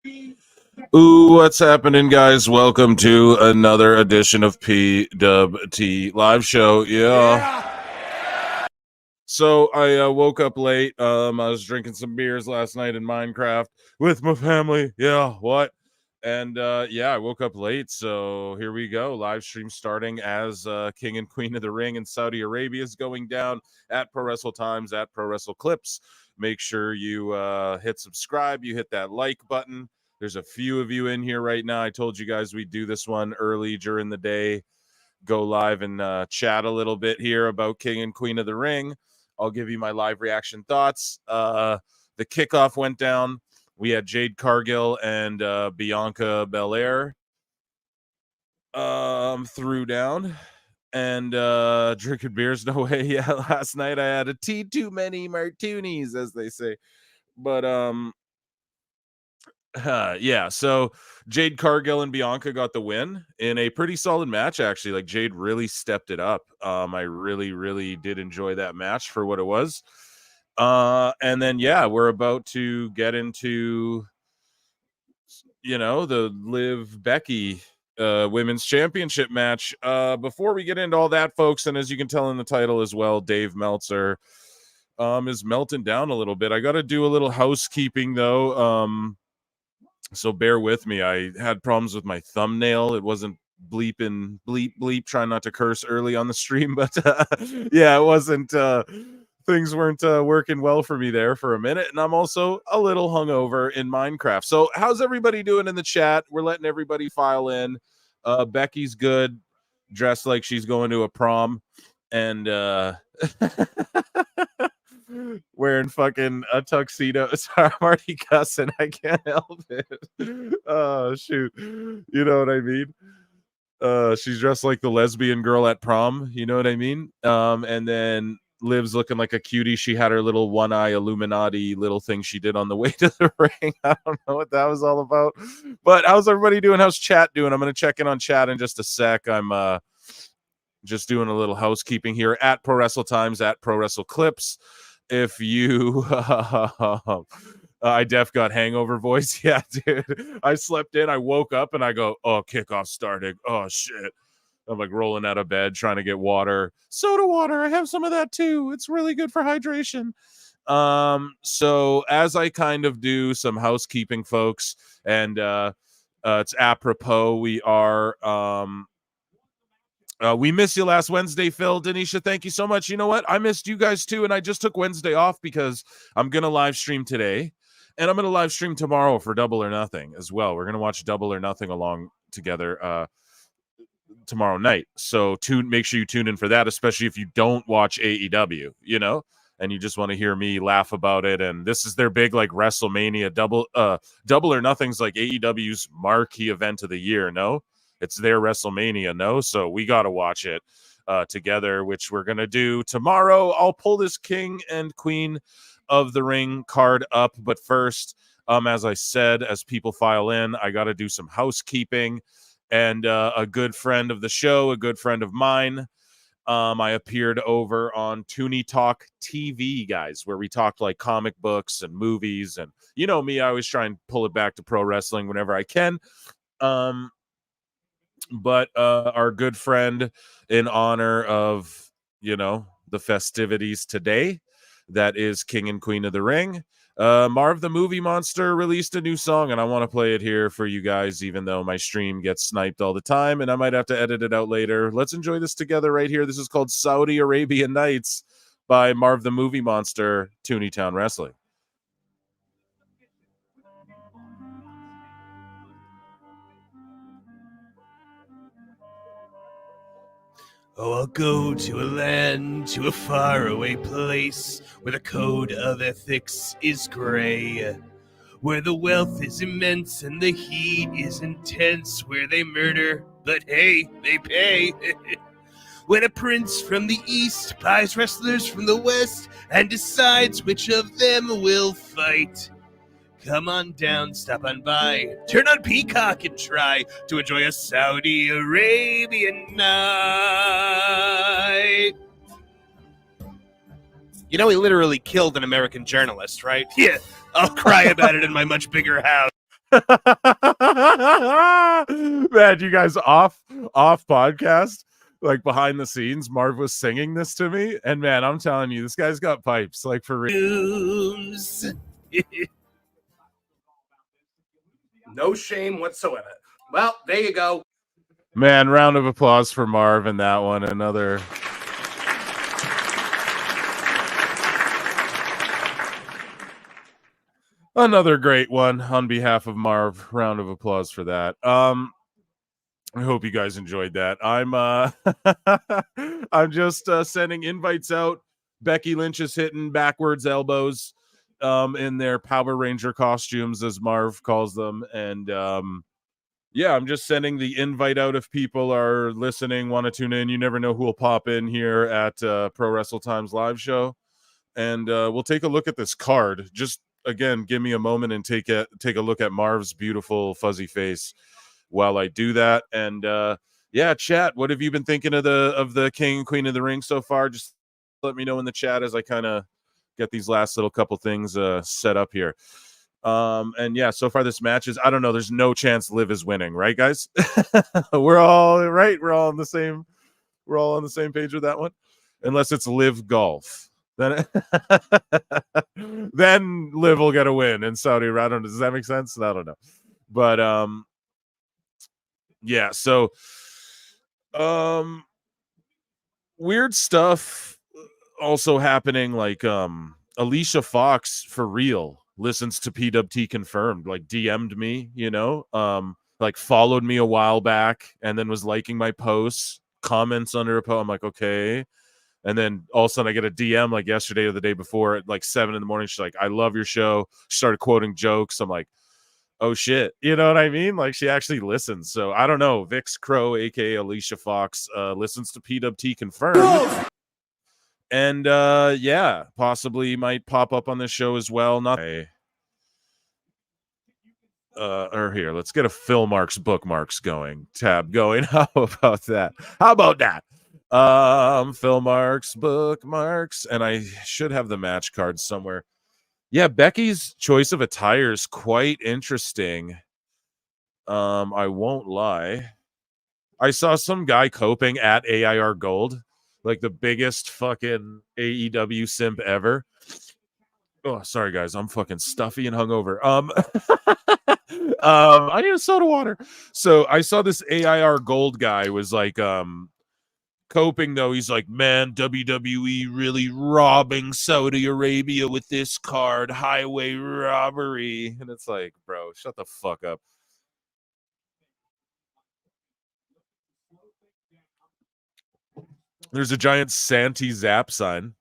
Ooh, what's happening, guys? Welcome to another edition of PWT Live Show. Yeah. So I woke up late. I was drinking some beers last night in Minecraft with my family. Yeah, what? And yeah, I woke up late. So here we go. Live stream starting as King and Queen of the Ring in Saudi Arabia is going down at Pro Wrestle Times, at Pro Wrestle Clips. Make sure you hit subscribe. You hit that like button. There's a few of you in here right now. I told you guys we'd do this one early during the day. Go live and chat a little bit here about King and Queen of the Ring. I'll give you my live reaction thoughts. The kickoff went down. We had Jade Cargill and Bianca Belair threw down and drinking beers. No way. Yeah, last night I had a tea too many martinis, as they say. But yeah, so Jade Cargill and Bianca got the win in a pretty solid match, actually. Like, Jade really stepped it up. I really did enjoy that match for what it was. And then yeah, we're about to get into the Liv Becky women's championship match. Before we get into all that, folks, and as you can tell in the title as well, Dave Meltzer is melting down a little bit. I got to do a little housekeeping though. So bear with me. I had problems with my thumbnail. It wasn't bleep, trying not to curse early on the stream, but yeah, it wasn't things weren't working well for me there for a minute, and I'm also a little hungover in Minecraft. So how's everybody doing in the chat? We're letting everybody file in. Becky's good, dressed like she's going to a prom, and wearing fucking a tuxedo. Sorry, I'm already cussing. I can't help it. Oh shoot. You know what I mean? She's dressed like the lesbian girl at prom, you know what I mean? And then Liv's looking like a cutie. She had her little one-eye Illuminati little thing she did on the way to the ring. I don't know what that was all about. But how's everybody doing? How's chat doing? I'm gonna check in on chat in just a sec. I'm just doing a little housekeeping here at Pro Wrestle Times, at Pro Wrestle Clips. If you I def got hangover voice. Yeah, dude. I slept in, I woke up and I go, oh, kickoff started. Oh shit. I'm like rolling out of bed trying to get water. Soda water. I have some of that too. It's really good for hydration. So as I kind of do some housekeeping, folks, and it's apropos, we missed you last Wednesday, Phil. Denisha, thank you so much. You know what? I missed you guys too, and I just took Wednesday off because I'm going to live stream today, and I'm going to live stream tomorrow for Double or Nothing as well. We're going to watch Double or Nothing along together tomorrow night. So make sure you tune in for that, especially if you don't watch AEW, and you just want to hear me laugh about it. And this is their big like WrestleMania Double or Nothing's like AEW's marquee event of the year, no? It's their WrestleMania, no? So we got to watch it together, which we're going to do tomorrow. I'll pull this King and Queen of the Ring card up. But first, as I said, as people file in, I got to do some housekeeping. And a good friend of the show, a good friend of mine, I appeared over on Toonie Talk TV, guys, where we talked like comic books and movies. And you know me, I always try and pull it back to pro wrestling whenever I can. But our good friend, in honor of the festivities today, that is King and Queen of the Ring, Marv the Movie Monster released a new song, and I want to play it here for you guys, even though my stream gets sniped all the time and I might have to edit it out later. Let's enjoy this together right here. This is called Saudi Arabian Nights by Marv the Movie Monster, Toonie Town Wrestling. Oh, I'll go to a land, to a faraway place, where the code of ethics is gray, where the wealth is immense and the heat is intense, where they murder, but hey, they pay. When a prince from the east buys wrestlers from the west and decides which of them will fight. Come on down, stop on by, turn on Peacock and try to enjoy a Saudi Arabian night. You know he literally killed an American journalist, right? Yeah, I'll cry about it in my much bigger house. Man, you guys off podcast, like behind the scenes, Marv was singing this to me, and man, I'm telling you, this guy's got pipes, like for real. No shame whatsoever. Well, there you go. Man, round of applause for Marv and that one. Another great one on behalf of Marv. Round of applause for that. I hope you guys enjoyed that. I'm I'm just sending invites out. Becky Lynch is hitting backwards elbows in their Power Ranger costumes, as Marv calls them, and yeah, I'm just sending the invite out if people are listening, want to tune in. You never know who will pop in here at Pro Wrestle Times live show, and we'll take a look at this card. Just again, give me a moment and take a look at Marv's beautiful fuzzy face while I do that. And yeah, chat, what have you been thinking of the King and Queen of the Ring so far? Just let me know in the chat as I kind of get these last little couple things set up here. And yeah, so far this match is, I don't know, there's no chance Liv is winning, right, guys? We're all right. We're all on the same page with that one, unless it's Liv Golf. Then then Liv will get a win in Saudi Arabia. I don't know. Does that make sense? I don't know. But yeah, so weird stuff also happening, like Alicia Fox for real listens to PWT Confirmed, like DM'd me, like followed me a while back and then was liking my posts, comments under a post. I'm like, okay. And then all of a sudden I get a DM like yesterday or the day before at like 7 a.m. She's like, I love your show. She started quoting jokes. I'm like, oh shit. You know what I mean? Like she actually listens. So I don't know. Vix Crow, aka Alicia Fox, listens to PWT Confirmed. And yeah, possibly might pop up on this show as well. Not or here, let's get a Phil Marks bookmarks going, tab going. How about that? Phil Marks bookmarks, and I should have the match card somewhere. Yeah, Becky's choice of attire is quite interesting. I won't lie. I saw some guy coping at AIR Gold, like the biggest fucking AEW simp ever. Oh, sorry guys, I'm fucking stuffy and hungover. I need a soda water. So I saw this AIR Gold guy was like coping though. He's like, man, WWE really robbing Saudi Arabia with this card, highway robbery. And it's like, bro, shut the fuck up. There's a giant Santi Zap sign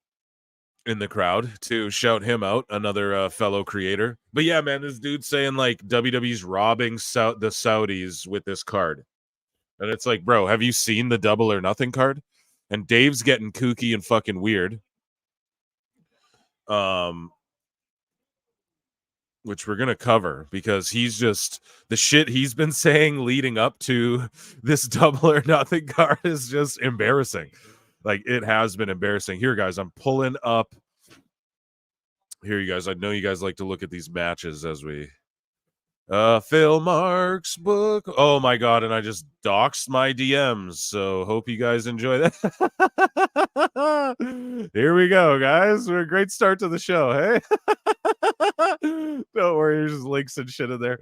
in the crowd to shout him out, another fellow creator. But yeah, man, this dude's saying like WWE's robbing the Saudis with this card. And it's like, bro, have you seen the Double or Nothing card? And Dave's getting kooky and fucking weird. Which we're going to cover because he's just, the shit he's been saying leading up to this Double or Nothing card is just embarrassing. Like, it has been embarrassing. Here, guys, I'm pulling up. Here, you guys, I know you guys like to look at these matches as we... Phil Marks book. Oh, my God, and I just doxed my DMs, so hope you guys enjoy that. Here we go, guys. We're a great start to the show, hey? Don't worry, there's just links and shit in there.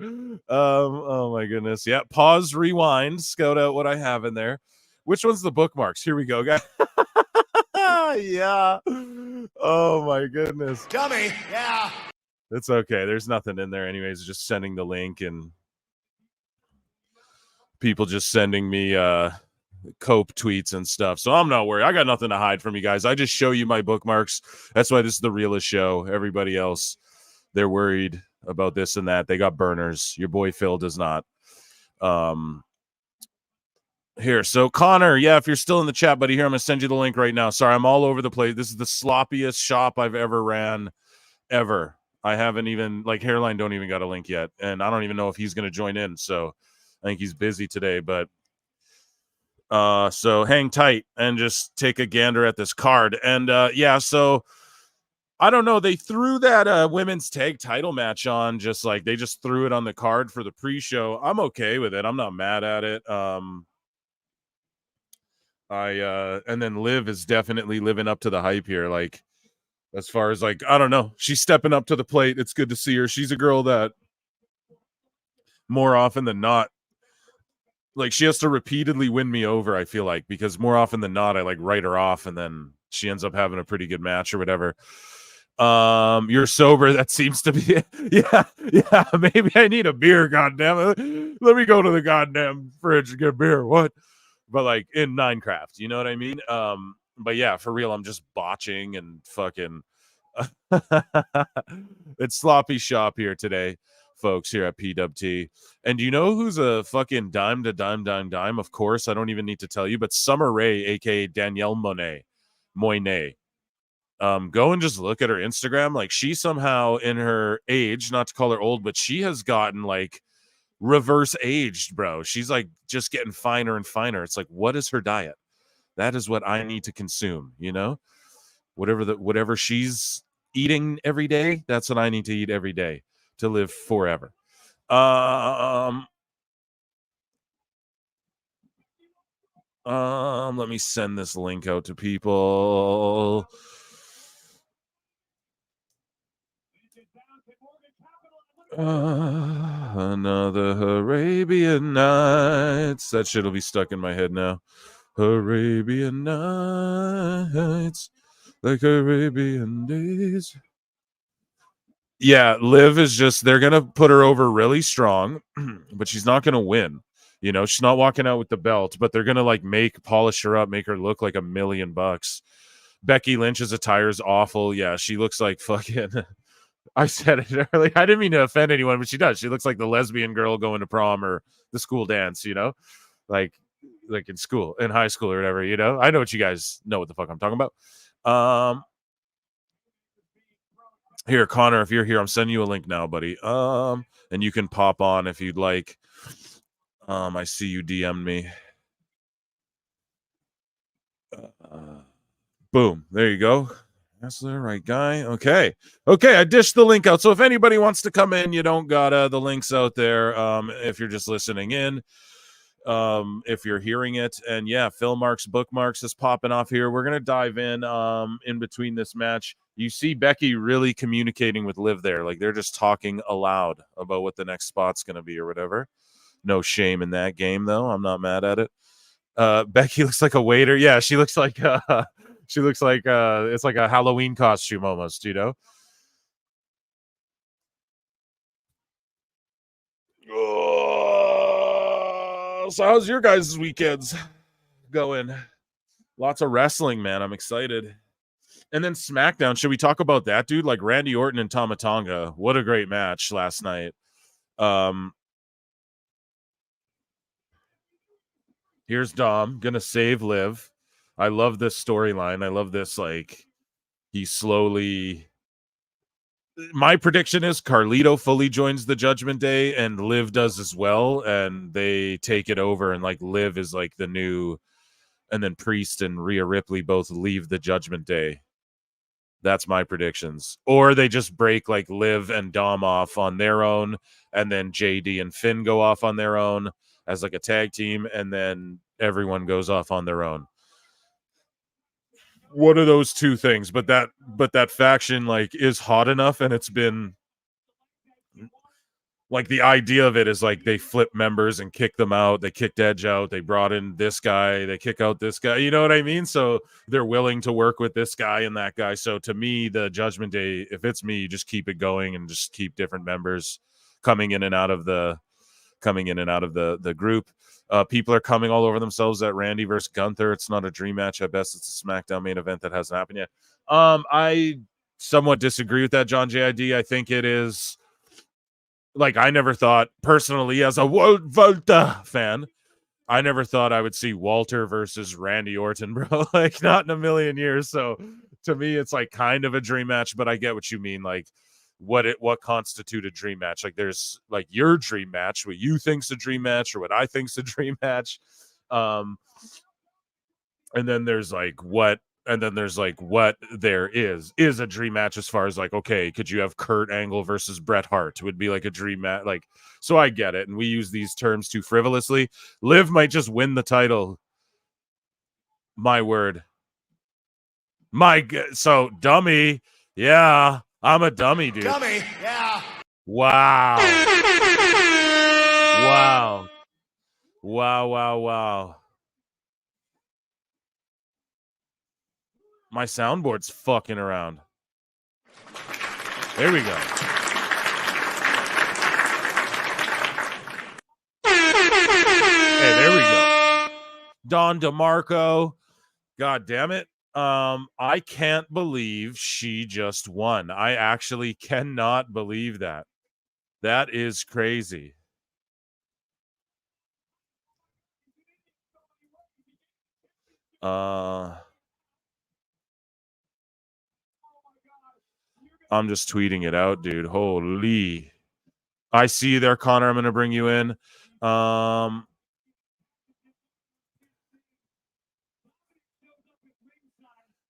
Oh my goodness. Yeah, pause, rewind, scout out what I have in there. Which one's the bookmarks? Here we go, guys. Yeah. Oh my goodness. Dummy. Yeah. It's okay. There's nothing in there anyways. Just sending the link and people just sending me cope tweets and stuff. So I'm not worried. I got nothing to hide from you guys. I just show you my bookmarks. That's why this is the realest show. Everybody else, they're worried about this and that. They got burners. Your boy Phil does not. Here, so Connor, yeah, if you're still in the chat, buddy, here, I'm gonna send you the link right now. Sorry, I'm all over the place. This is the sloppiest shop I've ever ran, ever. I haven't even, like, Hairline don't even got a link yet, and I don't even know if he's gonna join in, so I think he's busy today, but so hang tight and just take a gander at this card. And yeah, so I don't know. They threw that women's tag title match on, just like they just threw it on the card for the pre-show. I'm okay with it. I'm not mad at it. And then Liv is definitely living up to the hype here. Like, as far as like, I don't know, she's stepping up to the plate. It's good to see her. She's a girl that more often than not, like, she has to repeatedly win me over, I feel like, because more often than not, I like write her off and then she ends up having a pretty good match or whatever. You're sober. That seems to be yeah. Maybe I need a beer. Goddamn it! Let me go to the goddamn fridge and get a beer. What? But like in Minecraft, you know what I mean? But yeah, for real, I'm just botching and fucking. It's sloppy shop here today, folks. Here at PWT, and you know who's a fucking dime to dime? Of course, I don't even need to tell you. But Summer Rae, aka Danielle Moynet. Go and just look at her Instagram. Like, she somehow in her age, not to call her old, but she has gotten like reverse aged, bro. She's like just getting finer and finer. It's like, what is her diet? That is what I need to consume, you know? Whatever she's eating every day, that's what I need to eat every day to live forever. Let me send this link out to people. Another Arabian Nights. That shit'll be stuck in my head now. Arabian Nights, like Arabian days. Yeah, Liv is just, they're gonna put her over really strong, but she's not gonna win. You know, she's not walking out with the belt, but they're gonna like polish her up, make her look like $1 million. Becky Lynch's attire is awful. Yeah, she looks like fucking. I said it earlier. I didn't mean to offend anyone, but she does. She looks like the lesbian girl going to prom or the school dance, you know? Like in school, in high school or whatever, you know? I know what you guys know what the fuck I'm talking about. Here, Connor, if you're here, I'm sending you a link now, buddy. And you can pop on if you'd like. I see you DM'd me. Boom. There you go. That's the right guy. Okay. I dished the link out. So if anybody wants to come in, you don't got the links out there. If you're just listening in, if you're hearing it, and yeah, Phil Marks Bookmarks is popping off here. We're gonna dive in between this match. You see Becky really communicating with Liv there, like they're just talking aloud about what the next spot's gonna be or whatever. No shame in that game, though. I'm not mad at it. Becky looks like a waiter. Yeah, she looks like it's like a Halloween costume almost, you know. So how's your guys' weekends going? Lots of wrestling, man. I'm excited. And then SmackDown. Should we talk about that, dude? Like Randy Orton and Tama Tonga. What a great match last night. Here's Dom gonna save Liv. I love this storyline. I love this. Like, he slowly. My prediction is Carlito fully joins the Judgment Day, and Liv does as well, and they take it over. And like Liv is like the new, and then Priest and Rhea Ripley both leave the Judgment Day. That's my predictions. Or they just break like Liv and Dom off on their own, and then JD and Finn go off on their own as like a tag team, and then everyone goes off on their own. What are those two things? But that faction like is hot enough, and it's been like, the idea of it is like they flip members and kick them out. They kicked Edge out. They brought in this guy. They kick out this guy. You know what I mean? So they're willing to work with this guy and that guy. So to me, the Judgment Day, if it's me, you just keep it going and just keep different members coming in and out of the group. People are coming all over themselves at Randy versus Gunther. It's not a dream match. At best, it's a SmackDown main event that hasn't happened yet. I somewhat disagree with that, John JID. I think it is. Like, I never thought, personally, as a Volta fan, I never thought I would see Walter versus Randy Orton, bro. Like, not in a million years. So to me, it's like kind of a dream match, but I get what you mean. Like, what constitute a dream match? Like, there's like your dream match, what you think's a dream match, or what I think's a dream match. And then there's like what And then there's like what there is a dream match as far as like, okay, could you have Kurt Angle versus Bret Hart would be like a dream match. Like, so I get it. And we use these terms too frivolously. Liv might just win the title. My word. So dummy. Yeah, I'm a dummy, dude. Dummy. Yeah. Wow. Wow. Wow, wow, wow. My soundboard's fucking around. There we go. Hey, there we go. Don DeMarco. God damn it. I can't believe she just won. I actually cannot believe that. That is crazy. I'm just tweeting it out, dude. Holy. I see you there, Connor. I'm going to bring you in.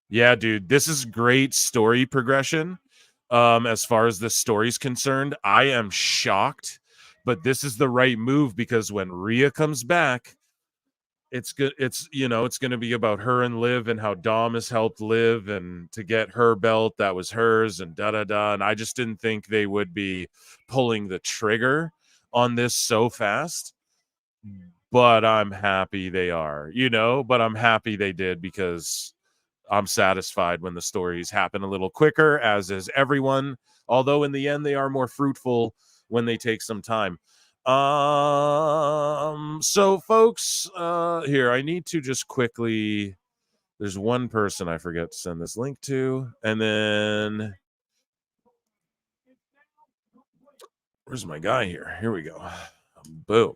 Yeah, dude, this is great story progression. As far as the story's concerned, I am shocked, but this is the right move because when Rhea comes back, it's good. It's going to be about her and Liv and how Dom has helped Liv and to get her belt that was hers and da da da. And I just didn't think they would be pulling the trigger on this so fast. But I'm happy they are, but I'm happy they did because I'm satisfied when the stories happen a little quicker, as is everyone. Although in the end, they are more fruitful when they take some time. So folks, here, I need to just quickly, there's one person I forget to send this link to, and then where's my guy here? Here we go. Boom.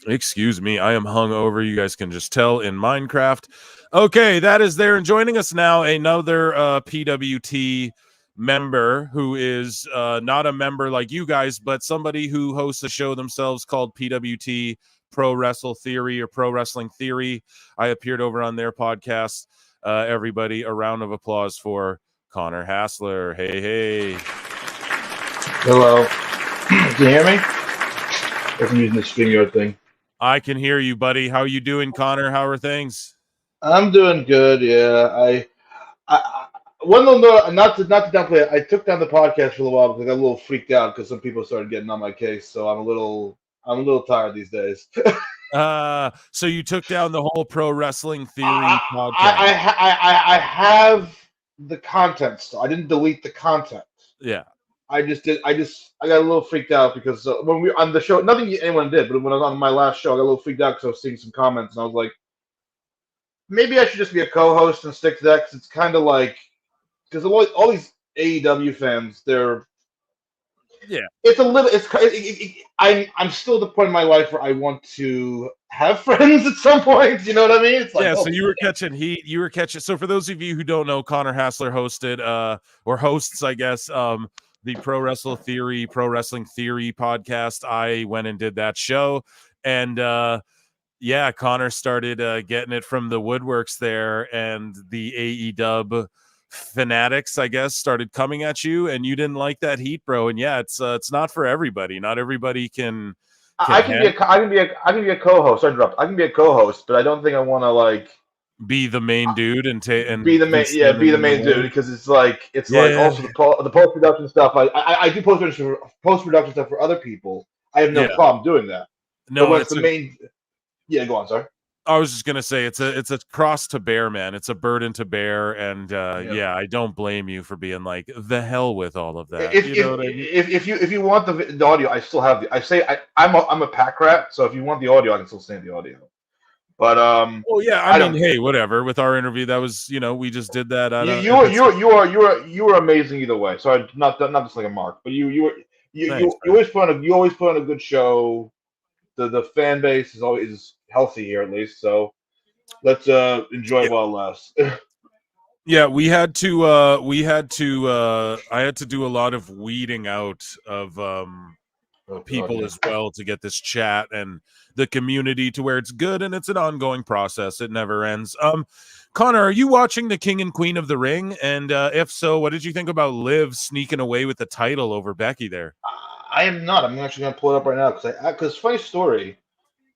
Excuse me, I am hungover. You guys can just tell in Minecraft. Okay, that is there. And joining us now, another PWT member who is not a member like you guys, but somebody who hosts a show themselves called PWT Pro Wrestle Theory or Pro Wrestling Theory. I appeared over on their podcast. Everybody, a round of applause for Connor Hassler. Hey, hey. Hello. Can you hear me? I'm using the StreamYard thing. I can hear you, buddy. How you doing, Connor? How are things? I'm doing good. Yeah, not to downplay it. I took down the podcast for a little while because I got a little freaked out because some people started getting on my case. So I'm a little tired these days. So you took down the whole Pro Wrestling Theory podcast. I have the content still. I didn't delete the content. Yeah. I got a little freaked out because when we were on the show, nothing anyone did, but when I was on my last show, I got a little freaked out because I was seeing some comments and I was like, maybe I should just be a co-host and stick to that because it's kind of like, because all these AEW fans, it's a little, I'm still at the point in my life where I want to have friends at some point. You know what I mean? It's like, yeah. So you were catching heat. So for those of you who don't know, Connor Hassler hosted or hosts, I guess, the Pro Wrestle Theory, Pro Wrestling Theory podcast. I went and did that show, and yeah, Connor started getting it from the woodworks there, and the AEW fanatics, I guess, started coming at you, and you didn't like that heat, bro. And yeah, it's not for everybody. Not everybody can. I can be a co-host. I can be a co-host, but I don't think I want to be the main dude and be the main dude because it's like also the post production stuff. I do post production stuff for other people. I have no problem doing that. No, but it's the main. Yeah, go on. Sorry. I was just gonna say it's a cross to bear, man. It's a burden to bear, and I don't blame you for being like the hell with all of that. If you want the audio, I still have I'm a pack rat, so if you want the audio, I can still send the audio. But well, yeah, I mean, hey, whatever. With our interview, that was we just did that. You were amazing either way. Sorry, not just like a mark, but you always put on a good show. The fan base is always healthy here at least, so let's enjoy while it lasts. Yeah, I had to do a lot of weeding out of people yeah. as well to get this chat and the community to where it's good, and it's an ongoing process. It never ends. Connor, are you watching the King and Queen of the Ring? And if so, what did you think about Liv sneaking away with the title over Becky there? I am not. I'm actually going to pull it up right now because funny story,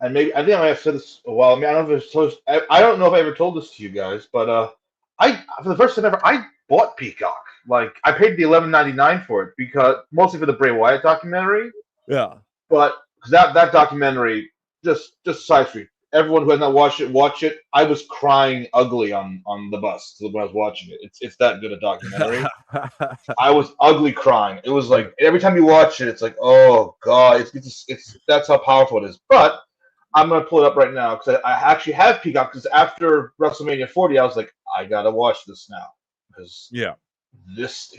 and maybe I think I might have said this a while. I mean, I don't know if it's told, I don't know if I ever told this to you guys, but I for the first time ever I bought Peacock. Like I paid the $11.99 for it because mostly for the Bray Wyatt documentary. Yeah. But that documentary, just side street. Everyone who has not watched it, watch it. I was crying ugly on the bus when I was watching it. It's that good a documentary. I was ugly crying. It was like every time you watch it, it's like, oh god, it's that's how powerful it is. But I'm gonna pull it up right now because I actually have Peacock. Because after WrestleMania 40, I was like, I gotta watch this now because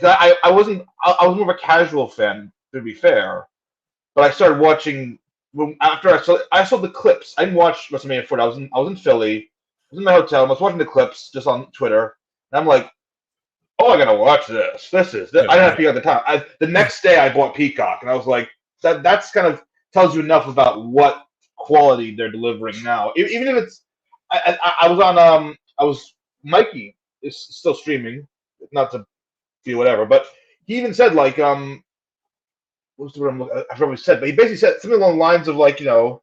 I was more of a casual fan, to be fair. But I started watching after I saw the clips. I didn't watch WrestleMania 40. I was in Philly. I was in my hotel. I was watching the clips just on Twitter, and I'm like, oh, I gotta watch this. I didn't have Peacock at the time. The next day I bought Peacock, and I was like, that's kind of tells you enough about what quality they're delivering now. Even if it's, I was on Mikey is still streaming, not to be whatever, but he even said like what's the word I forgot what he said, but he basically said something along the lines of like, they're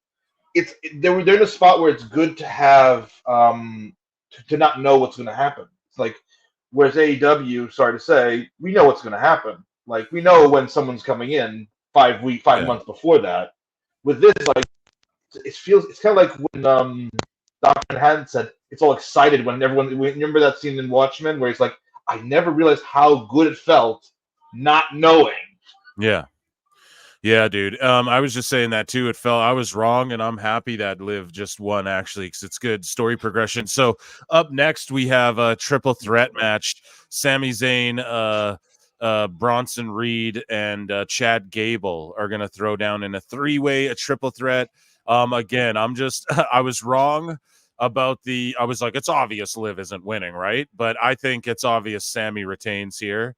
in a spot where it's good to have to not know what's going to happen. It's like whereas AEW, sorry to say, we know what's going to happen. Like we know when someone's coming in 5 months before that. With this, like it's kind of like when Dr. Manhattan said it's all excited when everyone. Remember that scene in Watchmen where he's like, I never realized how good it felt not knowing. Yeah, dude. I was just saying that too. I was wrong, and I'm happy that Liv just won actually because it's good story progression. So up next we have a triple threat match: Sami Zayn, Bronson Reed, and Chad Gable are gonna throw down in a a triple threat. Again, I was wrong about I was like, it's obvious Liv isn't winning, right? But I think it's obvious Sami retains here.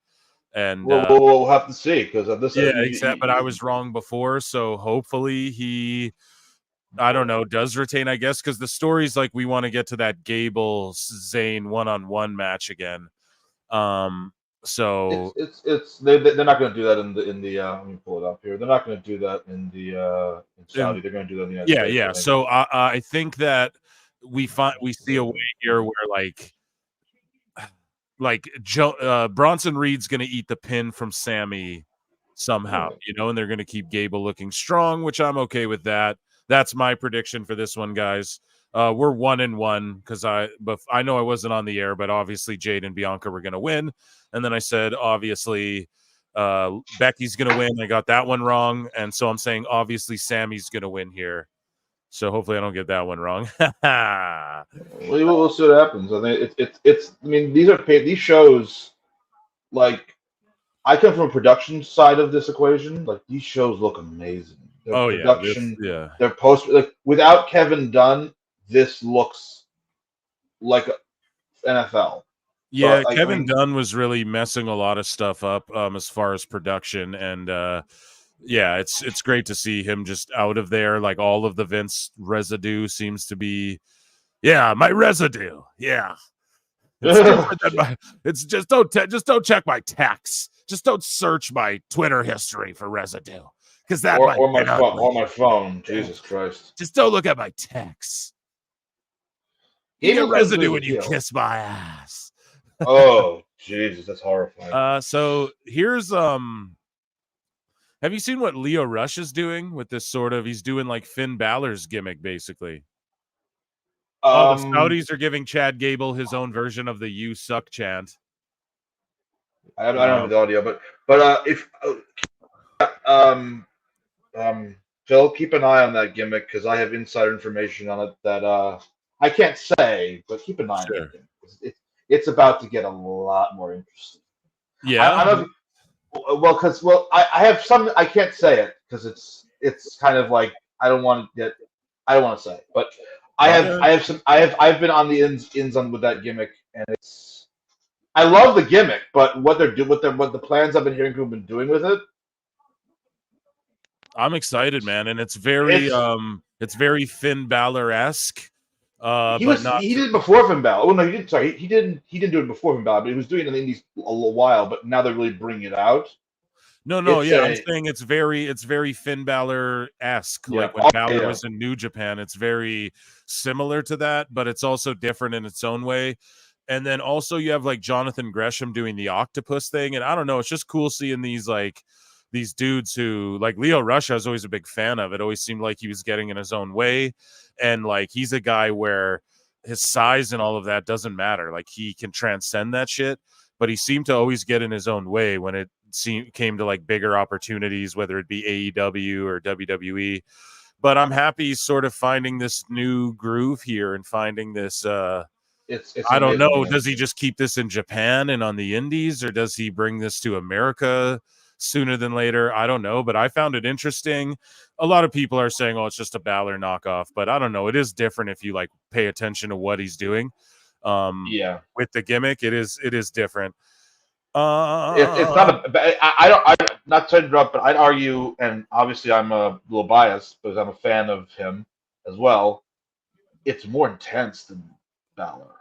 And we'll have to see because of this. Exactly. But I was wrong before, so hopefully he, I don't know, does retain. I guess because the story's like we want to get to that Gable Zayn one-on-one match again. So they're not going to do that in the. Let me pull it up here. They're not going to do that in in Saudi. They're going to do that in the United States. Yeah. So I think that we see a way here where Bronson Reed's going to eat the pin from Sami somehow, and they're going to keep Gable looking strong, which I'm okay with that. That's my prediction for this one, guys. We're 1-1 because I know I wasn't on the air, but obviously Jade and Bianca were going to win. And then I said, obviously, Becky's going to win. I got that one wrong. And so I'm saying, obviously, Sammy's going to win here. So hopefully I don't get that one wrong. We'll see what happens. I think it's. I mean, these shows. Like, I come from a production side of this equation. Like, these shows look amazing. Their production, their post. Like, without Kevin Dunn, this looks like NFL. Yeah, so, Kevin Dunn was really messing a lot of stuff up as far as production, and it's great to see him just out of there. Like all of the Vince residue seems to be, my residue. Yeah, it's just don't check my texts. Just don't search my Twitter history for residue because that or my phone. Jesus Christ! Just don't look at my texts. You get residue when you kiss my ass. Oh Jesus, that's horrifying. So here's have you seen what Leo Rush is doing with this he's doing like Finn Balor's gimmick basically? The Saudis are giving Chad Gable his own version of the "You Suck" chant. I don't have the audio, but if Phil, keep an eye on that gimmick because I have insider information on it that I can't say, but keep an eye on it. It's about to get a lot more interesting. Yeah. I don't know I have some. I can't say it because it's kind of like I don't want to say it, but I've been on the ins on with that gimmick, and I love the gimmick, but what the plans I've been hearing who've been doing with it. I'm excited, man, and it's very Finn Balor-esque. But not he did it before Finn Balor. Oh no, he didn't. Sorry, he didn't do it before Finn Balor, but he was doing it in the Indies a little while. But now they're really bringing it out. No, I'm saying it's very Finn Balor-esque. Yeah. Like when Balor was in New Japan, it's very similar to that, but it's also different in its own way. And then also you have like Jonathan Gresham doing the octopus thing, and I don't know, it's just cool seeing these dudes who, like Leo Rush, I was always a big fan of. It always seemed like he was getting in his own way, and like he's a guy where his size and all of that doesn't matter. Like he can transcend that shit, but he seemed to always get in his own way when it came to like bigger opportunities, whether it be AEW or WWE. But I'm happy sort of finding this new groove here and finding this it's I don't know, man. does he just keep this in Japan and on the indies, or does he bring this to America sooner than later? I don't know, but I found it interesting. A lot of people are saying, oh, it's just a Balor knockoff, but I don't know, it is different if you like pay attention to what he's doing. With the gimmick, it is different. It's not I'm not to interrupt, but I'd argue, and obviously I'm a little biased because I'm a fan of him as well. It's more intense than Balor.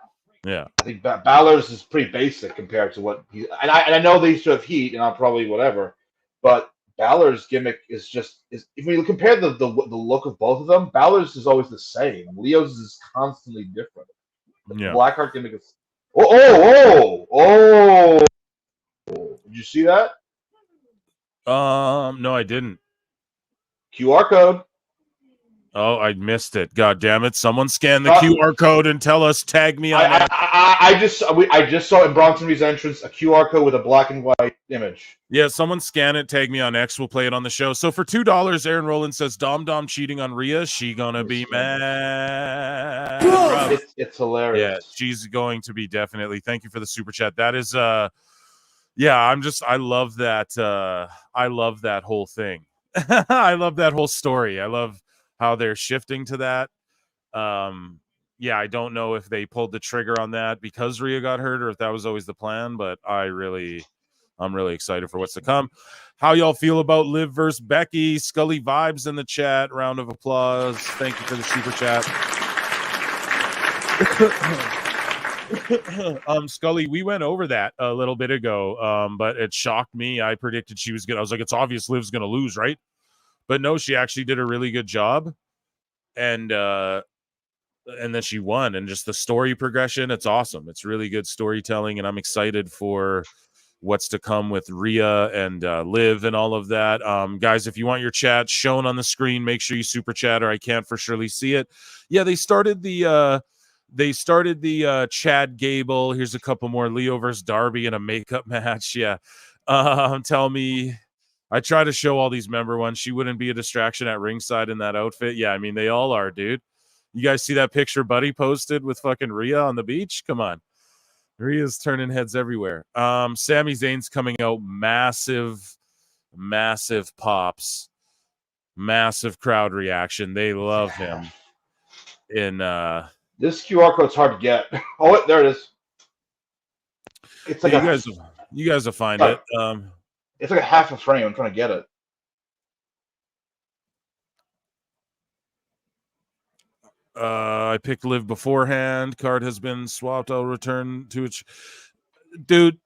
Yeah, I think Balor's is pretty basic compared to what he. And I know they used to have heat, and I'm probably whatever, but Balor's gimmick is if you compare the look of both of them, Balor's is always the same. Leo's is constantly different. The Blackheart gimmick is. Oh! Did you see that? No, I didn't. QR code. Oh, I missed it. God damn it. Someone scan the QR code and tell us, tag me on that. I just saw in Bronson Reed's entrance a QR code with a black and white image. Yeah, someone scan it, tag me on X. We'll play it on the show. So for $2, Aaron Rowland says, Dom cheating on Rhea. She gonna be mad. It's hilarious. Yeah, she's going to be definitely. Thank you for the super chat. That is, yeah, I love that. I love that whole thing. I love that whole story. I love how they're shifting to that. Yeah, I don't know if they pulled the trigger on that because Rhea got hurt or if that was always the plan, but I'm really excited for what's to come. How y'all feel about Liv versus Becky? Scully vibes in the chat. Round of applause. Thank you for the super chat. Scully, we went over that a little bit ago, but it shocked me. I predicted she was good. I was like, it's obvious Liv's gonna lose, right? But no, she actually did a really good job, and then she won. And just the story progression, it's awesome. It's really good storytelling, and I'm excited for what's to come with Rhea and Liv and all of that. Guys, if you want your chat shown on the screen, make sure you super chat, or I can't for surely see it. Yeah, they started the Chad Gable. Here's a couple more. Leo versus Darby in a makeup match. Yeah, tell me. I try to show all these member ones. She wouldn't be a distraction at ringside in that outfit. Yeah, I mean, they all are, dude. You guys see that picture Buddy posted with fucking Rhea on the beach? Come on. Rhea's turning heads everywhere. Sami Zayn's coming out. Massive pops. Massive crowd reaction. They love him. In this QR code's hard to get. Oh, there it is. It's like you guys will find it. It's like a half a frame. I'm trying to get it. I picked Liv beforehand. Card has been swapped. I'll return to it. Dude,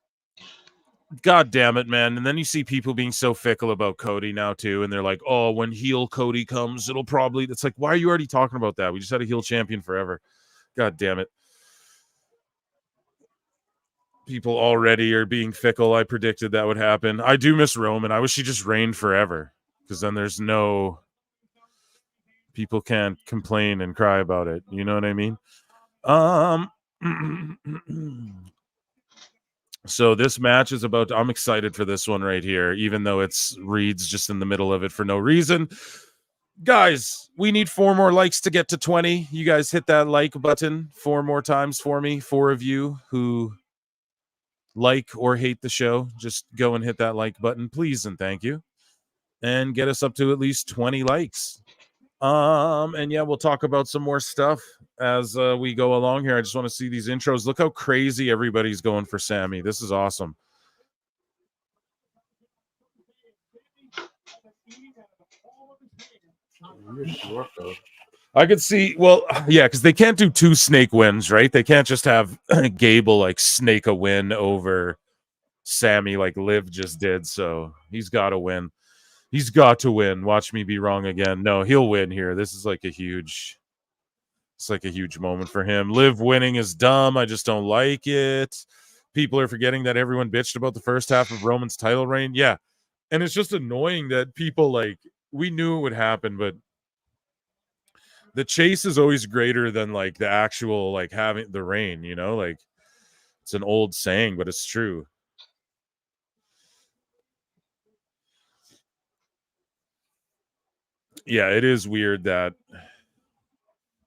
God damn it, man. And then you see people being so fickle about Cody now, too. And they're like, oh, when heel Cody comes, it'll probably... It's like, why are you already talking about that? We just had a heel champion forever. God damn it. People already are being fickle. I predicted that would happen. I do miss Roman. I wish he just reigned forever, because then there's no... People can't complain and cry about it. You know what I mean? So this match is about... I'm excited for this one right here, even though it's Reed's just in the middle of it for no reason. Guys, we need 4 more likes to get to 20. You guys hit that like button 4 more times for me. 4 of you who like or hate the show, just go and hit that like button, please and thank you. And get us up to at least 20 likes. And yeah, we'll talk about some more stuff as we go along here. I just want to see these intros. Look how crazy everybody's going for Sammy. This is awesome. I could see, well, yeah, because they can't do 2 snake wins, right? They can't just have Gable like snake a win over Sammy like Liv just did. So he's got to win. He's got to win. Watch me be wrong again. No, he'll win here. This is like a huge, it's like a huge moment for him. Liv winning is dumb. I just don't like it. People are forgetting that everyone bitched about the first half of Roman's title reign. Yeah. And it's just annoying that people like, we knew it would happen, but the chase is always greater than like the actual like having the reign, you know, like it's an old saying, but it's true. Yeah, it is weird that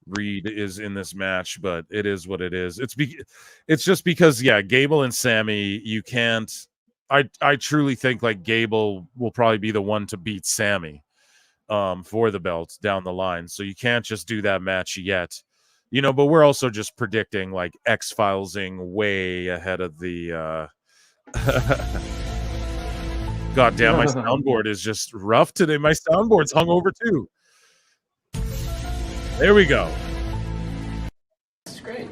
Reed is in this match, but it is what it is. It's just because Gable and Sammy, you can't. I truly think like Gable will probably be the one to beat Sammy for the belt down the line. So you can't just do that match yet. You know, but we're also just predicting like X-Filesing way ahead of the God damn, my soundboard is just rough today. My soundboard's hung over too. There we go. That's great.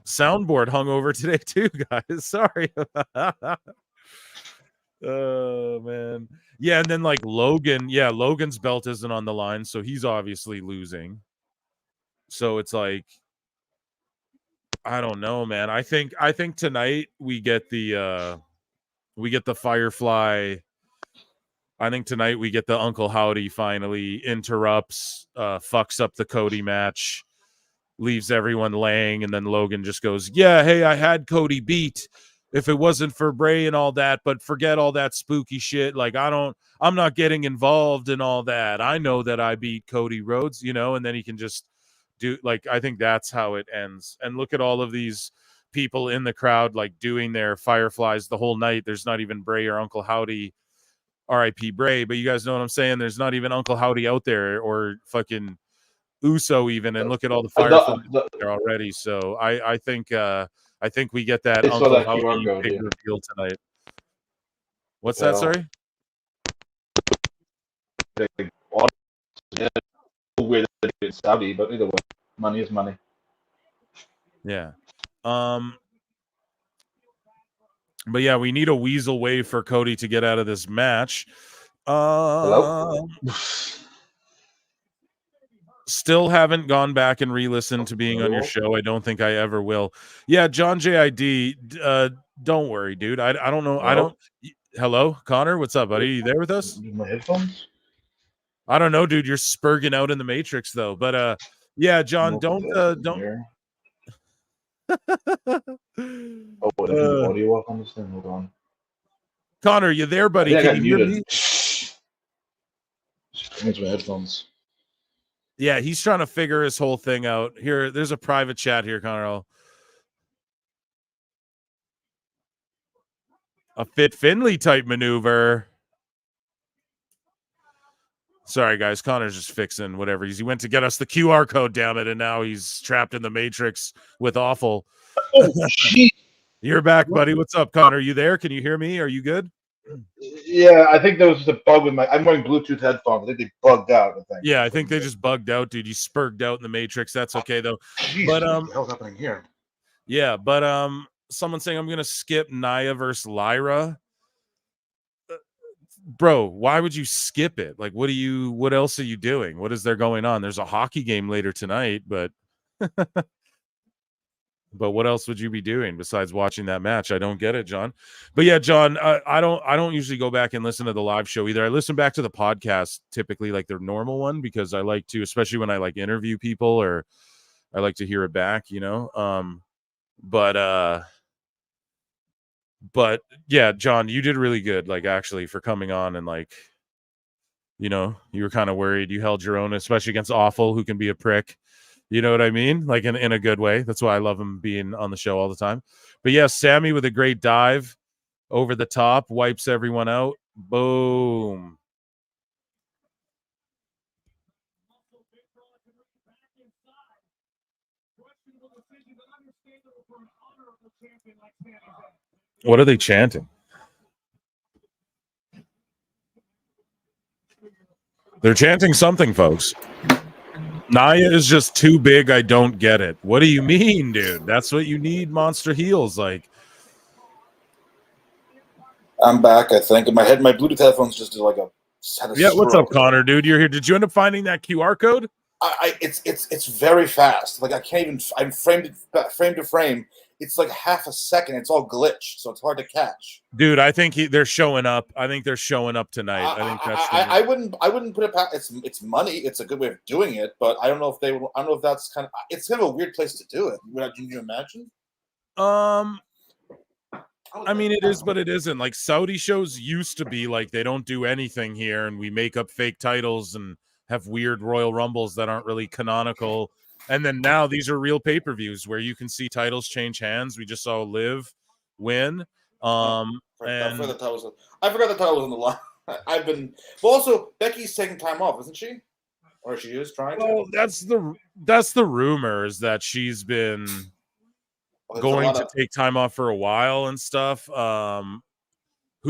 Soundboard hung over today too, guys. Sorry. Oh man. Yeah, and then like Logan, Logan's belt isn't on the line, so he's obviously losing. So it's like I don't know, man. I think tonight we get the Firefly. I think tonight we get the Uncle Howdy finally interrupts, fucks up the Cody match, leaves everyone laying, and then Logan just goes, yeah, hey, I had Cody beat if it wasn't for Bray and all that, but forget all that spooky shit. Like, I'm not getting involved in all that. I know that I beat Cody Rhodes, you know, and then he can just do, like, I think that's how it ends. And look at all of these people in the crowd, like, doing their Fireflies the whole night. There's not even Bray or Uncle Howdy, R.I.P. Bray, but you guys know what I'm saying? There's not even Uncle Howdy out there or fucking Uso even, and look at all the Fireflies there already. So I think we get that Uncle that Howdy big reveal tonight. What's that? Sorry. Weird that it's Saudi, but either way, money is money. Yeah. But yeah, we need a weasel way for Cody to get out of this match. Hello? Still haven't gone back and re-listened to being on your show. I don't think I ever will. Yeah, John JID, don't worry, dude. I don't know. Hello? Hello, Connor. What's up, buddy? You there with us? My headphones? I don't know, dude. You're spurging out in the Matrix though. But yeah, John, don't. Oh, there's audio up on this thing. Hold on. Connor, you there, buddy? Can you hear me? It's my headphones. Yeah, he's trying to figure his whole thing out. Here, there's a private chat here, Connor. A Fit Finley type maneuver. Sorry, guys. Connor's just fixing whatever. He went to get us the QR code, damn it, and now he's trapped in the Matrix with awful. Oh, jeez. You're back, buddy. What's up, Connor? Are you there? Can you hear me? Are you good? Yeah, I think there was just a bug with I'm wearing Bluetooth headphones. I think they bugged out. Yeah, I think they just bugged out, dude. You spurged out in the Matrix. That's okay though. Jeez, but what the hell's happening here? Yeah, but someone's saying I'm gonna skip Nia versus Lyra. Bro, why would you skip it? Like, what else are you doing? What is there going on? There's a hockey game later tonight, but but what else would you be doing besides watching that match? I don't get it, John. But yeah, John, I don't usually go back and listen to the live show either. I listen back to the podcast typically, like the normal one, because I like to, especially when I like interview people or I like to hear it back, you know. But yeah, John, you did really good, like actually for coming on and like, you know, you were kind of worried. You held your own, especially against Awful, who can be a prick. You know what I mean? Like in a good way. That's why I love him being on the show all the time. But yeah, Sammy with a great dive over the top, wipes everyone out. Boom. What are they chanting? They're chanting something, folks. Naya is just too big. I don't get it. What do you mean, dude? That's what you need monster heels. Like, I'm back, I think. In my head, my Bluetooth headphones just did like a yeah, what's up, Connor, dude? You're here. Did you end up finding that QR code? It's very fast. Like I can't even. I'm frame to frame. It's like half a second. It's all glitched, so it's hard to catch. Dude, I think they're showing up. I think they're showing up tonight. I think that's. I wouldn't put it past. It's money. It's a good way of doing it, but I don't know if they. I don't know if that's kind of. It's kind of a weird place to do it. Can you imagine? I mean, it is, but it isn't. Like Saudi shows used to be like they don't do anything here, and we make up fake titles and have weird Royal Rumbles that aren't really canonical. And then now these are real pay-per-views where you can see titles change hands. We just saw Liv win. I forgot the title was on the line. I've been. Well, also Becky's taking time off, isn't she? Or she is trying to. Well, that's the rumors that she's been going to take time off for a while and stuff. Who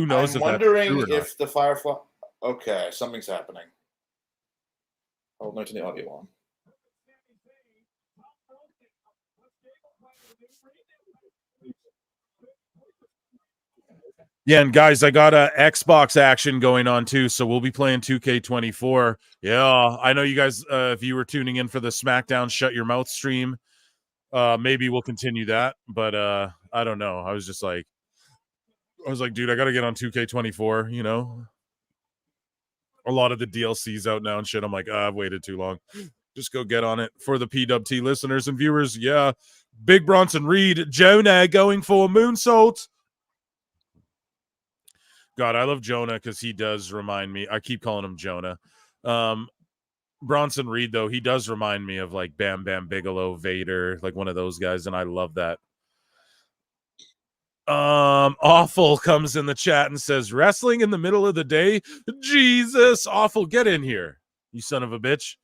knows? I'm wondering if the Firefly. Okay, something's happening. I'll turn the audio on. Yeah, and guys, I got a Xbox action going on too, so we'll be playing 2K24. Yeah, I know you guys. If you were tuning in for the SmackDown Shut Your Mouth stream, maybe we'll continue that. But I don't know. I was like, dude, I got to get on 2K24. You know, a lot of the DLC's out now and shit. I'm like, I've waited too long. Just go get on it. For the PWT listeners and viewers, yeah, Big Bronson Reed, Jonah going for a moonsault. God, I love Jonah because he does remind me. I keep calling him Jonah. Bronson Reed, though, he does remind me of like Bam Bam Bigelow, Vader, like one of those guys, and I love that. Awful comes in the chat and says, wrestling in the middle of the day? Jesus, Awful, get in here, you son of a bitch.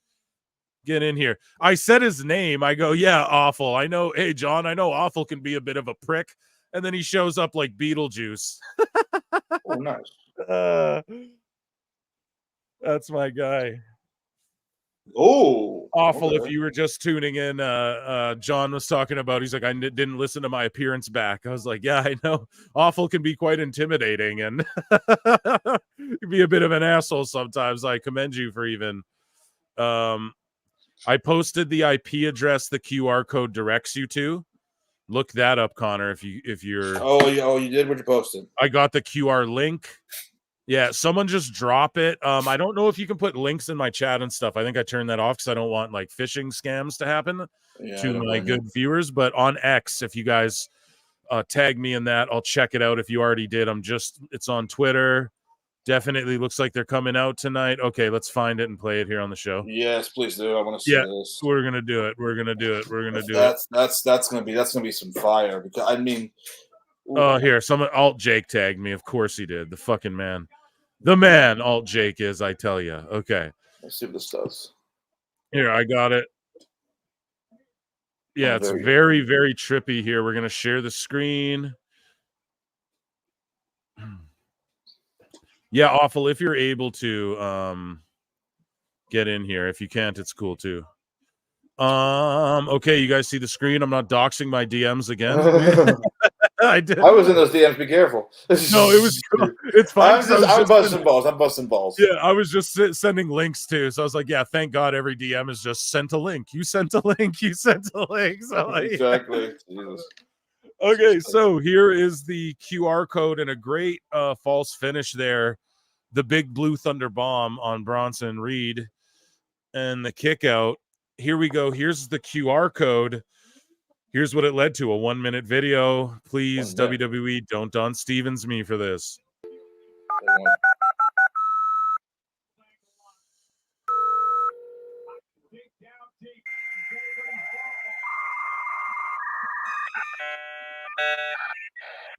Get in here. I said his name. I go, yeah, Awful. I know. Hey, John, I know Awful can be a bit of a prick. And then he shows up like Beetlejuice. Oh, nice. That's my guy. Oh, Awful. okay. If you were just tuning in, John was talking about, he's like, I didn't listen to my appearance back. I was like, yeah, I know. Awful can be quite intimidating and be a bit of an asshole sometimes. I commend you for even. I posted the IP address the QR code directs you to. Look that up, Connor, if you're. Oh, you did what you posted. I got the QR link. Yeah, someone just drop it. I don't know if you can put links in my chat and stuff. I think I turned that off because I don't want like phishing scams to happen to my good viewers. But on X, if you guys tag me in that, I'll check it out. If you already did, it's on Twitter. Definitely looks like they're coming out tonight. Okay, let's find it and play it here on the show. Yes, please do. I want to see this. We're gonna do it. We're gonna do it. That's gonna be some fire because I mean. Oh, here, someone Alt Jake tagged me. Of course he did. The fucking man. The man Alt Jake is, I tell you. Okay. Let's see what this does. Here, I got it. Yeah, it's very, very trippy here. We're going to share the screen. Yeah, Awful. If you're able to get in here. If you can't, it's cool too. Okay, you guys see the screen? I'm not doxing my DMs again. I did. I was in those DMs. Be careful. No, it was cool. It's fine. I'm busting balls. I'm busting balls. Yeah, I was just sending links too. So I was like, yeah, thank God every DM is just sent a link. You sent a link. You sent a link. So like, exactly. Jesus. Okay, so here is the QR code and a great false finish there. The big blue thunder bomb on Bronson Reed and the kick out. Here we go. Here's the QR code. Here's what it led to, a 1-minute video. Please, WWE, don't Don Stevens me for this.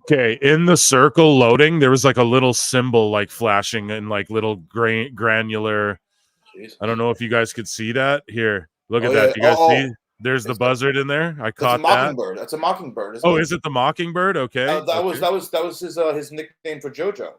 Okay, in the circle loading, there was like a little symbol like flashing in like little granular. Jeez. I don't know if you guys could see that. Here, look at that. You guys see? There's the buzzard in there. I caught that. That's a mockingbird. Oh, is it the mockingbird? Okay. That was his nickname for JoJo.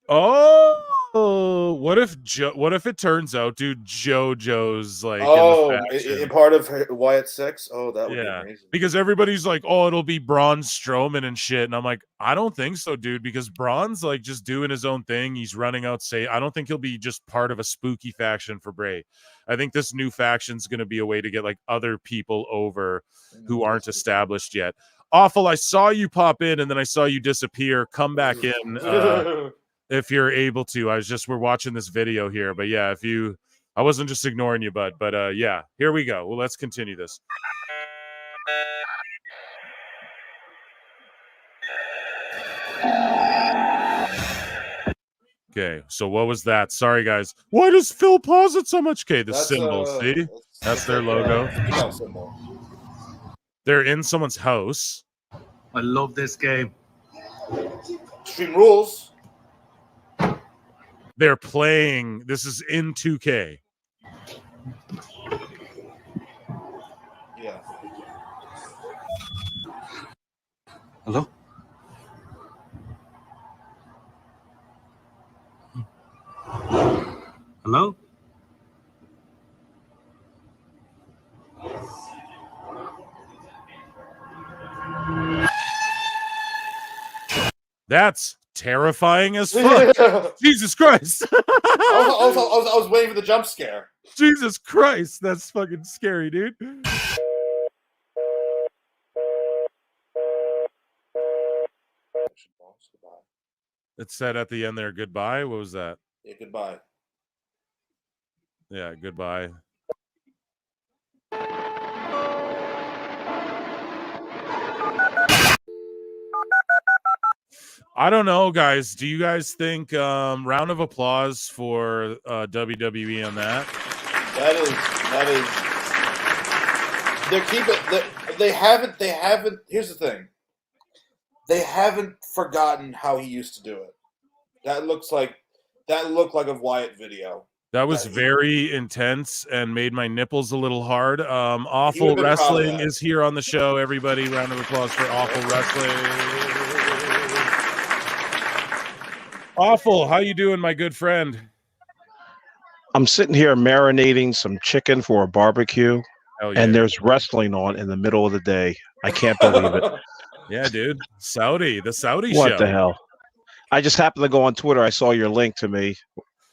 Oh, what if it turns out, dude, JoJo's like in Oh, the faction? part of Wyatt 6? Oh, that would be amazing. Because everybody's like, oh, it'll be Braun Strowman and shit. And I'm like, I don't think so, dude, because Braun's like just doing his own thing. He's running out. I don't think he'll be just part of a spooky faction for Bray. I think this new faction's going to be a way to get like other people over who aren't established yet. Awful, I saw you pop in and then I saw you disappear. Come back in if you're able to. We're watching this video here. But yeah, I wasn't just ignoring you, bud. But yeah, here we go. Well, let's continue this. Okay, so what was that? Sorry, guys. Why does Phil pause it so much? Okay, the symbol. See? That's their logo. Symbol. They're in someone's house. I love this game. Extreme Rules. They're playing. This is in 2K. Yeah. Hello? Hello? That's terrifying as fuck. Jesus Christ. I was waiting for the jump scare. Jesus Christ. That's fucking scary, dude. It said at the end there, goodbye. What was that? Yeah, goodbye. Yeah, goodbye. I don't know, guys. Do you guys think round of applause for WWE on that? That is they haven't here's the thing. They haven't forgotten how he used to do it. That looked like a Wyatt video. That was very intense and made my nipples a little hard. Awful Wrestling is here on the show. Everybody, round of applause for Awful Wrestling. Awful, how you doing, my good friend? I'm sitting here marinating some chicken for a barbecue, and there's wrestling on in the middle of the day. I can't believe it. Yeah, dude. the Saudi show. What the hell? I just happened to go on Twitter. I saw your link to me,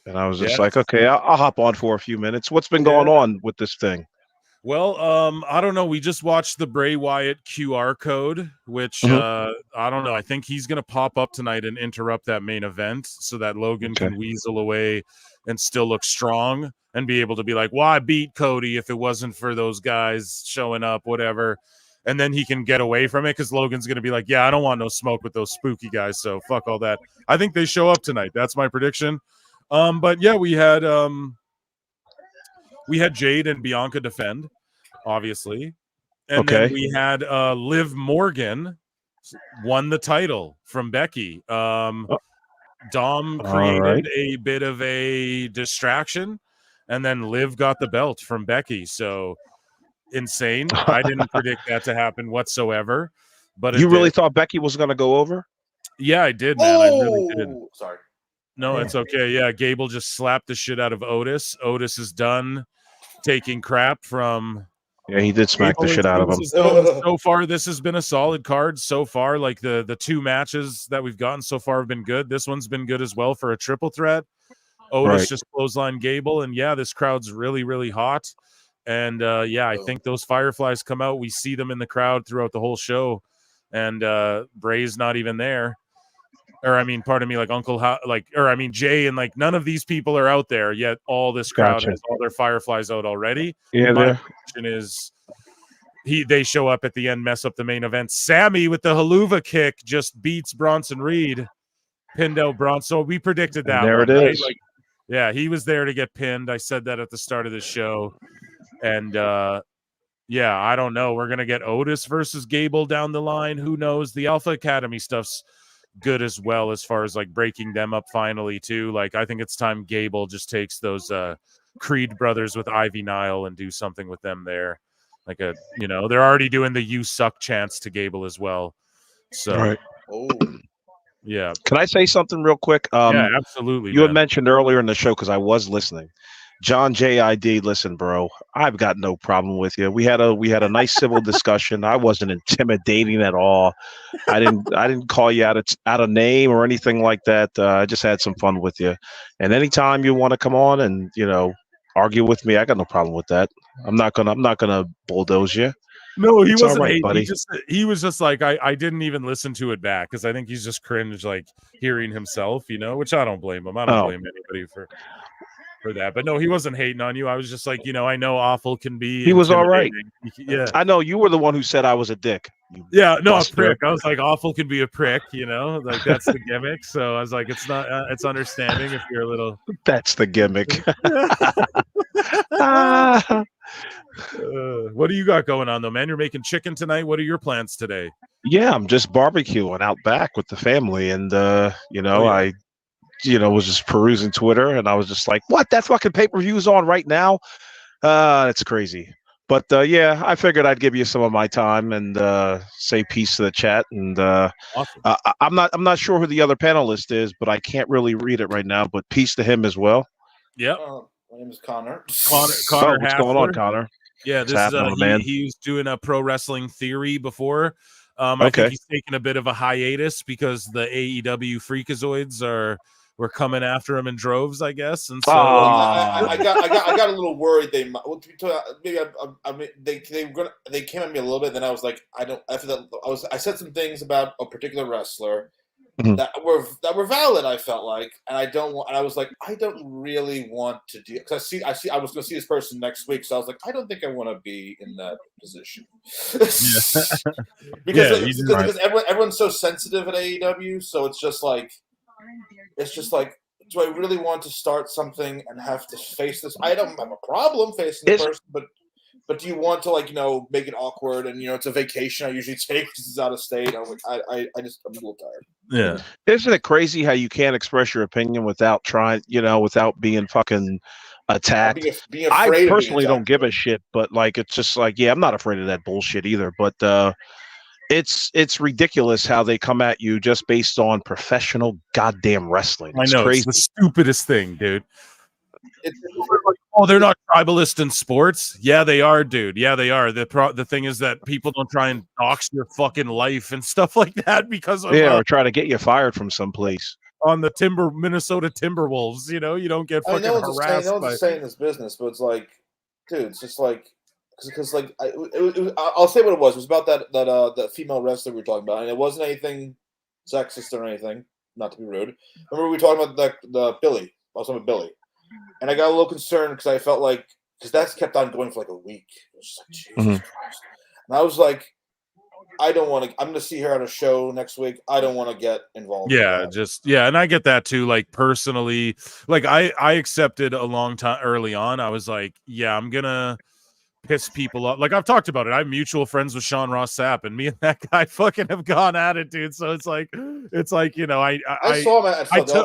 and I was just like, okay, I'll hop on for a few minutes. What's been going on with this thing? Well, I don't know. We just watched the Bray Wyatt QR code, which I don't know. I think he's going to pop up tonight and interrupt that main event so that Logan can weasel away and still look strong and be able to be like, well, I beat Cody if it wasn't for those guys showing up, whatever. And then he can get away from it because Logan's going to be like, yeah, I don't want no smoke with those spooky guys, so fuck all that. I think they show up tonight. That's my prediction. But yeah, we had Jade and Bianca defend, obviously. And then we had Liv Morgan won the title from Becky. Dom created a bit of a distraction, and then Liv got the belt from Becky. So insane. I didn't predict that to happen whatsoever. But you really thought Becky was going to go over? Yeah, I did, man. I really did. Sorry. No, it's okay. Yeah, Gable just slapped the shit out of Otis. Otis is done taking crap from... Yeah, he did smack the shit out of him. So far, this has been a solid card. So far, like the two matches that we've gotten so far have been good. This one's been good as well for a triple threat. Otis just clothesline Gable, and yeah, this crowd's really, really hot. And yeah, I think those Fireflies come out. We see them in the crowd throughout the whole show, and Bray's not even there. Or I mean, pardon me, like Jay and like none of these people are out there yet. All this crowd has all their Fireflies out already. Yeah, my question is, they show up at the end, mess up the main event. Sammy with the haluva kick just beats Bronson Reed, pinned out Bronson. So we predicted that. And there it is. Right? Like, yeah, he was there to get pinned. I said that at the start of the show, and yeah, I don't know. We're gonna get Otis versus Gable down the line. Who knows? The Alpha Academy stuff's good as well, as far as like breaking them up finally too. Like I think it's time Gable just takes those Creed brothers with Ivy Nile and do something with them there. Like they're already doing the "you suck" chants to Gable as well. So Yeah. Can I say something real quick? Yeah, absolutely. You had man. mentioned earlier in the show, because I was listening. John JID, listen, bro, I've got no problem with you. We had a nice civil discussion. I wasn't intimidating at all. I didn't call you out of name or anything like that. I just had some fun with you. And anytime you want to come on and argue with me, I got no problem with that. I'm not gonna bulldoze you. No, he It's all wasn't right, hating. buddy. He was just like, I didn't even listen to it back because I think he's just cringe like hearing himself, which I don't blame him. I don't blame anybody for that. But no, he wasn't hating on you. I was just like, I know awful can be He was all right. Yeah. I know you were the one who said I was a dick. Yeah, no, buster. a prick. I was like, awful can be a prick, like that's the gimmick. So I was like, it's not, it's understanding if you're a little. That's the gimmick. What do you got going on though, man? You're making chicken tonight. What are your plans today? Yeah, I'm just barbecuing out back with the family, and I was just perusing Twitter, and I was just like, what? That fucking pay-per-view's on right now? It's crazy. But yeah, I figured I'd give you some of my time and say peace to the chat. And awesome. I'm not sure who the other panelist is, but I can't really read it right now. But peace to him as well. Yep. My name is Connor. Connor, what's going on, Connor? Yeah, this is he was doing a pro wrestling theory before. I think he's taking a bit of a hiatus because the AEW freakazoids were coming after him in droves, I guess. And so I got a little worried. They came at me a little bit. Then I was like, I said some things about a particular wrestler that were valid. I felt like, and I was like, I don't really want to do, because I was going to see this person next week, so I was like, I don't think I want to be in that position. because everyone's so sensitive at AEW, so it's just like, do I really want to start something and have to face this? I don't have a problem facing the person, but do you want to make it awkward? And it's a vacation I usually take because it's out of state. I'm a little tired. Yeah, isn't it crazy how you can't express your opinion without trying, without being fucking attacked? Being afraid I personally don't give a shit, but it's just like, yeah, I'm not afraid of that bullshit either. But it's ridiculous how they come at you just based on professional goddamn wrestling. It's crazy. It's the stupidest thing, dude. They're not tribalist in sports. Yeah, they are, dude. Yeah, they are. The thing is that people don't try and dox your fucking life and stuff like that because of or try to get you fired from someplace. On the Minnesota Timberwolves, you don't get fucking harassed. No one's saying this business, but it's like, dude, it's just like, because I'll say what it was. It was about that female wrestler we were talking about, and it wasn't anything sexist or anything. Not to be rude. Remember we were talking about the Billy. I was talking about Billy. And I got a little concerned because I felt like, because that's kept on going for like a week. It was just like, Jesus Christ. And I was like, I don't want to, I'm going to see her at a show next week. I don't want to get involved. Yeah, and I get that too. Like personally, like I accepted a long time early on. I was like, yeah, I'm going to piss people off. Like I've talked about it. I'm mutual friends with Sean Ross Sapp, and me and that guy fucking have gone at it, dude. So it's like I saw him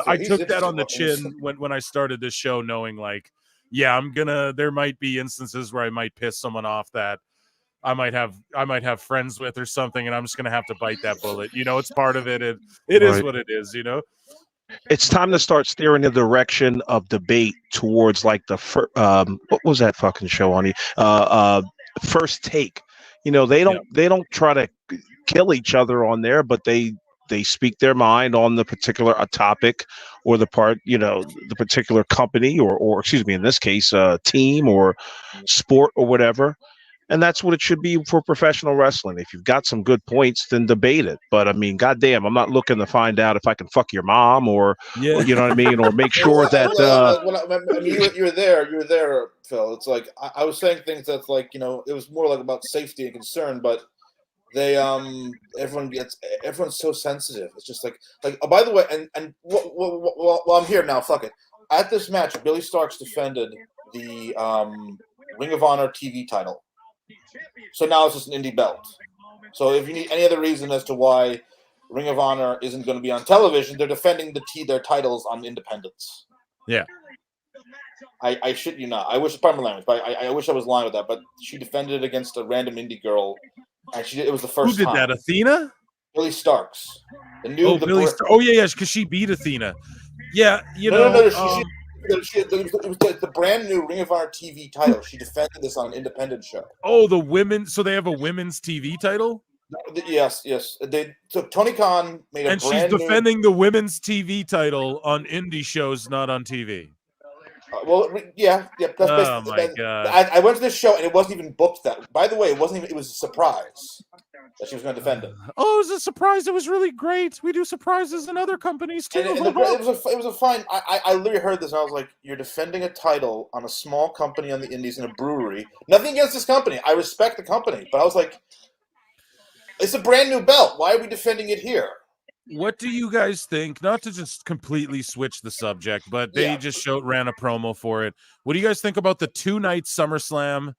I took that on the chin when I started this show, knowing like, yeah, there might be instances where I might piss someone off that I might have friends with or something, and I'm just gonna have to bite that bullet. It's part of it. It is what it is. It's time to start steering the direction of debate towards like the what was that fucking show on First Take. They don't try to kill each other on there, but they speak their mind on the particular topic or the particular company or excuse me, in this case, team or sport or whatever. And that's what it should be for professional wrestling. If you've got some good points, then debate it. But I mean, goddamn, I'm not looking to find out if I can fuck your mom or you know what I mean, or make sure that. You were there, Phil. It's like I was saying things that's like, it was more like about safety and concern, but they everyone's so sensitive. It's just like oh, by the way, and well, I'm here now. Fuck it. At this match, Billy Starks defended the Ring of Honor TV title. So now it's just an indie belt. So if you need any other reason as to why Ring of Honor isn't going to be on television, they're defending their titles on independence. Yeah. I shit you not. I wish, pardon my language, but I wish I was lying with that. But she defended it against a random indie girl, and it was the first time. Who did that? Athena? Billy Starks. The new Oh, Billy. Oh yeah, because she beat Athena. Yeah, no. It was the brand new Ring of Honor TV title. She defended this on an independent show. Oh, the women. So they have a women's TV title. Yes. So Tony Khan made a and she's brand defending the women's TV title on indie shows, not on TV. Yeah. That's Oh basically. my god! I went to this show and it wasn't even booked that. By the way, it wasn't even. It was a surprise that she was going to defend it. Oh, it was a surprise. It was really great. We do surprises in other companies too. And it was a fine. I literally heard this and I was like, "You're defending a title on a small company on the indies in a brewery. Nothing against this company. I respect the company, but I was like, it's a brand new belt. Why are we defending it here?" What do you guys think? Not to just completely switch the subject, but they just ran a promo for it. What do you guys think about the 2-night SummerSlam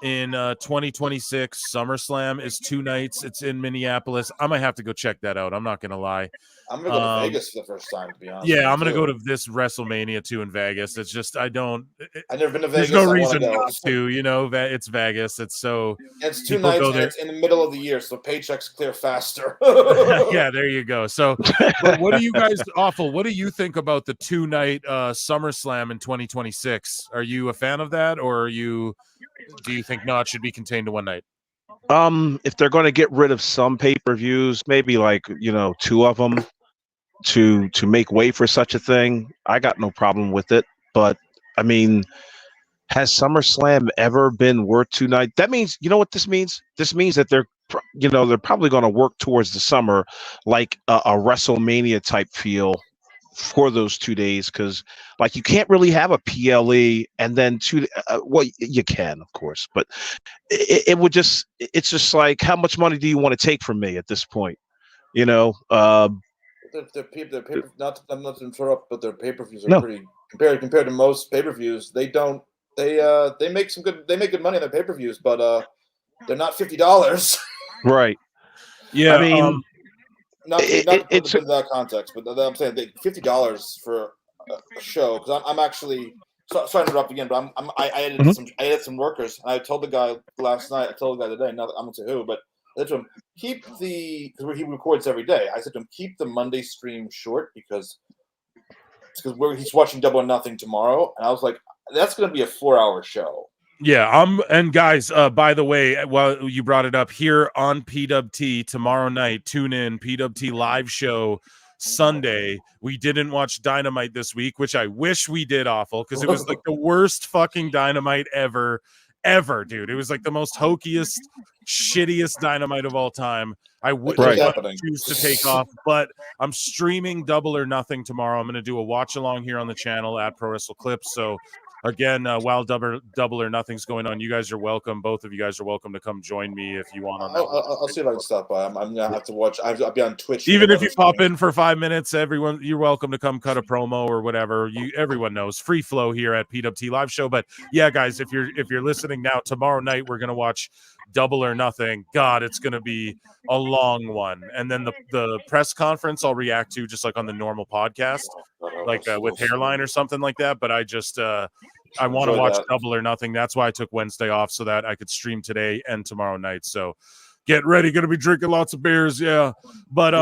in 2026? SummerSlam is 2 nights. It's in Minneapolis. I might have to go check that out. I'm not gonna lie. I'm gonna go to Vegas for the first time, to be honest. Yeah, I'm gonna go to this WrestleMania 2 in Vegas. It's just I've never been to Vegas. There's no reason not to. It's Vegas. It's so. It's 2 nights. And it's in the middle of the year, so paychecks clear faster. Yeah, there you go. So, but what do you guys awful? What do you think about the 2-night SummerSlam in 2026? Are you a fan of that, or do you think no, it should be contained to 1 night? If they're going to get rid of some pay-per-views, maybe 2 of them to make way for such a thing, I got no problem with it. But I mean, has SummerSlam ever been worth 2 nights? That means, you know what this means? This means that they're probably going to work towards the summer like a WrestleMania type feel for those 2 days, because you can't really have a PLE and then you can, of course, but it's just like, how much money do you want to take from me at this point? Not to interrupt, but their pay-per-views are pretty compared to most pay-per-views. They make good money on their pay-per-views, but they're not $50. Right. Yeah. I mean, not to put it in that context, but I'm saying $50 for a show, because I'm actually sorry to interrupt again, but I added some workers, and I told the guy last night. I told the guy today. Not that I'm going to say who, but I said to him, because he records every day. I said to him, keep the Monday stream short because he's watching Double or Nothing tomorrow, and I was like, that's going to be a 4-hour show. Yeah, and guys, by the way, while you brought it up, here on PWT tomorrow night, tune in, PWT live show Sunday. We didn't watch Dynamite this week, which I wish we did, awful, because it was like the worst fucking Dynamite ever, dude. It was like the most hokiest, shittiest Dynamite of all time. I would choose to take off, but I'm streaming Double or Nothing tomorrow. I'm going to do a watch along here on the channel at Pro Wrestle Clips. So again, while double or Nothing's going on, you guys are welcome. Both of you guys are welcome to come join me if you want. I'll see if I can stop by. I'm gonna have to watch. I'll be on Twitch. Even if you pop in for 5 minutes, everyone, you're welcome to come cut a promo or whatever. Everyone knows free flow here at PWT Live Show. But yeah, guys, if you're listening now, tomorrow night we're gonna watch Double or Nothing. God, it's gonna be a long one. And then the press conference I'll react to just like on the normal podcast, with Hairline or something like that. But I just I want to watch Double or Nothing. That's why I took Wednesday off, so that I could stream today and tomorrow night. So get ready. Going to be drinking lots of beers. Yeah. But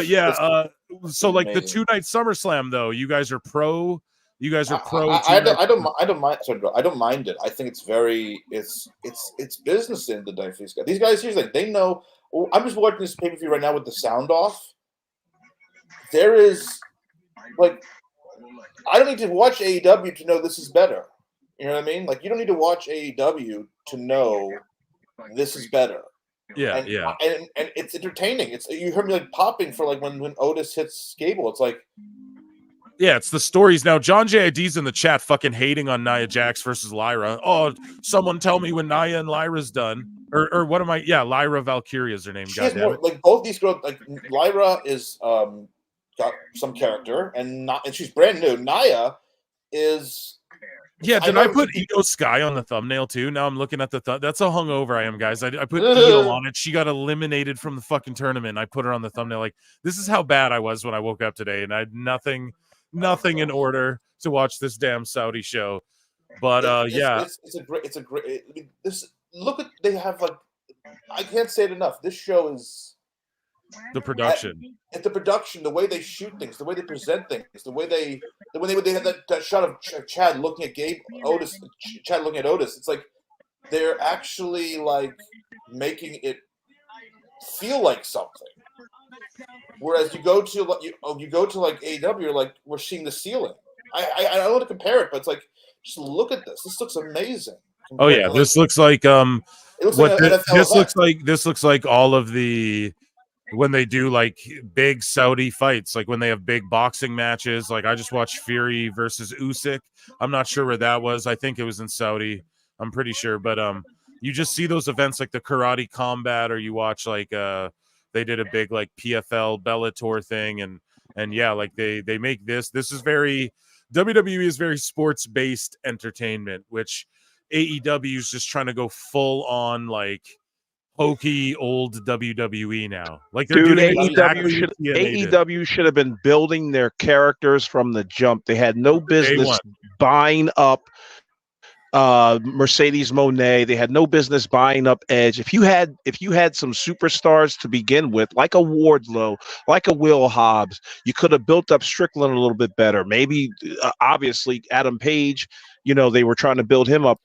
yeah. So like the 2-night SummerSlam though, you guys are pro. You guys are pro. I don't mind. Sorry, I don't mind it. I think it's it's business in the day for these guys. These guys, here's they know. I'm just watching this pay-per-view right now with the sound off. There is I don't need to watch AEW to know this is better. You know what I mean? You don't need to watch AEW to know this is better. Yeah, and it's entertaining. You heard me popping for when Otis hits Gable. It's yeah, it's the stories. Now, John JID's in the chat fucking hating on Nia Jax versus Lyra. Oh, someone tell me when Nia and Lyra's done. Or what am I? Yeah, Lyra Valkyria is her name. Both these girls, Lyra is got some character, and she's brand new. Nia is. Yeah, did I put Io Sky on the thumbnail too? Now I'm looking at the that's how hungover I am, guys. I put Io on it. She got eliminated from the fucking tournament. I put her on the thumbnail. This is how bad I was when I woke up today, and I had nothing in order to watch this damn Saudi show. But it's a great. They have I can't say it enough. This show is The production. At the production, the way they shoot things, the way they present things, when they had that shot of Chad looking at Chad looking at Otis, it's like they're actually like making it feel like something. Whereas you go to like AEW, you're like, we're seeing the ceiling. I don't want to compare it, but it's like, just look at this. This looks amazing. Oh yeah, this looks like this looks like all of the when they do like big Saudi fights, like when they have big boxing matches. Like I just watched Fury versus Usyk. I'm not sure where that was. I think it was in Saudi. I'm pretty sure, but you just see those events like the Karate Combat, or you watch like they did a big like PFL Bellator thing, and yeah, like they make this. This is very WWE is very sports based entertainment, which AEW is just trying to go full on like hokey old WWE now. Like they're Dude, doing exactly AEW should have been building their characters from the jump. They had no business buying up Mercedes Monet. They had no business buying up Edge. If you had some superstars to begin with, like a Wardlow, like a Will Hobbs, you could have built up Strickland a little bit better. Maybe obviously Adam Page, you know, they were trying to build him up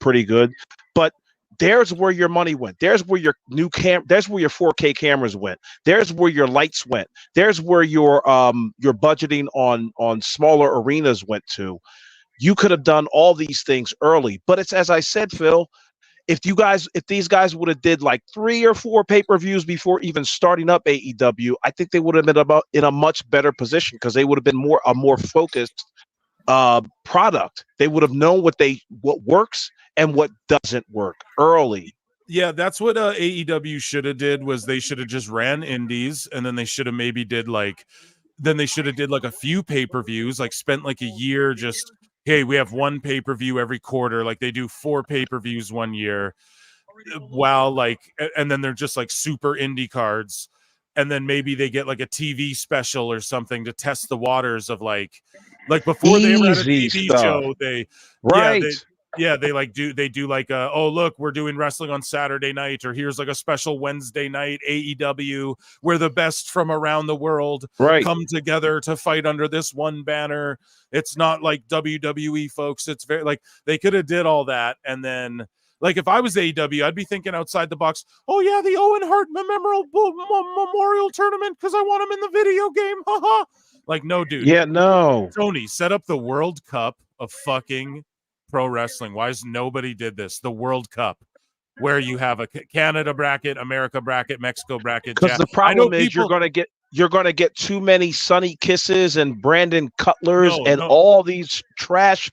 pretty good. But there's where your money went. There's where your there's where your 4K cameras went. There's where your lights went. There's where your budgeting on smaller arenas went to. You could have done all these things early, but it's as I said, Phil. If these guys would have did like 3 or 4 pay-per-views before even starting up AEW, I think they would have been in a much better position because they would have been a more focused product. They would have known what works and what doesn't work early. Yeah, that's what AEW should have did. Was they should have just ran indies, and then they should have maybe did like a few pay-per-views, like spent like a year just. Hey, we have one pay-per-view every quarter. Like they do 4 pay-per-views one year, while like, and then they're just like super indie cards. And then maybe they get like a TV special or something to test the waters of like before they ever had a TV show, they do like oh look, we're doing wrestling on Saturday night, or here's like a special Wednesday night AEW where the best from around the world come together to fight under this one banner. It's not like WWE, folks. It's very like they could have did all that, and then like if I was AEW, I'd be thinking outside the box. Oh yeah, the Owen Hart Memorial Tournament because I want him in the video game. Haha. Like no, dude. Yeah, no. Tony, set up the World Cup of fucking pro wrestling. Why has nobody did this? The World Cup, where you have a Canada bracket, America bracket, Mexico bracket. Because the problem is you're gonna get too many Sonny Kisses and Brandon Cutlers all these trash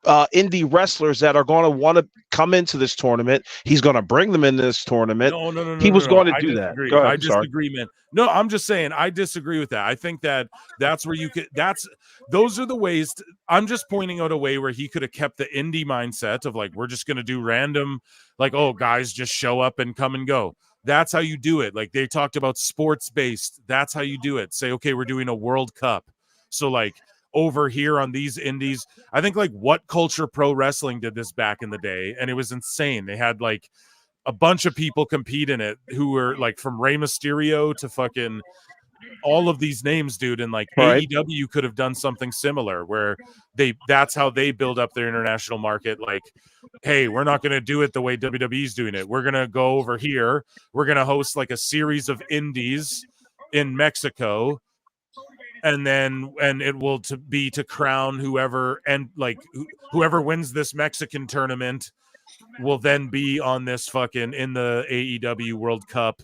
indie wrestlers that are going to want to come into this tournament. He's going to bring them into this tournament. No. He was going to do that. Go ahead, I disagree, man. No, I'm just saying I disagree with that. I think that's where you could. Those are the ways. I'm just pointing out a way where he could have kept the indie mindset of like we're just going to do random, like oh guys just show up and come and go. That's how you do it. Like they talked about sports based. That's how you do it. Say okay, we're doing a World Cup. So like. Over here on these indies, I think like What Culture Pro Wrestling did this back in the day, and it was insane. They had like a bunch of people compete in it who were like from Rey Mysterio to fucking all of these names, dude. And like AEW could have done something similar where that's how they build up their international market. Like, hey, we're not going to do it the way WWE's doing it. We're going to go over here. We're going to host like a series of indies in Mexico. And it will be to crown whoever, and like whoever wins this Mexican tournament will then be on this fucking in the AEW World Cup.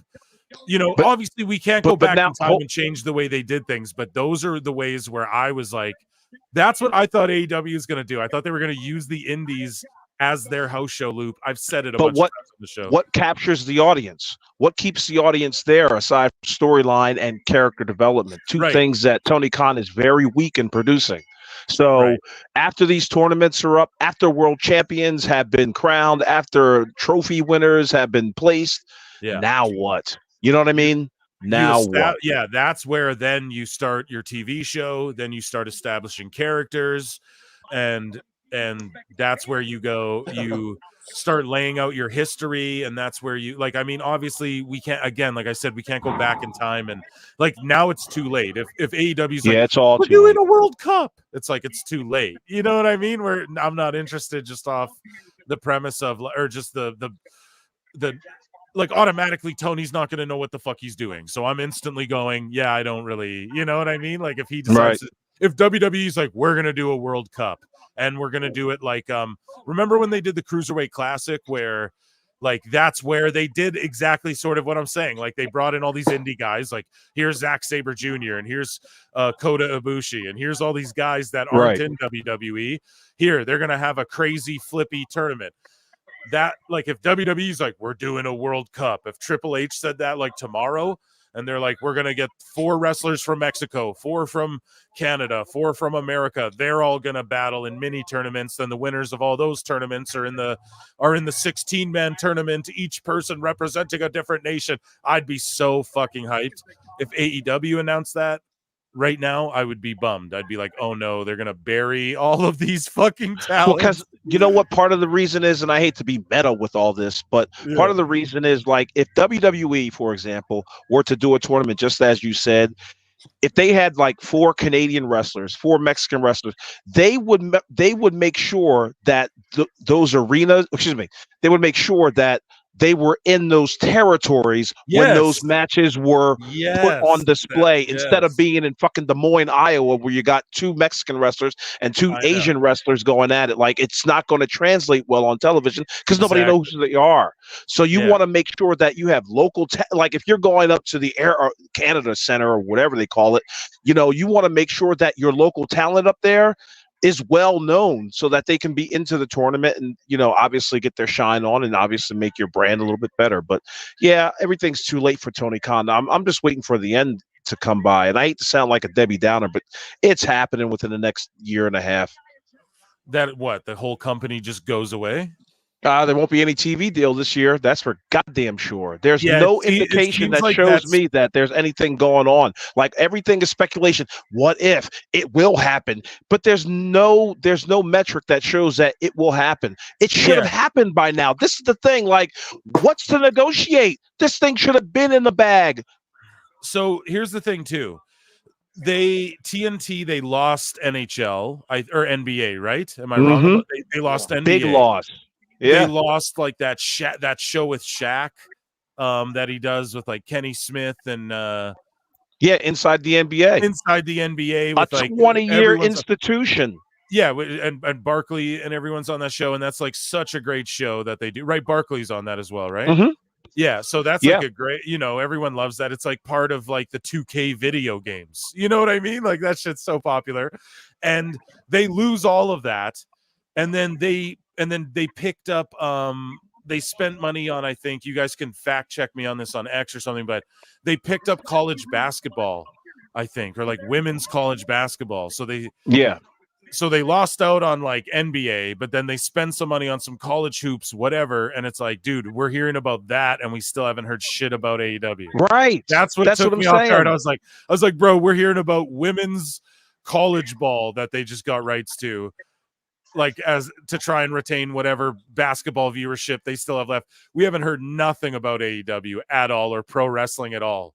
You know, obviously we can't go back in time and change the way they did things, but those are the ways where I was like, that's what I thought AEW is going to do. I thought they were going to use the indies as their house show loop. I've said it a bunch of times on the show. What captures the audience? What keeps the audience there aside from storyline and character development? Two things that Tony Khan is very weak in producing. So after these tournaments are up, after world champions have been crowned, after trophy winners have been placed, now what? You know what I mean? Now what? Yeah, that's where then you start your TV show. Then you start establishing characters, and and that's where you go. You start laying out your history, and that's where you like. I mean, obviously, we can't. Again, like I said, we can't go back in time, and like now it's too late. If AEW's like, it's all we're too doing late. a World Cup, it's like it's too late. You know what I mean? Where I'm not interested just off the premise of, or just the like automatically Tony's not going to know what the fuck he's doing. So I'm instantly going, yeah, I don't really, you know what I mean? Like if he decides, if WWE's like, we're going to do a World Cup and we're going to do it like, remember when they did the Cruiserweight Classic where like, that's where they did exactly sort of what I'm saying. Like they brought in all these indie guys, like here's Zack Sabre Jr. and here's Kota Ibushi and here's all these guys that aren't in WWE. Here, they're going to have a crazy flippy tournament. That like if WWE's like we're doing a World Cup, if Triple H said that like tomorrow and they're like we're gonna get 4 wrestlers from Mexico, 4 from Canada, 4 from America, they're all gonna battle in mini tournaments, then the winners of all those tournaments are in the 16-man tournament, each person representing a different nation. I'd be so fucking hyped if AEW announced that. Right now, I would be bummed. I'd be like, oh no, they're gonna bury all of these fucking talents. Well, because you know what part of the reason is, and I hate to be meta with all this, but part of the reason is like if WWE, for example, were to do a tournament, just as you said, if they had like 4 Canadian wrestlers, 4 Mexican wrestlers, they would make sure that those arenas, they would make sure that they were in those territories when those matches were put on display instead of being in fucking Des Moines, Iowa, where you got 2 Mexican wrestlers and 2 Asian wrestlers going at it. Like it's not going to translate well on television because nobody knows who they are. So you want to make sure that you have local, like if you're going up to the Canada Center or whatever they call it, you know, you want to make sure that your local talent up there is well known so that they can be into the tournament and, you know, obviously get their shine on and obviously make your brand a little bit better. But yeah, everything's too late for Tony Khan. I'm just waiting for the end to come by. And I hate to sound like a Debbie Downer, but it's happening within the next year and a half. That what? The whole company just goes away? There won't be any TV deal this year. That's for goddamn sure. There's no indication that shows me that there's anything going on. Like everything is speculation. What if it will happen? But there's no metric that shows that it will happen. It should have happened by now. This is the thing. Like, what's to negotiate? This thing should have been in the bag. So here's the thing too. TNT they lost NHL or NBA, right? Am I wrong? About, they lost NBA. Big loss. Yeah. They lost like that show with Shaq that he does with like Kenny Smith and inside the NBA. Inside the NBA with a like 20-year institution. Yeah, and Barkley and everyone's on that show, and that's like such a great show that they do. Right, Barkley's on that as well, right? Mm-hmm. Yeah, so that's like a great, you know, everyone loves that. It's like part of like the 2K video games. You know what I mean? Like that shit's so popular. And they lose all of that. And then they picked up they spent money on, I think you guys can fact check me on this on X or something, but they picked up college basketball, I think, or like women's college basketball. So they lost out on like NBA, but then they spend some money on some college hoops, whatever. And it's like, dude, we're hearing about that, and we still haven't heard shit about AEW. Right. That's what took me off guard. I was like, bro, we're hearing about women's college ball that they just got rights to, like as to try and retain whatever basketball viewership they still have left. We haven't heard nothing about AEW at all or pro wrestling at all.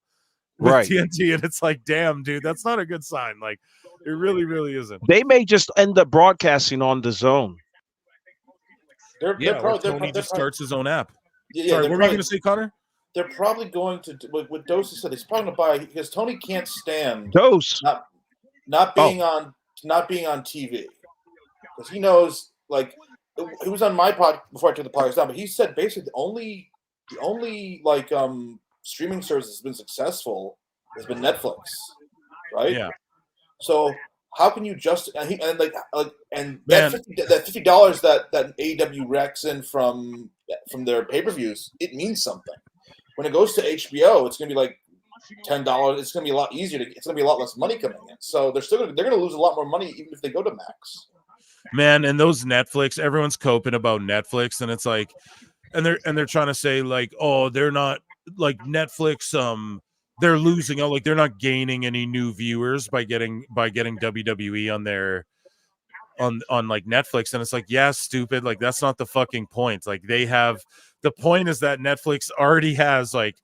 With TNT, and it's like, damn, dude, that's not a good sign. Like, it really, really isn't. They may just end up broadcasting on the Zone. Tony just starts his own app. Sorry, what were you going to say, Connor? They're probably going to what Dose said. He's probably going to buy because Tony can't stand Dose not being on TV because he knows. Like, he was on my pod before I took the podcast down, but he said basically the only like streaming service that's been successful has been Netflix, right? Yeah. So how can you that $50 that AEW racks in from their pay-per-views, it means something. When it goes to HBO, it's gonna be like $10. It's gonna be a lot easier it's gonna be a lot less money coming in. So they're gonna lose a lot more money even if they go to Max. Man, and those Netflix, everyone's coping about Netflix, and it's like, and they're trying to say like, oh, they're not like Netflix. They're losing out, like they're not gaining any new viewers by getting WWE on their on like Netflix, and it's like, yeah, stupid. Like that's not the fucking point. Like the point is that Netflix already has like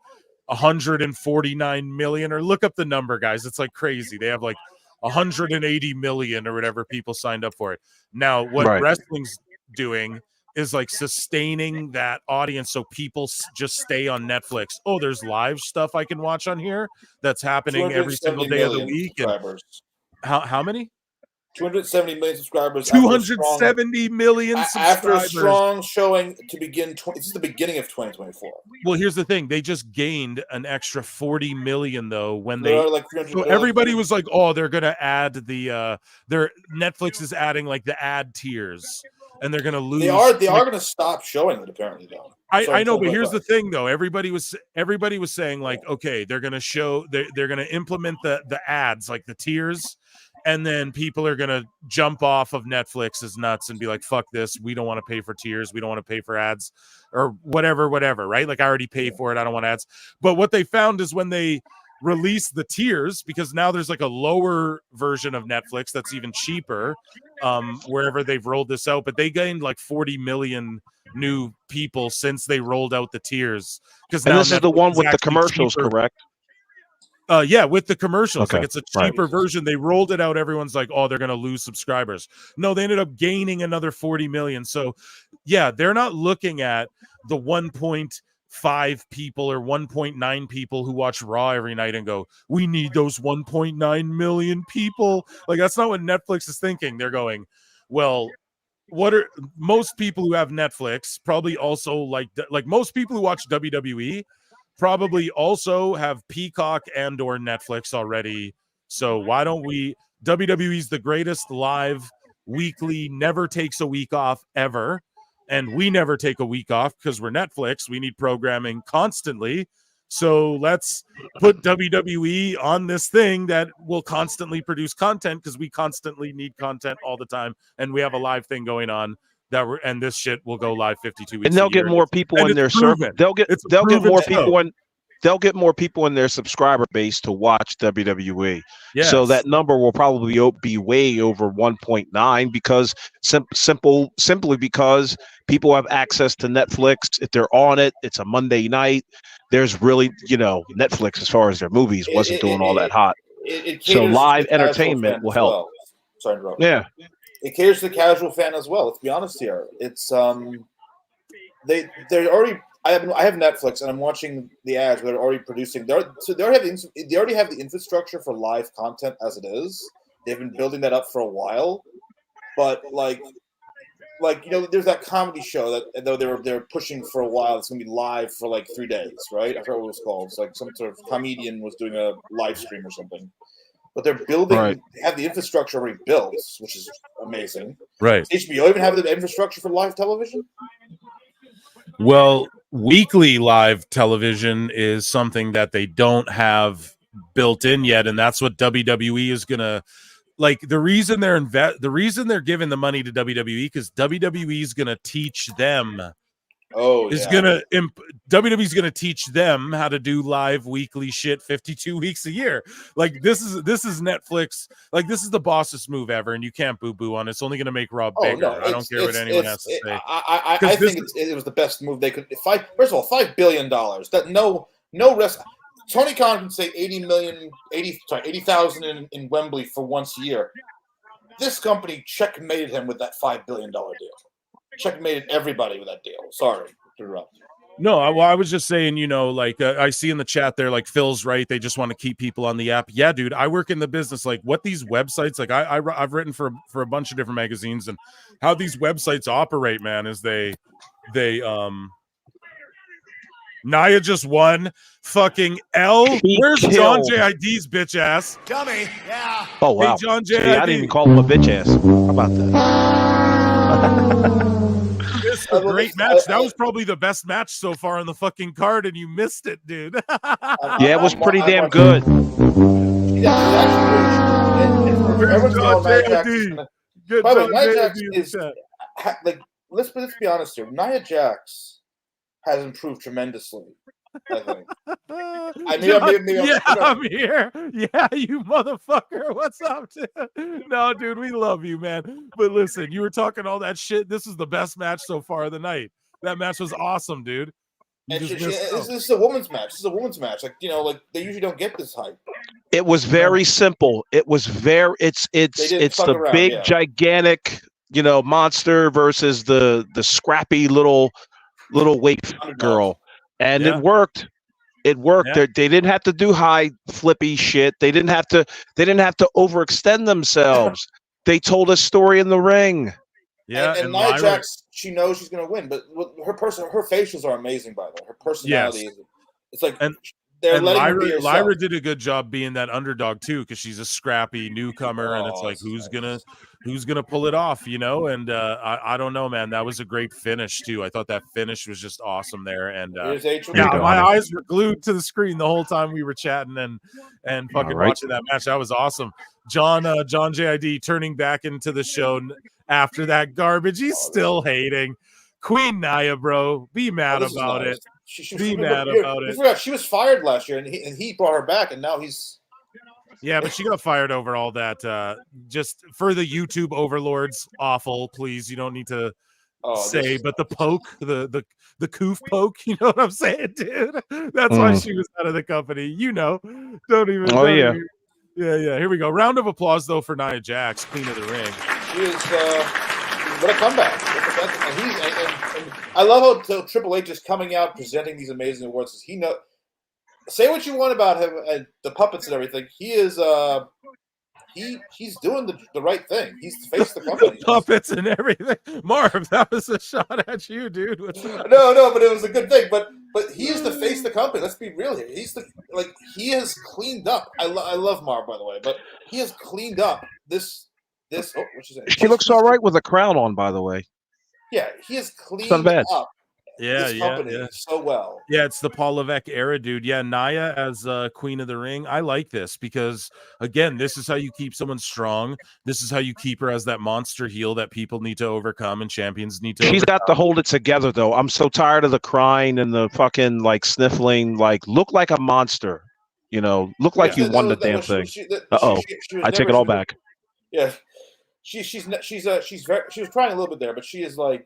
149 million, or look up the number, guys. It's like crazy. They have like 180 million or whatever people signed up for it. Now, what wrestling's doing is like sustaining that audience so people just stay on Netflix. Oh, there's live stuff I can watch on here that's happening every single day of the week. And how many? 270 million subscribers. 270 million subscribers. After a strong showing to begin. This is the beginning of 2024. Well, here's the thing. They just gained an extra 40 million, though, when so everybody was like, oh, they're going to add their Netflix is adding like the ad tiers, and they're going to lose. They are going to stop showing it, apparently, though. I know, but here's the thing, though. Everybody was saying like, okay, they're going to show, they're going to implement the ads, like the tiers. And then people are going to jump off of Netflix as nuts and be like, fuck this. We don't want to pay for tiers. We don't want to pay for ads or whatever, right? Like I already pay for it. I don't want ads. But what they found is when they release the tiers, because now there's like a lower version of Netflix that's even cheaper wherever they've rolled this out. But they gained like 40 million new people since they rolled out the tiers. And this is the one with the commercials, cheaper. Correct? Yeah, with the commercials. Okay. Like it's a cheaper version. They rolled it out. Everyone's like, oh, they're going to lose subscribers. No, they ended up gaining another 40 million. So yeah, they're not looking at the 1.5 people or 1.9 people who watch Raw every night and go, we need those 1.9 million people. Like that's not what Netflix is thinking. They're going, well, what are most people who have Netflix probably also like most people who watch WWE probably also have Peacock and or Netflix already. So why don't we? WWE's the greatest live weekly, never takes a week off ever. And we never take a week off because we're Netflix. We need programming constantly. So let's put WWE on this thing that will constantly produce content because we constantly need content all the time. And we have a live thing going on. And this shit will go live 52 weeks. And they'll get more people in their server. They'll get more people in. They'll get more people in their subscriber base to watch WWE. Yes. So that number will probably be way over 1.9 because simply because people have access to Netflix. If they're on it, it's a Monday night. There's really, Netflix as far as their movies wasn't doing all that hot. So live entertainment will help. Well. Sorry to interrupt. Yeah. It caters to the casual fan as well. Let's be honest here. It's they're already. I have Netflix and I'm watching the ads. They're already producing. They already have the infrastructure for live content as it is. They've been building that up for a while, but there's that comedy show that though they're pushing for a while. It's gonna be live for like 3 days, right? I forgot what it was called. It's like some sort of comedian was doing a live stream or something. But they're building, They have the infrastructure already built, which is amazing. Right. Does HBO even have the infrastructure for live television? Well, weekly live television is something that they don't have built in yet, and that's what WWE is gonna like. The reason they're giving the money to WWE because WWE is gonna teach them. WWE's gonna teach them how to do live weekly shit 52 weeks a year. Like this is Netflix. Like this is the bossest move ever, and you can't boo on it. It's only gonna make Raw bigger. No, I don't care what anyone has to say. I think it was the best move they could. First of all, $5 billion. That no rest. Tony Khan can say 80,000 in Wembley for once a year. This company checkmated him with that $5 billion deal. Checkmated everybody with that deal. Sorry to interrupt. No, I was just saying, I see in the chat there, like Phil's right. They just want to keep people on the app. Yeah, dude, I work in the business. Like what these websites, like I've written for a bunch of different magazines, and how these websites operate, man, is they Nia just won. Fucking L. Where's John JID's bitch ass? Dummy. Yeah. Oh wow. Hey, John JID. See, I didn't even call him a bitch ass. How about that? It's a great match. That was probably the best match so far on the fucking card, and you missed it, dude. Yeah, it was pretty damn good. By the way, Nia Jax is like let's be honest here. Nia Jax has improved tremendously. I think. Yeah, I'm here. Yeah, you motherfucker. What's up, dude? No, dude, we love you, man. But listen, you were talking all that shit. This is the best match so far of the night. That match was awesome, dude. And this is a woman's match. This is a woman's match. Like, you know, like they usually don't get this hype. It was very simple. It was very. It's the around, big gigantic, you know, monster versus the scrappy little waif girl, and it worked. It worked. Yeah. They didn't have to do high flippy shit. They didn't have to overextend themselves. They told a story in the ring. Yeah, and Nia Jax, she knows she's gonna win, but her facials are amazing. By the way, her personality it's like they're letting her be herself. Lyra did a good job being that underdog too, because she's a scrappy newcomer, and it's like who's gonna pull it off, you know? And I don't know, man. That was a great finish too. I thought that finish was just awesome there. And my eyes were glued to the screen the whole time we were chatting and fucking watching that match. That was awesome. John JID turning back into the show after that garbage. He's still hating. Queen Nia, bro. Be mad about it. Be mad about it. Forgot she was fired last year, and he brought her back, and now he's. Yeah, but she got fired over all that. Just for the YouTube overlords, awful. Please, you don't need to say. But the poke, the coof poke, you know what I'm saying, dude? That's why she was out of the company. You know, don't even. Yeah. Here we go. Round of applause though for Nia Jax, Queen of the Ring. She is what a comeback! And I love how Triple H is coming out presenting these amazing awards. He know. Say what you want about him and the puppets and everything. He is he's doing the right thing. He's the face of the company. Puppets and everything. Marv, that was a shot at you, dude. No, but it was a good thing. But he is the face of the company. Let's be real here. He has cleaned up. I love Marv, by the way, but he has cleaned up this. Oh, what you saying? She looks all right with a crown on, by the way. Yeah, he has cleaned up. This company so well. Yeah, it's the Paul Levesque era, dude. Yeah, Nia as Queen of the Ring. I like this because, again, this is how you keep someone strong. This is how you keep her as that monster heel that people need to overcome and champions need to She's got to hold it together, though. I'm so tired of the crying and the fucking, like, sniffling. Like, look like a monster. You know, look like you won the damn thing. I take it all back. Yeah. She was trying a little bit there, but she is like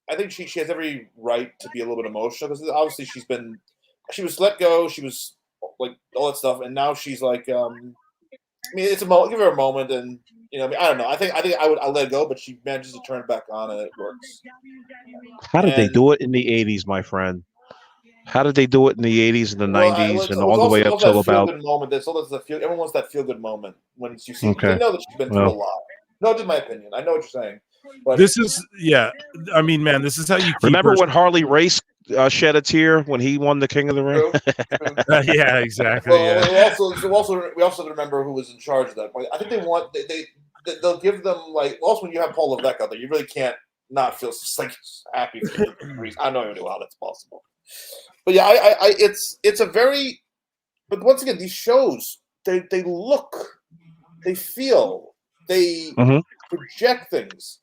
I think she has every right to be a little bit emotional because obviously she was let go, she was like all that stuff, and now she's like, I mean, it's give her a moment, and you know, I mean, I don't know. I think I'll let it go, but she manages to turn it back on, and it works. How did they do it in the 80s, my friend? How did they do it in the 80s and the 90s and all the way up till about? Everyone wants that feel good moment when you see. Okay. They know that she's been through a lot. No, just my opinion. I know what you're saying. But this is, I mean, man, this is how you keep remember when Harley Race shed a tear when he won the King of the Ring? Yeah, exactly. Well, we also remember who was in charge of that. I think they'll give them like also when you have Paul Levesque out there, you really can't not feel like happy for reason. I don't even know how that's possible. But yeah, it's a very. But once again, these shows they look, they feel, they project things.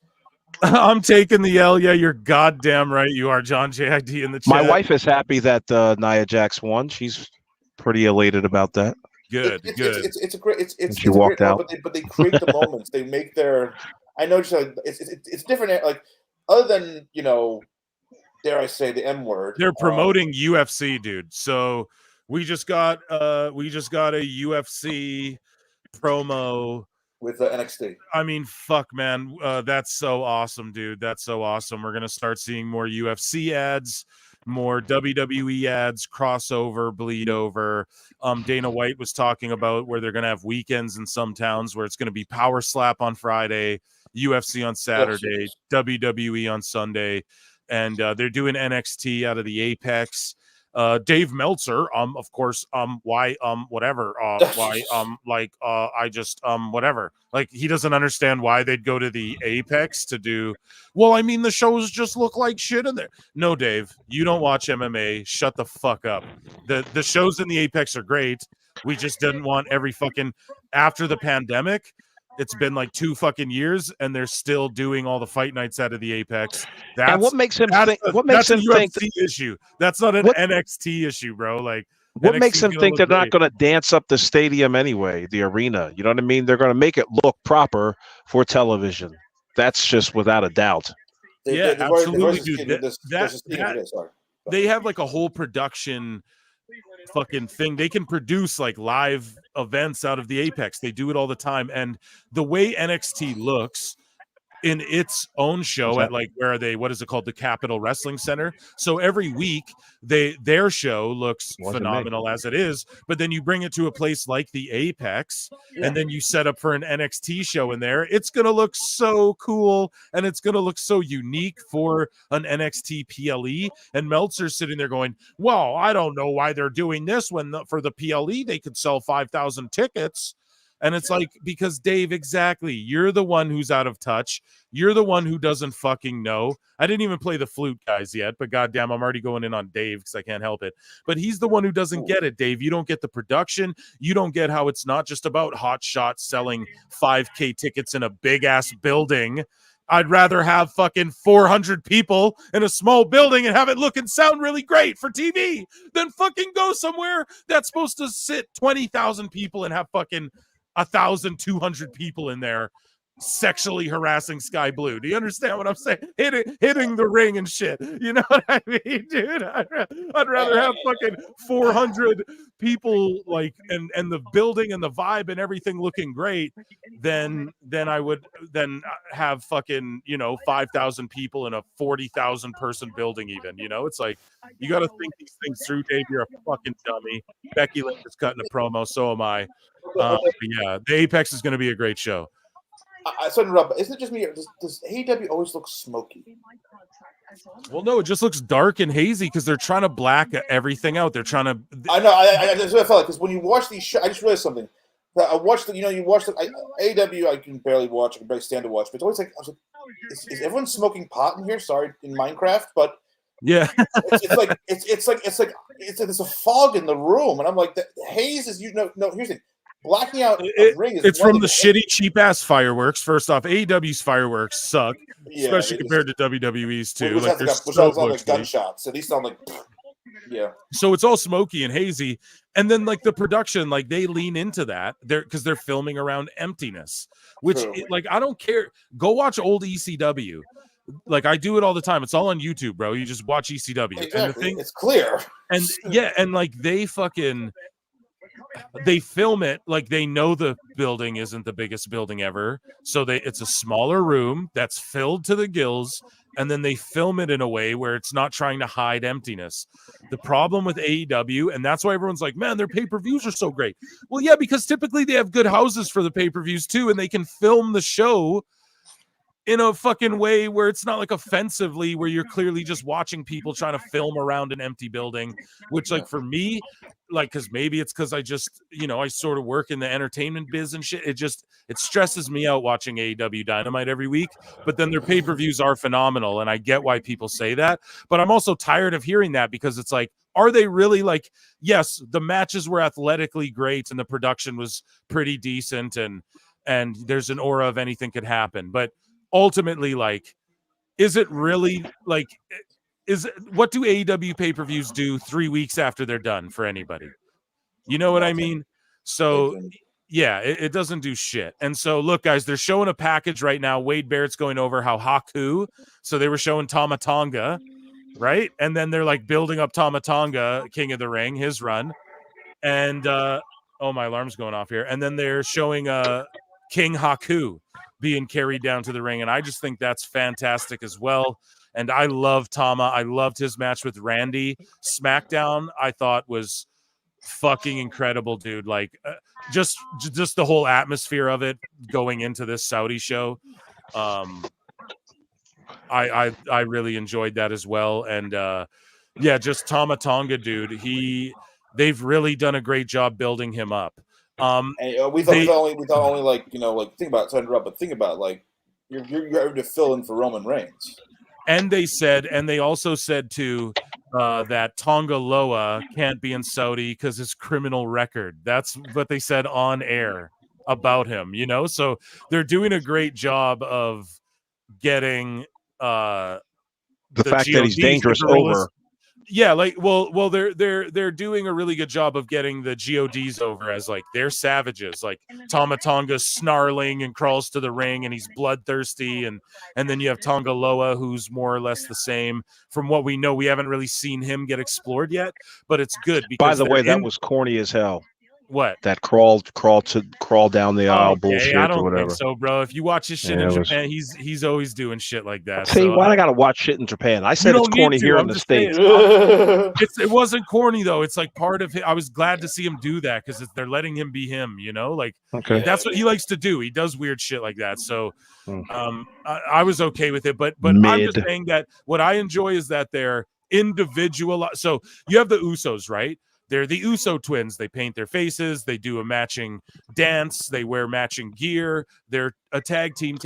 I'm taking the L. Yeah, you're goddamn right. You are, John JID in the chat. My wife is happy that Nia Jax won. She's pretty elated about that. Good. It's a great. She walked out, but they create the moments. They make their. I know it's different. Like other than dare I say the M word? They're promoting UFC, dude. So we just got a UFC promo. With NXT. I mean, fuck, man. That's so awesome, dude. That's so awesome. We're going to start seeing more UFC ads, more WWE ads, crossover, bleed over. Dana White was talking about where they're going to have weekends in some towns where it's going to be Power Slap on Friday, UFC on Saturday, WWE on Sunday. And they're doing NXT out of the Apex. Dave Meltzer, of course, whatever, whatever. Like, he doesn't understand why they'd go to the Apex to do, well, I mean, the shows just look like shit in there. No, Dave, you don't watch MMA. Shut the fuck up. The shows in the Apex are great. We just didn't want every fucking, after the pandemic, It's been like 2 fucking years, and they're still doing all the fight nights out of the Apex. And what makes him think? What that's makes a him think? UFC issue. That's not an What- NXT issue, bro. Like, What NXT makes is them gonna think they're look not great. going to dance up the stadium anyway, the arena? You know what I mean? They're going to make it look proper for television. That's just without a doubt. Yeah, absolutely, dude. Sorry. They have like a whole production fucking thing. They can produce like live events out of the Apex. They do it all the time. And the way NXT looks in its own show at like where are they, what is it called, the Capitol Wrestling Center. So every week their show looks phenomenal as it is, but then you bring it to a place like the Apex, and then you set up for an NXT show in there. It's gonna look so cool, and it's gonna look so unique for an NXT PLE. And Meltzer's sitting there going, well, I don't know why they're doing this when for the PLE they could sell 5,000 tickets. And it's like, because Dave, exactly, you're the one who's out of touch. You're the one who doesn't fucking know. I didn't even play the flute guys yet, but goddamn, I'm already going in on Dave because I can't help it. But he's the one who doesn't get it, Dave. You don't get the production. You don't get how it's not just about hot shots selling 5K tickets in a big ass building. I'd rather have fucking 400 people in a small building and have it look and sound really great for TV than fucking go somewhere that's supposed to sit 20,000 people and have fucking 1,200 people in there sexually harassing Sky Blue. Do you understand what I'm saying? Hitting the ring and shit. You know what I mean, dude? I'd rather have fucking 400 people like and the building and the vibe and everything looking great than I would have fucking 5,000 people in a 40,000 person building. Even it's like you got to think these things through, Dave. You're a fucking dummy. Becky Lynch is cutting a promo, so am I. But yeah, the Apex is going to be a great show. I said interrupt, but isn't it just me? Does AEW always look smoky? Well, no, it just looks dark and hazy because they're trying to black everything out. They're trying to. I know. That's what I felt like, because when you watch these shows, I just realized something. I watched the. You watch the AEW. I can barely watch. I can barely stand to watch. But it's always like, I was like, is everyone smoking pot in here? Sorry, in Minecraft, but yeah, it's like there's a fog in the room, and I'm like, the haze is no. Here's the thing. Blacking out a ring is it's from the shitty, cheap ass fireworks. First off, AEW's fireworks suck, especially compared to WWE's too. Which sound like gunshots. So these sound like, yeah. So it's all smoky and hazy, and then like the production, like they lean into that because they're filming around emptiness. Which, I don't care. Go watch old ECW. Like I do it all the time. It's all on YouTube, bro. You just watch ECW, exactly. and the thing, it's clear. And and like they film it like they know the building isn't the biggest building ever, so it's a smaller room that's filled to the gills, and then they film it in a way where it's not trying to hide emptiness. The problem with AEW, and that's why everyone's like, man, their pay-per-views are so great. Well, yeah, because typically they have good houses for the pay-per-views too, and they can film the show in a fucking way where it's not like offensively, where you're clearly just watching people trying to film around an empty building, which like for me, like, because maybe it's because I just, I sort of work in the entertainment biz and shit. It stresses me out watching AEW Dynamite every week, but then their pay-per-views are phenomenal. And I get why people say that, but I'm also tired of hearing that, because it's like, are they really like, yes, the matches were athletically great and the production was pretty decent and there's an aura of anything could happen, but ultimately, like, is it really like, what do AEW pay-per-views do 3 weeks after they're done for anybody? You know what I mean? So yeah, it doesn't do shit. And so look, guys, they're showing a package right now. Wade Barrett's going over how Haku, so they were showing Tama Tonga, right? And then they're like building up Tama Tonga, King of the Ring, his run. And oh, my alarm's going off here. And then they're showing King Haku being carried down to the ring, and I just think that's fantastic as well. And I love Tama. I loved his match with Randy. SmackDown, I thought, was fucking incredible, dude. Like, just the whole atmosphere of it going into this Saudi show. I really enjoyed that as well. And yeah, just Tama Tonga, dude. They've really done a great job building him up. And we thought only like, think about it, to interrupt, but think about it, like you're having to fill in for Roman Reigns. And they also said too that Tonga Loa can't be in Saudi because his criminal record. That's what they said on air. about him, you know? So they're doing a great job of getting The the fact that he's GODs, the dangerous gorillas. over. Yeah, like they're doing a really good job of getting the GODs over as like they're savages. Like Tama Tonga's snarling and crawls to the ring and he's bloodthirsty, and then you have Tonga Loa who's more or less the same. From what we know, we haven't really seen him get explored yet, but it's good because By the way, that was corny as hell. what? That crawl down the aisle Okay, bullshit I or don't think whatever. so, bro. If you watch his shit Yeah, in it was- Japan, he's always doing shit like that. See, So why I gotta watch shit in Japan? I said it's don't need corny to, here I'm in the just saying. States. It wasn't corny though. It's like part of it. I was glad to see him do that because they're letting him be him. You know, like Okay. that's what he likes to do. He does weird shit like that. So Hmm. I was okay with it. But I'm just Mid. saying that what I enjoy is that they're individual. So you have the Usos, right? They're the Uso twins. They paint their faces. They do a matching dance. They wear matching gear. They're a tag team.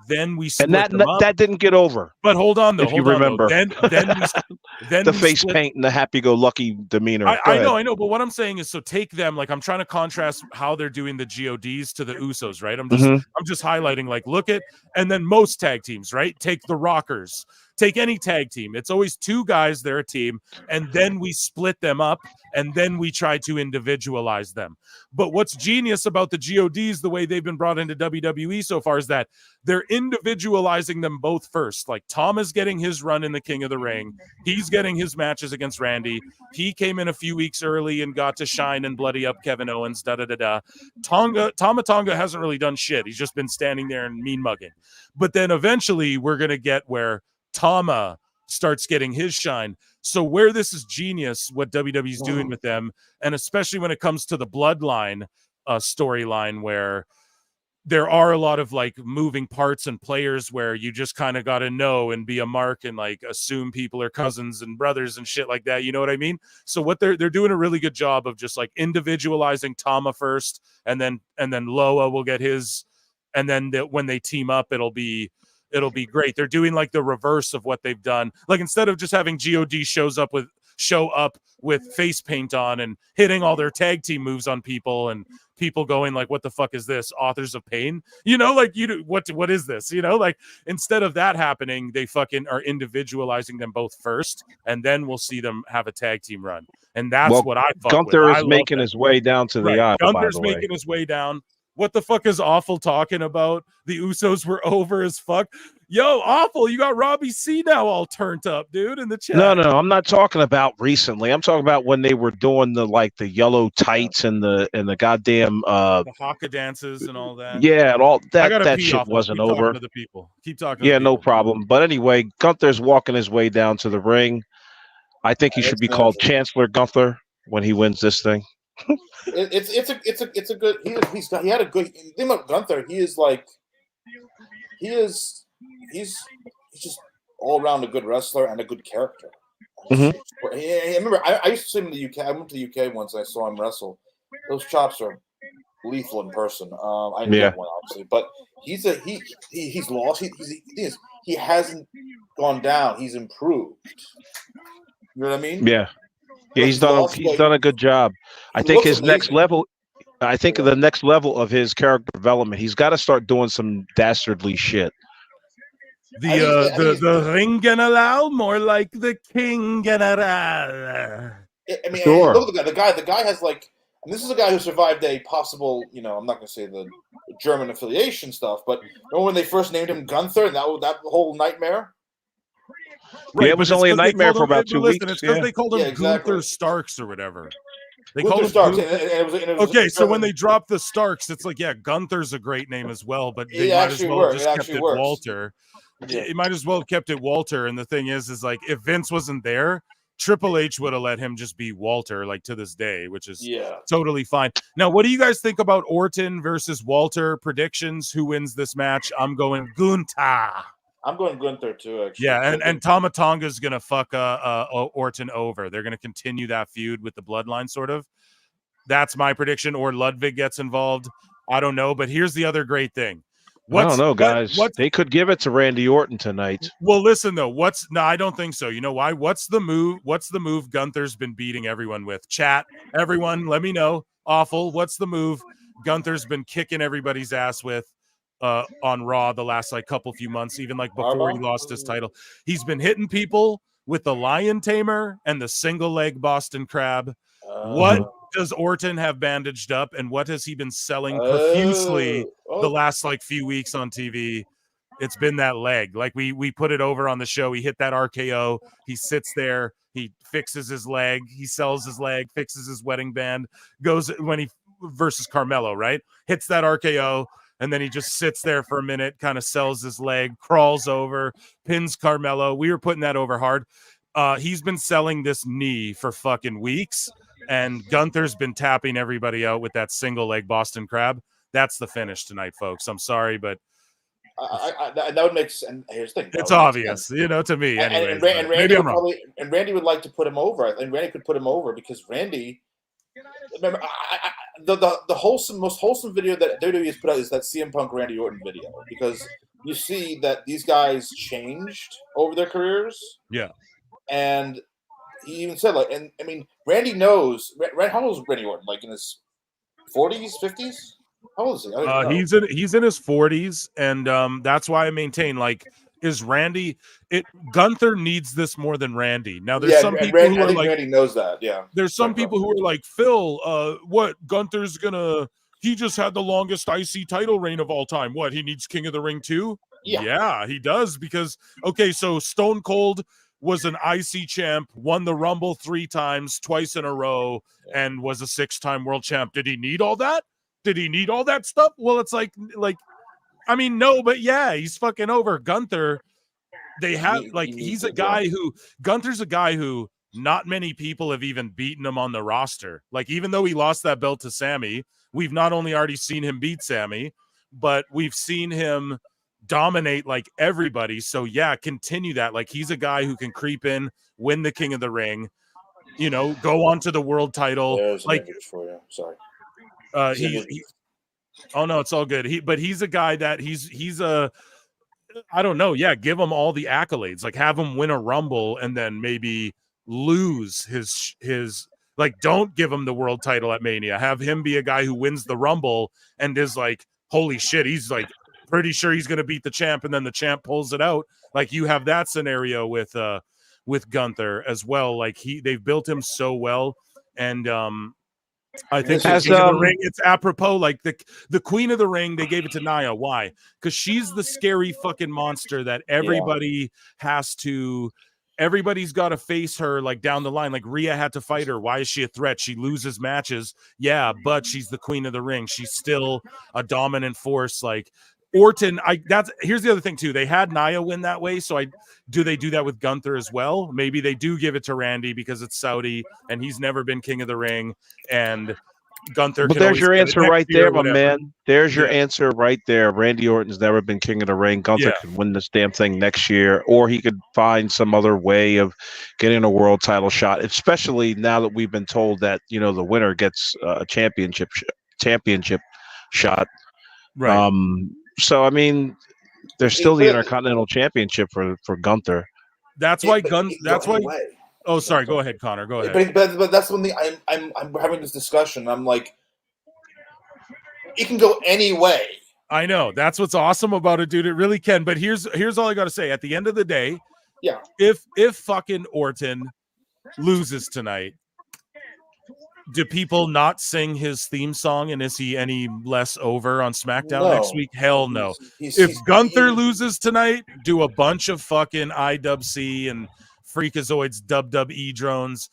Then we split And them up. that didn't get over. But hold on, though. If you remember. Then The we face split. paint and the happy-go-lucky demeanor. Go I ahead. know. But what I'm saying is, so take them. Like I'm trying to contrast how they're doing the GODs to the Usos, right? I'm just highlighting. Like look at, and then most tag teams, right? Take the Rockers. Take any tag team. It's always two guys. They're a team, and then we split them up, and then we try to individualize them. But what's genius about the GODs, the way they've been brought into WWE so far, is that they're individualizing them both first. Like Tom is getting his run in the King of the Ring. He's getting his matches against Randy. He came in a few weeks early and got to shine and bloody up Kevin Owens. Tama Tonga hasn't really done shit. He's just been standing there and mean mugging. But then eventually we're gonna get where Tama starts getting his shine. So where this is genius, what WWE's doing with them, and especially when it comes to the bloodline storyline, where there are a lot of like moving parts and players where you just kind of got to know and be a mark and like assume people are cousins and brothers and shit like that. You know what I mean? So what they're doing a really good job of just like individualizing Tama first, and then Loa will get his, and then when they team up, it'll be great. They're doing like the reverse of what they've done. Like instead of just having God show up with face paint on and hitting all their tag team moves on people and people going like, what the fuck is this? Authors of Pain? You know, like what is this? You know, like instead of that happening, they fucking are individualizing them both first, and then we'll see them have a tag team run. And that's what I fuck Gunther with. is making his way down to the aisle. Gunther's making his way down. What the fuck is Awful talking about? The Usos were over as fuck. Yo, Awful, you got Robbie C now all turned up, dude, in the chat. No, I'm not talking about recently. I'm talking about when they were doing the yellow tights and the goddamn the haka dances and all that. Yeah, and all that shit Awful. wasn't Keep over. Talking to the people. Keep talking. Yeah, to the people. no problem. But anyway, Gunther's walking his way down to the ring. I think he should be called Chancellor Gunther when he wins this thing. It's a good. He had a good thing about Gunther. He's just all around a good wrestler and a good character. I remember I used to see him in the UK. I went to the UK once. I saw him wrestle. Those chops are lethal in person. I didn't get one obviously, but he's lost. He hasn't gone down. He's improved. You know what I mean? Yeah. Yeah, he's done a good job. I think his next level. I think the next level of his character development, he's got to start doing some dastardly shit. The ring general, more like the king general. I mean, sure. Look at the guy. The guy has and this is a guy who survived a possible, I'm not going to say the German affiliation stuff, but remember when they first named him Gunther and that whole nightmare? Right, it was only a nightmare for about 2 weeks. It's because they called him exactly. Gunther Starks or whatever. They Gunther called him Starks. Okay, so when they dropped the Starks, it's like, yeah, Gunther's a great name as well, but they might as well have just kept it Walter. Yeah. It might as well have kept it Walter. And the thing is like, if Vince wasn't there, Triple H would have let him just be Walter, like to this day, which is totally fine. Now, what do you guys think about Orton versus Walter? Predictions? Who wins this match? I'm going Gunther. I'm going Gunther too, actually. Yeah, and Tama Tonga's gonna fuck Orton over. They're gonna continue that feud with the bloodline, sort of. That's my prediction. Or Ludwig gets involved. I don't know. But here's the other great thing. I don't know, guys. They could give it to Randy Orton tonight. Well, listen though. No, I don't think so. You know why? What's the move Gunther's been beating everyone with? Chat, everyone, let me know. Awful. What's the move Gunther's been kicking everybody's ass with on Raw the last like few months, even like before he lost his title. He's been hitting people with the Lion Tamer and the single leg Boston Crab. What does Orton have bandaged up, and what has he been selling profusely the last like few weeks on TV? It's been that leg. Like we put it over on the show. He hit that RKO. He sits there. He fixes his leg. He sells his leg, fixes his wedding band, goes when he versus Carmelo, right? Hits that RKO, and then he just sits there for a minute, kind of sells his leg, crawls over, pins Carmelo. We were putting that over hard. He's been selling this knee for fucking weeks, and Gunther's been tapping everybody out with that single leg Boston Crab. That's the finish tonight, folks. I'm sorry, but that would make sense. And here's the thing: it's obvious, you know, to me. Anyways, and maybe I'm wrong. And Randy would like to put him over, and Randy could put him over because Randy. Remember, the most wholesome video that WWE has put out is that CM Punk Randy Orton video, because you see that these guys changed over their careers. Yeah, and he even said like, and I mean, Randy knows. How old is Randy Orton? Like in his 40s, 50s? How old is he? He's in his 40s, and that's why I maintain like. Is Randy Gunther needs this more than Randy. Now there's some people who are like, Randy knows that, yeah. There's some people who are like, Phil, what Gunther's he just had the longest IC title reign of all time. What, he needs King of the Ring too? Yeah, he does, because okay, so Stone Cold was an IC champ, won the Rumble 3 times, twice in a row, and was a 6-time world champ. Did he need all that? Did he need all that stuff? Well, it's like I mean, no, but yeah, he's fucking over. Gunther, Gunther's a guy who not many people have even beaten him on the roster. Like, even though he lost that belt to Sammy, we've not only already seen him beat Sammy, but we've seen him dominate like everybody. So yeah, continue that. Like, he's a guy who can creep in, win the King of the Ring, you know, go on to the world title. There's like, for you. Sorry. Oh no, it's all good. He's a guy that he's a, I don't know. Yeah, give him all the accolades. Like, have him win a Rumble and then maybe lose his like, don't give him the world title at Mania. Have him be a guy who wins the Rumble and is like, holy shit, he's like pretty sure he's going to beat the champ, and then the champ pulls it out. Like, you have that scenario with Gunther as well. Like, they've built him so well, and I think the King of the Ring, it's apropos. Like, the Queen of the Ring, they gave it to Nia. Why? Because she's the scary fucking monster that everybody everybody's got to face her, like, down the line. Like, Rhea had to fight her. Why is she a threat? She loses matches. Yeah, but she's the Queen of the Ring. She's still a dominant force. Like, Orton, here's the other thing too. They had Nia win that way, so do they do that with Gunther as well? Maybe they do give it to Randy because it's Saudi and he's never been King of the Ring, and Gunther. But there's your answer right there, my man. There's your answer right there. Randy Orton's never been King of the Ring. Gunther could win this damn thing next year, or he could find some other way of getting a world title shot. Especially now that we've been told that, you know, the winner gets a championship shot. Right. So, I mean, there's still the Intercontinental Championship for Gunther. That's why Oh, sorry. Go ahead, Connor. Go ahead. But that's when I'm having this discussion. I'm like, it can go any way. I know. That's what's awesome about it, dude. It really can. But here's all I got to say. At the end of the day, if fucking Orton loses tonight, do people not sing his theme song, and is he any less over on SmackDown next week? Hell no. If Gunther loses tonight, do a bunch of fucking IWC and Freakazoids WWE drones.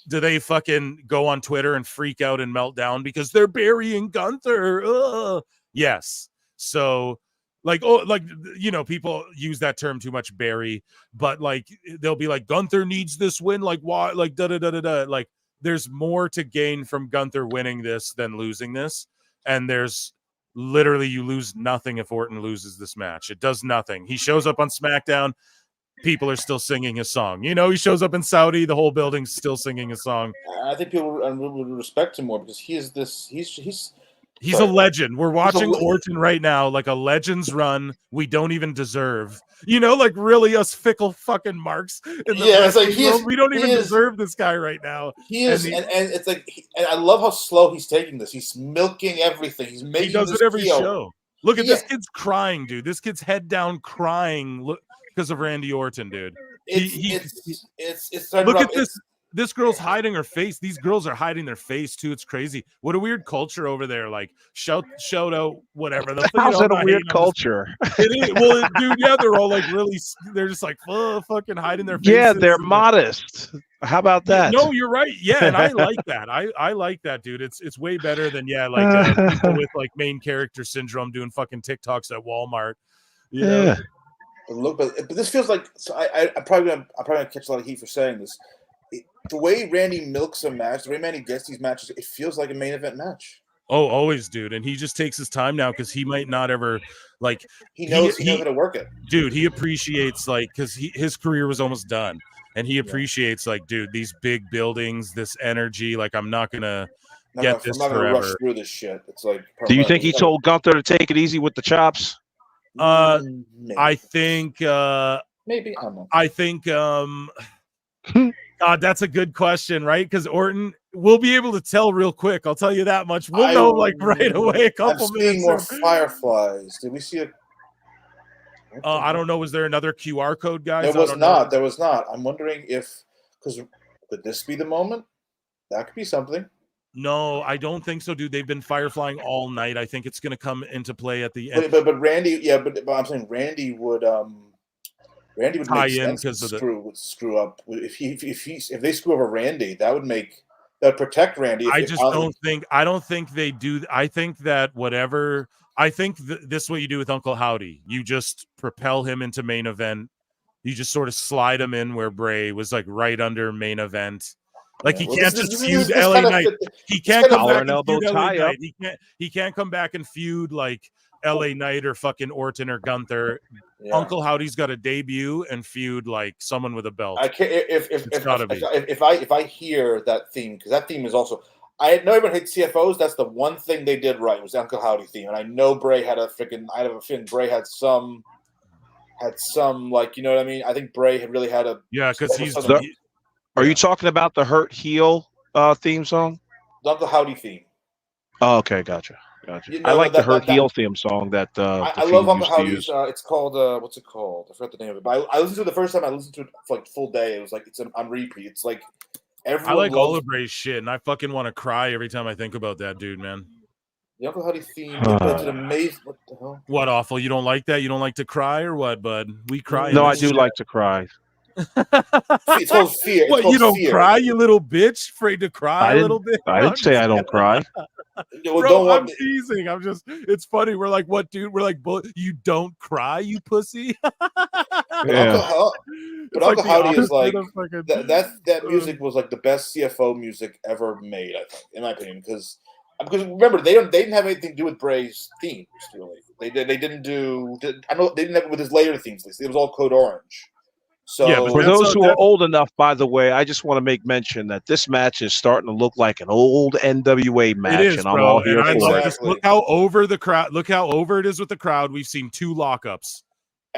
Do they fucking go on Twitter and freak out and melt down because they're burying Gunther? Ugh. Yes. So, like, you know, people use that term too much, bury, but like, they'll be like, Gunther needs this win. Like, why? Like, da-da-da-da-da. Like, there's more to gain from Gunther winning this than losing this. And there's literally, you lose nothing if Orton loses this match. It does nothing. He shows up on SmackDown. People are still singing his song. You know, he shows up in Saudi. The whole building's still singing his song. I think people would respect him more because he's He's Sorry. a legend. We're watching le- Orton right now, like a legend's run we don't even deserve. You know, like really us fickle fucking marks in the Yeah, it's like wrestling world. We don't even deserve this guy right now. He is, and it's like, and I love how slow he's taking this. He's milking everything. He's making. He does this it every heel. show. Look at this kid's crying, dude. This kid's head down crying because of Randy Orton, dude. It's look at this. This girl's hiding her face. These girls are hiding their face too. It's crazy. What a weird culture over there. Like shout out, whatever. How's that a weird culture? It is. Well, dude, yeah, they're all like really. They're just like fucking hiding their faces. Yeah, they're modest. How about that? No, you're right. Yeah, and I like that. I like that, dude. It's way better than people with like main character syndrome doing fucking TikToks at Walmart. You know? Look, but this feels like I'm probably gonna catch a lot of heat for saying this. The way Randy milks a match, the way Randy gets these matches, it feels like a main event match. Oh, always, dude. And he just takes his time now because he might not ever like. He knows how to work it, dude. He appreciates like because his career was almost done, and he appreciates like, dude, these big buildings, this energy. Like, I'm not gonna get this forever. Gonna rush through this shit. It's like. Do you think he told Gunther to take it easy with the chops? Maybe. I think. Maybe I don't know. I think. God, that's a good question, right? Because Orton, we'll be able to tell real quick. I'll tell you that much. We'll know like right away. A couple minutes. More fireflies. Did we see a? I don't know. Was there another QR code, guys? There was not. There was not. I'm wondering if, because could this be the moment? That could be something. No, I don't think so, dude. They've been fireflying all night. I think it's going to come into play at the end. But Randy, yeah, but I'm saying Randy would tie in because of the screw up if they screw over Randy, that would protect Randy. I don't think they do. I think that whatever. I think this is what you do with Uncle Howdy. You just propel him into main event. You just sort of slide him in where Bray was like right under main event. Like he can't just feud LA Knight. He can't come back and feud LA Knight. He can't come back and feud like LA Knight or fucking Orton or Gunther. Yeah. Uncle Howdy's got to debut and feud like someone with a belt. I can't if I hear that theme, because that theme is also. I know everyone hates CFOs. That's the one thing they did right was the Uncle Howdy theme, and I know Bray had a freaking. I have a feeling Bray had some like, you know what I mean. I think Bray had really had a. Yeah, because he's. Are you talking about the Hurt Heel theme song? The Uncle Howdy theme. Oh, okay, gotcha. You know, I like the Hurt Heel theme song that I love Uncle Howdy's. It's called what's it called? I forgot the name of it. But I listened to it the first time. I listened to it for like full day. It was like it's on repeat. It's like I like all of Bray's shit, and I fucking want to cry every time I think about that dude, man. The Uncle Howdy theme. It's amazing. What the hell? What awful? You don't like that? You don't like to cry or what, bud? We cry. No, I do like to cry. It's called fear. What, you don't cry, you little bitch? Afraid to cry a little bit? I didn't say I don't cry. Bro, I'm teasing. It's funny. We're like, what, dude? We're like, you don't cry, you pussy? Yeah. But Uncle Howdy is like, that music was like the best CFO music ever made, I think, in my opinion, because remember they didn't have anything to do with Bray's themes, really. They didn't do. I know they didn't have it with his later themes. It was all Code Orange. So yeah, but for those who are old enough, by the way, I just want to make mention that this match is starting to look like an old NWA match, and I'm all here for it. Look how over the crowd. Look how over it is with the crowd. We've seen 2 lockups.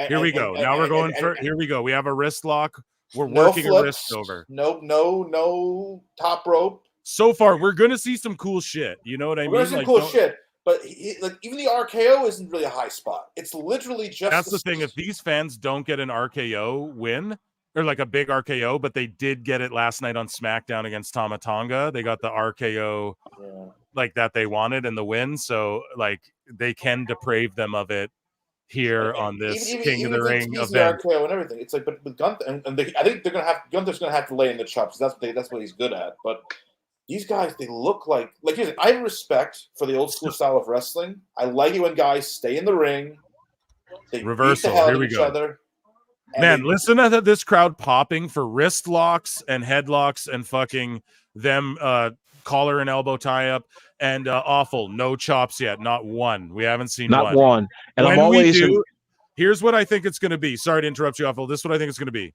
Here we go. Now we're going for. Here we go. We have a wrist lock. We're working a wrist over. No top rope. So far, we're gonna see some cool shit. You know what I mean? We're gonna see cool shit. But like even the RKO isn't really a high spot. It's literally just. That's the thing. If these fans don't get an RKO win or like a big RKO, but they did get it last night on SmackDown against Tama Tonga, they got the RKO like that they wanted in the win. So like they can deprave them of it here on this King of the Ring event. RKO and everything. It's like, but with Gunther, and I think Gunther's gonna have to lay in the chops. That's what he's good at. But these guys, they look like I have respect for the old school style of wrestling. I like it when guys stay in the ring. They reversal. Beat the hell Here we go. Other, man, listen to this crowd popping for wrist locks and headlocks and fucking them collar and elbow tie up and awful. No chops yet. Not one. We haven't seen not one. And when I'm always here's what I think it's going to be. Sorry to interrupt you, awful. This is what I think it's going to be.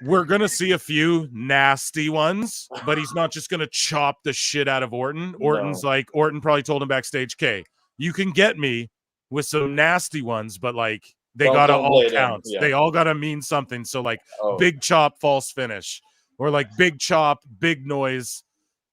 we're gonna see a few nasty ones, but he's not just gonna chop the shit out of Orton. Orton's like, Orton probably told him backstage, "Okay, you can get me with some nasty ones, but like they gotta all count. Yeah. They all gotta mean something." So like big chop, false finish, or like big chop, big noise.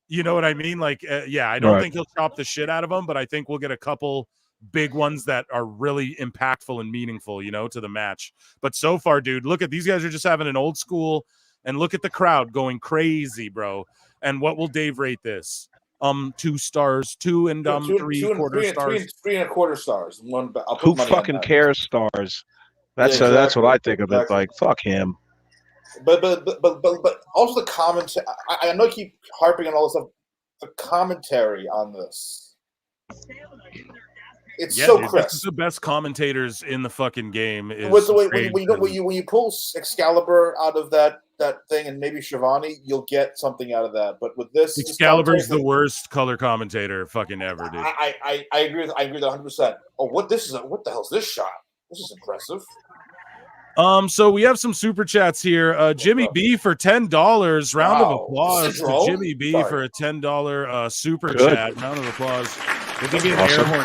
You know what I mean? Like, yeah, I don't think he'll chop the shit out of them, but I think we'll get a couple big ones that are really impactful and meaningful, you know, to the match. But so far, dude, look at these guys are just having an old school, and look at the crowd going crazy, bro. And what will Dave rate this? 2 stars, 2 and 3/4 stars, 3 1/4 stars. Who fucking cares? Stars. That's that's what I think of it. Like, fuck him. But also the commentary. I know I keep harping on all this stuff. The commentary on this. It's so dude, crisp. This is the best commentators in the fucking game. Is with the way when you pull Excalibur out of that thing and maybe Shivani, you'll get something out of that. But with this, Excalibur's the worst color commentator fucking ever, dude. I agree. I agree with 100%. Oh, what the hell's this shot? This is impressive. So we have some super chats here. Jimmy B for $10. Round of applause to Jimmy B for a $10 super chat. Round of applause. We'll give you an air horn.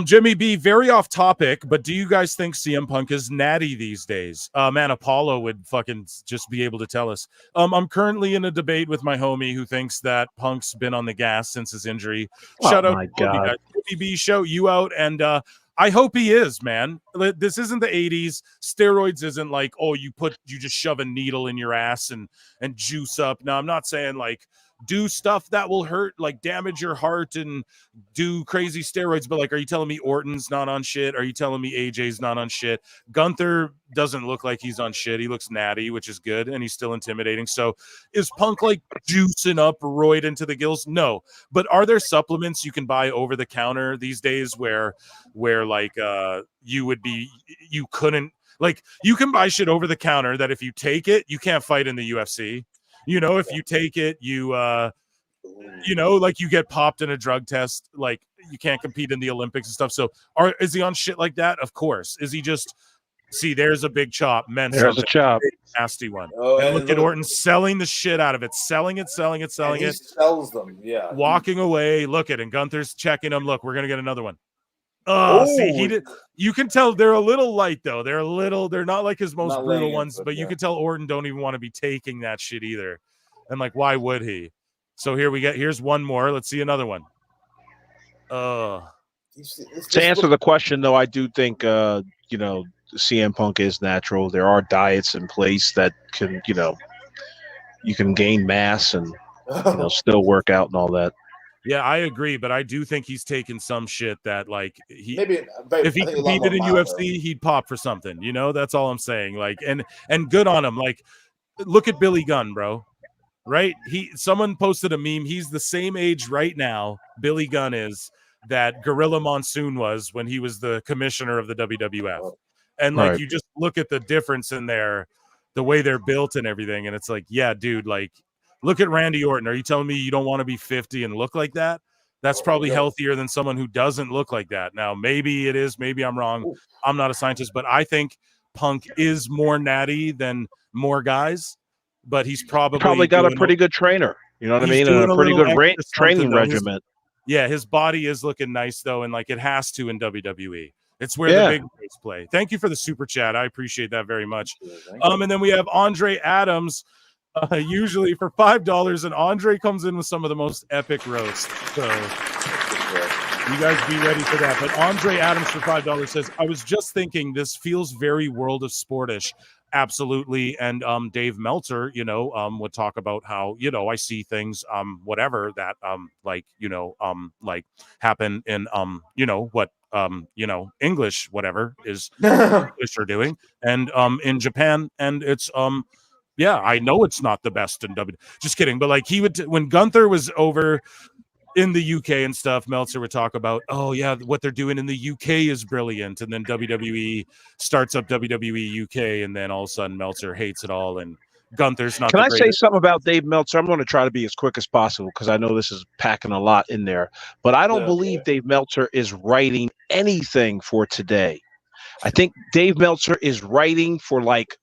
Jimmy B, very off topic, but do you guys think CM Punk is natty these days? Man, Apollo would fucking just be able to tell us. I'm currently in a debate with my homie who thinks that Punk's been on the gas since his injury. Shout out to Jimmy B, shout you out, and I hope he is, man. This isn't the 80s. Steroids isn't like, oh, you just shove a needle in your ass and juice up. No, I'm not saying like do stuff that will hurt, like damage your heart and do crazy steroids. But like, are you telling me Orton's not on shit? Are you telling me AJ's not on shit? Gunther doesn't look like he's on shit. He looks natty, which is good, and he's still intimidating. So is Punk like juicing up, roid into the gills? No. But are there supplements you can buy over the counter these days where like you couldn't, like, you can buy shit over the counter that if you take it, you can't fight in the UFC. You know, if you take it, you know, like you get popped in a drug test, like you can't compete in the Olympics and stuff. So is he on shit like that? Of course. Is he just, see, there's a big chop. There's a chop. Nasty one. And look at Orton selling the shit out of it. Selling it. He sells them, yeah. Walking away. Look at it. And Gunther's checking them. Look, we're going to get another one. Oh, see, he did. You can tell they're a little light though. They're not like his most brutal ones, but you can tell Orton don't even want to be taking that shit either. And like, why would he? So here's one more. Let's see another one. To answer the question though, I do think you know, CM Punk is natural. There are diets in place that can, you know, you can gain mass and still work out and all that. Yeah, I agree, but I do think he's taken some shit that, like, if he competed in UFC, he'd pop for something. You know, that's all I'm saying. Like, and good on him. Like, look at Billy Gunn, bro. Right? Someone posted a meme. He's the same age right now, Billy Gunn is, that Gorilla Monsoon was when he was the commissioner of the WWF. And like, you just look at the difference in the way they're built and everything, and it's like, yeah, dude, like, look at Randy Orton. Are you telling me you don't want to be 50 and look like that? That's probably healthier than someone who doesn't look like that. Now, maybe it is. Maybe I'm wrong. I'm not a scientist, but I think Punk is more natty than more guys. But he's probably got a pretty good trainer. You know what I mean? And a pretty good training regimen. His body is looking nice though, and like it has to in WWE. It's where the big boys play. Thank you for the super chat. I appreciate that very much. And then we have Andre Adams. Usually for $5, and Andre comes in with some of the most epic roasts. So you guys be ready for that. But Andre Adams for $5 says, I was just thinking this feels very World of Sportish. Absolutely. And Dave Meltzer, would talk about how, I see things, whatever that like happen in English, whatever is English are doing, and in Japan, and it's yeah, I know it's not the best in WWE. Just kidding. But like he would, when Gunther was over in the UK and stuff, Meltzer would talk about, oh yeah, what they're doing in the UK is brilliant. And then WWE starts up WWE UK, and then all of a sudden Meltzer hates it all. And Gunther's not. Can I say something about Dave Meltzer? I'm going to try to be as quick as possible because I know this is packing a lot in there. But I don't believe Dave Meltzer is writing anything for today. I think Dave Meltzer is writing for like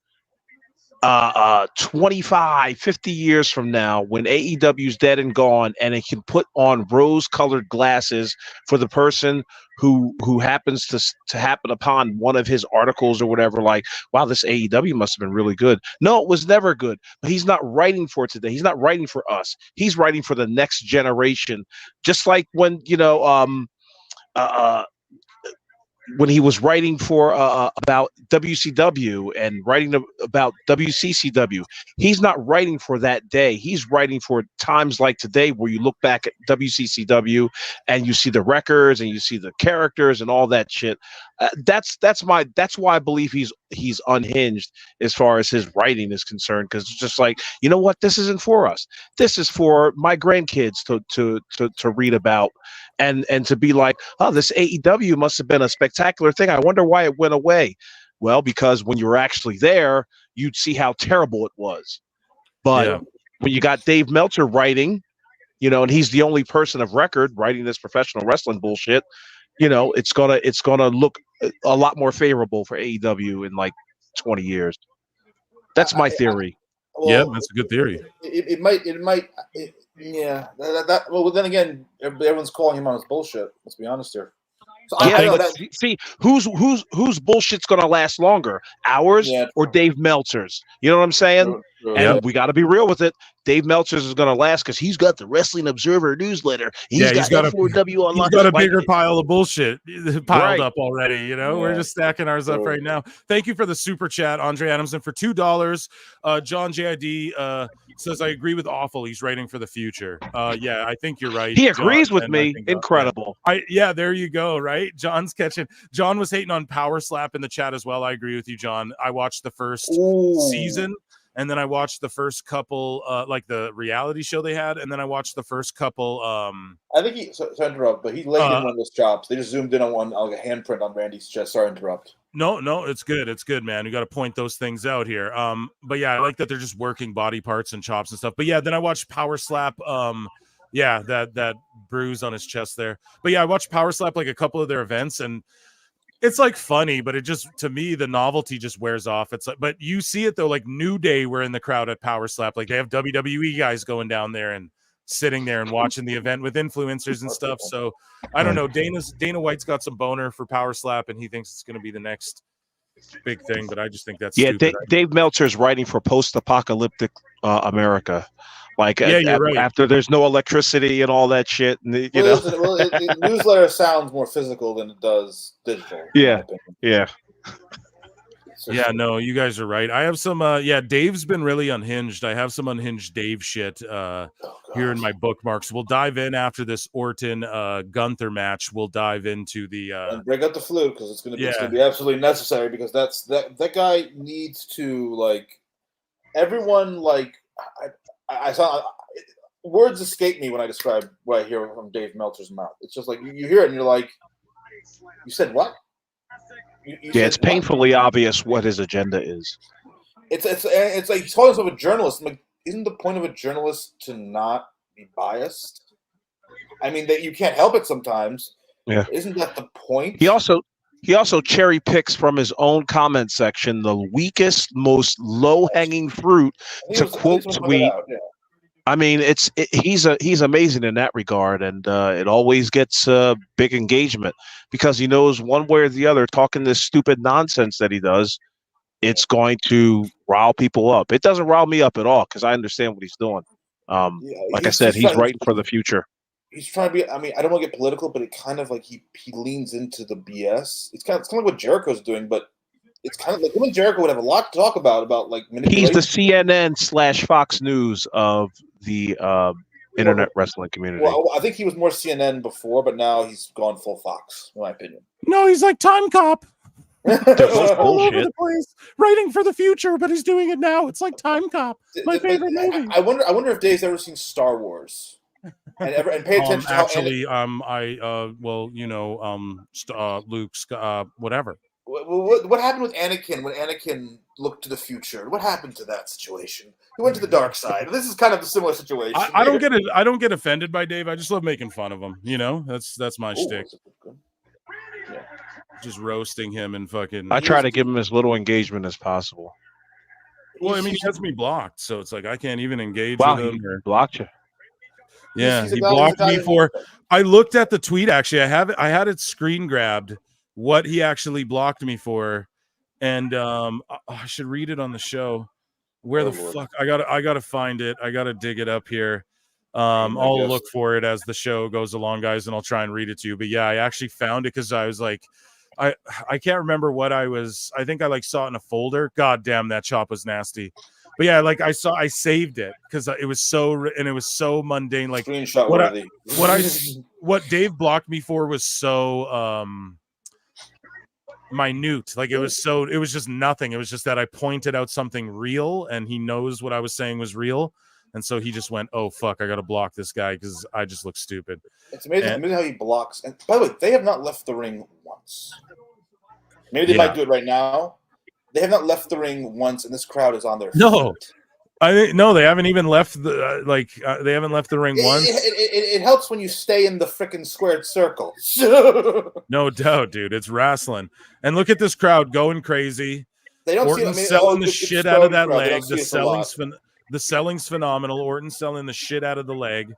25, 50 years from now when AEW's dead and gone, and it can put on rose-colored glasses for the person who happens to happen upon one of his articles or whatever, like, wow, this AEW must have been really good. No, it was never good. But he's not writing for today. He's not writing for us. He's writing for the next generation. Just like when, when he was writing for about WCW and writing about WCCW, he's not writing for that day. He's writing for times like today, where you look back at WCCW and you see the records and you see the characters and all that shit. That's why I believe he's unhinged as far as his writing is concerned, because it's just like, you know what, this isn't for us. This is for my grandkids to read about. And to be like, oh, this AEW must have been a spectacular thing. I wonder why it went away. Well, because when you were actually there, you'd see how terrible it was. But when you got Dave Meltzer writing, and he's the only person of record writing this professional wrestling bullshit, it's gonna look a lot more favorable for AEW in like 20 years. That's my theory. Well, that's a good theory. It might. Yeah. Well, then again, everyone's calling him on his bullshit. Let's be honest here. So see, whose bullshit's gonna last longer, ours or Dave Meltzer's? You know what I'm saying? And we got to be real with it. Dave Meltzer's is gonna last because he's got the Wrestling Observer newsletter. He's got F4W online. He's got a bigger pile of bullshit piled up already. We're just stacking ours up right now. Thank you for the super chat, Andre Adamson, for $2. John JID says, I agree with Awful. He's writing for the future. Yeah, I think you're right. He agrees with me. Incredible. There you go. Right. John's catching. John was hating on Power Slap in the chat as well. I agree with you, John. I watched the first season. And then I watched the first couple, like the reality show they had, and then I watched the first couple. I think he. Sorry to interrupt, but he laid in one of those chops. They just zoomed in on one, like a handprint on Randy's chest. Sorry to interrupt. No, it's good. It's good, man. You got to point those things out here. But yeah, I like that they're just working body parts and chops and stuff. But yeah, then I watched Power Slap. That bruise on his chest there. But yeah, I watched Power Slap, like a couple of their events, and it's like funny, but it just, to me, the novelty just wears off. It's like, but you see it though, like New Day were in the crowd at Power Slap. Like they have WWE guys going down there and sitting there and watching the event with influencers and stuff. So I don't know. Dana White's got some boner for Power Slap, and he thinks it's going to be the next big thing. But I just think that's stupid. Dave Meltzer's writing for post-apocalyptic America. Like right. After there's no electricity and all that shit, and the newsletter sounds more physical than it does digital. Yeah. Yeah, no, you guys are right. I have some. Dave's been really unhinged. I have some unhinged Dave shit here in my bookmarks. We'll dive in after this Orton Gunther match. We'll dive into the and break out the flute, because it's going to be absolutely necessary, because that guy needs to, like, everyone, like, I saw words escape me when I describe what I hear from Dave Meltzer's mouth. It's just like you hear it and you're like, you said what? It's painfully obvious what his agenda is. It's like he's calling himself a journalist. I'm like, isn't the point of a journalist to not be biased? I mean, that you can't help it sometimes. Yeah, isn't that the point? He also cherry picks from his own comment section the weakest, most low-hanging fruit to quote tweet. I mean, he's amazing in that regard, and it always gets big engagement because he knows one way or the other, talking this stupid nonsense that he does, it's going to rile people up. It doesn't rile me up at all because I understand what he's doing. Like I said, he's writing for the future. He's trying to be. I mean, I don't want to get political, but it kind of like he leans into the BS. It's kind of like what Jericho's doing, but it's kind of like him and Jericho would have a lot to talk about like manipulation. He's the CNN/Fox News of the internet wrestling community. Well, I think he was more CNN before, but now he's gone full Fox, in my opinion. No, he's like Time Cop. All over the place, writing for the future, but he's doing it now. It's like Time Cop, my favorite movie. I wonder if Dave's ever seen Star Wars. And pay attention. Actually, Luke's whatever. What happened with Anakin when Anakin looked to the future? What happened to that situation? He went to the dark side. This is kind of a similar situation. I don't get it. I don't get offended by Dave. I just love making fun of him. That's my shtick. just roasting him and fucking. I try to give him as little engagement as possible. Well, I mean, he has me blocked, so it's like I can't even engage Wow, with him. he blocked you. Yeah, he's a he guy- blocked he's a me guy- for. I looked at the tweet actually. I had it screen grabbed what he actually blocked me for, and I should read it on the show. Where the Lord. fuck I gotta find it. I gotta dig it up here. I I'll guess. look for it as the show goes along, guys, and I'll try and read it to you. But yeah, I actually found it because I was like, I can't remember what I think I like saw it in a folder. God damn, that chop was nasty. But yeah, like I saved it because it was so mundane. Like Screenshot what worthy. what Dave blocked me for was so minute. Like it was just nothing. It was just that I pointed out something real and he knows what I was saying was real. And so he just went, oh fuck, I gotta block this guy because I just look stupid. It's amazing how he blocks. And by the way, they have not left the ring once. Maybe they might do it right now. They have not left the ring once, and this crowd is on their No. feet. I think no, they haven't even left the they haven't left the ring once. It helps when you stay in the freaking squared circle. No doubt, dude. It's wrestling, and look at this crowd going crazy. They don't Orton's see it. selling the it's shit out of that crowd. They leg. don't see us a lot. The selling's phenomenal. Orton's selling the shit out of the leg.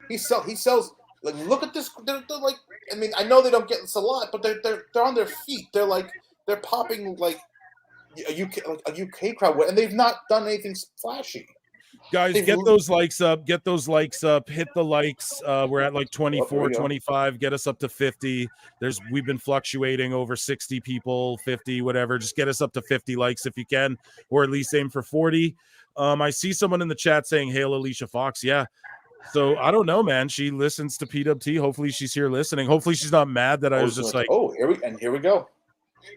He sells. Like, look at this. They're like. I mean, I know they don't get this a lot, but they're on their feet. They're popping like a UK crowd, and they've not done anything flashy. Guys, get those likes up. Get those likes up. Hit the likes. We're at like 24, 25. Get us up to 50. We've been fluctuating over 60 people, 50, whatever. Just get us up to 50 likes if you can, or at least aim for 40. I see someone in the chat saying, "Hail Alicia Fox." Yeah. So I don't know, man. She listens to PWT. Hopefully she's here listening. Hopefully she's not mad that I was just like, oh, here we go.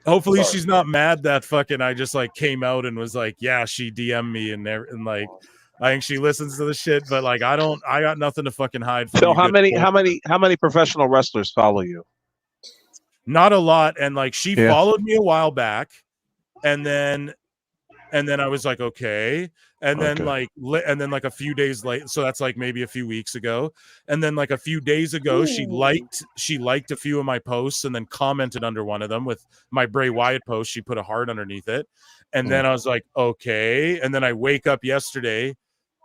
Hopefully she's not mad that fucking I just like came out and was like, yeah, she DM'd me and like I think she listens to the shit, but like I got nothing to fucking hide from. So how many professional wrestlers follow you? Not a lot. And like she followed me a while back, and then I was like, okay. And then like a few days later, so that's like maybe a few weeks ago. And then like a few days ago, she liked a few of my posts and then commented under one of them with my Bray Wyatt post. She put a heart underneath it. And then I was like, okay. And then I wake up yesterday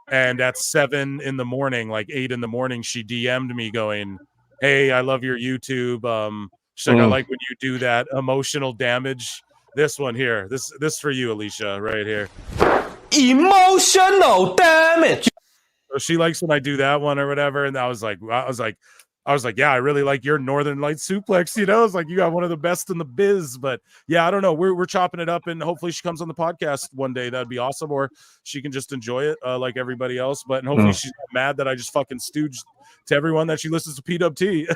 and at 7 in the morning, like 8 in the morning, she DM'd me going, hey, I love your YouTube. She's like, I like when you do that emotional damage. This one here, this for you, Alicia, right here. Emotional damage. So she likes when I do that one or whatever, and I was like, yeah, I really like your Northern Light suplex. You know, it's like you got one of the best in the biz. But yeah, I don't know. We're chopping it up, and hopefully she comes on the podcast one day. That'd be awesome, or she can just enjoy it like everybody else. But hopefully she's not mad that I just fucking stooged to everyone that she listens to PWT.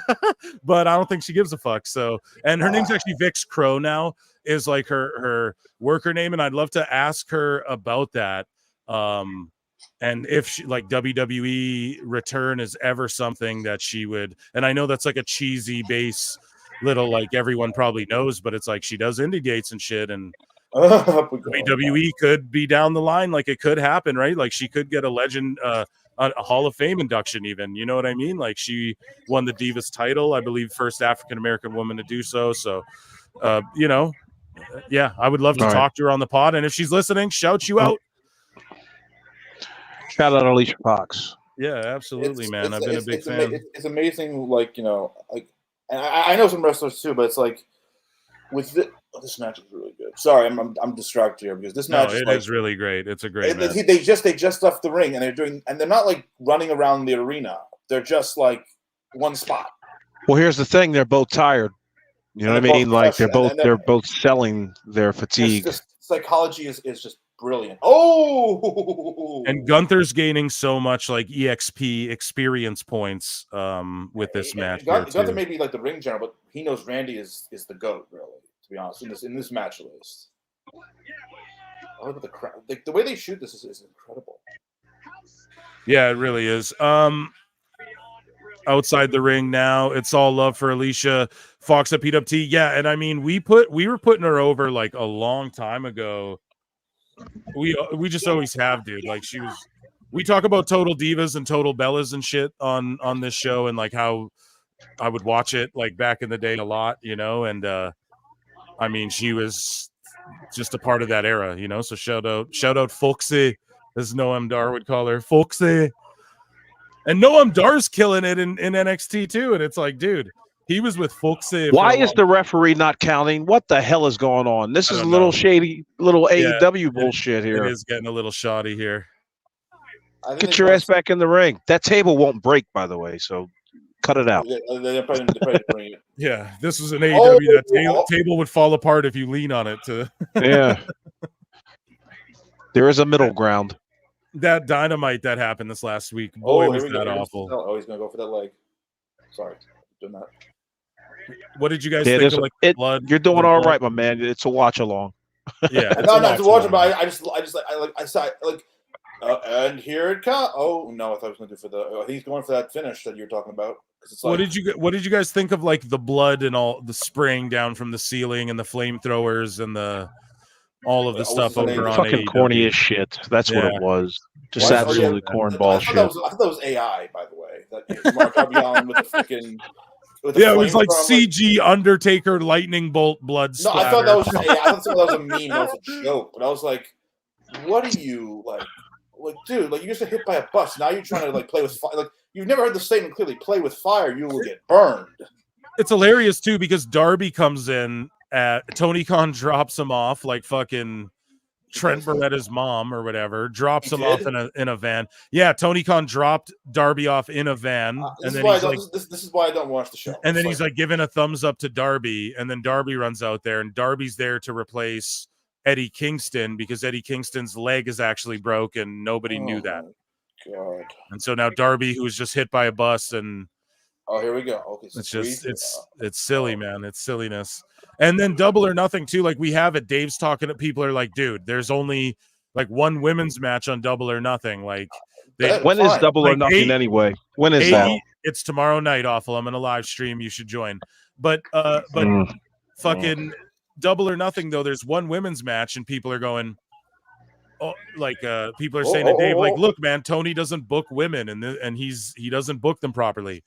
But I don't think she gives a fuck. So, and her name's actually Vix Crow now. Is like her worker name, and I'd love to ask her about that. And if she, like WWE return is ever something that she would, and I know that's like a cheesy base little like everyone probably knows, but it's like she does indie dates and shit, and WWE could be down the line, like it could happen, right? Like she could get a legend, a Hall of Fame induction, even. You know what I mean? Like she won the Divas title, I believe, first African American woman to do so. So, you know. Yeah, I would love to talk to her on the pod, and if she's listening, shout you out. Shout out Alicia Fox. Yeah, absolutely, man. I've been a big fan. It's amazing, like, you know, like, and I know some wrestlers too, but it's like with this match is really good. Sorry, I'm distracted here because this match is really great. It's a great match. They just left the ring and they're not like running around the arena. They're just like one spot. Well, here's the thing: they're both tired. You know what I mean? Like they're both selling their fatigue. Psychology is just brilliant. Oh, and Gunther's gaining so much like EXP experience points with this match. Gunther may be like the ring general, but he knows Randy is the GOAT, really, to be honest, in this match list. Oh, look at the crowd. The way they shoot this is incredible. Yeah, it really is. Outside the ring now, it's all love for Alicia Fox at PWT. Yeah, and I mean we were putting her over like a long time ago. We just always have, dude. Like we talk about total divas and total bellas and shit on this show, and like how I would watch it like back in the day a lot, you know, and I mean, she was just a part of that era, you know. So shout out Foxy, as Noam Dar would call her, Foxy. And Noam Dar's killing it in NXT too. And it's like, dude, he was with Foxy. Why is the referee not counting? What the hell is going on? This is a little shady, little AEW bullshit here. It is getting a little shoddy here. Get your ass back in the ring. That table won't break, by the way, so cut it out. They're probably bring it. Yeah, this was an AEW. That table would fall apart if you lean on it. Yeah. There is a middle ground. That Dynamite that happened this last week, boy, was that awful. Oh, he's gonna go for that leg. Sorry, doing that. What did you guys think of like blood? You're doing all right, my man. It's a watch along. Yeah, no, not to watch it, but I saw like, and here it comes. Oh no, I thought he was gonna do for the. I think he's going for that finish that you're talking about. It's like, what did you guys think of like the blood and all the spraying down from the ceiling and the flamethrowers and all of the stuff over on fucking AEW. Corny as shit. That's what it was. Just absolutely cornball shit. I thought that was AI, by the way. That Mark Allen with the freaking. Yeah, it was like CG Undertaker lightning bolt blood splatter. No, I thought that was just AI. I thought that was a meme. That was a joke. But I was like, what are you like, dude? Like you just got hit by a bus. Now you're trying to like play with fire. Like you've never heard the statement clearly. Play with fire, you will get burned. It's hilarious too because Darby comes in. Tony Khan drops him off like fucking Trent Beretta's mom or whatever. Drops him off in a van. Yeah, Tony Khan dropped Darby off in a van, and then he's like, "This is why I don't watch the show." And then he's like giving a thumbs up to Darby, and then Darby runs out there, and Darby's there to replace Eddie Kingston because Eddie Kingston's leg is actually broke, and nobody knew that. God. And so now Darby, who was just hit by a bus, and here we go. Okay, so it's just it's silly, man. It's silliness. And then Double or Nothing too. Like we have it. Dave's talking to people are like, dude, there's only like one women's match on Double or Nothing. Like when is Double or Nothing anyway? When is that? It's tomorrow night, Awful. I'm in a live stream. You should join. But fucking Double or Nothing though, there's one women's match and people are going, oh, like people are saying to Dave, like, look, man, Tony doesn't book women and he doesn't book them properly.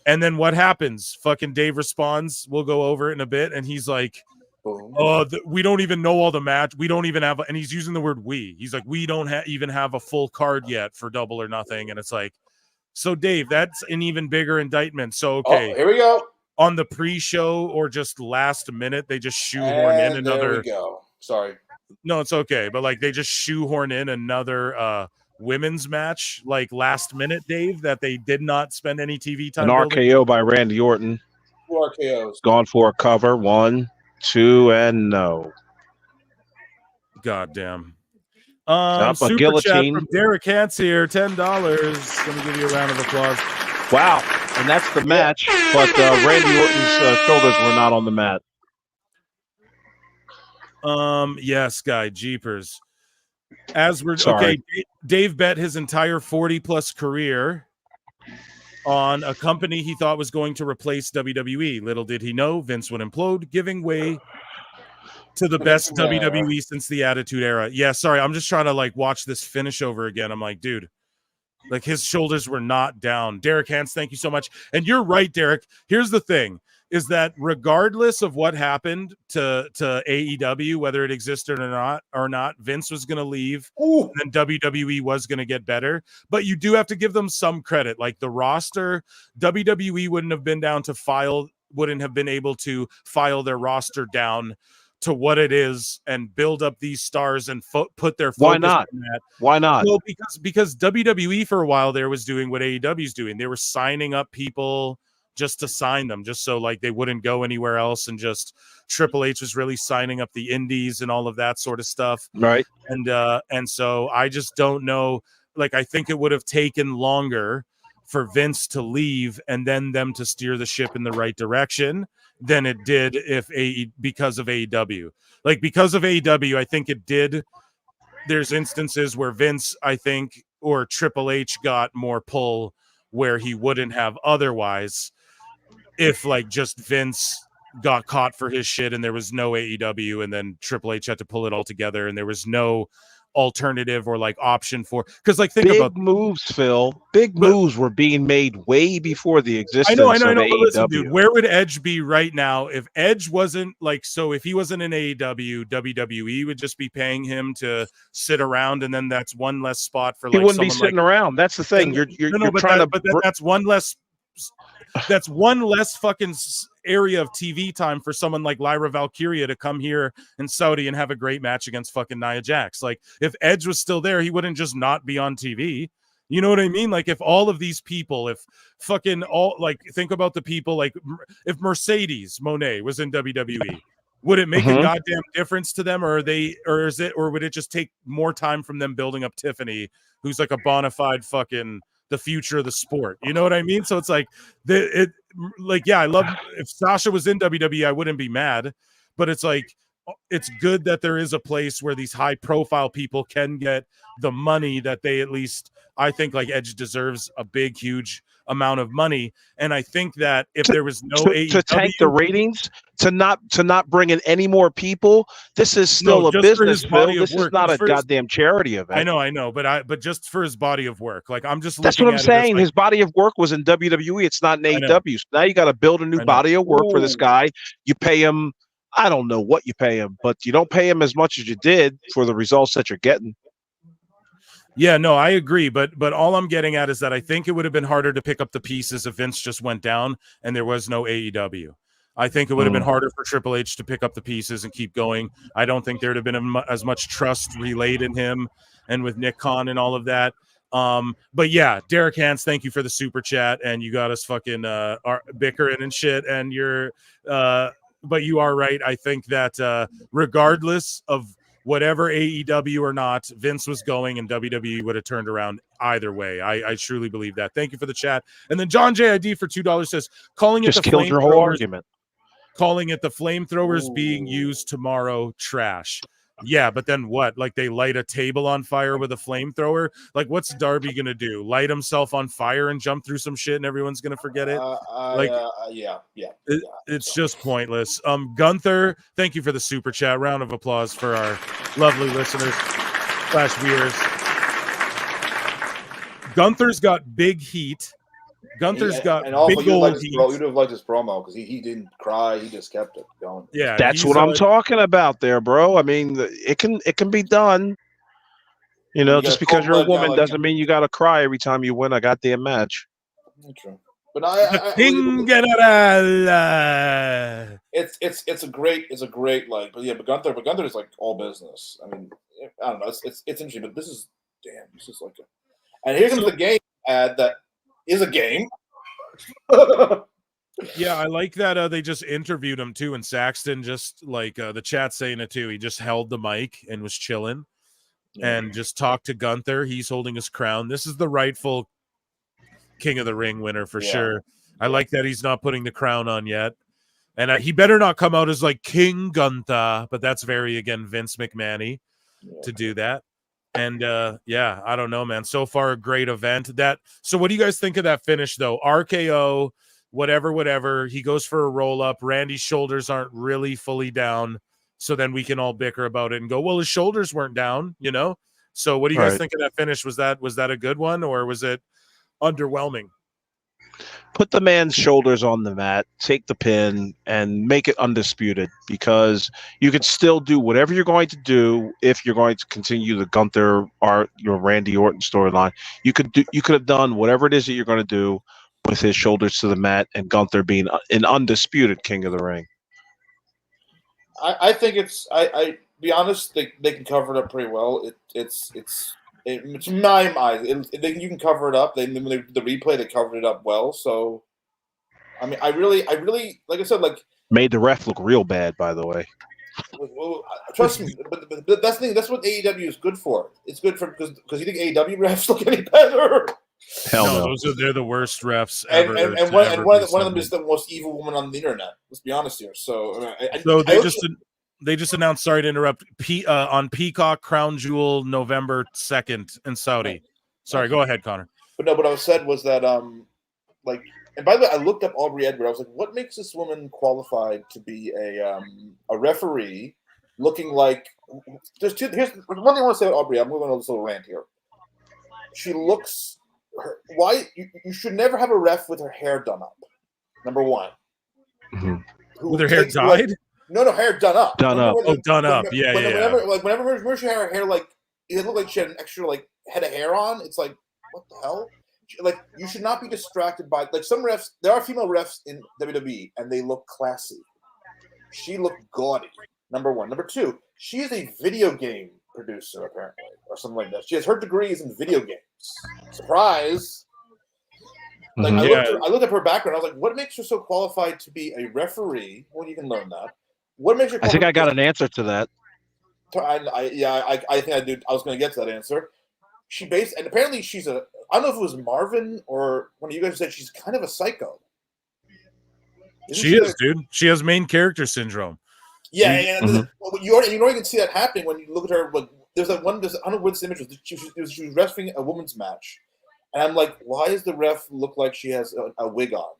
And then what happens? Fucking Dave responds. We'll go over it in a bit. And he's like, oh, we don't even know all the match. We don't even have, and he's using the word we. He's like, we don't even have a full card yet for Double or Nothing. And it's like, so Dave, that's an even bigger indictment. So, okay. Here we go. On the pre-show or just last minute, they just shoehorn in another. There we go. Sorry. No, it's okay. But like they just shoehorn in another women's match like last minute, Dave, that they did not spend any TV time. An RKO by Randy Orton. 2 RKOs. Gone for a cover. 1, 2, and no. God damn. A Super guillotine chat from Derek Hance here, $10. Gonna give you a round of applause. Wow. And that's the match, but Randy Orton's shoulders were not on the mat. Yes, guy, jeepers. As we're Sorry. okay, Dave bet his entire 40+ career on a company he thought was going to replace WWE. Little did he know Vince would implode, giving way to the best WWE since the Attitude Era. Yeah, sorry, I'm just trying to like watch this finish over again. I'm like, dude, like his shoulders were not down. Derek Hance, thank you so much. And you're right, Derek. Here's the thing. Is that regardless of what happened to AEW, whether it existed or not, Vince was going to leave, and then WWE was going to get better. But you do have to give them some credit. Like the roster, WWE wouldn't have been able to file their roster down to what it is and build up these stars and put their focus Why not? on that. Why not? Well, because WWE for a while there was doing what AEW's doing. They were signing up people just to sign them, just so like they wouldn't go anywhere else, and just Triple H was really signing up the indies and all of that sort of stuff. Right. And so I just don't know. Like I think it would have taken longer for Vince to leave and then them to steer the ship in the right direction than it did because of AEW. Like because of AEW, I think it did. There's instances where Vince, I think, or Triple H got more pull where he wouldn't have otherwise. If like just Vince got caught for his shit and there was no AEW and then Triple H had to pull it all together and there was no alternative or like option for, because like think Big about moves, Phil. Big but moves were being made way before the I existence of know. But listen, dude, AEW. where would Edge be right now if Edge wasn't like, so if he wasn't in AEW, WWE would just be paying him to sit around, and then that's one less spot for He like wouldn't be someone like sitting around. That's the thing. You're but trying to. that's one less. That's one less fucking area of TV time for someone like Lyra Valkyria to come here in Saudi and have a great match against fucking Nia Jax. Like if Edge was still there, he wouldn't just not be on TV. You know what I mean? Like if all of these people, if fucking all, like think about the people, like if Mercedes Moné was in WWE, would it make a goddamn difference to them, or would it just take more time from them building up Tiffany, who's like a bona fide fucking the future of the sport? You know what I mean? So it's like I love, if Sasha was in WWE, I wouldn't be mad, but it's like it's good that there is a place where these high profile people can get the money that they, at least I think like Edge deserves a big huge amount of money. And I think that if there was no AEW to tank the ratings, to not bring in any more people, this is still a business, Phil. This is not a goddamn charity event. I know, but just for his body of work, like I'm just that's what I'm saying. His body of work was in WWE. It's not in AEW. So now you got to build a new body of work for this guy. You pay him. I don't know what you pay him, but you don't pay him as much as you did for the results that you're getting. Yeah, no, I agree, but all I'm getting at is that I think it would have been harder to pick up the pieces if Vince just went down and there was no AEW. I think it would have been harder for Triple H to pick up the pieces and keep going. I don't think there would have been as much trust relayed in him and with Nick Khan and all of that. But yeah, Derek Hans, thank you for the super chat, and you got us fucking bickering and shit, and you're but you are right. I think that regardless of whatever AEW or not, Vince was going, and WWE would have turned around either way. I truly believe that. Thank you for the chat. And then John JID for $2 says, calling it just the killed your whole argument. Calling it the flamethrowers being used tomorrow trash. Yeah, but then what? Like they light a table on fire with a flamethrower? Like what's Darby gonna do? Light himself on fire and jump through some shit and everyone's gonna forget it? It's just pointless. Gunther, thank you for the super chat. Round of applause for our lovely listeners / viewers. Gunther's got big heat. Gunther's got and also big old heat. You would have liked his promo because he didn't cry. He just kept it going. Yeah, that's what I'm talking about there, bro. I mean, it can be done. You know, just because you're a woman doesn't mean you got to cry every time you win a goddamn match. True. But it's a great like, but yeah, but Gunther is like all business. I mean, I don't know. It's interesting, but this is like and here comes the game ad that is a game. Yeah, I like that they just interviewed him too, and Saxton just like the chat saying it too. He just held the mic and was chilling and just talked to Gunther. He's holding his crown. This is the rightful King of the Ring winner for sure. I like that he's not putting the crown on yet, and he better not come out as like King Gunther. But that's very again Vince McMahon-y to do that. And yeah, I don't know, man. So far, a great event. So what do you guys think of that finish, though? RKO, whatever. He goes for a roll-up. Randy's shoulders aren't really fully down. So then we can all bicker about it and go, well, his shoulders weren't down, you know? So what do you guys think of that finish? Was that a good one, or was it underwhelming? Put the man's shoulders on the mat, take the pin, and make it undisputed, because you can still do whatever you're going to do if you're going to continue the Gunther or your Randy Orton storyline. You could have done whatever it is that you're going to do with his shoulders to the mat and Gunther being an undisputed King of the Ring. I think I be honest, they can cover it up pretty well. It's my eyes. You can cover it up. When they did the replay, they covered it up well. So, I mean, I really, like I said, like made the ref look real bad. By the way, well, trust me, but that's the thing. That's what AEW is good for. It's good for because you think AEW refs look any better? Hell no. They're the worst refs ever. And one of them is the most evil woman on the internet. Let's be honest here. So, they just announced, sorry to interrupt, on Peacock Crown Jewel November 2nd in Saudi. Sorry, go ahead, Connor. But no, what I said was that like, and by the way, I looked up Aubrey Edward. I was like, what makes this woman qualified to be a referee looking like. Here's one thing I want to say about Aubrey. I'm going on this little rant here. She looks. Why you should never have a ref with her hair done up. Number one. Mm-hmm. With her hair dyed? No, hair done up. Done up. Done up. Yeah. Whenever she had her hair like it looked like she had an extra like head of hair on. It's like what the hell? Like you should not be distracted by like some refs. There are female refs in WWE and they look classy. She looked gaudy. Number one. Number two. She is a video game producer apparently, or something like that. She has her degrees in video games. Surprise! Like I looked at her background. I was like, what makes her so qualified to be a referee? Well, you can learn that. What makes her? I think I got an answer to that. I think I do. I was going to get to that answer. And apparently she's a. I don't know if it was Marvin or one of you guys said she's kind of a psycho. She is, dude. She has main character syndrome. Yeah, you already can see that happening when you look at her. Like, there's that one. I don't know what this image was. She was wrestling a women's match, and I'm like, why does the ref look like she has a wig on?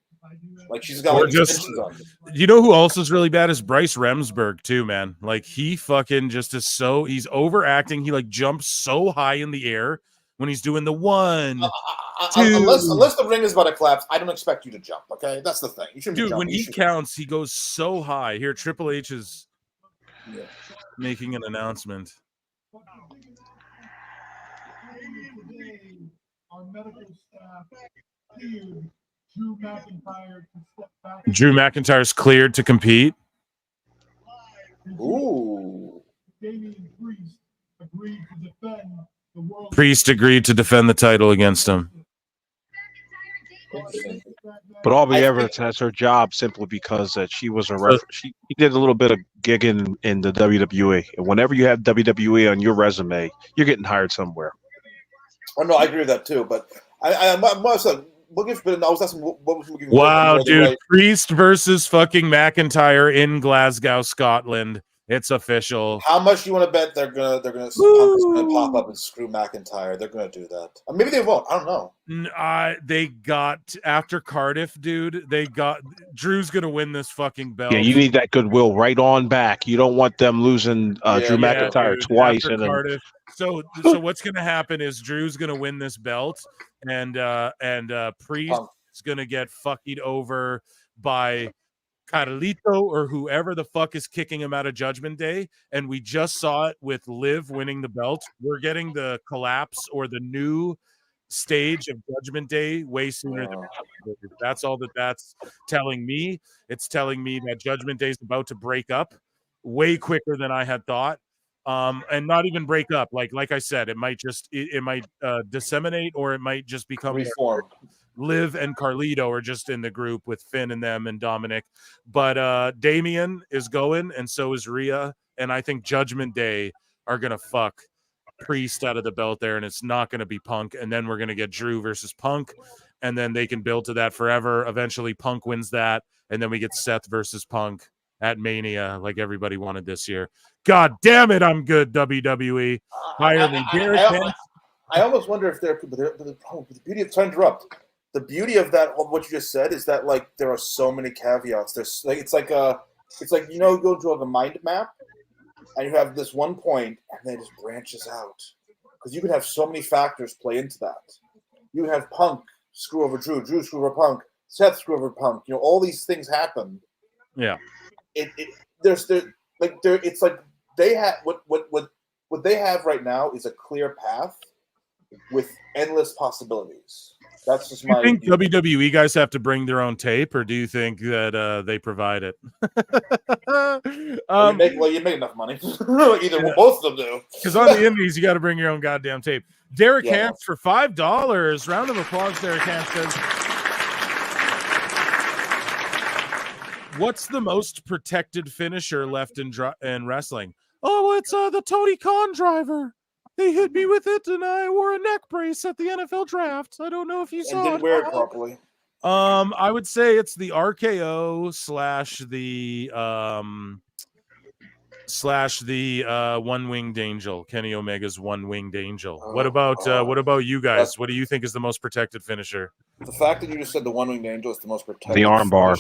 Like she's got like extensions on. You know who else is really bad is Bryce Remsburg too, man. Like he fucking just is so he's overacting. He like jumps so high in the air when he's doing the 1, 2. Unless the ring is about to collapse, I don't expect you to jump. Okay, that's the thing. You shouldn't. Dude, when he counts, he goes so high. Here, Triple H is making an announcement. Our medical staff cleared Drew McIntyre to step back. Drew McIntyre's cleared to compete. Ooh. Damian Priest agreed to defend the world. Priest agreed to defend the title against him. But Aubrey Everett has her job simply because that she was a ref. She did a little bit of gigging in the WWE. And whenever you have WWE on your resume, you're getting hired somewhere. Oh no, I agree with that too. But I was asking what was looking. Wow, dude! Right. Priest versus fucking McIntyre in Glasgow, Scotland. It's official. How much do you want to bet they're gonna Punk is gonna pop up and screw McIntyre? They're gonna do that. Or maybe they won't. I don't know. They got after Cardiff, dude. Drew's gonna win this fucking belt. Yeah, you need that goodwill right on back. You don't want them losing Drew McIntyre twice. And then Cardiff. So what's gonna happen is Drew's gonna win this belt, and Priest is gonna get fucked over by Carlito or whoever the fuck is kicking him out of Judgment Day, and we just saw it with Liv winning the belt. We're getting the collapse or the new stage of Judgment Day way sooner than that's all that's telling me. It's telling me that Judgment Day is about to break up way quicker than I had thought. And not even break up. Like I said, it might just it might disseminate, or it might just become reform. Liv and Carlito are just in the group with Finn and them and Dominic, but Damian is going, and so is Rhea, and I think Judgment Day are gonna fuck Priest out of the belt there, and it's not gonna be Punk, and then we're gonna get Drew versus Punk, and then they can build to that forever. Eventually, Punk wins that, and then we get Seth versus Punk at Mania, like everybody wanted this year. God damn it, I'm good, WWE. Hire me, I almost wonder if the beauty of trying to interrupt. The beauty of that, what you just said, is that like there are so many caveats. There's like it's like you know, you go to a mind map, and you have this one point, and then it just branches out because you can have so many factors play into that. You can have Punk screw over Drew, Drew screw over Punk, Seth screw over Punk. You know, all these things happen. Yeah. It's like they have what they have right now is a clear path with endless possibilities. That's just my. Do you think WWE guys have to bring their own tape, or do you think that they provide it? You make enough money. Both of them do. Because on the indies, you got to bring your own goddamn tape. Derek Hance for $5. Round of applause, Derek Hance says. What's the most protected finisher left in wrestling? Oh, it's the Tony Khan driver. They hit me with it, and I wore a neck brace at the NFL draft. I don't know if you saw it. And didn't wear it properly. I would say it's the RKO / the one-winged angel, Kenny Omega's one-winged angel. What about you guys? What do you think is the most protected finisher? The fact that you just said the one-winged angel is the most protected. The armbar.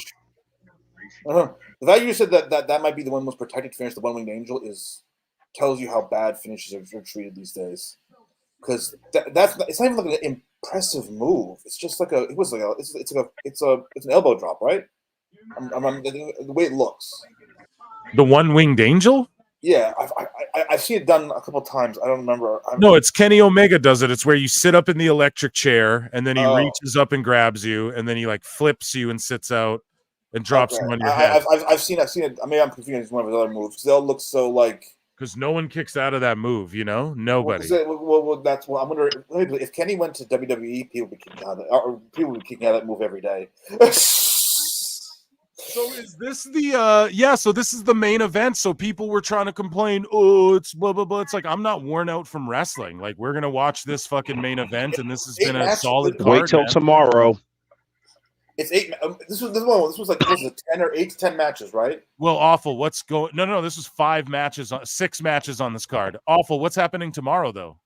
The fact you said that might be the one most protected finish, the one-winged angel, tells you how bad finishes are treated these days. Because it's not even like an impressive move. It's just like it's an elbow drop, right? The way it looks. The one-winged angel? Yeah, I've seen it done a couple times. I don't remember. No, it's Kenny Omega does it. It's where you sit up in the electric chair, and then he reaches up and grabs you, and then he like flips you and sits out and drops you on your head. I've seen it. I mean, I'm confused one of his other moves because they all look so like. Because no one kicks out of that move, nobody. Well, that's what I'm wondering. If Kenny went to WWE, people would be kicking out that move every day. So is this the so this is the main event. So people were trying to complain, oh, it's blah blah blah. It's like, I'm not worn out from wrestling. Like, we're gonna watch this fucking main event, and this has been a solid card. Wait till tomorrow. It's 8. This was like 10 or 8 to 10 matches, right? Well, awful. What's going? No. This was 6 matches on this card. Awful. What's happening tomorrow though?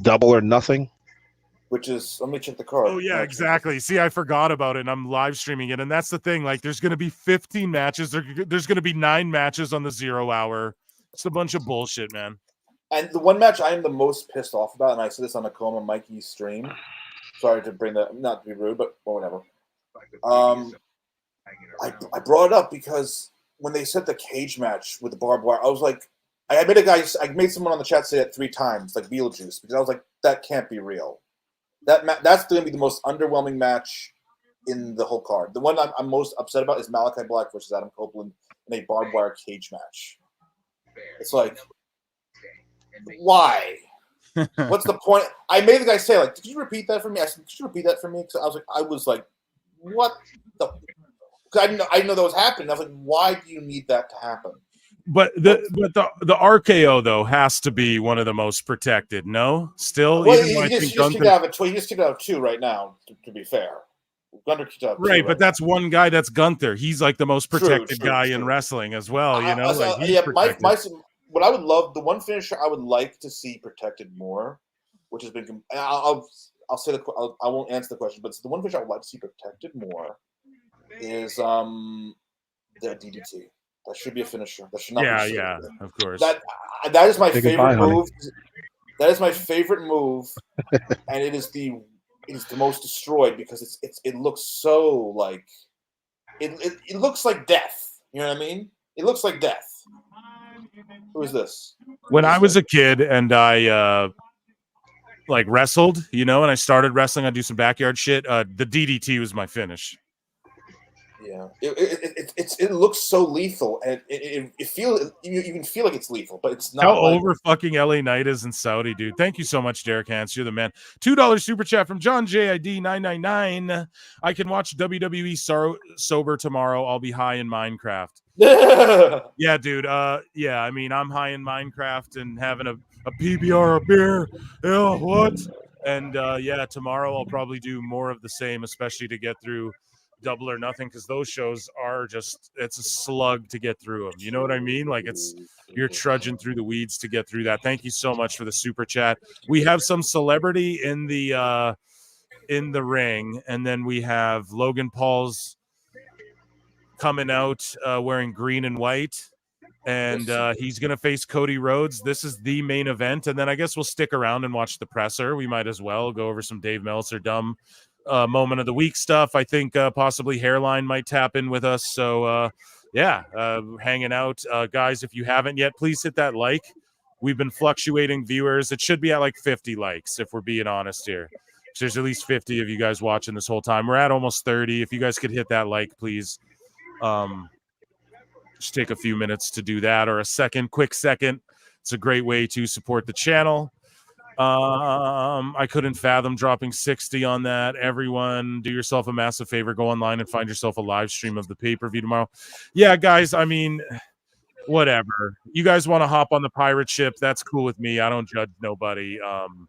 Double or nothing. Which is, let me check the card. Oh yeah, exactly. See, I forgot about it. And I'm live streaming it, and that's the thing. Like, there's going to be 15 matches. There's going to be 9 matches on the 0 hour. It's a bunch of bullshit, man. And the one match I am the most pissed off about, and I said this on Nakoma Mikey's stream. Sorry to bring that, not to be rude, but whatever. I brought it up because when they set the cage match with the barbed wire, I was like, I made someone on the chat say it 3 times, like Beetlejuice, because I was like, that can't be real. That's going to be the most underwhelming match in the whole card. The one I'm most upset about is Malachi Black versus Adam Copeland in a barbed wire cage match. It's like, why? What's the point? I made the guy say, like, "Did you repeat that for me?" I said, "Could you repeat that for me?" Because I was like, "What the?" Because I didn't know that was happening. I was like, "Why do you need that to happen?" But the RKO though has to be one of the most protected. No, still, well, even he just kicked out of 2 right now. To be fair, Gunther kicked out right, but that's one guy. That's Gunther. He's like the most protected guy in wrestling as well. What I would love, the one finisher I would like to see protected more, which has been, I won't answer the question, but the one finisher I would like to see protected more is the DDT. That should be a finisher. That should not be. Yeah, of course. That is my favorite move. That is my favorite move, and it is the most destroyed because it looks so like it looks like death. You know what I mean? It looks like death. Who is this? When I was a kid and I like wrestled, and I started wrestling, I do some backyard shit. The DDT was my finish. Yeah, it looks so lethal, and it feels you can feel like it's lethal, but it's not. How over fucking LA Knight is in Saudi, dude. Thank you so much, Derek Hans. You're the man. $2 super chat from John JID 999. I can watch WWE sober tomorrow. I'll be high in Minecraft. Yeah, dude. Yeah, I mean, I'm high in Minecraft and having a PBR, a beer. Yeah, what? And yeah, tomorrow I'll probably do more of the same, especially to get through Double or Nothing, because those shows are just, it's a slug to get through them. You know what I mean? Like, you're trudging through the weeds to get through that. Thank you so much for the super chat. We have some celebrity in the ring, and then we have Logan Paul's coming out wearing green and white, and he's gonna face Cody Rhodes. This is the main event, and then I guess we'll stick around and watch the presser. We might as well go over some Dave Meltzer dumb moment of the week stuff. I think possibly Hairline might tap in with us. So yeah, hanging out. Guys, if you haven't yet, please hit that like. We've been fluctuating viewers. It should be at like 50 likes if we're being honest here. So there's at least 50 of you guys watching this whole time. We're at almost 30. If you guys could hit that like, please. Just take a few minutes to do that, or a quick second. It's a great way to support the channel. I couldn't fathom dropping 60 on that. Everyone, do yourself a massive favor. Go online and find yourself a live stream of the pay-per-view tomorrow. Yeah, guys, I mean, whatever. You guys want to hop on the pirate ship? That's cool with me. I don't judge nobody. I'm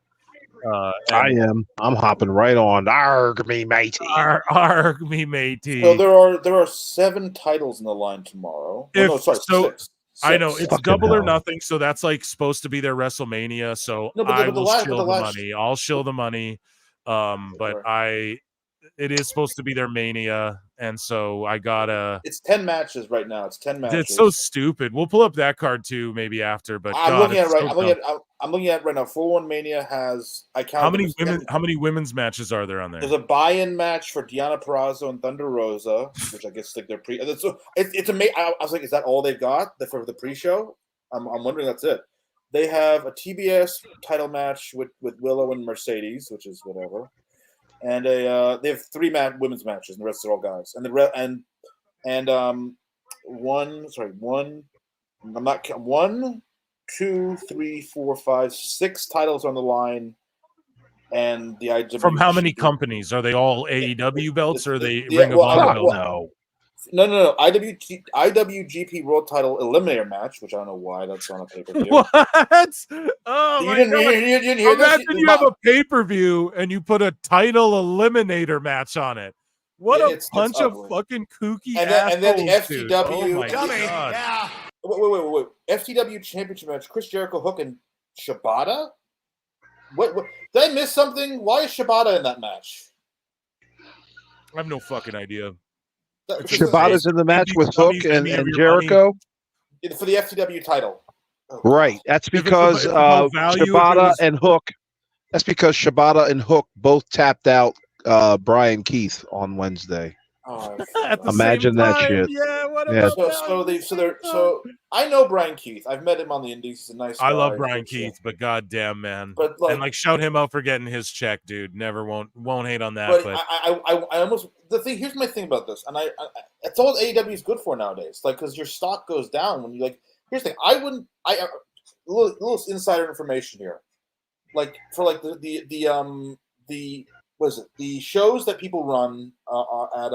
hopping right on. Arg me matey. Arg me matey. So there are 7 titles in the line tomorrow. Six. I know it's Double or Nothing, so that's like supposed to be their WrestleMania. So I will shill the money. I'll shill the money. But it is supposed to be their Mania, and so I gotta. It's 10 matches right now. It's 10 matches. It's so stupid. We'll pull up that card too, maybe after. But I'm God, looking at it's right. so I'm looking dumb. at. I'm looking at right now. 4-1 Mania has. I count How many women's matches are there on there? There's a buy-in match for Deonna Purrazzo and Thunder Rosa, which I guess like they're pre. It's amazing. I was like, is that all they've got for the pre-show? I'm wondering that's it. They have a TBS title match with Willow and Mercedes, which is whatever, and they have 3 women's matches, and the rest are all guys. One, 2, 3, 4, 5, 6 titles on the line, and the IWGP. From how many companies? Are they all AEW belts or are they Ring of Honor belts? No. IWGP World Title Eliminator match, which I don't know why that's on a pay-per-view. What? Oh, you didn't hear Imagine this? you have a pay-per-view and you put a title eliminator match on it. What a bunch of fucking kooky assholes, and then the dude. FTW. Oh my God. Yeah. Wait. FTW Championship match: Chris Jericho, Hook, and Shibata. What? Did I miss something? Why is Shibata in that match? I have no fucking idea. Shibata's in the match with Hook and Jericho for the FTW title. Oh, right. That's because Shibata and Hook. That's because Shibata and Hook both tapped out Brian Keith on Wednesday. Imagine that shit. Yeah, whatever. So I know Brian Keith. I've met him on the Indies. He's a nice guy. I love Brian Keith, but goddamn, man. But shout him out for getting his check, dude. Never won't hate on that. But I almost here's my thing about this, and I it's all AEW is good for nowadays. Like, because your stock goes down when you Here's the thing. A little insider information here. Like for like the what is it? The shows that people run at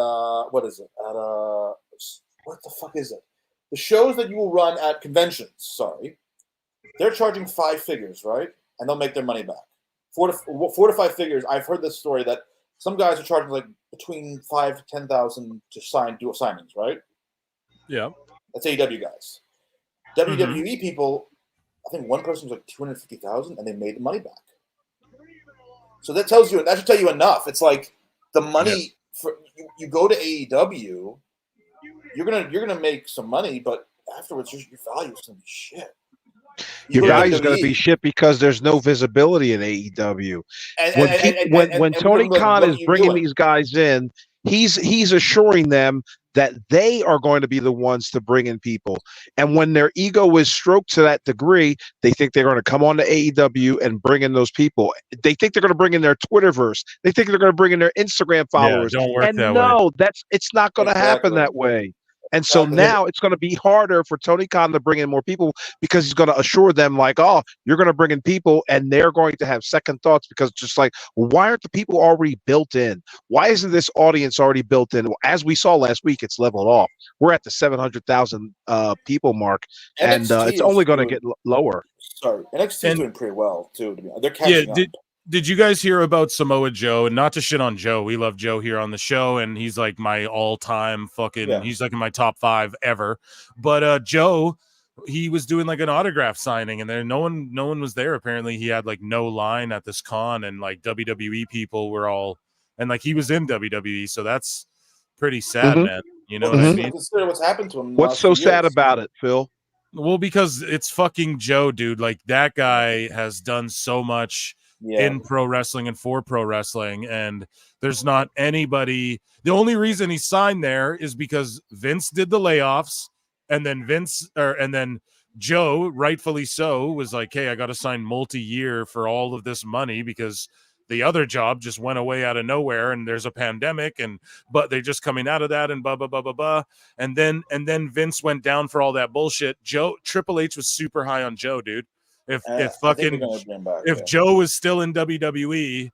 what is it? At what the fuck is it? The shows that you will run at conventions. Sorry, they're charging 5 figures, right? And they'll make their money back. 4 to 5 figures. I've heard this story that some guys are charging like between $5,000 to $10,000 to do signings, right? Yeah, that's AEW guys. WWE people, I think one person was like $250,000, and they made the money back. So that should tell you enough. It's like the money for you go to AEW, you're gonna make some money, but afterwards your value is gonna be shit. Your value is going to be shit because there's no visibility in AEW. When Tony Khan is bringing these guys in, he's assuring them that they are going to be the ones to bring in people. And when their ego is stroked to that degree, they think they're going to come on to AEW and bring in those people. They think they're going to bring in their Twitterverse. They think they're going to bring in their Instagram followers. Yeah, don't work and that no, way. it's not going to happen that way. And so now it's going to be harder for Tony Khan to bring in more people because he's going to assure them like, oh, you're going to bring in people and they're going to have second thoughts because just like, well, why aren't the people already built in? Why isn't this audience already built in? Well, as we saw last week, it's leveled off. We're at the 700,000 people mark, and it's only going to get lower. Sorry, NXT is doing pretty well too. They're catching up. Did you guys hear about Samoa Joe? And not to shit on Joe, we love Joe here on the show, and he's like my all-time fucking. He's like in my top 5 ever. But Joe, he was doing like an autograph signing, and there no one was there. Apparently, he had like no line at this con, and like WWE people were all, and like he was in WWE, so that's pretty sad, man. You know what I mean? Consider what's happened to him. What's so sad about it, Phil? Well, because it's fucking Joe, dude. Like that guy has done so much. In pro wrestling and for pro wrestling, and there's not anybody. The only reason he signed there is because Vince did the layoffs, and then Joe, rightfully so, was like, hey, I got to sign multi-year for all of this money because the other job just went away out of nowhere, and there's a pandemic, but they're just coming out of that, and blah blah blah blah blah. And then Vince went down for all that bullshit. Triple H was super high on Joe, dude. If Joe was still in WWE,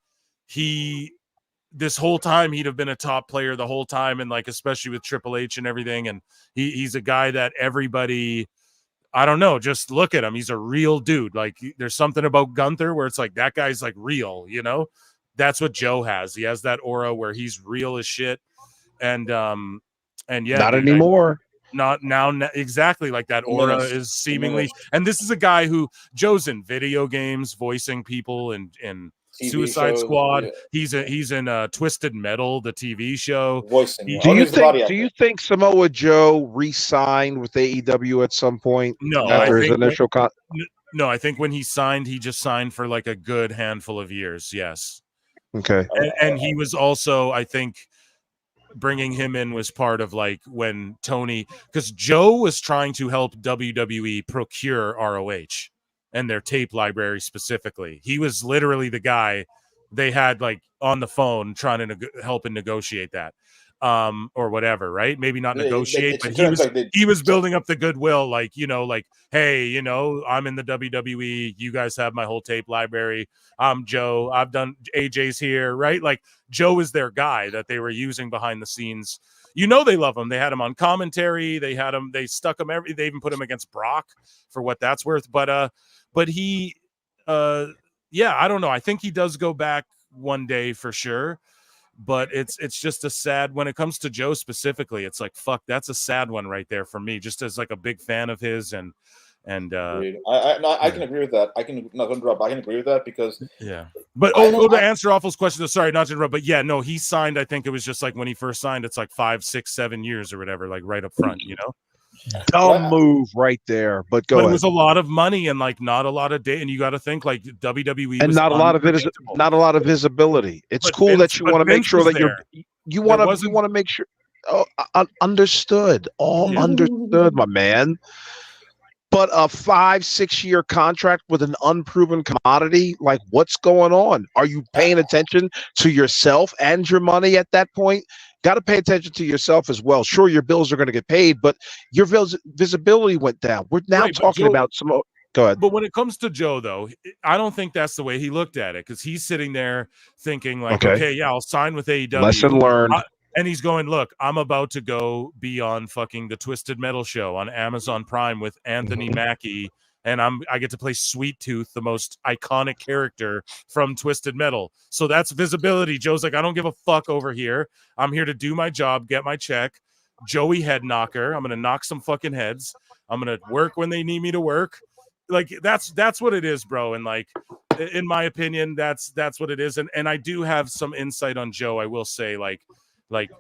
this whole time he'd have been a top player the whole time, and like especially with Triple H and everything. And he's a guy that everybody, I don't know, just look at him. He's a real dude. Like there's something about Gunther where it's like that guy's like real, you know? That's what Joe has. He has that aura where he's real as shit. And yeah, not anymore. Not now, exactly like that aura is seemingly, and this is a guy who Joe's in video games, voicing people, and TV Suicide shows, Squad. yeah. He's in Twisted Metal, the TV show. Voicing. He- Yeah. Do Oh, you he's the body think? Do actor. you think Samoa Joe re-signed with AEW at some point No, No. after I his think initial no, I think when he signed, he just signed for like a good handful of years. Yes, Okay. and he was also, I think, bringing him in was part of like when Tony, because Joe was trying to help WWE procure ROH and their tape library specifically. He was literally the guy they had like on the phone trying to help and negotiate that, or whatever, right? Maybe not negotiate, It's but in terms like he was building up the goodwill, like, you know, like, hey, you know, I'm in the WWE, you guys have my whole tape library. I'm Joe, I've done AJ's here, right? Like Joe is their guy that they were using behind the scenes. You know, they love him. They had him on commentary. They had him. They stuck him. They even put him against Brock for what that's worth. But he, yeah, I don't know. I think he does go back one day for sure. But it's just a sad, when it comes to Joe specifically, it's like, fuck, that's a sad one right there for me. Just as like a big fan of his and Agreed. I can agree with that. I can not interrupt. I can agree with that because yeah. But to answer Awful's question, sorry, not to interrupt, but yeah, no, he signed. I think it was just like when he first signed, it's like 5, 6, 7 years or whatever, like right up front, you know. Dumb move right there, but go But ahead. it was a lot of money and like not a lot of day, and you got to think like WWE And was not a lot of it is unpredictable. not a lot of visibility. It's But cool Vince- that you but want to make Vince sure was that you're there. you There want to make sure. Oh, understood, all Yeah. understood, my man. But a 5-6 year contract with an unproven commodity, like what's going on? Are you paying attention to yourself and your money at that point? Got to pay attention to yourself as well. Sure, your bills are going to get paid, but your visibility went down. We're now Right, but talking Joe- about some. Go ahead. But when it comes to Joe, though, I don't think that's the way he looked at it, because he's sitting there thinking like, okay, yeah, I'll sign with AEW. Lesson learned. And he's going, look, I'm about to go be on fucking the Twisted Metal show on Amazon Prime with Anthony Mackie, and I get to play Sweet Tooth, the most iconic character from Twisted Metal. So that's visibility. Joe's like, I don't give a fuck over here. I'm here to do my job, get my check. Joey Head Knocker. I'm gonna knock some fucking heads. I'm gonna work when they need me to work. Like that's what it is, bro. And like, in my opinion, that's what it is. And I do have some insight on Joe. I will say, like,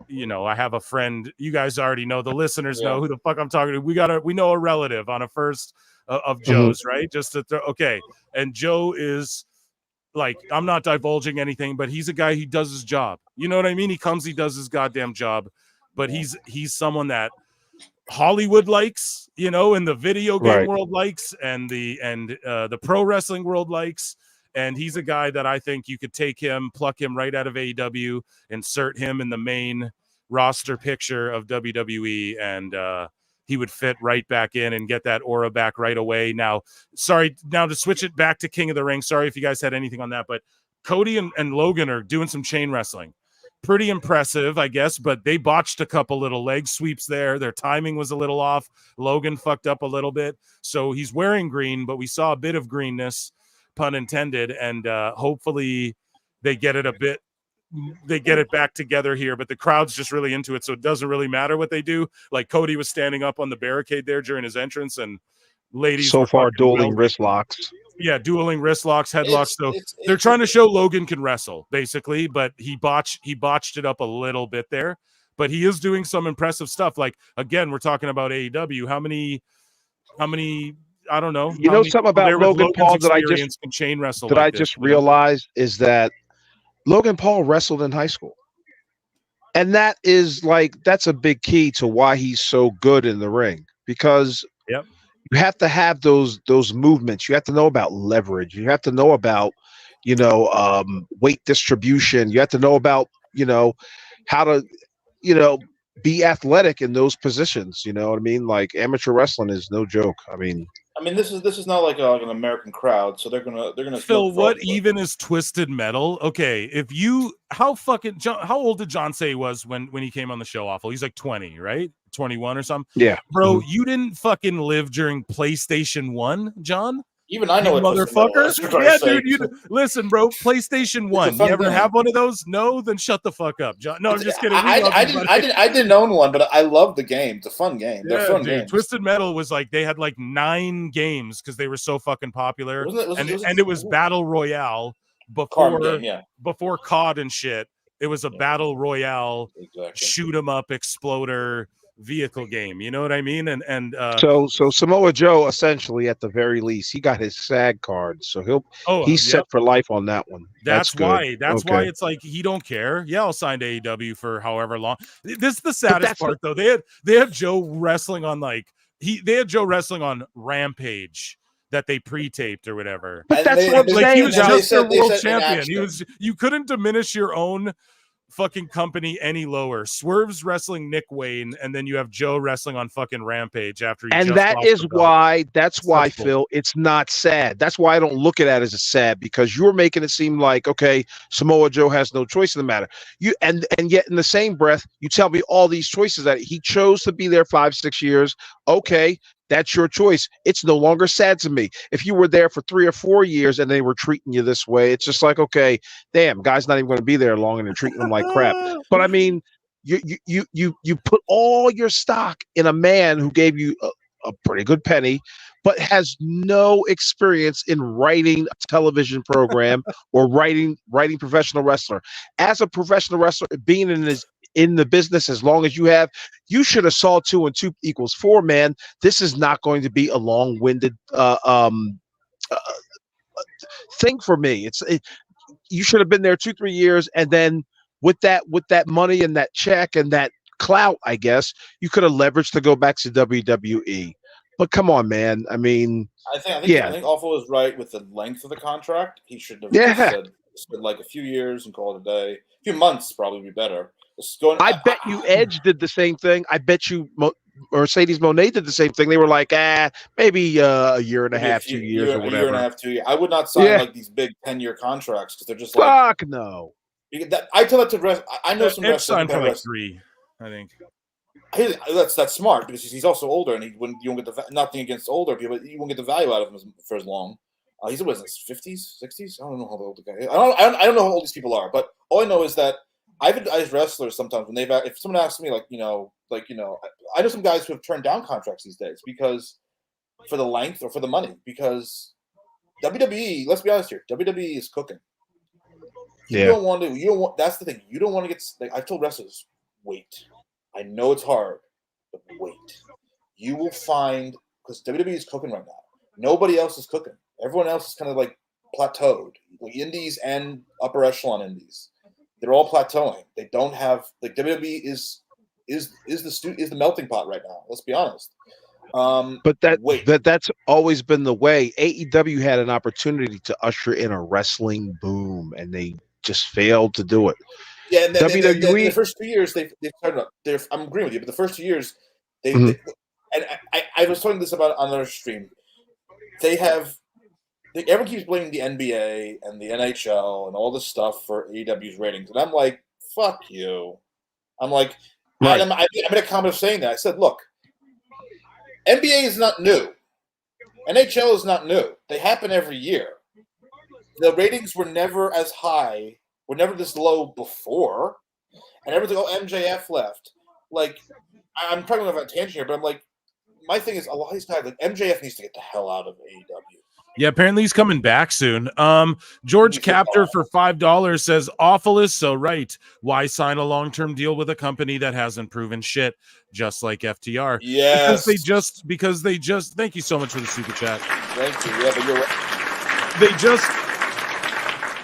you know, I have a friend. You guys already know. The listeners know who the fuck I'm talking to. We know a relative on a first of Joe's, right? Just to okay. And Joe is like, I'm not divulging anything, but he's a guy. He does his job. You know what I mean? He comes, he does his goddamn job. But he's someone that Hollywood likes, you know, and the video game world likes, and the pro wrestling world likes. And he's a guy that I think you could take him, pluck him right out of AEW, insert him in the main roster picture of WWE, and he would fit right back in and get that aura back right away. Now to switch it back to King of the Ring. Sorry if you guys had anything on that, but Cody and Logan are doing some chain wrestling. Pretty impressive, I guess, but they botched a couple little leg sweeps there. Their timing was a little off. Logan fucked up a little bit. So he's wearing green, but we saw a bit of greenness, pun intended, and hopefully they get it back together here. But the crowd's just really into it, so it doesn't really matter what they do. Like Cody was standing up on the barricade there during his entrance, and ladies so far dueling wrist locks. Yeah, dueling wrist locks, headlocks. So they're trying to show Logan can wrestle, basically, but he botched it up a little bit there. But he is doing some impressive stuff. Like, again, we're talking about AEW. How many? I don't know. You know something about Logan Paul that I just realized is that Logan Paul wrestled in high school, and that's a big key to why he's so good in the ring, because you have to have those movements. You have to know about leverage. You have to know about, weight distribution. You have to know about, how to, be athletic in those positions. You know what I mean? Like, amateur wrestling is no joke. I mean, this is not like an American crowd, so they're gonna. Phil, what even is Twisted Metal? Okay, how old did John say he was when he came on the show? Awful, he's like 20, right? 21 or something. Yeah, bro, you didn't fucking live during PlayStation 1, John. Even I know, motherfucker. Yeah, dude. Listen, bro. PlayStation 1. You ever have one of those? No, then shut the fuck up, John. No, I'm just kidding. I didn't own one, but I love the game. It's a fun game. They're fun games. Twisted Metal was like, they had like 9 games because they were so fucking popular, and it was Battle Royale. Card game, yeah. before COD and shit. It was a battle royale, shoot 'em up, exploder vehicle game. You know what I mean? And so Samoa Joe, essentially, at the very least, he got his SAG card, so he's set for life on that one. That's why. Good. That's why it's like he don't care. Yeah, I'll sign to AEW for however long. This is the saddest part, though. They had Joe wrestling on Rampage that they pre-taped or whatever. But that's what I'm saying. He was just their world champion. You couldn't diminish your own fucking company any lower. Swerve's wrestling Nick Wayne, and then you have Joe wrestling on fucking Rampage after he and that's why Phil, it's not sad. That's why I don't look at it as a sad, because you're making it seem like, okay, Samoa Joe has no choice in the matter. And yet in the same breath, you tell me all these choices that he chose to be there 5-6 years. Okay, that's your choice. It's no longer sad to me. If you were there for 3 or 4 years and they were treating you this way, it's just like, okay, damn, guy's not even going to be there long and they're treating him like crap. But I mean, you put all your stock in a man who gave you a pretty good penny, but has no experience in writing a television program or writing professional wrestler. As a professional wrestler, being in the business as long as you have, you should have saw 2 and 2 equals 4, man. This is not going to be a long-winded thing for me. You should have been there 2-3 years, and then with that money and that check and that clout, I guess you could have leveraged to go back to WWE. But come on, man. I mean, I think Awful is right with the length of the contract. He should have said like a few years and call it a day. A few months probably be better. I bet you Edge did the same thing. I bet you Mercedes Moné did the same thing. They were like, maybe a year and a half, 2 years, or whatever. A year and a half, 2 years. I would not sign like these big 10-year contracts because they're just like, fuck no. I tell that to rest. I know some wrestlers signed for like 3, I think. That's smart because he's also older, and you won't get nothing against older people, but you won't get the value out of him for as long. He's in his 50s, 60s. I don't know how old the guy is. I don't know how old these people are, but all I know is that I've advised wrestlers sometimes when if someone asks me I know some guys who have turned down contracts these days because for the length or for the money, because WWE, let's be honest here, WWE is cooking. You don't want. That's the thing. You don't want to get. I've told wrestlers, wait. I know it's hard, but wait. You will find, because WWE is cooking right now. Nobody else is cooking. Everyone else is kind of like plateaued. Like indies and upper echelon indies, they're all plateauing. They don't have WWE is the melting pot right now. Let's be honest. But that's always been the way. AEW had an opportunity to usher in a wrestling boom, and they just failed to do it. Yeah, and WWE, the first 2 years they've started up. I'm agreeing with you, but the first 2 years and I was talking this about on our stream. Everyone keeps blaming the NBA and the NHL and all this stuff for AEW's ratings, and I'm like, fuck you. I'm like, I made a comment of saying that. I said, look, NBA is not new. NHL is not new. They happen every year. The ratings were never as high, were never this low before. And everything, MJF left. Like, I'm probably going to have a tangent here, but I'm like, my thing is, a lot of these guys, like, MJF needs to get the hell out of AEW. Yeah, apparently he's coming back soon. George Captor for $5 says, awful is so right. Why sign a long-term deal with a company that hasn't proven shit, just like FTR? Yes. Because they just thank you so much for the super chat. Thank you. Yeah, but you're right.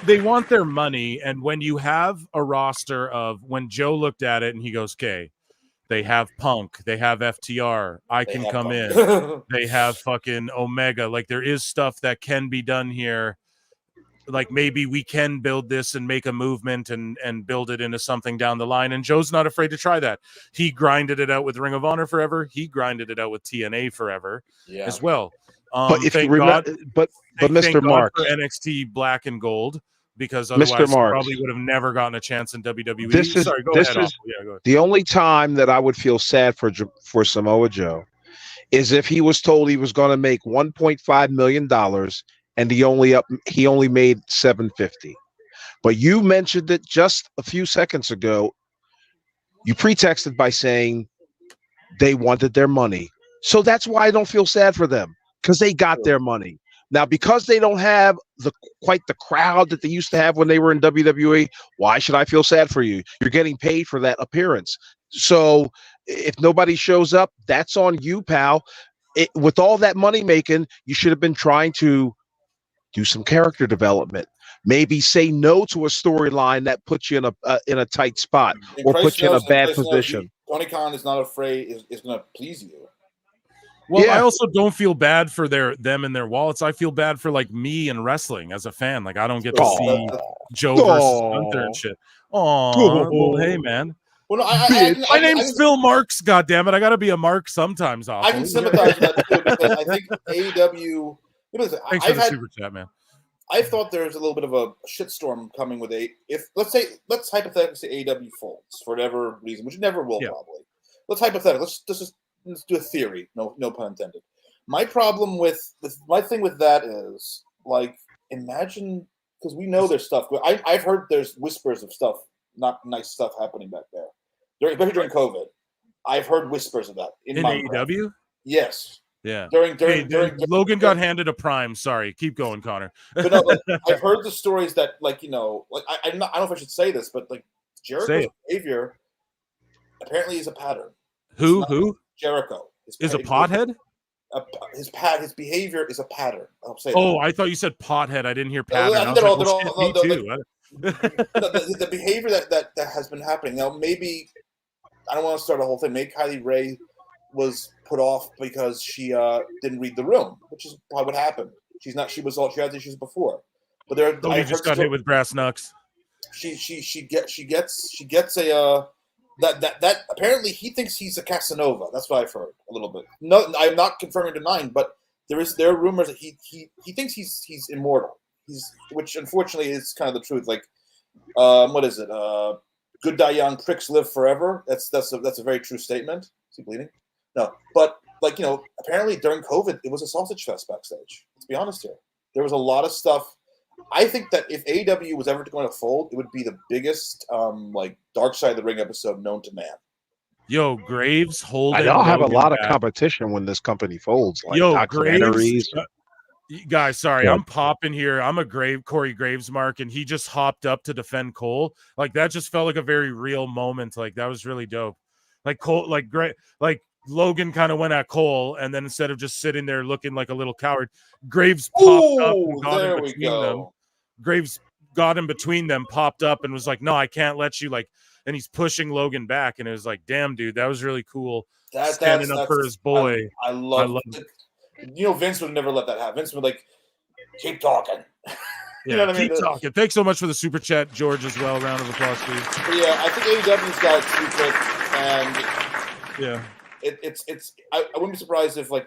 They want their money, and when you have a roster of, when Joe looked at it and he goes, okay, they have Punk, they have FTR, I can come in, they have fucking Omega, like there is stuff that can be done here, like maybe we can build this and make a movement and build it into something down the line, and Joe's not afraid to try that. He grinded it out with Ring of Honor forever, he grinded it out with TNA forever as well. But if you remember, but Mr. Mark for NXT Black and Gold, because otherwise probably would have never gotten a chance in WWE. Go ahead. The only time that I would feel sad for Samoa Joe is if he was told he was going to make $1.5 million and he only made $750. But you mentioned it just a few seconds ago. You pretexted by saying they wanted their money. So that's why I don't feel sad for them, because they got their money. Now, because they don't have quite the crowd that they used to have when they were in WWE, why should I feel sad for you? You're getting paid for that appearance. So if nobody shows up, that's on you, pal. With all that money making, you should have been trying to do some character development. Maybe say no to a storyline that puts you in a tight spot or puts you in a bad position. Tony Khan is not afraid is going to please you. Well, Yeah. I also don't feel bad for them and their wallets. I feel bad for like me and wrestling as a fan. Like I don't get to see Joe versus Gunther and shit. Oh, well, hey man. Well, no, my name's Phil Marks. God damn it, I got to be a Mark sometimes. I can sympathize with that too because I think AEW. Thanks for the super chat, man. I thought there was a little bit of a shitstorm coming with let's hypothetically say AEW folds for whatever reason, which never will probably. Let's hypothetically let's do a theory. No pun intended. My problem my thing with that is like imagine because we know there's stuff. I've heard there's whispers of stuff, not nice stuff happening back there, especially during COVID. I've heard whispers of that in AEW. Yes. Yeah. During Logan got handed a prime. Sorry, keep going, Connor. But no, I've heard the stories that, like, I don't know if I should say this, but like Jericho's behavior apparently is a pattern. Who? Jericho is a pothead. His behavior is a pattern. I'll say. Oh, I thought you said pothead. I didn't hear pattern. The behavior that has been happening now. Maybe I don't want to start a whole thing. Maybe Kylie Ray was put off because she didn't read the room, which is probably what happened. She had issues before, but I just got hit with brass knucks. She gets a that apparently he thinks he's a Casanova. That's what I've heard a little bit. No, I'm not confirming or denying, but there are rumors that he thinks he's immortal. Which unfortunately is kind of the truth. Like, what is it? Good die young, pricks live forever. That's a very true statement. Is he bleeding? No, but like apparently during COVID, it was a sausage fest backstage. Let's be honest here. There was a lot of stuff. I think that if AEW was ever going to fold, it would be the biggest like Dark Side of the Ring episode known to man. Yo, Graves holding. I don't have a lot of competition when this company folds. Like documentaries. Guys, sorry, I'm popping here. I'm a Corey Graves mark, and he just hopped up to defend Cole. Like that just felt like a very real moment. Like that was really dope. Like Cole, like great, like Logan kind of went at Cole, and then instead of just sitting there looking like a little coward, Graves popped up and got in between them. Graves got in between them, popped up, and was like, "No, I can't let you." Like, and he's pushing Logan back, and it was like, "Damn, dude, that was really cool." Standing up for his boy. I love it. Vince would never let that happen. Vince would keep talking. You know what I mean? Keep talking. Thanks so much for the super chat, George, as well. Round of applause, please. Yeah, I think AEW's got it too quick, and yeah. I wouldn't be surprised if who are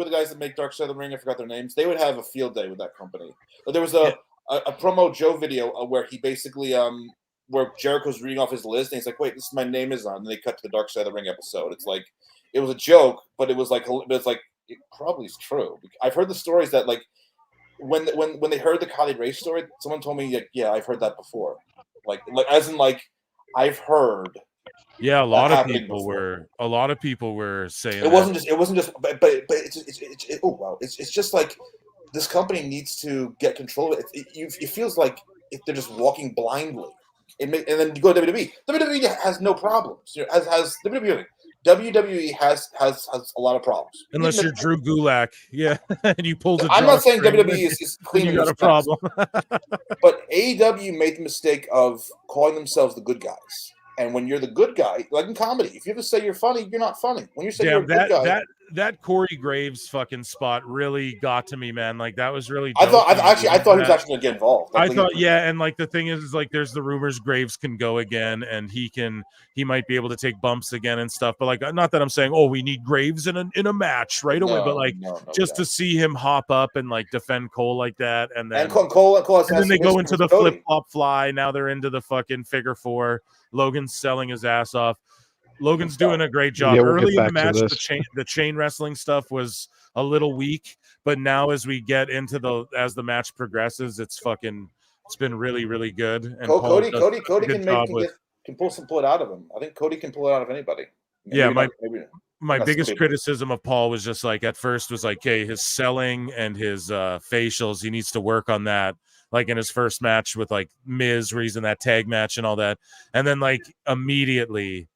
the guys that make Dark Side of the Ring? I forgot their names. They would have a field day with that company. But there was a promo Joe video where he basically where Jericho's reading off his list and he's like, "Wait, this is my name is on." And they cut to the Dark Side of the Ring episode. It's like it was a joke, but it was it probably is true. I've heard the stories that when they heard the Kylie Ray story, someone told me I've heard that before. I've heard. Yeah, a lot of people were saying it wasn't just but it's just like this company needs to get control of it. It feels like if they're just walking blindly. And then you go to WWE. WWE has no problems. Has WWE. WWE has a lot of problems. Unless you're Drew Gulak, yeah, and you pulled. I'm not saying WWE is clean. You got a problem. But AEW made the mistake of calling themselves the good guys. And when you're the good guy, like in comedy, if you ever say you're funny, you're not funny. When you say you're a good guy, that Corey Graves fucking spot really got to me, man. Like that was really. I thought he was actually going to get involved. I thought, yeah, and the thing is, there's the rumors Graves can go again, and he might be able to take bumps again and stuff. But not that I'm saying, oh, we need Graves in a match right away, but to see him hop up and defend Cole like that, and then Cole and then they go into the flip flop fly. Now they're into the fucking figure four. Logan's selling his ass off. Logan's doing a great job. Early in the match, the chain wrestling stuff was a little weak, but now as we get into as the match progresses, it's been really, really good. And Cody can pull it out of him. I think Cody can pull it out of anybody. Yeah, maybe my not biggest split. criticism of Paul was just like at first was like, okay, his selling and his facials, he needs to work on that. Like in his first match with like Miz, where he's in that tag match and all that, and then like immediately,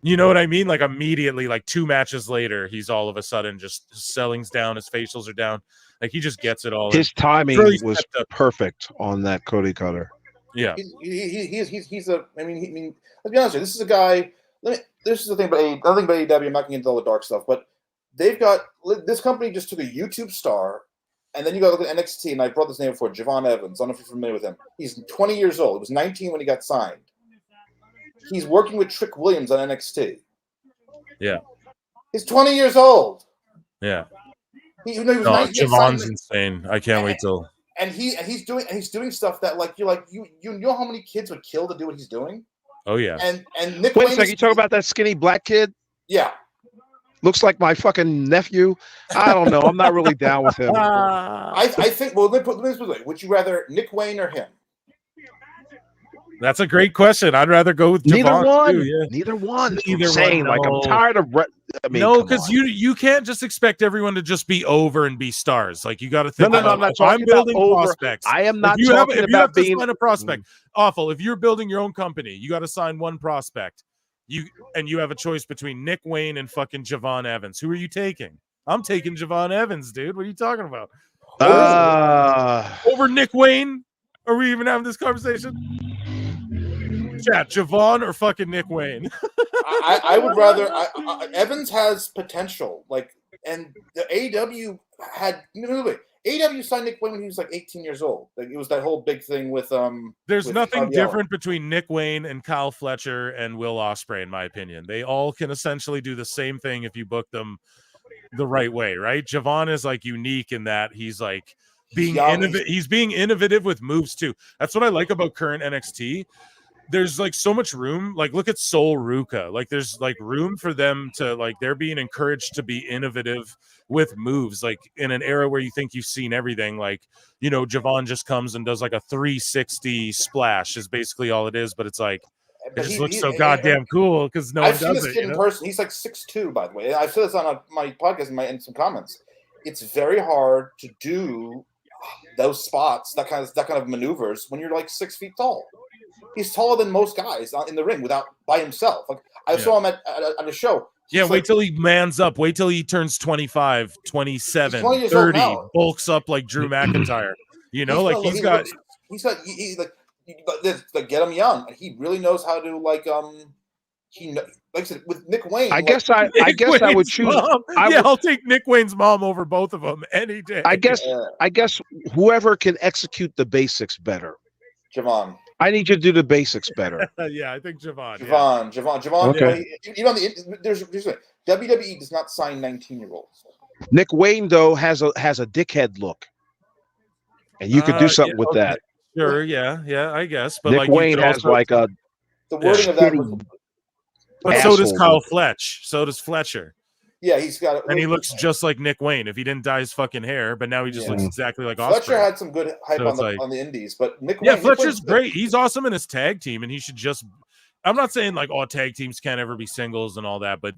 you know what I mean? Like immediately, like 2 matches later, he's all of a sudden just his selling's down, his facials are down. Like he just gets it all. His timing really was stepped up. perfect on that Cody Cutter. Yeah, He's a. I mean, let's be honest with you. This is a guy. This is the thing about another thing about AEW. I'm not getting into all the dark stuff, but they've got this company just took a YouTube star, and then you got to look at NXT. And I brought this name before, Javon Evans. I don't know if you're familiar with him. He's 20 years old. He was 19 when he got signed. He's working with Trick Williams on NXT. yeah, He's 20 years old. yeah. He was 19, Javon's insane. I can't wait till. And he's doing stuff that like you know how many kids would kill to do what he's doing. Oh yeah. And Nick. Wait a second, you talk about that skinny black kid? Yeah. Looks like my fucking nephew. I don't know. I'm not really down with him. I think. Well, let me put this way: would you rather Nick Wayne or him? That's a great question. I'd rather go with Neither Javon one. too, yeah. Neither one. Neither I'm saying, one, like, no. I'm tired of. No, because you can't just expect everyone to just be over and be stars. Like you got to think. No, about, I'm not if talking I'm building about over. prospects. I am not if you talking have, if about you have to being sign a prospect. Awful. If you're building your own company, you got to sign one prospect. You have a choice between Nick Wayne and fucking Javon Evans. Who are you taking? I'm taking Javon Evans, dude. What are you talking about? Over Nick Wayne? Are we even having this conversation? Chat, Javon or fucking Nick Wayne? I would rather. Evans has potential, like, and the AEW had. AEW signed Nick Wayne when he was like 18 years old. Like it was that whole big thing with There's with nothing Javier. different between Nick Wayne and Kyle Fletcher and Will Ospreay, in my opinion. They all can essentially do the same thing if you book them the right way, right? Javon is like unique in that he's like being innovative. He's being innovative with moves too. That's what I like about current NXT. There's like so much room. Like look at Sol Ruka. Like there's like room for them to like they're being encouraged to be innovative with moves. Like in an era where you think you've seen everything, like you know, Javon just comes and does like a 360 splash is basically all it is, but it's like it just looks so goddamn cool because no one does it. I've seen this kid in person. He's like 6'2", by the way. I've said this on my podcast in some comments. It's very hard to do those spots, that kind of maneuvers when you're like 6 feet tall. He's taller than most guys in the ring by himself. Like I saw him at a show. Yeah, wait till he mans up. Wait till he turns 25, 27, 30, bulks up like Drew McIntyre. You know, like he's got get him young, and he really knows how to like like I said with Nick Wayne. I guess I would choose. I'll take Nick Wayne's mom over both of them any day. I guess whoever can execute the basics better. Javon. I need you to do the basics better. Yeah, I think Javon. Okay. Even on there's WWE does not sign 19-year-olds. Nick Wayne though has a dickhead look, and you could do something with that. Sure, yeah, I guess. But Nick like Wayne has like a the wording of that. But so does Kyle Fletch. So does Fletcher. Yeah, he's got it. And he looks just like Nick Wayne if he didn't dye his fucking hair, but now he just looks exactly like Ospreay. Fletcher had some good hype on the indies, but Nick Wayne. Yeah, Fletcher's great. He's awesome in his tag team, and he should just I'm not saying like all tag teams can't ever be singles and all that, but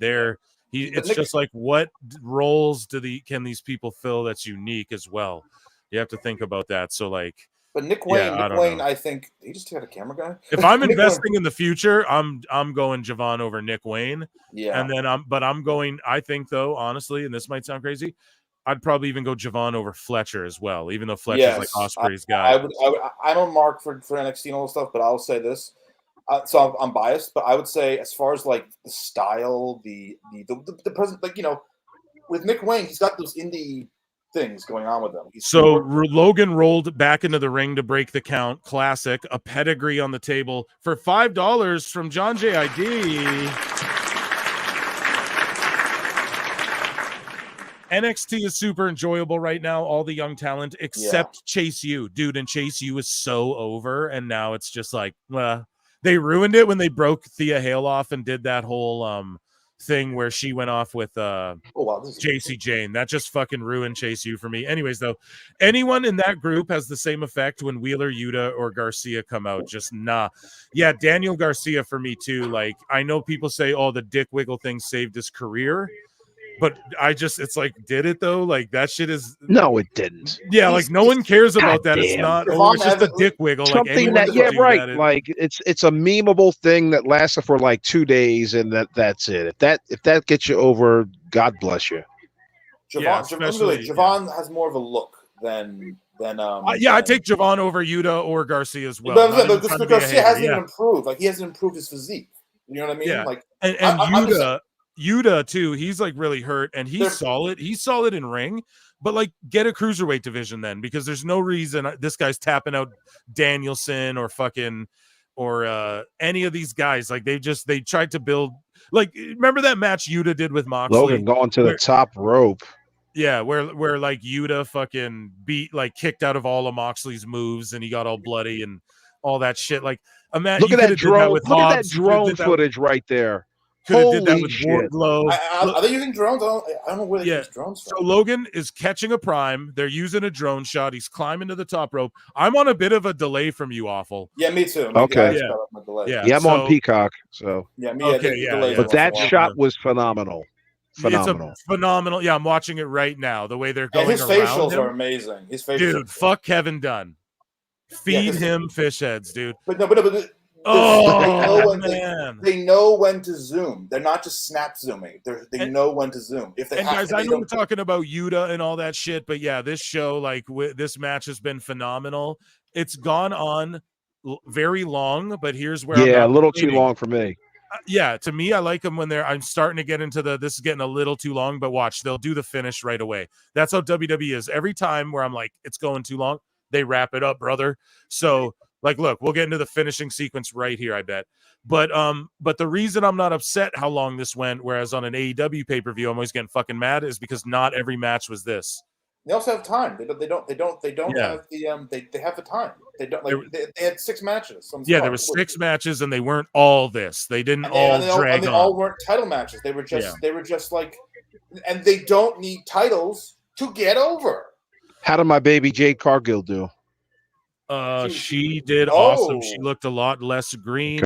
it's just like what roles can these people fill that's unique as well. You have to think about that. So like But Nick Wayne, I think he just had a camera guy. If I'm investing in the future, I'm going Javon over Nick Wayne. Yeah. And then I'm going, I think though, honestly, and this might sound crazy, I'd probably even go Javon over Fletcher as well, even though Fletcher's like Ospreay's guy. I don't mark for NXT and all this stuff, but I'll say this. So I'm biased, but I would say as far as like the style, the present, like, you know, with Nick Wayne, he's got those indie things going on with him. Logan rolled back into the ring to break the count. Classic. A pedigree on the table for $5 from John JID. NXT is super enjoyable right now. All the young talent except Chase U. Dude, and Chase U is so over. And now it's just like, they ruined it when they broke Thea Hale off and did that whole thing where she went off with Oh wow, this is JC Jane. That just fucking ruined Chase U for me. Anyways, though, anyone in that group has the same effect when Wheeler, Yuta, or Garcia come out. Just nah. Yeah, Daniel Garcia for me too. Like, I know people say, oh, the dick wiggle thing saved his career, but it's like, did it though? Like, that shit is No, it didn't. yeah, like no one cares about that. It's Damn. not. If Oh, I'm it's just a Evan- dick wiggle. Like Something anyone that could yeah, do right. that. Like it's a memeable thing that lasted for like 2 days, and that's it. If that gets you over, God bless you. Yeah, especially- Javon has more of a look than yeah, I take Javon over Yuta or Garcia as well. But Not even this trying to be a Garcia hater, hasn't yeah. even improved. Like he hasn't improved his physique. You know what I mean? Yeah. Like And I'm just- Yuta too, he's like really hurt, and he's They're- solid. He's solid in ring, but like get a cruiserweight division then, because there's no reason this guy's tapping out Danielson or fucking or any of these guys. Like they tried to build. Like remember that match Yuta did with Moxley? Logan going to the top rope. Yeah, where like Yuta fucking kicked out of all of Moxley's moves, and he got all bloody and all that shit. Like Look at that drone. Look at that drone footage right there. Could have did that Holy with shit. Wardlow. Are they using drones? I don't know where they use drones from. So Logan is catching a prime. They're using a drone shot. He's climbing to the top rope. I'm on a bit of a delay from you, Awful. Yeah, me too. Okay. Yeah, I'm on Peacock. So yeah, me. Okay, yeah. But that shot was phenomenal. Phenomenal. It's a phenomenal. Yeah, I'm watching it right now. The way they're going And his around facials him. are amazing. His facials. Dude, fuck Kevin Dunn. Feed him fish heads, dude. But Man. They know when to zoom. They're not just snap zooming. They know when to zoom. If they And have guys, to, I they know we're don't- talking about Yuta and all that shit, but yeah, this show, like this match has been phenomenal. It's gone on very long, but here's where yeah, I'm a little too complaining. long for me. Yeah, to me, I like them when I'm starting to get into this is getting a little too long, but watch, they'll do the finish right away. That's how WWE is. Every time where I'm like, it's going too long, they wrap it up, brother. So like, look, we'll get into the finishing sequence right here, I bet. But the reason I'm not upset how long this went, whereas on an AEW pay-per-view, I'm always getting fucking mad, is because not every match was this. They also have time. They don't Yeah. have the they have the time. They don't like they had 6 matches. Yeah, there was 6 matches, and they weren't all this. They didn't all drag they on. all weren't title matches. They were just like, and they don't need titles to get over. How did my baby Jade Cargill do? She did awesome. She looked a lot less green.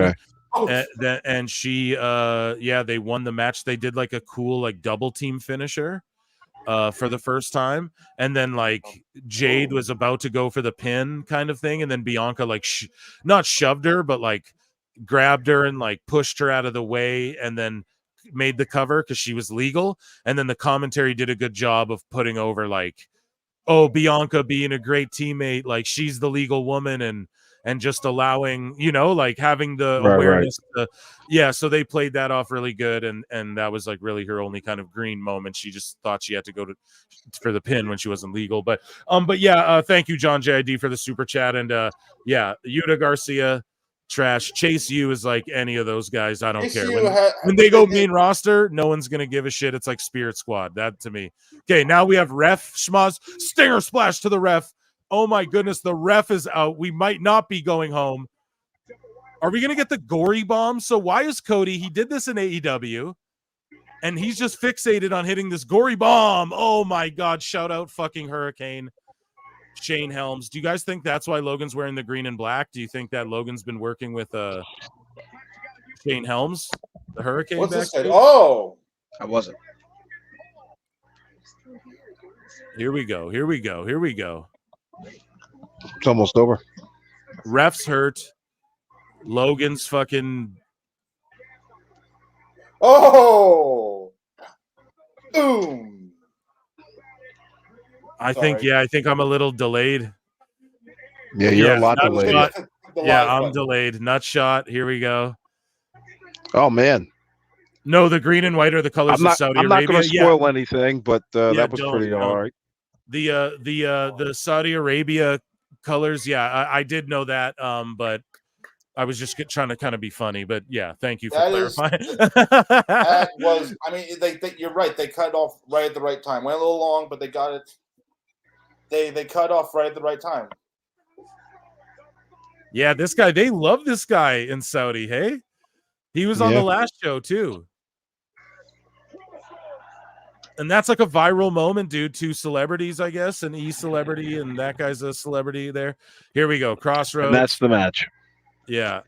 Okay. And she they won the match. They did like a cool like double team finisher for the first time, and then like Jade was about to go for the pin kind of thing, and then Bianca like not shoved her, but like grabbed her and like pushed her out of the way, and then made the cover because she was legal. And then the commentary did a good job of putting over like, oh, Bianca being a great teammate, like she's the legal woman, and just allowing, like having the awareness. So they played that off really good, and that was like really her only kind of green moment. She just thought she had to go for the pin when she wasn't legal. But thank you, John JID, for the super chat. And Yuta Garcia, trash. Chase U is like any of those guys. I don't Chase care. U When they go main roster, no one's gonna give a shit. It's like Spirit Squad. That to me. Okay, now we have ref schmaz stinger splash to the ref. Oh my goodness, the ref is out. We might not be going home. Are we gonna get the gory bomb? So why is Cody? He did this in AEW, and he's just fixated on hitting this gory bomb. Oh my god! Shout out fucking Hurricane. Shane Helms. Do you guys think that's why Logan's wearing the green and black? Do you think that Logan's been working with Shane Helms, the Hurricane? What's this? backstage? Oh, I wasn't. Here we go. Here we go. Here we go. It's almost over. Ref's hurt. Logan's fucking. Oh, boom. I think I'm a little delayed. Yeah, you're a lot delayed. I'm delayed. Nut shot. Here we go. Oh man. No, the green and white are the colors of Saudi I'm Arabia. not going to spoil anything, but that was pretty don't. all right. The Saudi Arabia colors. Yeah, I did know that. But I was just trying to kind of be funny. But yeah, thank you for clarifying. That was. I mean, you're right. They cut off right at the right time. Went a little long, but they got it. They cut off right at the right time. Yeah, this guy. They love this guy in Saudi. Hey, he was on the last show too. And that's like a viral moment, dude. 2 celebrities, I guess, an E-celebrity, and that guy's a celebrity there. Here we go. Crossroads. And that's the match. Yeah.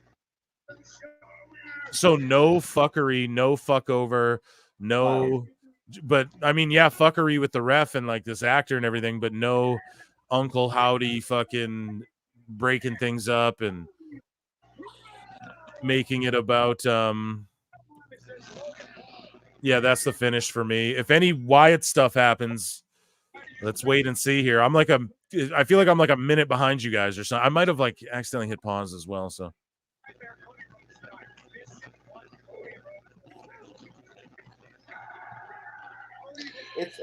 So no fuckery, no fuck over, no. But I mean, yeah, fuckery with the ref and like this actor and everything, but no Uncle Howdy fucking breaking things up and making it about yeah, that's the finish for me. If any Wyatt stuff happens, let's wait and see here. I feel like I'm like a minute behind you guys or something. I might have like accidentally hit pause as well, so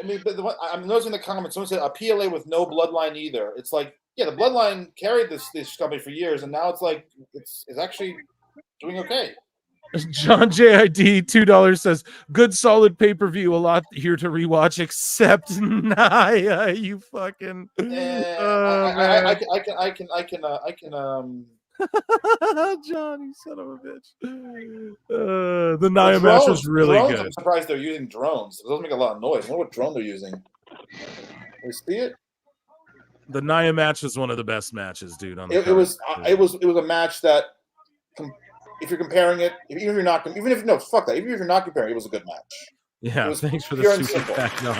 I mean, but I'm noticing in the comments, someone said a PLA with no bloodline either. It's like, yeah, the bloodline carried this company for years, and now it's like it's actually doing okay. John JID $2 says, "Good solid pay-per-view. A lot here to rewatch, except Naya. You fucking." I can. John, you son of a bitch. The Naya match was really drones, good. I'm surprised they're using drones. It doesn't make a lot of noise. I wonder what drone they're using. You see it? The Naya match was one of the best matches, dude. On the it was a match that, if you're comparing it, even if you're not comparing, it was a good match. Yeah, was thanks for the pure and super simple. chat, John.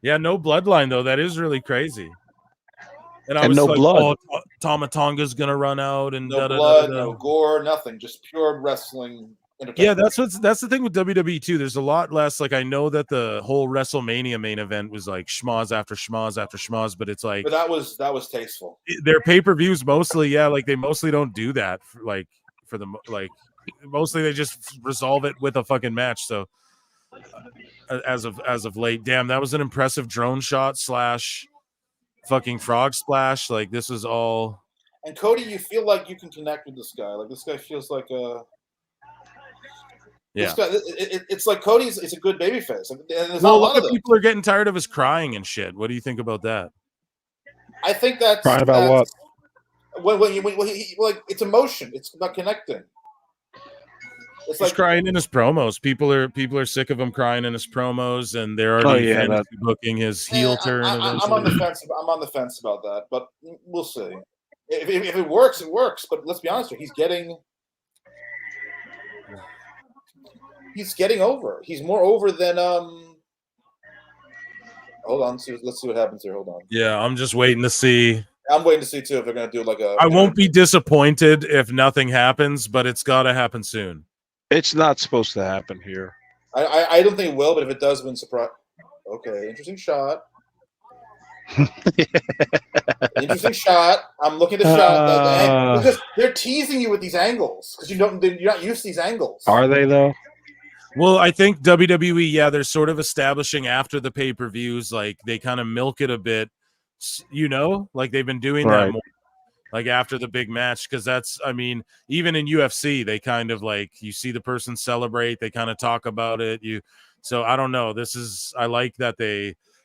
Yeah, no bloodline though. That is really crazy. And I was no like, blood. "Oh, Tama Tonga's gonna run out and No blood, no gore, nothing. Just pure wrestling Yeah, that's the thing with WWE too. There's a lot less. Like, I know that the whole WrestleMania main event was like schmoz after schmoz after schmoz, but it's like, but that was tasteful. Their pay-per-views mostly, yeah, like they mostly don't do that. Mostly they just resolve it with a fucking match. So as of late, damn, that was an impressive drone shot / fucking frog splash. Like, this is all. And Cody, you feel like you can connect with this guy. Like, this guy feels like a. Yeah, it's like Cody's. It's a good babyface. And there's well, not a lot of people are getting tired of his crying and shit. What do you think about that? I think that's crying about what? When it's emotion. It's about connecting. He's like crying in his promos. People are sick of him crying in his promos, and they're already booking his heel turn. I'm on the fence. I'm on the fence about that, but we'll see. If it works, it works. But let's be honest here. He's getting over. He's more over than Hold on. Let's see what happens here. Hold on. Yeah, I'm just waiting to see. I'm waiting to see too if they're going to do like a. I won't be disappointed if nothing happens, but it's got to happen soon. It's not supposed to happen here. I don't think it will, but if it does, win surprise. Okay, interesting shot. Interesting shot. I'm looking at the shot. Because they're teasing you with these angles because you're not used to these angles. Are they though? Well, I think WWE, yeah, they're sort of establishing after the pay-per-views, like they kind of milk it a bit, like they've been doing that more, like after the big match, because that's, I mean, even in UFC, they kind of like, you see the person celebrate, they kind of talk about it. So I don't know. I like that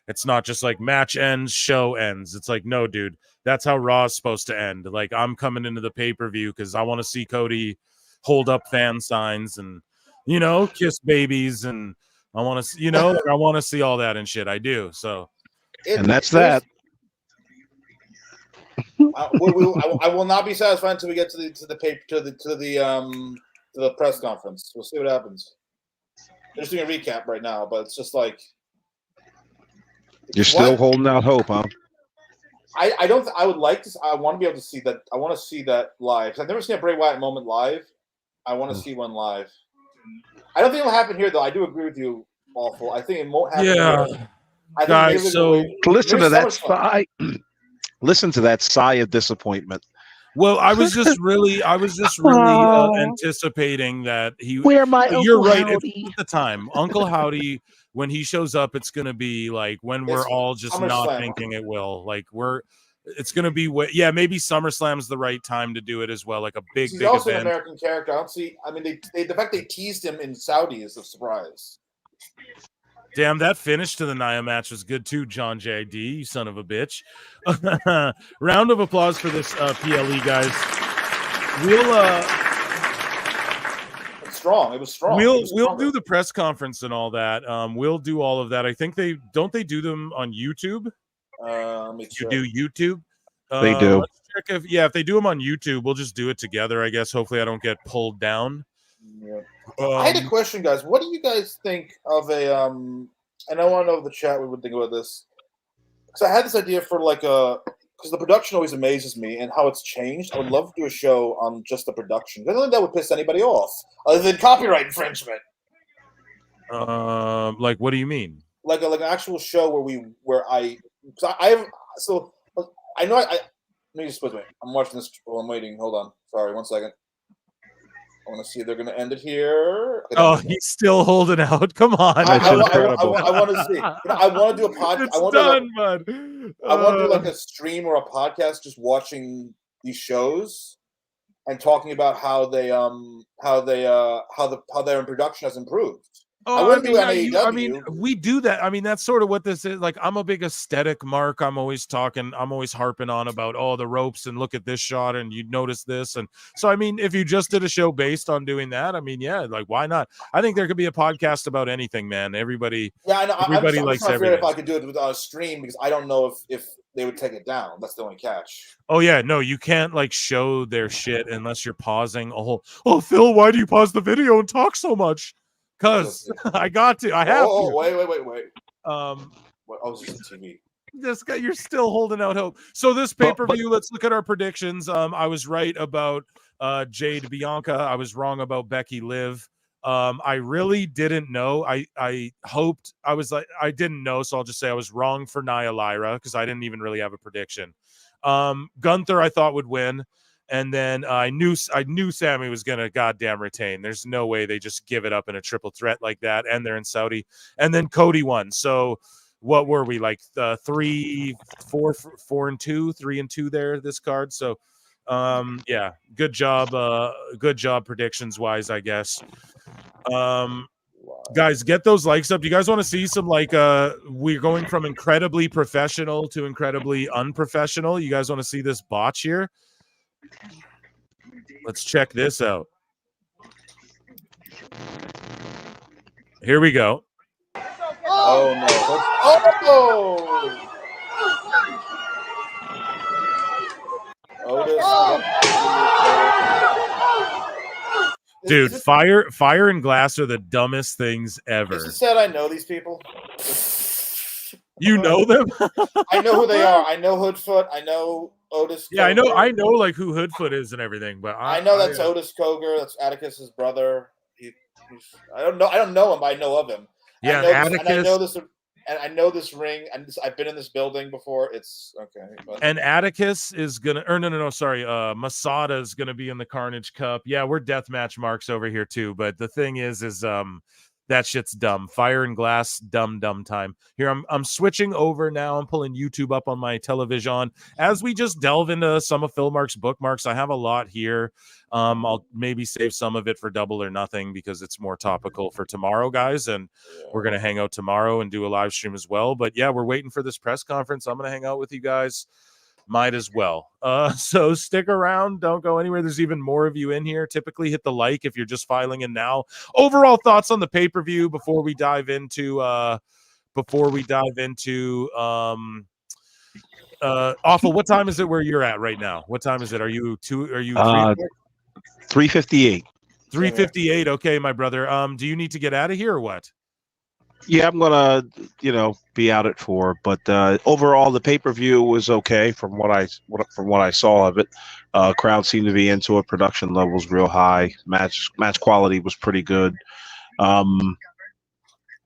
it's not just like match ends, show ends. It's like, no, dude, that's how Raw is supposed to end. Like, I'm coming into the pay-per-view because I want to see Cody hold up fan signs and, kiss babies, and I want to, I want to see all that and shit. I do. So, and that's that. I will not be satisfied until we get to the press conference. We'll see what happens. They're just doing a recap right now, but it's just like you're still holding out hope, huh? I don't. I would like to. I want to be able to see that. I want to see that live. I've never seen a Bray Wyatt moment live. I want to see one live. I don't think it'll happen here, though. I do agree with you, Awful. I think it won't happen. Yeah, here. guys. So listen to that sigh. Listen to that sigh of disappointment. Well, I was just really anticipating that he. Where my You're Uncle right. Howdy? It's the time, Uncle Howdy. When he shows up, it's gonna be like when we're all just not thinking it will. Like it's gonna be maybe SummerSlam's the right time to do it as well. Like a big. He's big also event. an American character. I don't see. I mean, the fact they teased him in Saudi is a surprise. Damn, that finish to the Nia match was good too, John JD, you son of a bitch. Round of applause for this PLE, guys. strong. It was strong. We'll do the press conference and all that. We'll do all of that. I think they do them on YouTube. You do YouTube. They do. Let's check if they do them on YouTube, we'll just do it together. I guess. Hopefully, I don't get pulled down. Yeah. I had a question, guys. What do you guys think of a and I want to know if the chat would think about this. Because I had this idea for like because the production always amazes me and how it's changed. I would love to do a show on just the production. I don't think that would piss anybody off, other than copyright infringement. Like what do you mean? Like an actual show where I know let me just wait. I'm watching this while I'm waiting. Hold on. Sorry, 1 second. I want to see if they're going to end it here. Oh, he's still holding out. Come on. I want to see. I want to do a podcast. I want to do like a stream or a podcast just watching these shows and talking about how their production has improved. Oh, I mean, we do that. I mean, that's sort of what this is. Like, I'm a big aesthetic mark. I'm always harping on about, the ropes and look at this shot and you'd notice this. And so, I mean, if you just did a show based on doing that, I mean, yeah, like, why not? I think there could be a podcast about anything, man. Everybody, I know. Everybody likes everything. If I could do it on a stream, because I don't know if they would take it down. That's the only catch. Oh yeah, no, you can't like show their shit unless you're pausing a whole. Oh, Phil, why do you pause the video and talk so much? Because I got to. I have to. Wait. What? Oh, it's just TV. This guy, you're still holding out hope. So this pay-per-view, let's look at our predictions. I was right about Jade Bianca. I was wrong about Becky Liv. I really didn't know. I hoped I didn't know, so I'll just say I was wrong for Nia Lyra because I didn't even really have a prediction. Gunther I thought would win. And then I knew Sammy was going to goddamn retain. There's no way they just give it up in a triple threat like that. And they're in Saudi. And then Cody won. So what were we like 3, 4, 4 and 2, 3 and 2 there, this card. So yeah, good job predictions wise, I guess. Guys, get those likes up. Do you guys want to see some we're going from incredibly professional to incredibly unprofessional? You guys want to see this botch here? Let's check this out. Here we go. Oh no. Dude, fire and glass are the dumbest things ever. Is it said I know these people? You know them? I know who they are. I know Hoodfoot. I know Otis. Yeah, Koger. I know like who Hoodfoot is and everything, but I know that's Otis Koger. That's Atticus's brother. I don't know him, but I know of him. Yeah, Atticus. I know this ring. And I've been in this building before. It's okay. But. And Atticus is gonna. Or no. Sorry, Masada is gonna be in the Carnage Cup. Yeah, we're deathmatch marks over here too. But the thing is that shit's dumb. Fire and glass, dumb time. Here, I'm switching over now. I'm pulling YouTube up on my television as we just delve into some of Phil Mark's bookmarks. I have a lot here. I'll maybe save some of it for Double or Nothing because it's more topical for tomorrow, guys. And we're gonna hang out tomorrow and do a live stream as well. But yeah, we're waiting for this press conference. I'm gonna hang out with you guys. Might as well. So stick around. Don't go anywhere. There's even more of you in here. Typically hit the like if you're just filing in now. Overall thoughts on the pay-per-view before we dive into Awful. What time is it where you're at right now? What time is it? Are you 3:58. 3:58. Okay, my brother. Do you need to get out of here or what? Yeah, I'm gonna, be out at 4. But overall, the pay-per-view was okay from what I saw of it. Crowd seemed to be into it. Production levels real high. Match quality was pretty good. I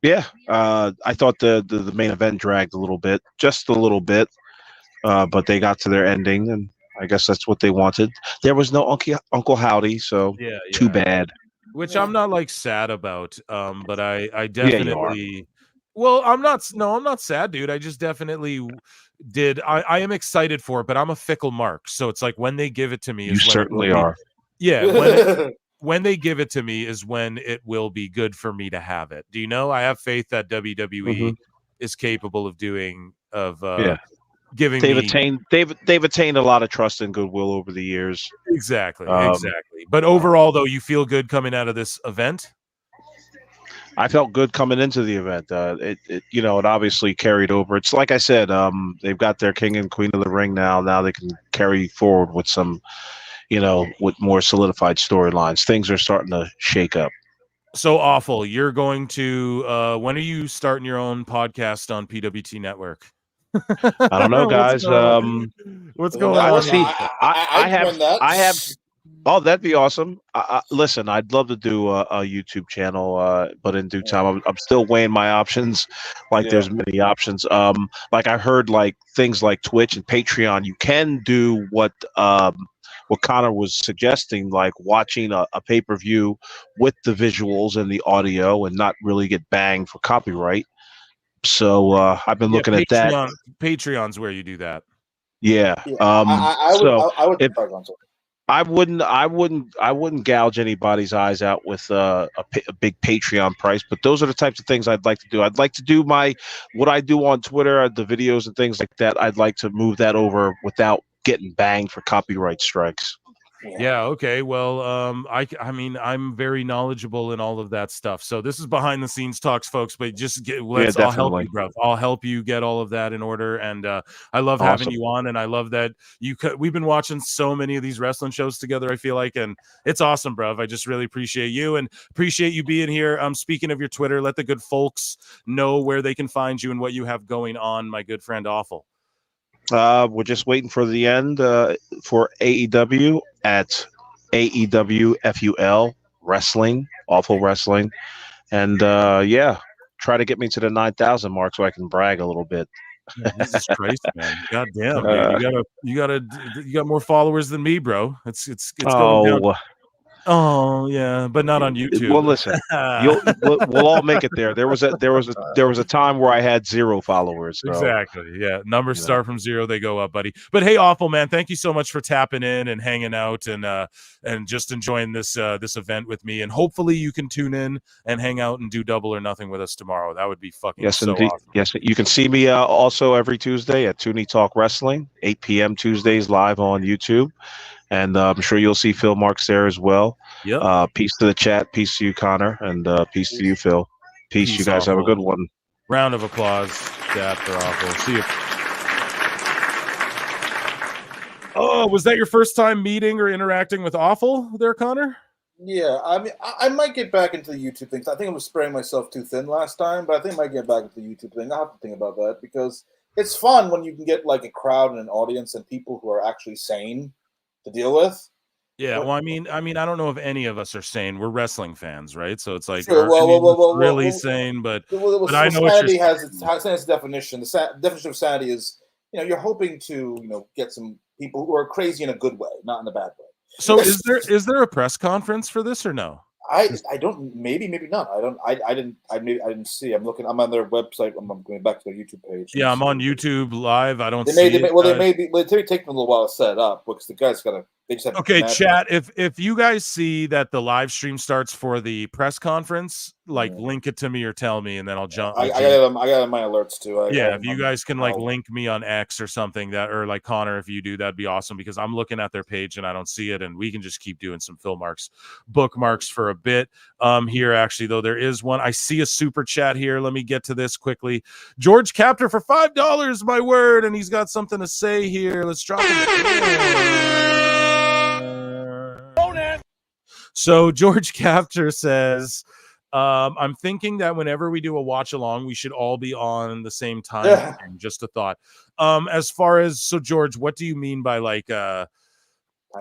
thought the main event dragged a little bit, just a little bit. But they got to their ending, and I guess that's what they wanted. There was no Uncle Howdy, so too bad. Which I'm not sad about, but I definitely. Well, I'm not sad, dude. I just definitely did. I am excited for it, but I'm a fickle mark, so it's like when they give it to me, you certainly are. Yeah, when they give it to me is when it will be good for me to have it. Do you know? I have faith that WWE is capable of doing giving they've me attained they've attained a lot of trust and goodwill over the years. exactly. But overall, though, you feel good coming out of this event. I felt good coming into the event. It obviously carried over. It's like I said, they've got their king and queen of the ring now. Now they can carry forward with some, with more solidified storylines. Things are starting to shake up. So awful. You're going to when are you starting your own podcast on PWT Network? I don't know, guys. What's going on? I have. Oh, that'd be awesome. Listen, I'd love to do a YouTube channel, but in due time, I'm still weighing my options. There's many options. Like I heard, like things like Twitch and Patreon, you can do what Connor was suggesting, like watching a pay-per-view with the visuals and the audio, and not really get banged for copyright. So I've been looking at that. Patreon's where you do that. Yeah. I would. I wouldn't gouge anybody's eyes out with a big Patreon price, but those are the types of things I'd like to do. I'd like to do what I do on Twitter, the videos and things like that. I'd like to move that over without getting banged for copyright strikes. Yeah. Okay. Well, I mean, I'm very knowledgeable in all of that stuff. So this is behind the scenes talks, folks. But I'll help you, bro. I'll help you get all of that in order. And I love having you on, and I love that we've been watching so many of these wrestling shows together. I feel like, and it's awesome, bro. I just really appreciate you and appreciate you being here. Speaking of your Twitter, let the good folks know where they can find you and what you have going on, my good friend Awful. We're just waiting for the end for AEW at AEW FUL Wrestling, Awful Wrestling, and try to get me to the 9,000 mark so I can brag a little bit. Jesus Christ, man! God damn, dude. You got more followers than me, bro. It's going down. Oh yeah, but not on YouTube. Well, listen, we'll all make it there. There was a time where I had 0 followers. So. Exactly. Yeah, numbers start from 0, they go up, buddy. But hey, Awful man, thank you so much for tapping in and hanging out and just enjoying this event with me. And hopefully you can tune in and hang out and do Double or Nothing with us tomorrow. That would be fucking so awesome. Yes, you can see me also every Tuesday at Toonie Talk Wrestling, 8 p.m. Tuesdays live on YouTube. And I'm sure you'll see Phil Marks there as well. Yep. Peace to the chat. Peace to you, Connor. And peace to you, Phil. Peace you guys. Awful. Have a good one. Round of applause. Yeah, for Awful. See you. Oh, was that your first time meeting or interacting with Awful there, Connor? Yeah, I mean, I might get back into the YouTube things. I think I was spreading myself too thin last time, but I think I might get back into the YouTube thing. I'll have to think about that because it's fun when you can get like a crowd and an audience and people who are actually sane to deal with. Yeah, well, I mean, I don't know if any of us are sane. We're wrestling fans, right? So it's like really sane, but I know sanity has its definition. The definition of sanity is, you're hoping to, get some people who are crazy in a good way, not in a bad way. So is there a press conference for this or no? I don't, maybe not. I didn't see. I'm on their website. I'm going back to their YouTube page. Yeah, I'm on YouTube live. I don't see it. Well, it take them a little while to set it up because the guys okay, chat. If you guys see that the live stream starts for the press conference, link it to me or tell me, and then I'll jump. I got my alerts too. If you guys can link me on X or something or Connor, if you do, that'd be awesome because I'm looking at their page and I don't see it, and we can just keep doing some Phil Marks bookmarks for a bit. Here actually though, there is one. I see a super chat here. Let me get to this quickly. George Captor for $5, my word, and he's got something to say here. Let's drop it. So George Captor says, I'm thinking that whenever we do a watch along, we should all be on the same time. Yeah. Just a thought. As far as George, what do you mean by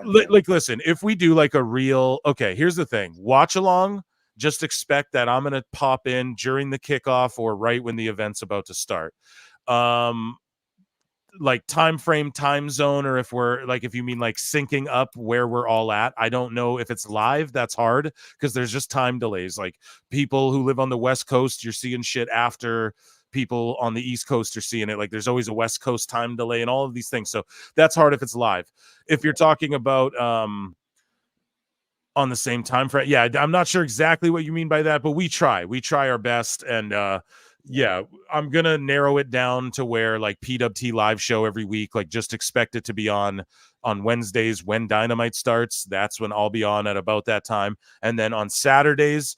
listen, if we do a real, okay, here's the thing, watch along, just expect that I'm gonna pop in during the kickoff or right when the event's about to start. Time frame, time zone, or if we're if you mean syncing up where we're all at, I don't know if it's live. That's hard because there's just time delays. People who live on the West Coast, you're seeing shit after people on the East Coast are seeing it. There's always a West Coast time delay and all of these things. So that's hard if it's live. If you're talking about on the same time frame, yeah, I'm not sure exactly what you mean by that, but we try our best, and Yeah, I'm gonna narrow it down to where like PWT live show every week. Like, just expect it to be on Wednesdays when Dynamite starts. That's when I'll be on at about that time. And then on Saturdays,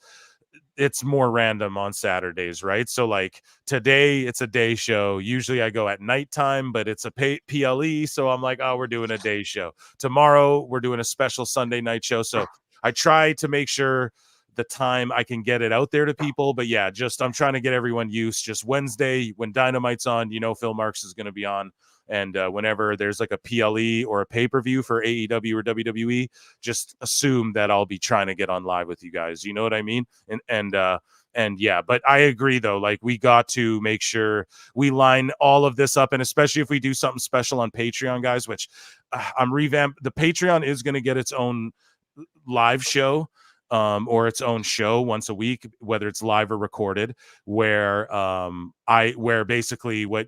it's more random on Saturdays, right? So like today, it's a day show. Usually I go at nighttime, but it's a PLE, so I'm like, oh, we're doing a day show. Tomorrow we're doing a special Sunday night show. So I try to make sure the time I can get it out there to people. But yeah, just I'm trying to get everyone used. Just Wednesday when Dynamite's on, Phil Marks is going to be on. And whenever there's like a PLE or a pay-per-view for AEW or WWE, just assume that I'll be trying to get on live with you guys. You know what I mean? And yeah, but I agree though. Like, we got to make sure we line all of this up, and especially if we do something special on Patreon, guys, which I'm revamped. The Patreon is going to get its own live show, or its own show once a week, whether it's live or recorded, where where basically what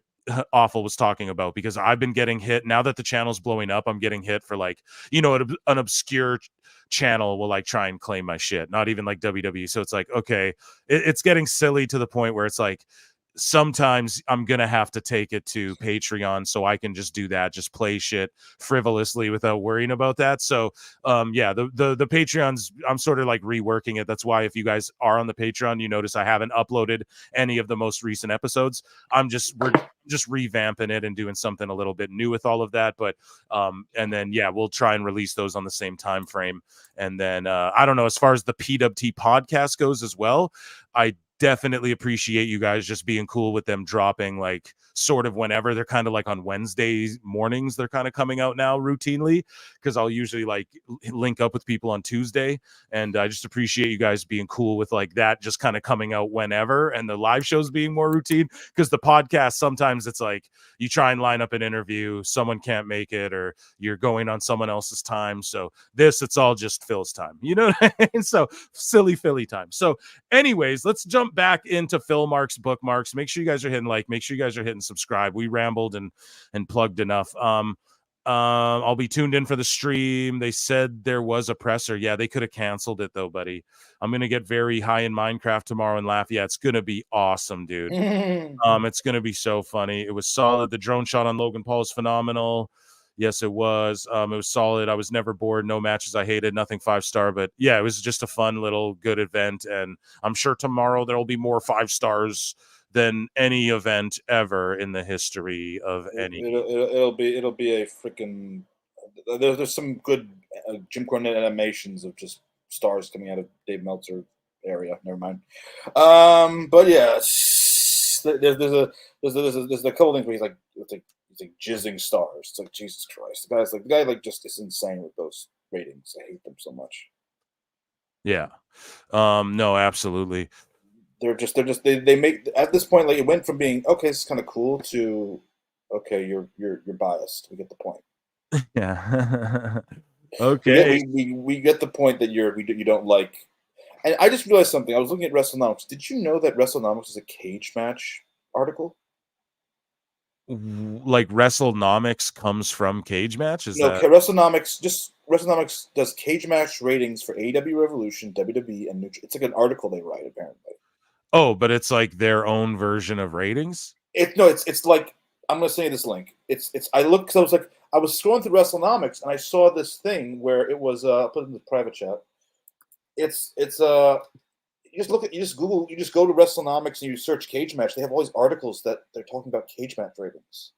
Awful was talking about, because I've been getting hit now that the channel's blowing up. I'm getting hit for like, an obscure channel will like try and claim my shit, not even like WWE. So it's like, okay, it's getting silly to the point where it's like sometimes I'm gonna have to take it to Patreon so I can just do that, just play shit frivolously without worrying about that. So yeah, the Patreons, I'm sort of like reworking it. That's why if you guys are on the Patreon, you notice I haven't uploaded any of the most recent episodes. We're just revamping it and doing something a little bit new with all of that. But and then yeah, we'll try and release those on the same time frame. And then I don't know, as far as the PWT podcast goes as well, I definitely appreciate you guys just being cool with them dropping like sort of whenever. They're kind of like on Wednesday mornings, they're kind of coming out now routinely, because I'll usually like link up with people on Tuesday, and I just appreciate you guys being cool with like that just kind of coming out whenever, and the live shows being more routine, because the podcast sometimes it's like you try and line up an interview, someone can't make it, or you're going on someone else's time. So it's all just Phil's time, you know what I mean? So silly Philly time. So anyways, let's jump back into Phil Marks bookmarks. Make sure you guys are hitting like, make sure you guys are hitting subscribe. We rambled and plugged enough. I'll be tuned in for the stream. They said there was a presser. Yeah, they could have canceled it though, buddy. I'm gonna get very high in Minecraft tomorrow and laugh. Yeah, it's gonna be awesome, dude. It's gonna be so funny. It was solid. The drone shot on Logan Paul is phenomenal. Yes, it was. It was solid. I was never bored. No matches I hated. Nothing 5-star. But yeah, it was just a fun little good event. And I'm sure tomorrow there will be more 5 stars than any event ever in the history of any. It'll be a freaking. There's some good Jim Cornette animations of just stars coming out of Dave Meltzer area. Never mind. But yeah, there's a couple things where he's like jizzing stars. It's like, Jesus Christ, the guy just is insane with those ratings. I hate them so much. Yeah. No, absolutely. They make, at this point, like, it went from being, okay, this is kind of cool, to, okay, you're biased. We get the point. Yeah. Okay. We get the point that you don't like. And I just realized something. I was looking at WrestleNomics. Did you know that WrestleNomics is a cage match article? Like WrestleNomics comes from Cage Match? WrestleNomics does cage match ratings for AEW Revolution, WWE, and It's like an article they write, apparently. Oh, but it's like their own version of ratings? It's like, I'm gonna send you this link. I looked, because I was scrolling through WrestleNomics and I saw this thing where it was I'll put it in the private chat. You just go to WrestleNomics and you search cage match. They have all these articles that they're talking about cage match ratings.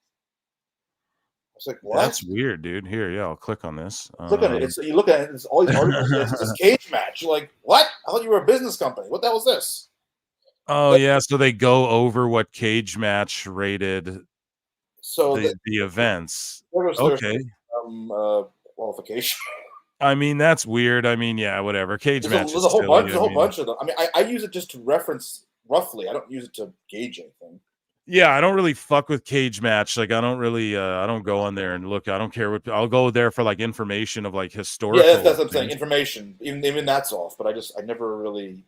I was like, what? That's weird, dude. Here, yeah, I'll click on this. Click on it. You look at it, it's all these articles. It's this cage match. You're like, what? I thought you were a business company. What the hell is this? Oh, yeah, so they go over what Cage Match rated the events. Okay. Qualification. I mean, that's weird. I mean, yeah, whatever. Cage Match. There's a whole bunch of them. I mean, I use it just to reference roughly. I don't use it to gauge anything. Yeah, I don't really fuck with Cage Match. Like, I don't really, I don't go on there and look. I don't care what. I'll go there for like information of like historical. Yeah, that's what I'm saying. Information. Even that's off. But I don't really.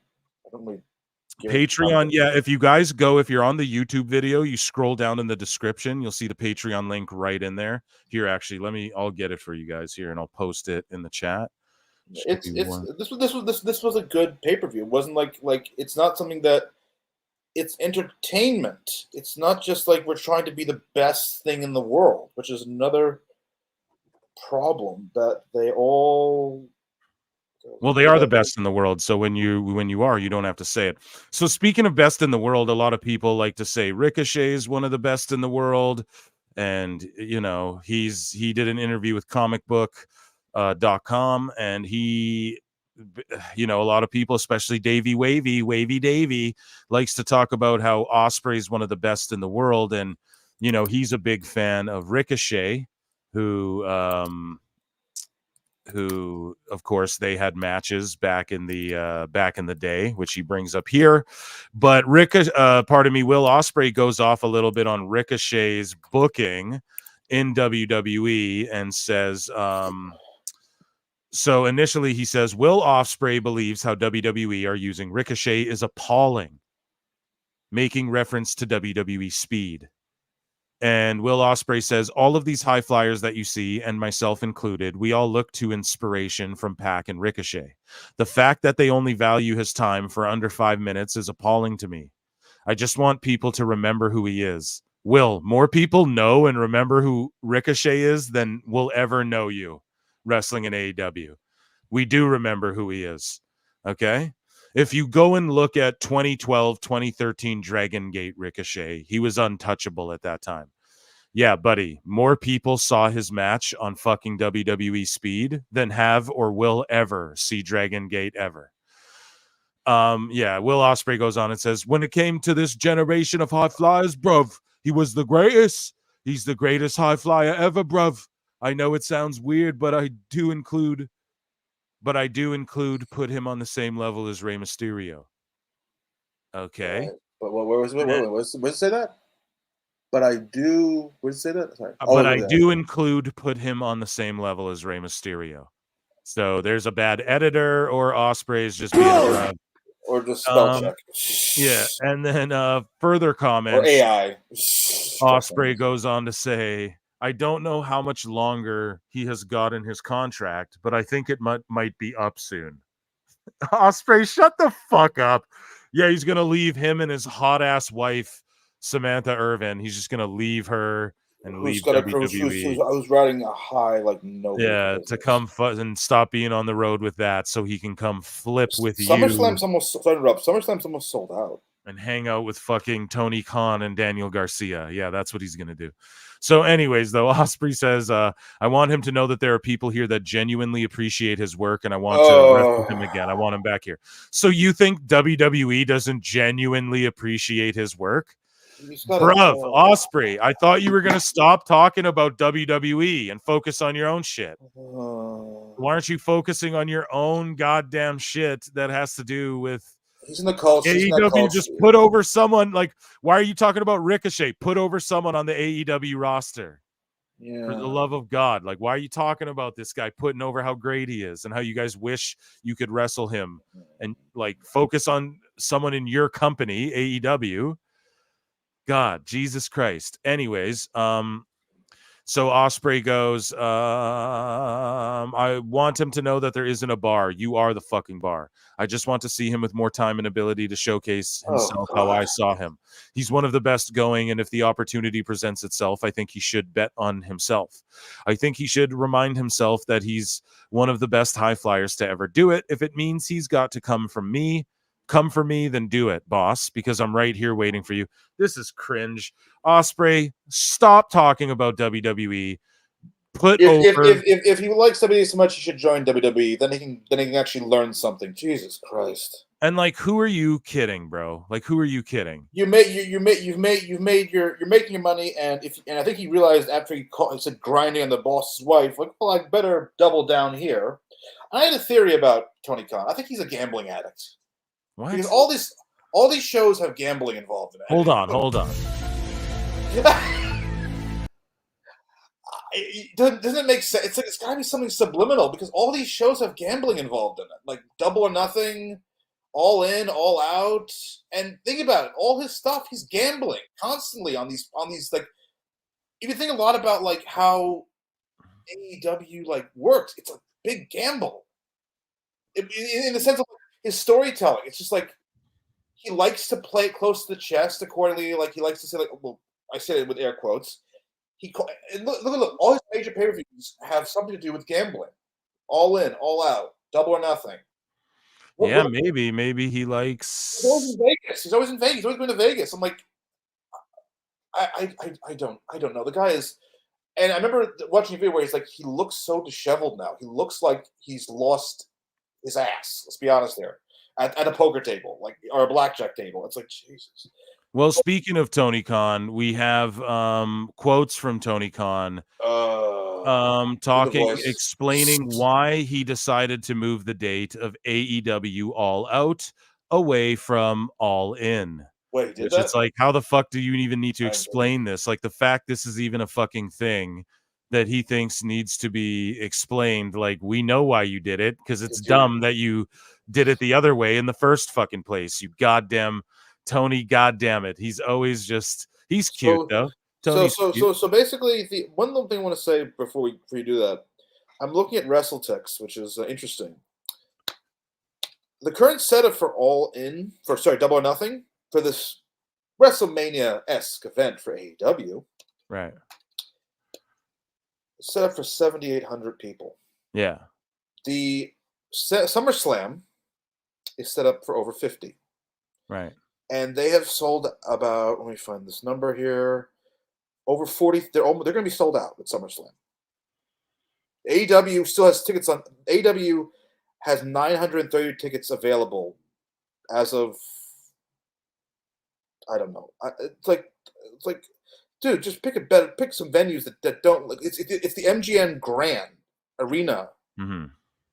Patreon, yeah. If you guys go, if you're on the YouTube video, you scroll down in the description, you'll see the Patreon link right in there. Here, actually, I'll get it for you guys here, and I'll post it in the chat. This was a good pay-per-view. It wasn't like it's not something that it's entertainment. It's not just like we're trying to be the best thing in the world, which is another problem that they all. Well, they are the best in the world. So when you are, you don't have to say it. So speaking of best in the world, a lot of people like to say Ricochet is one of the best in the world. And he did an interview with comicbook.com, and he, a lot of people, especially Wavy Davey, likes to talk about how Ospreay is one of the best in the world. And he's a big fan of Ricochet, who of course they had matches back in the day, which he brings up here. But Will Ospreay goes off a little bit on Ricochet's booking in WWE and says, so initially he says, Will Ospreay believes how WWE are using Ricochet is appalling, making reference to WWE Speed. And Will Ospreay says, all of these high flyers that you see, and myself included, we all look to inspiration from Pac and Ricochet. The fact that they only value his time for under 5 minutes is appalling to me. I just want people to remember who he is. Will, more people know and remember who Ricochet is than will ever know you wrestling in AEW. We do remember who he is. Okay? If you go and look at 2012, 2013 Dragon Gate Ricochet, he was untouchable at that time. Yeah, buddy, more people saw his match on fucking WWE Speed than have or will ever see Dragon Gate ever. Will Ospreay goes on and says, when it came to this generation of high flyers, bruv, he was the greatest. He's the greatest high flyer ever, bruv. I know it sounds weird, but I do include put him on the same level as Rey Mysterio. Okay. Right. But where was it? Where does it say that? But I do. Where does it say that? Sorry. But I do include put him on the same level as Rey Mysterio. So there's a bad editor, or Ospreay's just being a or just spell check. Yeah, and then further comments. Or AI. Ospreay goes on to say, I don't know how much longer he has got in his contract, but I think it might be up soon. Ospreay, shut the fuck up. Yeah, he's gonna leave him and his hot ass wife, Samantha Irvin. He's just gonna leave her and leave WWE. I was riding a high like nobody. Yeah, to come and stop being on the road with that, so he can come flip with SummerSlam's SummerSlam's almost sold out. And hang out with fucking Tony Khan and Daniel Garcia. Yeah, that's what he's gonna do. So anyways, though, Ospreay says, I want him to know that there are people here that genuinely appreciate his work, and I want to wrestle him again. I want him back here. So you think WWE doesn't genuinely appreciate his work? Bruv, Ospreay, I thought you were going to stop talking about WWE and focus on your own shit. Why aren't you focusing on your own goddamn shit that has to do with He's in the culture. AEW? Just put over someone. Like, why are you talking about Ricochet? Put over someone on the AEW roster. Yeah. For the love of God. Like, why are you talking about this guy putting over how great he is and how you guys wish you could wrestle him, and like focus on someone in your company, AEW? God, Jesus Christ. Anyways, so Ospreay goes, I want him to know that there isn't a bar. You are the fucking bar. I just want to see him with more time and ability to showcase himself how I saw him. He's one of the best going, and if the opportunity presents itself, I think he should bet on himself. I think he should remind himself that he's one of the best high flyers to ever do it. If it means he's got to come for me, then do it, boss, because I'm right here waiting for you. This is cringe. Ospreay, stop talking about WWE. If he likes WWE so much, he should join WWE. Then he can actually learn something. Jesus Christ! And like, who are you kidding, bro? Like, who are you kidding? You're making your money, and I think he realized after he said grinding on the boss's wife, like, well, I better double down here. I had a theory about Tony Khan. I think he's a gambling addict. What? Because all these shows have gambling involved in it. Hold on. Doesn't it make sense? It's like it's got to be something subliminal because all these shows have gambling involved in it, like Double or Nothing, All In, All Out, and think about it. All his stuff, he's gambling constantly on these like. If you think a lot about like how AEW like works, it's a big gamble. In the sense of his storytelling, it's just like he likes to play it close to the chest. Accordingly, like he likes to say, like, well, I say it with air quotes. And look. All his major pay-per-views have something to do with gambling. All in, all out, double or nothing. Yeah, maybe he likes. He's always in Vegas. He's always in Vegas. He's always been to Vegas. I'm like, I don't know. The guy is, and I remember watching a video where he's like, he looks so disheveled now. He looks like he's lost his ass. Let's be honest there. At a poker table, like, or a blackjack table. It's like, Jesus. Well, speaking of Tony Khan, we have quotes from Tony Khan explaining why he decided to move the date of AEW All Out away from All In. Wait, did which that? it's like, how the fuck do you even need to explain this? Like, the fact this is even a fucking thing that he thinks needs to be explained. Like, we know why you did it, because it's dumb that you did it the other way in the first fucking place. You goddamn Tony, goddamn it. He's always just, he's cute though. Tony's cute. So basically, the one little thing I want to say before you do that, I'm looking at WrestleTex, which is interesting. The current setup for Double or Nothing, for this WrestleMania-esque event for AEW, right? Set up for 7,800 people. Yeah. The SummerSlam is set up for over 50. Right. And they have sold about, let me find this number here, over 40. They're going to be sold out at SummerSlam. AEW still has tickets on. AEW has 930 tickets available as of, I don't know. It's like, dude, just pick some venues that don't. Like, it's the MGM Grand Arena. Mm-hmm.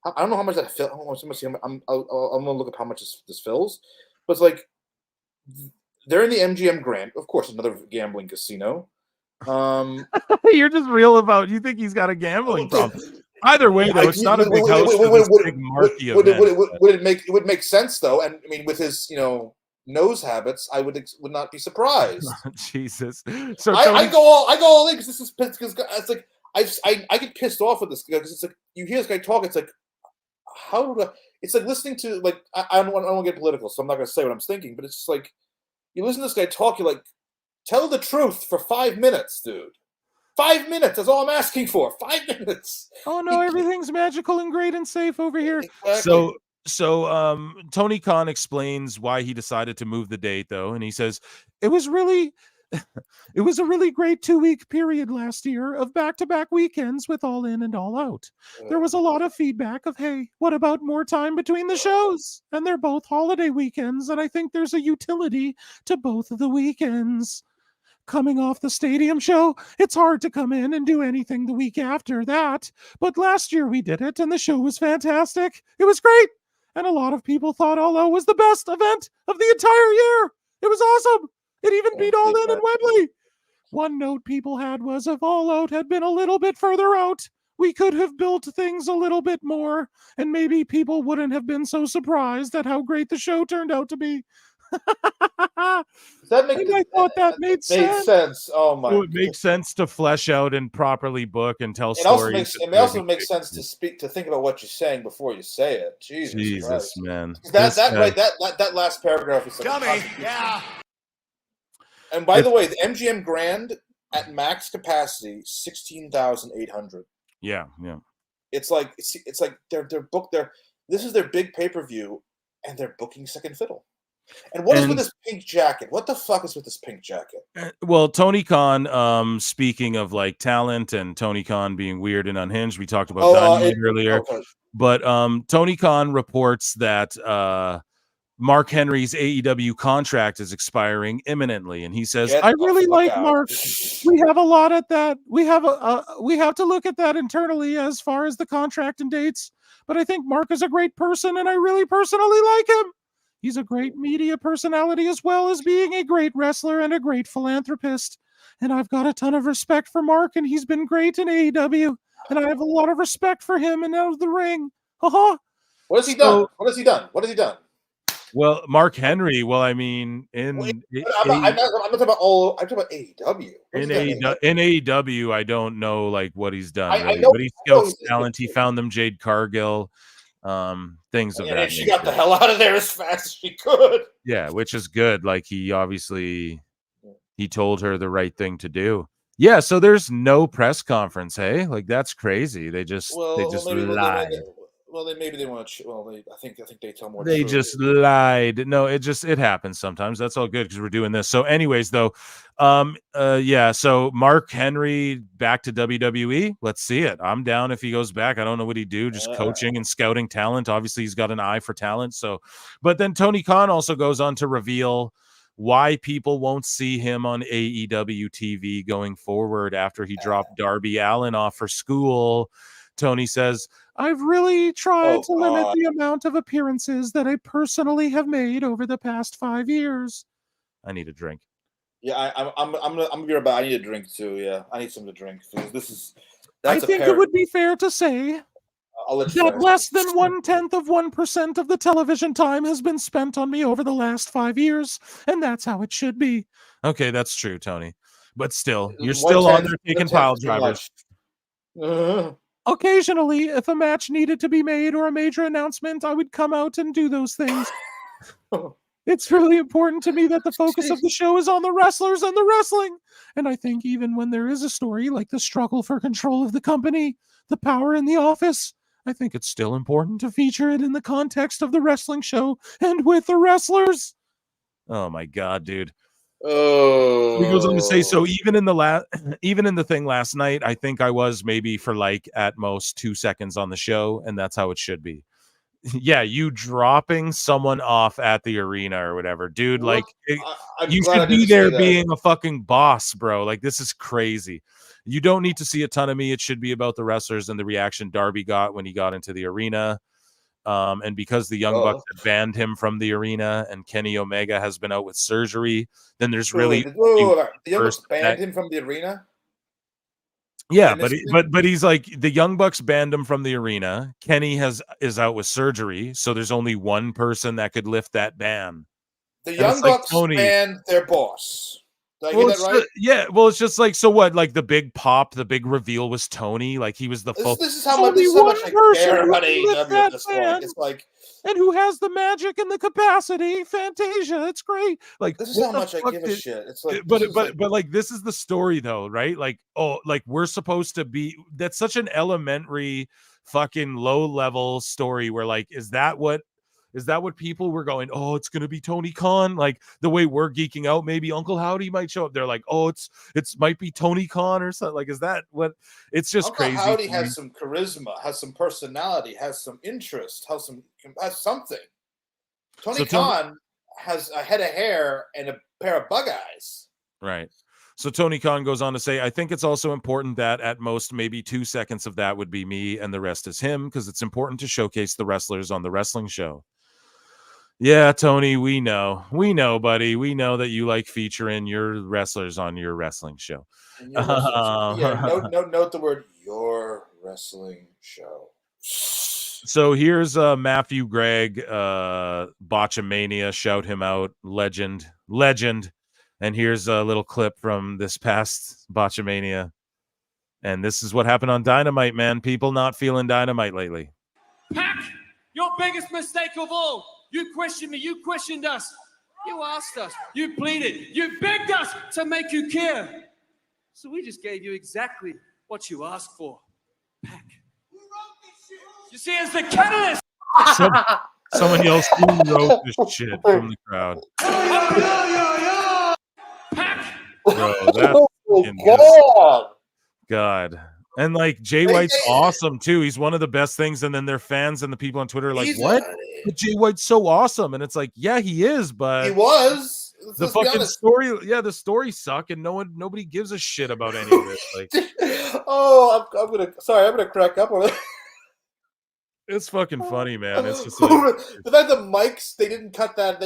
I don't know how much that fills. I'm gonna look up how much this fills, but it's like they're in the MGM Grand, of course, another gambling casino. You're just real about. You think he's got a gambling problem? Either way, though, it's not a big house. It would make sense though, and I mean, with his nose habits, I would not be surprised. Jesus. So I go all in because this is because it's like I get pissed off with this because it's like you hear this guy talk. It's like it's like listening to like I don't want to get political, so I'm not going to say what I'm thinking. But it's just like you listen to this guy talk. You're like, tell the truth for 5 minutes, dude. 5 minutes. That's all I'm asking for. 5 minutes. Oh no, everything's magical and great and safe over here. Exactly. So Tony Khan explains why he decided to move the date, though, and he says it was a really great 2-week period last year of back-to-back weekends with All In and All Out. There was a lot of feedback of, hey, what about more time between the shows? And they're both holiday weekends, and I think there's a utility to both of the weekends. Coming off the stadium show, it's hard to come in and do anything the week after that. But last year we did it, and the show was fantastic. It was great. And a lot of people thought All Out was the best event of the entire year. It was awesome. It even beat All In Wembley. One note people had was if All Out had been a little bit further out, we could have built things a little bit more, and maybe people wouldn't have been so surprised at how great the show turned out to be. I thought that made sense. Oh my! So it makes sense to flesh out and properly book and tell stories. It also makes sense to think about what you're saying before you say it. Jesus Christ. Man, that last paragraph is dummy. Yeah. And by the way, the MGM Grand at max capacity 16,800. Yeah. It's like they're booked there. This is their big pay-per-view, and they're booking second fiddle. And what is with this pink jacket? What the fuck is with this pink jacket? Well, Tony Khan, speaking of like talent and Tony Khan being weird and unhinged, we talked about Dynamite earlier. Okay. But Tony Khan reports that Mark Henry's AEW contract is expiring imminently, and he says, "I really like Mark. We have a lot at that. We have to look at that internally as far as the contract and dates. But I think Mark is a great person, and I really personally like him. He's a great media personality as well as being a great wrestler and a great philanthropist. And I've got a ton of respect for Mark, and he's been great in AEW. And I have a lot of respect for him and out of the ring. Haha." What has he done? What has he done? Well, Mark Henry. Well, I mean, I'm not talking about all. I'm talking about AEW. In AEW, I don't know like what he's done, really. But he scouts talent. He found them Jade Cargill. things of And that she nature. got the hell out of there as fast as she could. Yeah, which is good. Like he obviously he told her the right thing to do. Yeah, so there's no press conference, hey? Like that's crazy. They just lied. Maybe they want to. I think they tell more. They truth. just lied. No, it happens sometimes. That's all good because we're doing this. So, anyways, though, yeah. So Mark Henry back to WWE. Let's see it. I'm down if he goes back. I don't know what he'd do, just coaching and scouting talent. Obviously, he's got an eye for talent. So, but then Tony Khan also goes on to reveal why people won't see him on AEW TV going forward after he dropped Darby Allin off for school. Tony says, I've really tried to limit the amount of appearances that I personally have made over the past 5 years. I need a drink. Yeah, I'm gonna be right back. I need a drink too. Yeah, I need something to drink. I think it would be fair to say that less than 0.1% of the television time has been spent on me over the last 5 years, and that's how it should be. Okay, that's true, Tony. But still, you're still on there taking pile drivers. Occasionally, if a match needed to be made or a major announcement, I would come out and do those things. It's really important to me that the focus of the show is on the wrestlers and the wrestling. And I think even when there is a story like the struggle for control of the company, the power in the office, I think it's still important to feature it in the context of the wrestling show and with the wrestlers. Oh my God, dude. Oh, he goes on to say, so even in the thing last night, I think I was maybe for like at most 2 seconds on the show, and that's how it should be. Yeah, you dropping someone off at the arena or whatever, dude. Like you should be there being a fucking boss, bro. Like this is crazy. You don't need to see a ton of me. It should be about the wrestlers and the reaction Darby got when he got into the arena. And because the Young Bucks had banned him from the arena and Kenny Omega has been out with surgery, then there's really the Young Bucks banned him from the arena. Yeah, but he's like the Young Bucks banned him from the arena. Kenny is out with surgery, so there's only one person that could lift that ban. The Young Bucks banned their boss. Did I get that right? Yeah, well, it's just like, so what? Like the big pop, the big reveal was Tony. Like he was the This is how much I care about AEW at this point. It's like, and who has the magic and the capacity? Fantasia. It's great. Like this is how much I give a shit. It's like, but like this is the story though, right? Like, like we're supposed to be. That's such an elementary, fucking low level story. Where like, is that what people were going, oh, it's going to be Tony Khan? Like the way we're geeking out, maybe Uncle Howdy might show up. They're like, oh, it's might be Tony Khan or something. Like, is that what? It's just Uncle crazy. Howdy has some charisma, has some personality, has some interest, has something. Tony Khan has a head of hair and a pair of bug eyes. Right. So Tony Khan goes on to say, I think it's also important that at most maybe 2 seconds of that would be me and the rest is him, because it's important to showcase the wrestlers on the wrestling show. Yeah, Tony, we know, buddy. We know that you like featuring your wrestlers on your wrestling show. Note the word your wrestling show. So here's Matthew Gregg, Botchamania, shout him out, legend. And here's a little clip from this past Botchamania. And this is what happened on Dynamite, man. People not feeling Dynamite lately. Pac, your biggest mistake of all. You questioned me. You questioned us. You asked us. You pleaded. You begged us to make you care. So we just gave you exactly what you asked for. Pac. You see, as the catalyst. Someone else who wrote this shit from the crowd. Bro, that's God. And like Jay White's awesome too. He's one of the best things. And then their fans and the people on Twitter are like, what? But Jay White's so awesome. And it's like, yeah, he is, but he was. The fucking story, the stories suck, and nobody gives a shit about any of it. Like, I'm gonna crack up over that. It's fucking funny, man. It's just like, but then the mics, they didn't cut that.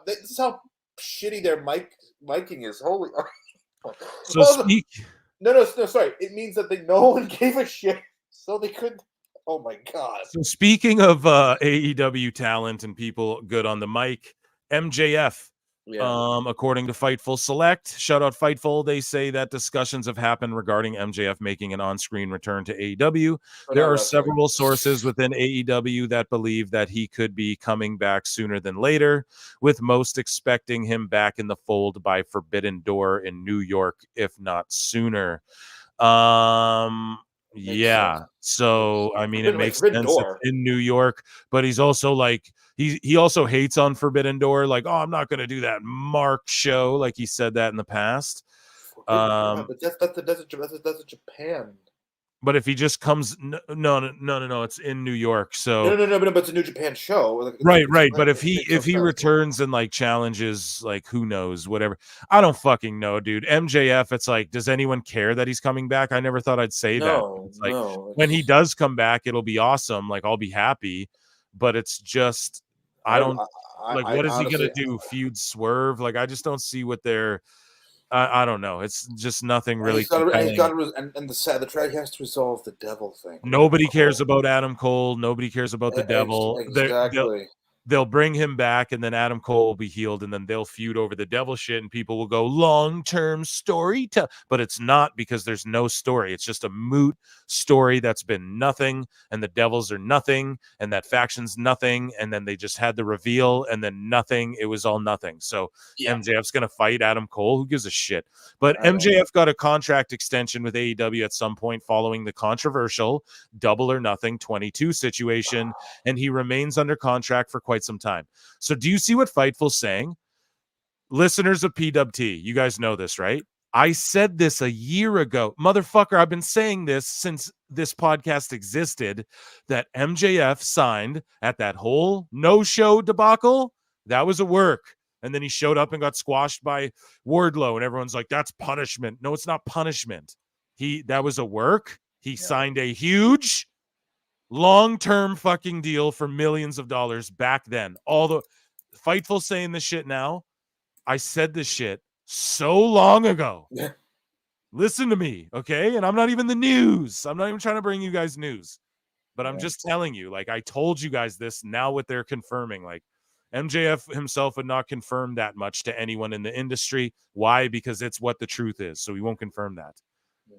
This is how shitty their miking is. Holy. So speak. No, sorry. It means that no one gave a shit, so they couldn't. Oh my God. So speaking of AEW talent and people good on the mic, MJF Yeah. According to Fightful Select, shout out Fightful, they say that discussions have happened regarding MJF making an on-screen return to AEW. But There not are wrestling. several sources within AEW that believe that he could be coming back sooner than later, with most expecting him back in the fold by Forbidden Door in New York, if not sooner. Yeah. Sense. So I mean, it makes Forbidden sense. It's Door. in New York, but he's also like he also hates on Forbidden Door. Like, oh, I'm not going to do that Mark show. Like he said that in the past. But that's a Japan. But if he just comes, no, it's in New York. So No, but it's a New Japan show. Like, right. But if makes he no sense. returns and like challenges, like who knows, whatever. I don't fucking know, dude. MJF, it's like, does anyone care that he's coming back? I never thought I'd say that. It's like when he does come back, it'll be awesome. Like I'll be happy. But it's just I don't like what is he gonna do? Feud Swerve? Like I just don't see what they're. I don't know. It's just nothing really. And the track has to resolve the devil thing. Nobody cares about Adam Cole. Nobody cares about the devil. Exactly. They'll bring him back, and then Adam Cole will be healed, and then they'll feud over the devil shit, and people will go long-term story. But it's not, because there's no story. It's just a moot story that's been nothing, and the devils are nothing, and that faction's nothing, and then they just had the reveal, and then nothing. It was all nothing. So MJF's going to fight Adam Cole. Who gives a shit? But MJF got a contract extension with AEW at some point following the controversial Double or Nothing 22 situation, and he remains under contract for quite some time. So do you see what Fightful's saying? Listeners of PWT, you guys know this, right? I said this a year ago. Motherfucker, I've been saying this since this podcast existed, that MJF signed at that whole no-show debacle. That was a work. And then he showed up and got squashed by Wardlow, and everyone's like, that's punishment. No, it's not punishment. That was a work. He signed a huge long-term fucking deal for millions of dollars back then. All the Fightful saying this shit now. I said this shit so long ago. Listen to me, okay? And I'm not even the news. I'm not even trying to bring you guys news. But I'm just telling you, like, I told you guys this. Now what they're confirming, like, MJF himself would not confirm that much to anyone in the industry. Why? Because it's what the truth is. So he won't confirm that.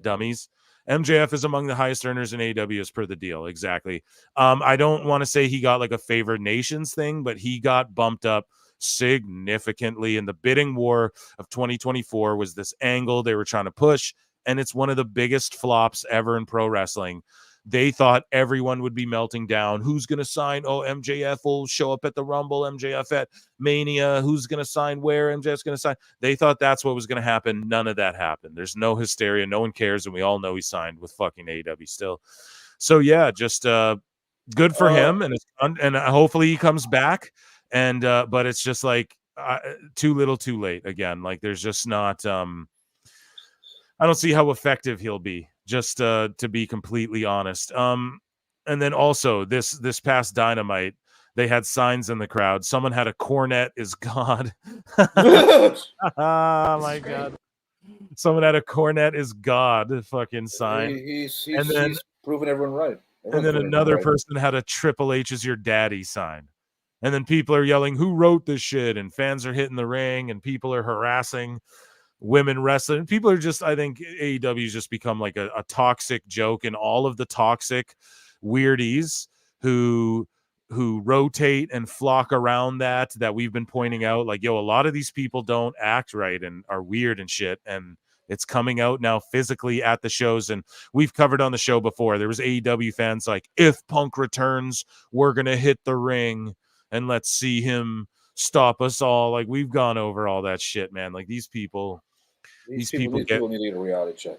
Dummies. MJF is among the highest earners in AEW as per the deal. Exactly. I don't want to say he got like a favored nations thing, but he got bumped up significantly in the bidding war of 2024. Was this angle they were trying to push, and it's one of the biggest flops ever in pro wrestling. They thought everyone would be melting down. Who's going to sign? Oh, MJF will show up at the Rumble. MJF at Mania. Who's going to sign where? MJF's going to sign. They thought that's what was going to happen. None of that happened. There's no hysteria. No one cares. And we all know he signed with fucking AEW still. So, yeah, just good for him. And hopefully he comes back. And but it's just like too little too late again. Like there's just not I don't see how effective he'll be, just to be completely honest. And then also this past Dynamite, they had signs in the crowd. Someone had a cornet is God. Oh my God. Someone had a cornet is God fucking sign. He's then proving everyone right. And then another person had a Triple H is your daddy sign. And then people are yelling, who wrote this shit? And fans are hitting the ring, and people are harassing women wrestling. People are just, I think AEW has just become like a toxic joke, and all of the toxic weirdies who rotate and flock around that we've been pointing out, like, yo, a lot of these people don't act right and are weird and shit. And it's coming out now physically at the shows. And we've covered on the show before, there was AEW fans like, if Punk returns, we're going to hit the ring and let's see him stop us all. Like, we've gone over all that shit, man. Like, these people need to get a reality check.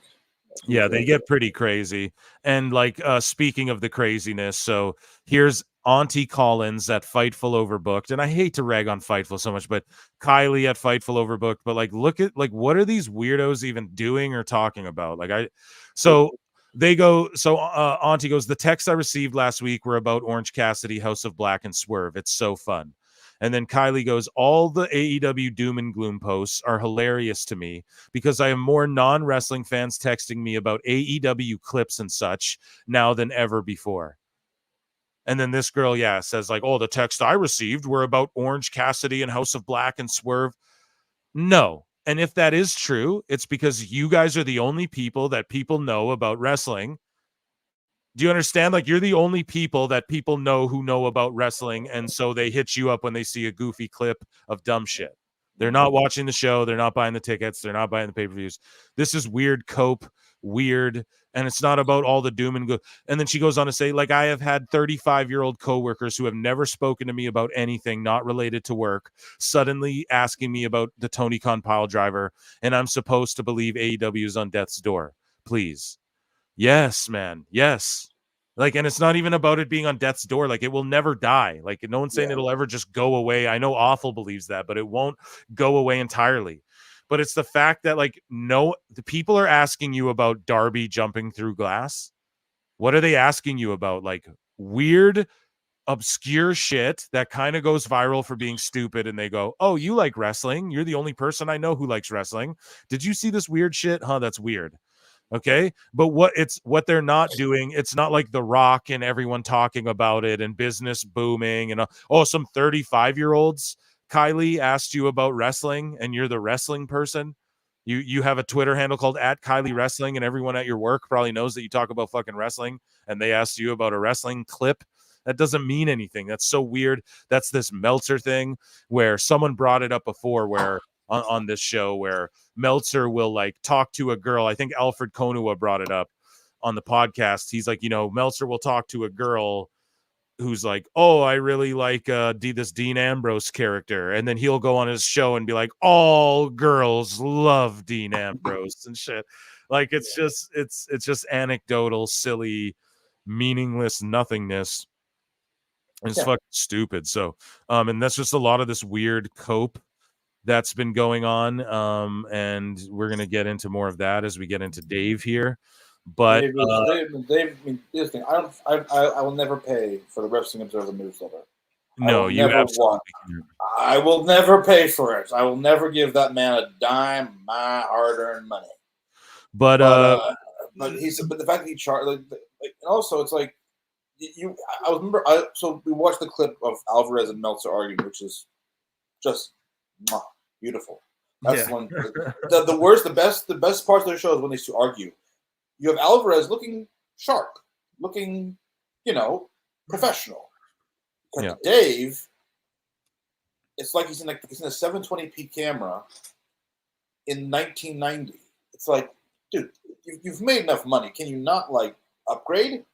Yeah, they get pretty crazy. And like, speaking of the craziness, so here's Auntie Collins at Fightful Overbooked. And I hate to rag on Fightful so much, but Kylie at Fightful Overbooked. But like, look at, like, what are these weirdos even doing or talking about? Like, Auntie goes, the texts I received last week were about Orange Cassidy, House of Black, and Swerve. It's so fun. And then Kylie goes, all the AEW doom and gloom posts are hilarious to me because I have more non-wrestling fans texting me about AEW clips and such now than ever before. And then this girl, says like, oh, the text I received were about Orange Cassidy and House of Black and Swerve. No. And if that is true, it's because you guys are the only people that people know about wrestling. Do you understand? Like, you're the only people that people know who know about wrestling, and so they hit you up when they see a goofy clip of dumb shit. They're not watching the show. They're not buying the tickets. They're not buying the pay-per-views. This is weird cope, weird, and it's not about all the doom and gloom. And then she goes on to say, like, I have had 35-year-old coworkers who have never spoken to me about anything not related to work, suddenly asking me about the Tony Khan pile driver, and I'm supposed to believe AEW is on death's door. Please. Yes, man. Yes. Like, and it's not even about it being on death's door. Like, it will never die. Like, no one's saying it'll ever just go away. I know Awful believes that, but it won't go away entirely. But it's the fact that, like, no, the people are asking you about Darby jumping through glass. What are they asking you about? Like, weird, obscure shit that kind of goes viral for being stupid. And they go, oh, you like wrestling? You're the only person I know who likes wrestling. Did you see this weird shit? Huh, that's weird. Okay, but what they're not doing, it's not like The Rock and everyone talking about it and business booming and some 35-year-olds, Kylie, asked you about wrestling and you're the wrestling person. You have a Twitter handle called @Kylie Wrestling, and everyone at your work probably knows that you talk about fucking wrestling, and they asked you about a wrestling clip. That doesn't mean anything. That's so weird. That's this Meltzer thing where someone brought it up before, where on this show, where Meltzer will like talk to a girl. I think Alfred Konua brought it up on the podcast. He's like, Meltzer will talk to a girl who's like, oh, I really like this Dean Ambrose character. And then he'll go on his show and be like, all girls love Dean Ambrose and shit. Like, it's just anecdotal, silly, meaningless nothingness. It's fucking stupid. So, and that's just a lot of this weird cope that's been going on, and we're gonna get into more of that as we get into Dave here. But Dave, I mean, this thing, I will never pay for the Wrestling Observer newsletter. no, you absolutely can't. I will never pay for it. I will never give that man a dime of my hard-earned money. But the fact that he charged, and also it's like so we watched the clip of Alvarez and Meltzer arguing, which is just beautiful. That's one. The worst, the best parts of the show is when they argue. You have Alvarez looking sharp, looking, professional. But Dave, it's like he's in a 720p camera in 1990. It's like, dude, you've made enough money. Can you not upgrade? Can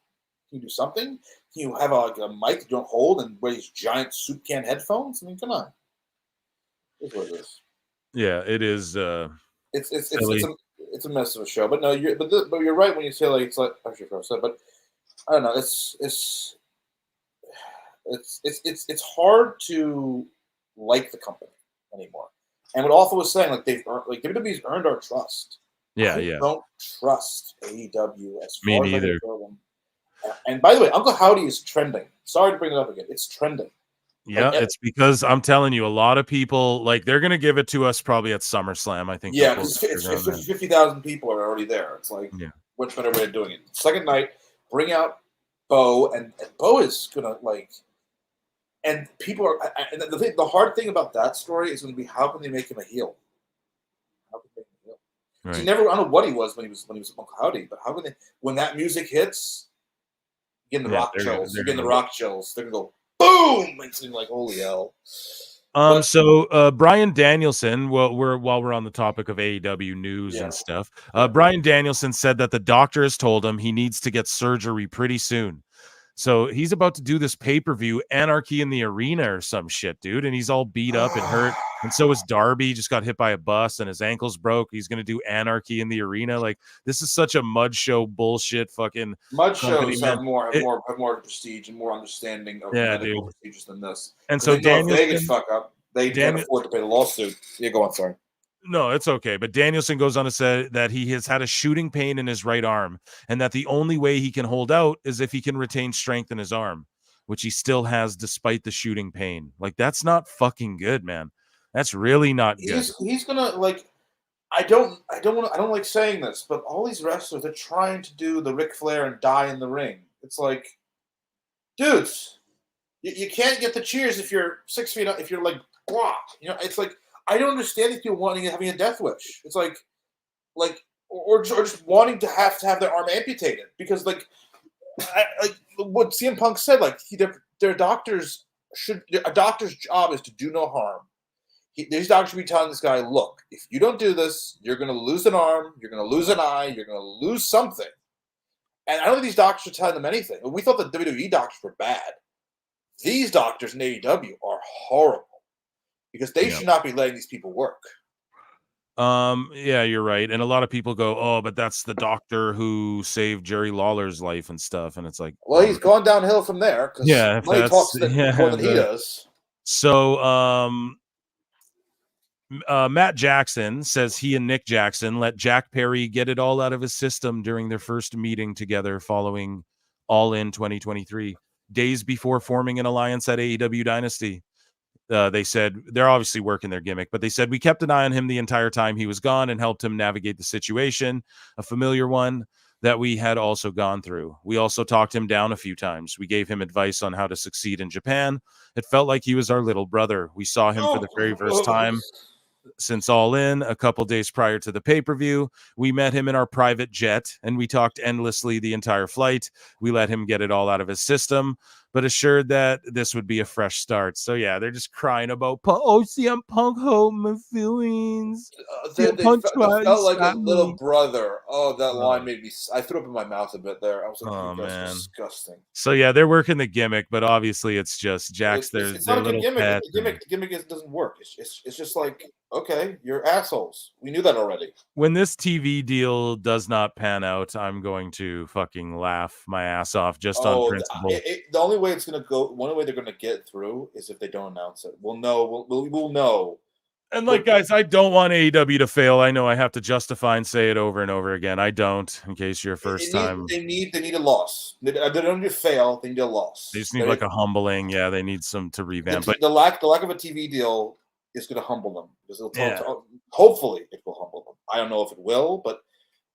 you do something? Can you have a mic you don't hold and wear these giant soup can headphones? I mean, come on. It's what it is. Yeah, it is. It's a mess of a show. But no, you're right when you say it's like actually but I don't know. It's hard to like the company anymore. And what Awful was saying, WWE's earned our trust. I don't trust AEW as far as I can throw them. And by the way, Uncle Howdy is trending. Sorry to bring it up again. It's trending. Yeah, it's because I'm telling you, a lot of people they're gonna give it to us probably at SummerSlam. I think. Yeah, because 50,000 people are already there. It's like, what's better way of doing it? Second night, bring out Bo, and Bo is gonna and people are. And the hard thing about that story is going to be how can they make him a heel? How can they make him a heel? Right. He never. I don't know what he was when he was Uncle Howdy, but how can they? When that music hits, you're getting the rock chills. You're getting the rock chills. They're gonna go boom, and it's like holy hell. So Brian Danielson, while we're on the topic of AEW news and stuff, Brian Danielson said that the doctor has told him he needs to get surgery pretty soon. So he's about to do this pay-per-view, Anarchy in the Arena or some shit, dude. And he's all beat up and hurt. And so is Darby, just got hit by a bus and his ankle's broke. He's going to do Anarchy in the Arena. Like, this is such a mud show bullshit fucking mud shows have more prestige and more understanding of medical procedures than this. And so Danielson, Vegas fuck up. They can't afford to pay the lawsuit. Yeah, go on, sorry. No, it's okay. But Danielson goes on to say that he has had a shooting pain in his right arm and that the only way he can hold out is if he can retain strength in his arm, which he still has despite the shooting pain. Like, that's not fucking good, man. That's really not good. He's gonna I don't like saying this, but all these wrestlers are trying to do the Ric Flair and die in the ring. It's like, dudes, you can't get the cheers if you're 6 feet up, if you're like, blah. It's like, I don't understand these people having a death wish. It's like or just wanting to have their arm amputated because like what CM Punk said, like their doctors a doctor's job is to do no harm. These doctors should be telling this guy, look, if you don't do this, you're going to lose an arm, you're going to lose an eye, you're going to lose something. And I don't think these doctors are telling them anything. We thought the WWE doctors were bad. These doctors in AEW are horrible because they should not be letting these people work. Yeah, you're right. And a lot of people go, oh, but that's the doctor who saved Jerry Lawler's life and stuff. And it's like, well, he's gone downhill from there because money talks more than he does. So, Matt Jackson says he and Nick Jackson let Jack Perry get it all out of his system during their first meeting together following All In 2023, days before forming an alliance at AEW Dynasty. They said they're obviously working their gimmick, but they said we kept an eye on him the entire time he was gone and helped him navigate the situation, a familiar one that we had also gone through. We also talked him down a few times. We gave him advice on how to succeed in Japan. It felt like he was our little brother. We saw him for the very first time since All In a couple days prior to the pay-per-view. We met him in our private jet and we talked endlessly the entire flight. We let him get it all out of his system, but assured that this would be a fresh start. So yeah, they're just crying about, oh, CM Punk hurt my feelings. They felt like a little brother. Oh, that line made me. I threw up in my mouth a bit there. I was like, oh, man, disgusting. So yeah, they're working the gimmick, but obviously it's just Jack's. It's not a gimmick. The gimmick doesn't work. It's just like, okay, you're assholes. We knew that already. When this TV deal does not pan out, I'm going to fucking laugh my ass off just on principle. The only way it's going to go, one way they're going to get through is if they don't announce it. We'll know. We'll know. And like, guys, I don't want AEW to fail. I know I have to justify and say it over and over again. I don't, in case you're first time. They need a loss. They don't need to fail. They need a loss. They just need like a humbling. Yeah, they need some to revamp. The lack of a TV deal is going to humble them because hopefully it will humble them. I don't know if it will, but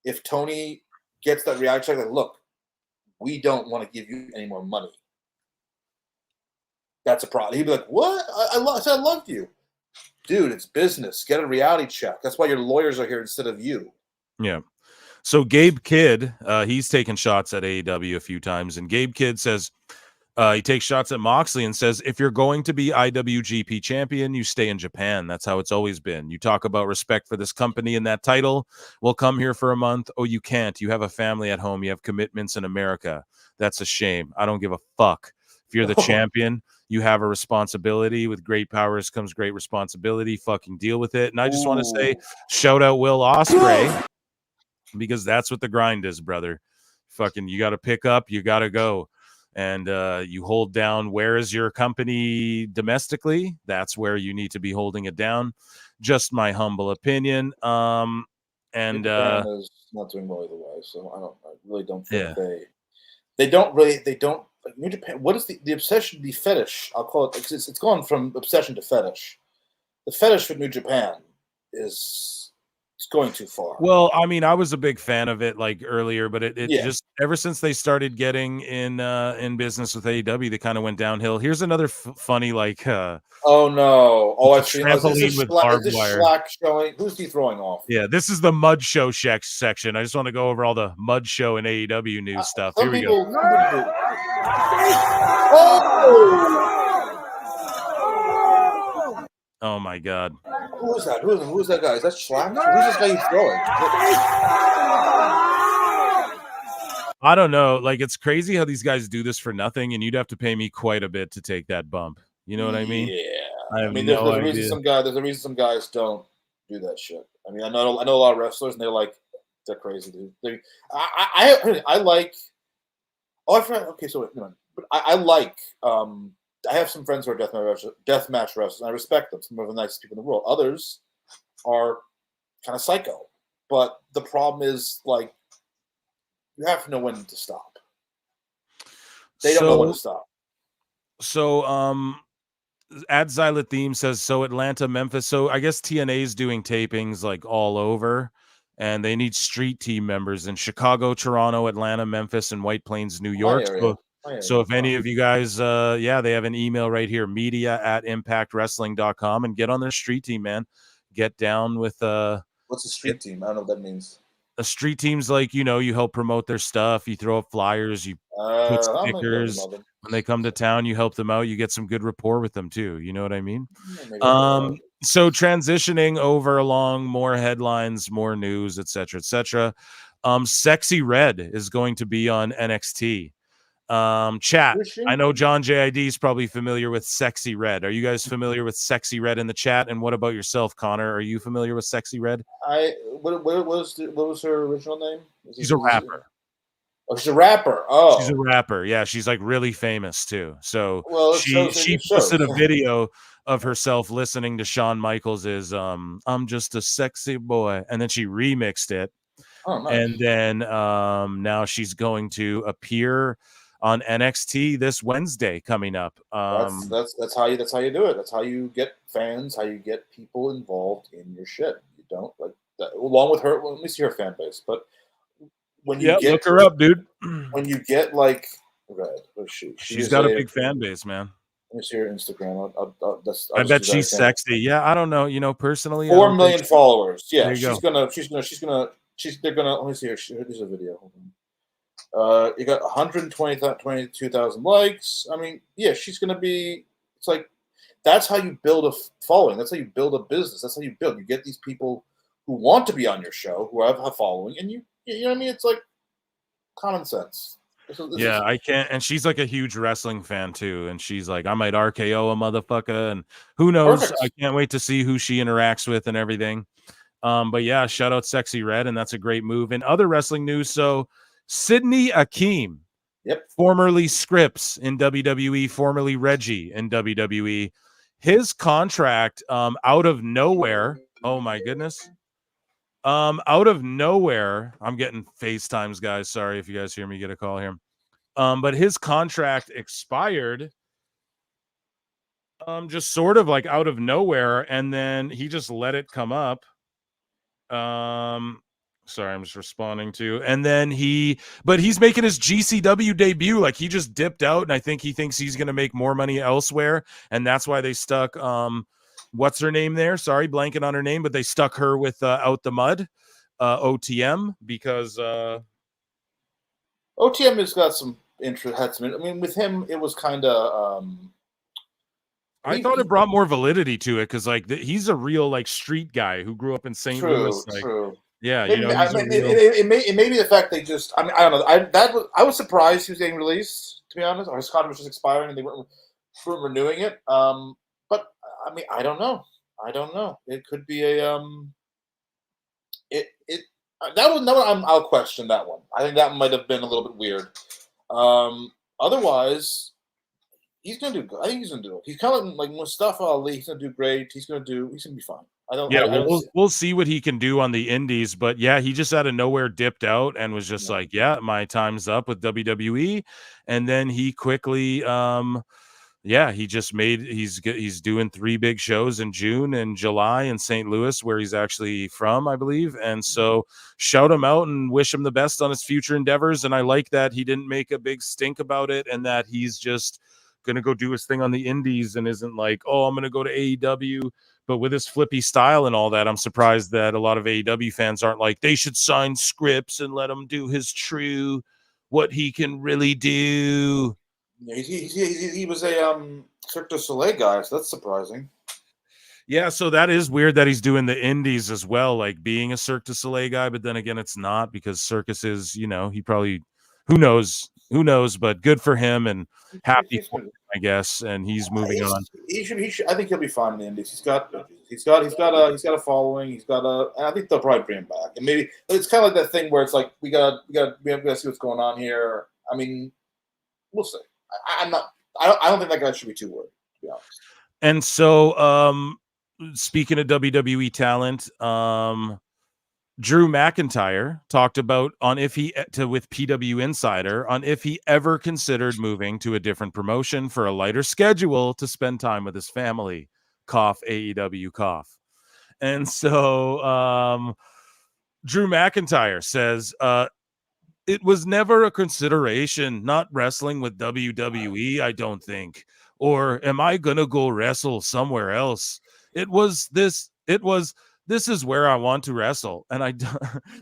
if Tony gets that reality check, like, look, we don't want to give you any more money. That's a problem. He'd be like, what? I said I loved you. Dude, it's business. Get a reality check. That's why your lawyers are here instead of you. Yeah. So Gabe Kidd, he's taken shots at AEW a few times, and Gabe Kidd says he takes shots at Moxley and says, if you're going to be IWGP champion, you stay in Japan. That's how it's always been. You talk about respect for this company and that title. We'll come here for a month. Oh, you can't. You have a family at home. You have commitments in America. That's a shame. I don't give a fuck. If you're the champion, you have a responsibility. With great powers comes great responsibility. Fucking deal with it. And I just want to say, shout out Will Ospreay, because that's what the grind is, brother. Fucking, you got to pick up, you got to go. And you hold down, where is your company domestically? That's where you need to be holding it down. Just my humble opinion. And is not doing well either way, so I really don't think they don't. Like New Japan, what is the obsession, the fetish? I'll call it. It's gone from obsession to fetish. The fetish for New Japan it's going too far. Well, I mean, I was a big fan of it like earlier, but it just ever since they started getting in business with AEW, they kind of went downhill. Here's another funny like. Oh no! Oh, I've seen. Trampoline with barbed wire. Slack showing. Who's he throwing off? Yeah, this is the Mud Show section. I just want to go over all the Mud Show and AEW news stuff. Here we go. Oh my God! Who is that? Who is that guy? Is that Slack? Who's this guy he's throwing? I don't know. Like, it's crazy how these guys do this for nothing, and you'd have to pay me quite a bit to take that bump. You know what I mean? Yeah. There's a reason some guys don't do that shit. I mean, I know a lot of wrestlers, and they're crazy, dude. I like. Oh, I forgot. Okay, so wait, no. But I like. I have some friends who are deathmatch wrestlers, and I respect them. Some of the nicest people in the world. Others are kind of psycho. But the problem is, like, you have to know when to stop. They don't know when to stop. So, Ad Xyla Theme says, so Atlanta, Memphis. So I guess TNA is doing tapings like all over, and they need street team members in Chicago, Toronto, Atlanta, Memphis, and White Plains, New York. So So if any of you guys, they have an email right here, media@impactwrestling.com, and get on their street team, man. Get down with What's a street team? I don't know what that means. a street team's like, you help promote their stuff, you throw up flyers, you put I might know stickers. them. When they come to town, you help them out, you get some good rapport with them too. You know what I mean? Maybe I'll do So transitioning over along more headlines, more news, etc., etc. Sexy Red is going to be on NXT. Chat. Is she? I know John JID is probably familiar with Sexy Red. Are you guys familiar with Sexy Red in the chat? And what about yourself, Connor? Are you familiar with Sexy Red? What was her original name? She's a rapper. Oh, she's a rapper. Oh, She's a rapper. Yeah, she's like really famous too. So well, she posted a video of herself listening to Shawn Michaels' I'm just a sexy boy, and then she remixed it. Oh, nice. And then now she's going to appear on NXT this Wednesday coming up. That's how you do it. That's how you get fans, how you get people involved in your shit. You don't like that, along with her. Well, let me see her fan base. But when you get look her up, dude. When you get like Red, she's got a big fan base, man. Let me see her Instagram. I bet she's sexy. Yeah, I don't know. Personally, 4 million followers. Yeah, she's gonna. They're gonna. Let me see here. Here's a video. Hold on. You got 122,000 likes. I mean, yeah, she's gonna be. It's like that's how you build a following. That's how you build a business. That's how you build. You get these people who want to be on your show, who have a following, and you know what I mean. It's like common sense. I can't. And she's like a huge wrestling fan too. And she's like, I might RKO a motherfucker. And who knows? Perfect. I can't wait to see who she interacts with and everything. But yeah, shout out Sexy Red, and that's a great move. In other wrestling news, so Sidney Akeem, formerly Scripps in WWE, formerly Reggie in WWE, his contract out of nowhere. Oh my goodness. Out of nowhere, I'm getting FaceTimes, guys. Sorry if you guys hear me get a call here. But his contract expired just sort of like out of nowhere, and then he just let it come up. Sorry, I'm just responding to, and then he's making his GCW debut. Like he just dipped out, and I think he thinks he's going to make more money elsewhere, and that's why they stuck what's her name there? Sorry, blanking on her name, but they stuck her with Out the Mud, OTM, because OTM has got some interest. Had some. I mean, with him, it was kind of. I thought it brought more validity to it because, like, he's a real like street guy who grew up in St. Louis. Like, true. Yeah, maybe, it may be the fact they just. I mean, I don't know. I was surprised he was getting released. To be honest, or his contract was just expiring and they weren't renewing it. But I mean, I don't know. It could be a that one. I'll question that one. I think that might have been a little bit weird. Otherwise, he's gonna do good. I think he's gonna do it. He's kind of like Mustafa Ali. He's gonna do great. He's gonna be fine. We'll see what he can do on the indies, but yeah, he just out of nowhere dipped out and was just like, yeah, my time's up with WWE, and then he quickly he's doing 3 big shows in June and July in St. Louis, where he's actually from, I believe. And so shout him out and wish him the best on his future endeavors. And I like that he didn't make a big stink about it, and that he's just going to go do his thing on the indies and isn't like, oh, I'm going to go to AEW. But with his flippy style and all that, I'm surprised that a lot of AEW fans aren't like, they should sign Scripps and let him do his true, what he can really do. Yeah, he was a Cirque du Soleil guy, so that's surprising. Yeah, so that is weird that he's doing the indies as well, like being a Cirque du Soleil guy, but then again, it's not, because Circus is, he probably, who knows, but good for him and happy for him, I guess, and he's moving on. He should. I think he'll be fine in the indies. He's got a following. And I think they'll probably bring him back. And maybe it's kind of like that thing where it's like we gotta see what's going on here. I mean, we'll see. I don't think that guy should be too worried, to be honest. And so, speaking of WWE talent, Drew McIntyre talked about with PW Insider on if he ever considered moving to a different promotion for a lighter schedule to spend time with his family. Cough, AEW cough. And so Drew McIntyre says it was never a consideration, not wrestling with WWE, I don't think. Or am I gonna go wrestle somewhere else? It was this is where I want to wrestle, and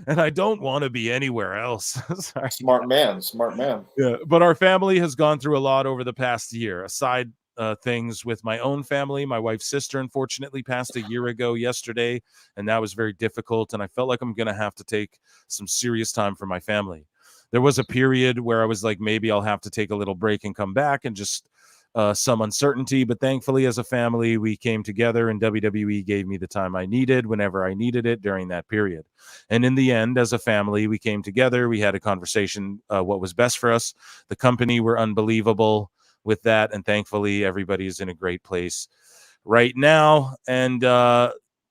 and I don't want to be anywhere else. Sorry. Smart man, smart man. Yeah, but our family has gone through a lot over the past year. Aside things with my own family, my wife's sister unfortunately passed a year ago yesterday, and that was very difficult. And I felt like I'm gonna have to take some serious time for my family. There was a period where I was like, maybe I'll have to take a little break and come back, and just some uncertainty. But thankfully, as a family, we came together, and WWE gave me the time I needed whenever I needed it during that period. And in the end, as a family, we came together. We had a conversation, what was best for us. The company were unbelievable with that, and thankfully, everybody is in a great place right now. And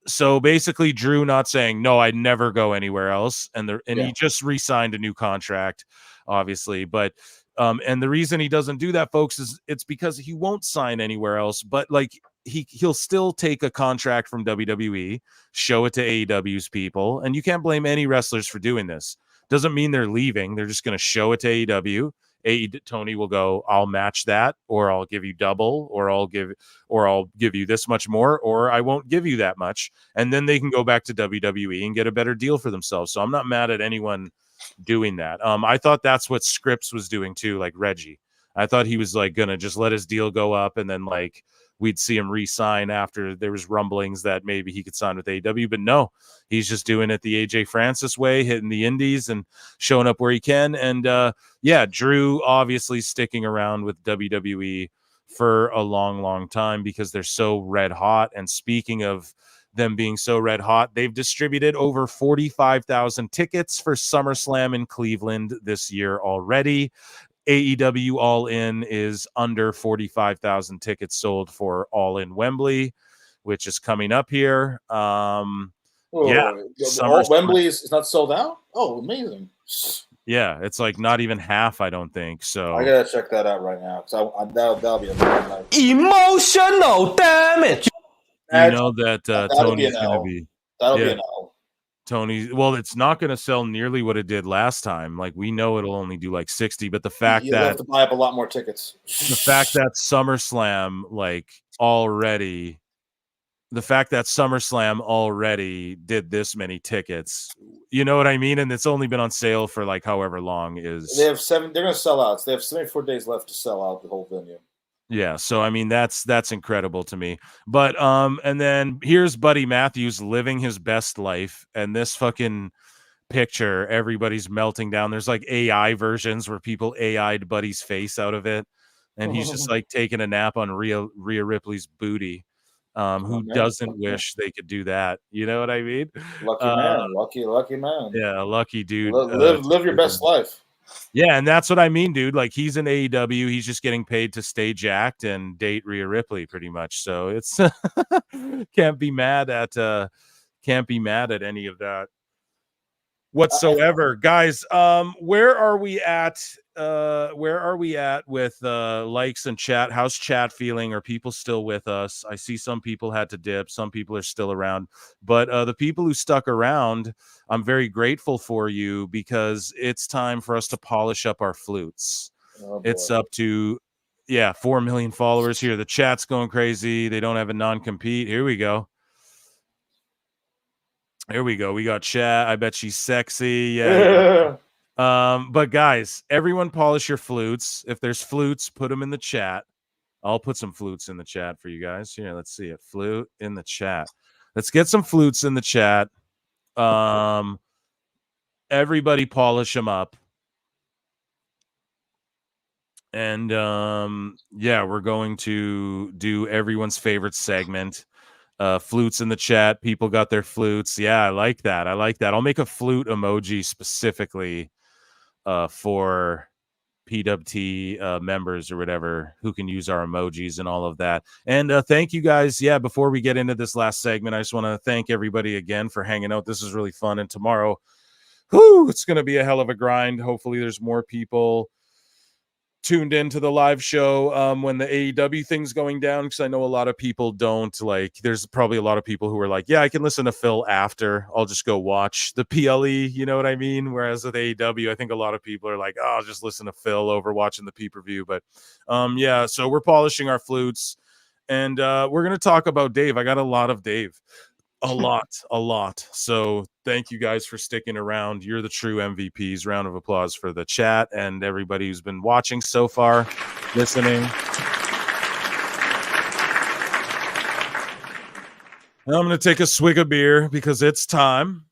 so basically, Drew not saying no, I'd never go anywhere else, and he just re-signed a new contract, obviously, but. And the reason he doesn't do that, folks, is it's because he won't sign anywhere else. But like he'll still take a contract from WWE, show it to AEW's people, and you can't blame any wrestlers for doing this. Doesn't mean they're leaving. They're just going to show it to AEW. Tony will go, I'll match that, or I'll give you double, or I'll give you this much more, or I won't give you that much. And then they can go back to WWE and get a better deal for themselves. So I'm not mad at anyone doing that. I thought that's what Scripps was doing too, like Reggie. I thought he was like gonna just let his deal go up, and then like we'd see him re-sign after there was rumblings that maybe he could sign with AEW. But no, he's just doing it the AJ Francis way, hitting the indies and showing up where he can. And yeah, Drew obviously sticking around with WWE for a long time because they're so red hot. And speaking of them being so red hot, they've distributed over 45,000 tickets for SummerSlam in Cleveland this year already. AEW All In is under 45,000 tickets sold for All In Wembley, which is coming up here. Wembley is not sold out. Oh, amazing! Yeah, it's like not even half, I don't think. So I gotta check that out right now because that'll be amazing. Emotional damage. You know that Tony's going to be. That'll be an L. Tony, well, it's not going to sell nearly what it did last time. Like we know it'll only do like 60, but the fact you'll have to buy up a lot more tickets. The fact that SummerSlam already did this many tickets, you know what I mean? And it's only been on sale for like however long is. They have they're going to sell out. So they have 74 days left to sell out the whole venue. Yeah, so I mean that's incredible to me. But and then here's Buddy Matthews living his best life, and this fucking picture, everybody's melting down. There's like AI versions where people AI'd Buddy's face out of it, and he's just like taking a nap on Rhea Ripley's booty. Who doesn't wish they could do that? You know what I mean? Lucky man, lucky man. Yeah, lucky dude. Live your best life. Yeah, and that's what I mean, dude. Like he's in AEW, he's just getting paid to stay jacked and date Rhea Ripley, pretty much. So it's can't be mad at any of that whatsoever, guys. Where are we at with likes and chat? How's chat feeling? Are people still with us? I see some people had to dip, some people are still around, but the people who stuck around, I'm very grateful for you, because it's time for us to polish up our flutes. It's up to 4 million followers here. The chat's going crazy. They don't have a non-compete. Here we go. We got chat. I bet she's sexy. Yeah. But guys, everyone polish your flutes. If there's flutes, put them in the chat. I'll put some flutes in the chat for you guys. Here, let's see it. Flute in the chat. Let's get some flutes in the chat. Everybody polish them up. And we're going to do everyone's favorite segment. Flutes in the chat. People got their flutes. Yeah, I like that. I'll make a flute emoji specifically for PWT members or whatever who can use our emojis and all of that. And thank you guys. Yeah, before we get into this last segment, I just want to thank everybody again for hanging out. This is really fun. And tomorrow, it's going to be a hell of a grind. Hopefully there's more people tuned into the live show when the AEW thing's going down, because I know a lot of people don't like. There's probably a lot of people who are like, yeah, I can listen to Phil after. I'll just go watch the PLE. You know what I mean? Whereas with AEW, I think a lot of people are like, oh, I'll just listen to Phil over watching the pay-per-view. But yeah, so we're polishing our flutes, and we're gonna talk about Dave. I got a lot of Dave. A lot. So thank you guys for sticking around. You're the true MVPs. Round of applause for the chat and everybody who's been watching so far, listening. Now I'm going to take a swig of beer because it's time.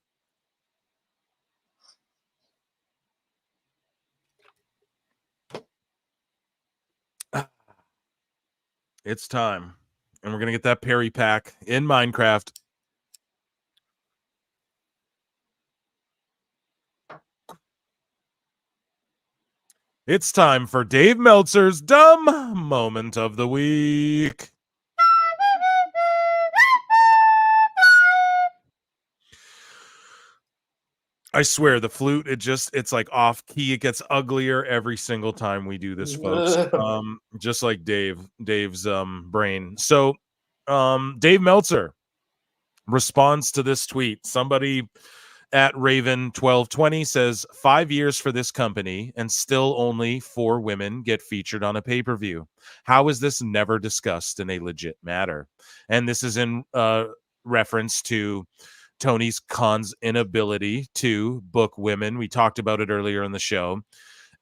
It's time. And we're going to get that Perry pack in Minecraft. It's time for Dave Meltzer's Dumb Moment of the Week. I swear the flute, it's like off key. It gets uglier every single time we do this, folks. Just like Dave's brain. So Dave Meltzer responds to this tweet. Somebody at Raven1220 says 5 years for this company and still only 4 women get featured on a pay-per-view. How is this never discussed in a legit matter? And this is in reference to Tony Khan's inability to book women. We talked about it earlier in the show.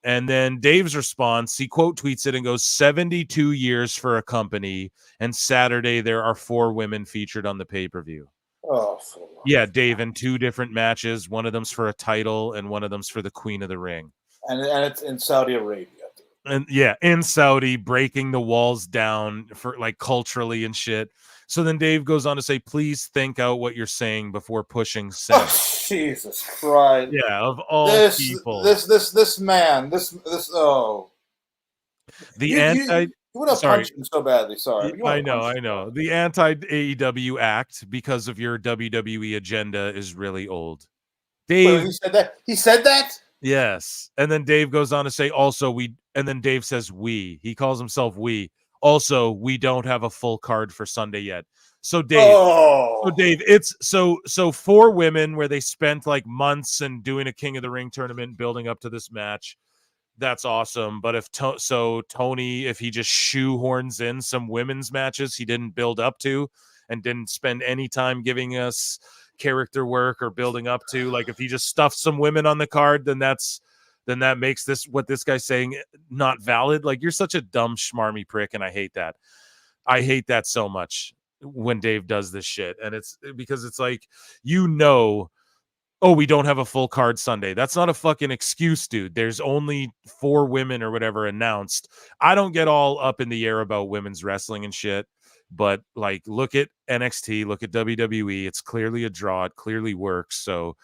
And then Dave's response, he quote tweets it and goes, 72 years for a company, and Saturday there are 4 women featured on the pay-per-view. Oh, yeah, Dave, in 2 different matches. One of them's for a title and one of them's for the Queen of the Ring. And it's in Saudi Arabia. And yeah, in Saudi, breaking the walls down for like culturally and shit. So then Dave goes on to say, please think out what you're saying before pushing send. Oh, Jesus Christ. Yeah, of all people. This man. You would have punched him so badly. Sorry. I know. The anti-AEW act because of your WWE agenda is really old. Dave. Wait, he said that? He said that? Yes. And then Dave goes on to say, also, and then Dave says, we. He calls himself we. Also, we don't have a full card for Sunday yet. So Dave, it's so 4 women where they spent like months and doing a King of the Ring tournament building up to this match. That's awesome. But if Tony, if he just shoehorns in some women's matches he didn't build up to and didn't spend any time giving us character work or building up to, like if he just stuffed some women on the card, then that makes this, what this guy's saying, not valid. Like, you're such a dumb schmarmy prick, and I hate that. I hate that so much when Dave does this shit. And it's because it's like, oh, we don't have a full card Sunday. That's not a fucking excuse, dude. There's only 4 women or whatever announced. I don't get all up in the air about women's wrestling and shit, but like, look at NXT, look at WWE. It's clearly a draw. It clearly works. So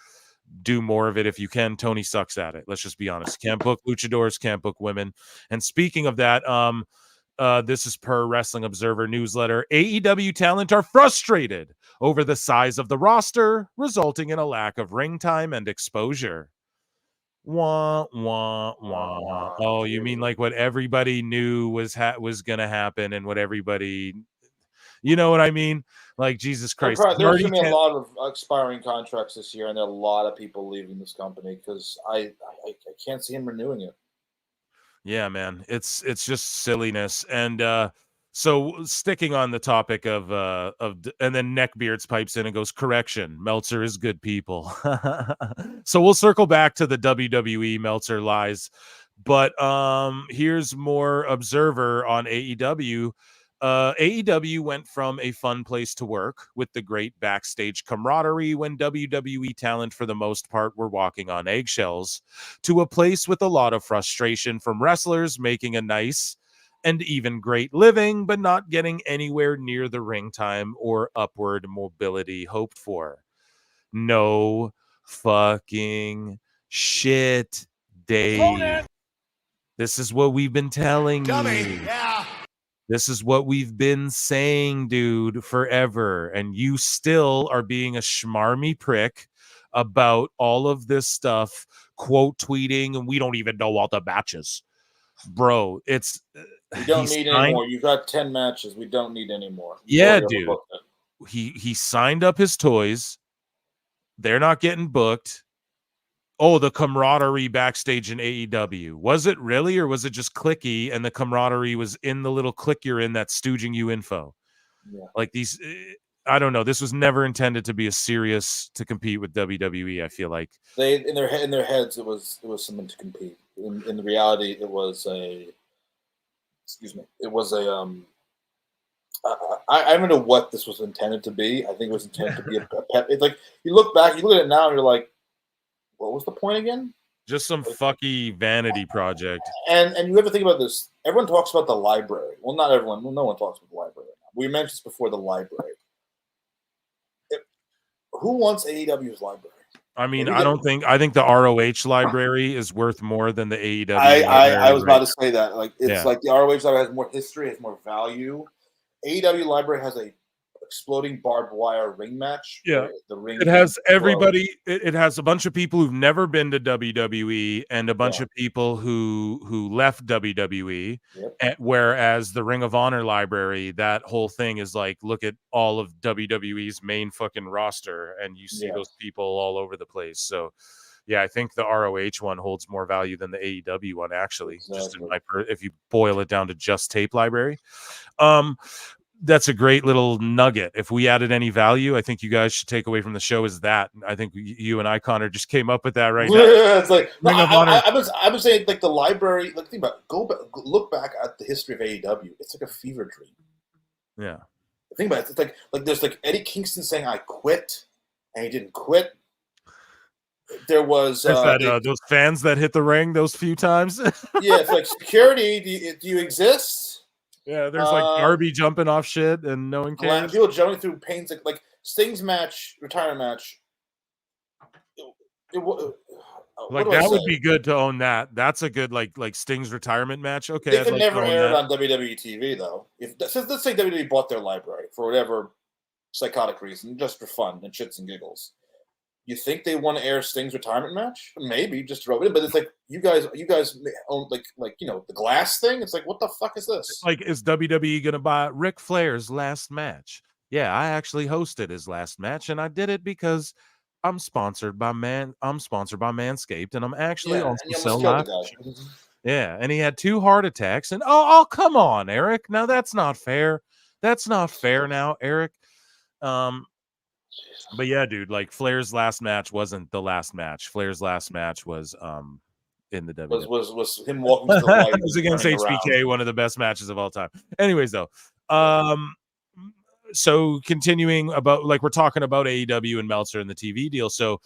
do more of it if you can. Tony sucks at it. Let's just be honest. Can't book luchadors, can't book women. And speaking of that, this is per Wrestling Observer newsletter. AEW talent are frustrated over the size of the roster, resulting in a lack of ring time and exposure. Wah, wah, wah. Oh, you mean like what everybody knew was going to happen and what everybody, you know what I mean? Like, Jesus Christ. There's going to be a lot of expiring contracts this year, and there are a lot of people leaving this company because I can't see him renewing it. Yeah, man, it's just silliness. And so sticking on the topic of and then Neckbeards pipes in and goes, correction, Meltzer is good people. So we'll circle back to the WWE Meltzer lies, but here's more Observer on AEW. AEW went from a fun place to work with the great backstage camaraderie when WWE talent for the most part were walking on eggshells to a place with a lot of frustration from wrestlers making a nice and even great living, but not getting anywhere near the ring time or upward mobility hoped for. No fucking shit, Dave. This is what we've been telling you. Yeah. This is what we've been saying, dude, forever. And you still are being a schmarmy prick about all of this stuff, quote tweeting, and we don't even know all the matches. bro, it's We don't he need signed- any more. You got 10 matches. We don't need any more. Yeah, dude. He signed up his toys. They're not getting booked. Oh, the camaraderie backstage in AEW. Was it really, or was it just clicky and the camaraderie was in the little click you're in that's stooging you info? Yeah. Like these, I don't know. This was never intended to be a serious to compete with WWE. I feel like They in their heads it was something to compete. In the reality, it was a. Excuse me. It was a I don't know what this was intended to be. I think it was intended to be a pep. It's like you look back, you look at it now, and you're like, what was the point again? just some fucky vanity project. And you have to think about this. Everyone talks about the library. Well, not everyone. Well, no one talks about the library. We mentioned this before. The library. Who wants AEW's library? I mean, I think the ROH library is worth more than the AEW. I was about to say that. Like it's Yeah. like the ROH library has more history, has more value. AEW library has a exploding barbed wire ring match. Yeah. The ring. It has everybody. It has a bunch of people who've never been to WWE and a bunch of people who left WWE. Yep. And whereas the Ring of Honor library, that whole thing is like, look at all of WWE's main fucking roster, and you see those people all over the place. So, yeah, I think the ROH one holds more value than the AEW one, actually. Just in if you boil it down to just tape library. That's a great little nugget. If we added any value, I think you guys should take away from the show is that. I think you and I, Connor, just came up with that right now. Yeah, it's like Ring of Honor. I was saying like the library. Like think about look back at the history of AEW. It's like a fever dream. Yeah. Think about it. It's like there's like Eddie Kingston saying I quit, and he didn't quit. There was those fans that hit the ring those few times. Yeah, it's like security. Do you exist? Yeah, there's like Darby jumping off shit and no one cares. People jumping through pains like Sting's retirement match. Like that would be good to own that. That's a good like Sting's retirement match. Okay, they could never air it on WWE TV though. Let's say WWE bought their library for whatever psychotic reason, just for fun and shits and giggles. You think they want to air Sting's retirement match? Maybe just throw it in, but it's like you guys own like the glass thing. It's like what the fuck is this? It's like is WWE gonna buy Ric Flair's last match? Yeah, I actually hosted his last match, and I did it because I'm sponsored by Manscaped, and I'm actually also sell live. Yeah, and he had 2 heart attacks, and oh, come on, Eric. Now that's not fair. That's not fair now, Eric. But yeah, dude, like Flair's last match wasn't the last match. Flair's last match was in the WWE. Was him walking to the light. It was against HBK, one of the best matches of all time. Anyways, though, so continuing about like we're talking about AEW and Meltzer and the TV deal. So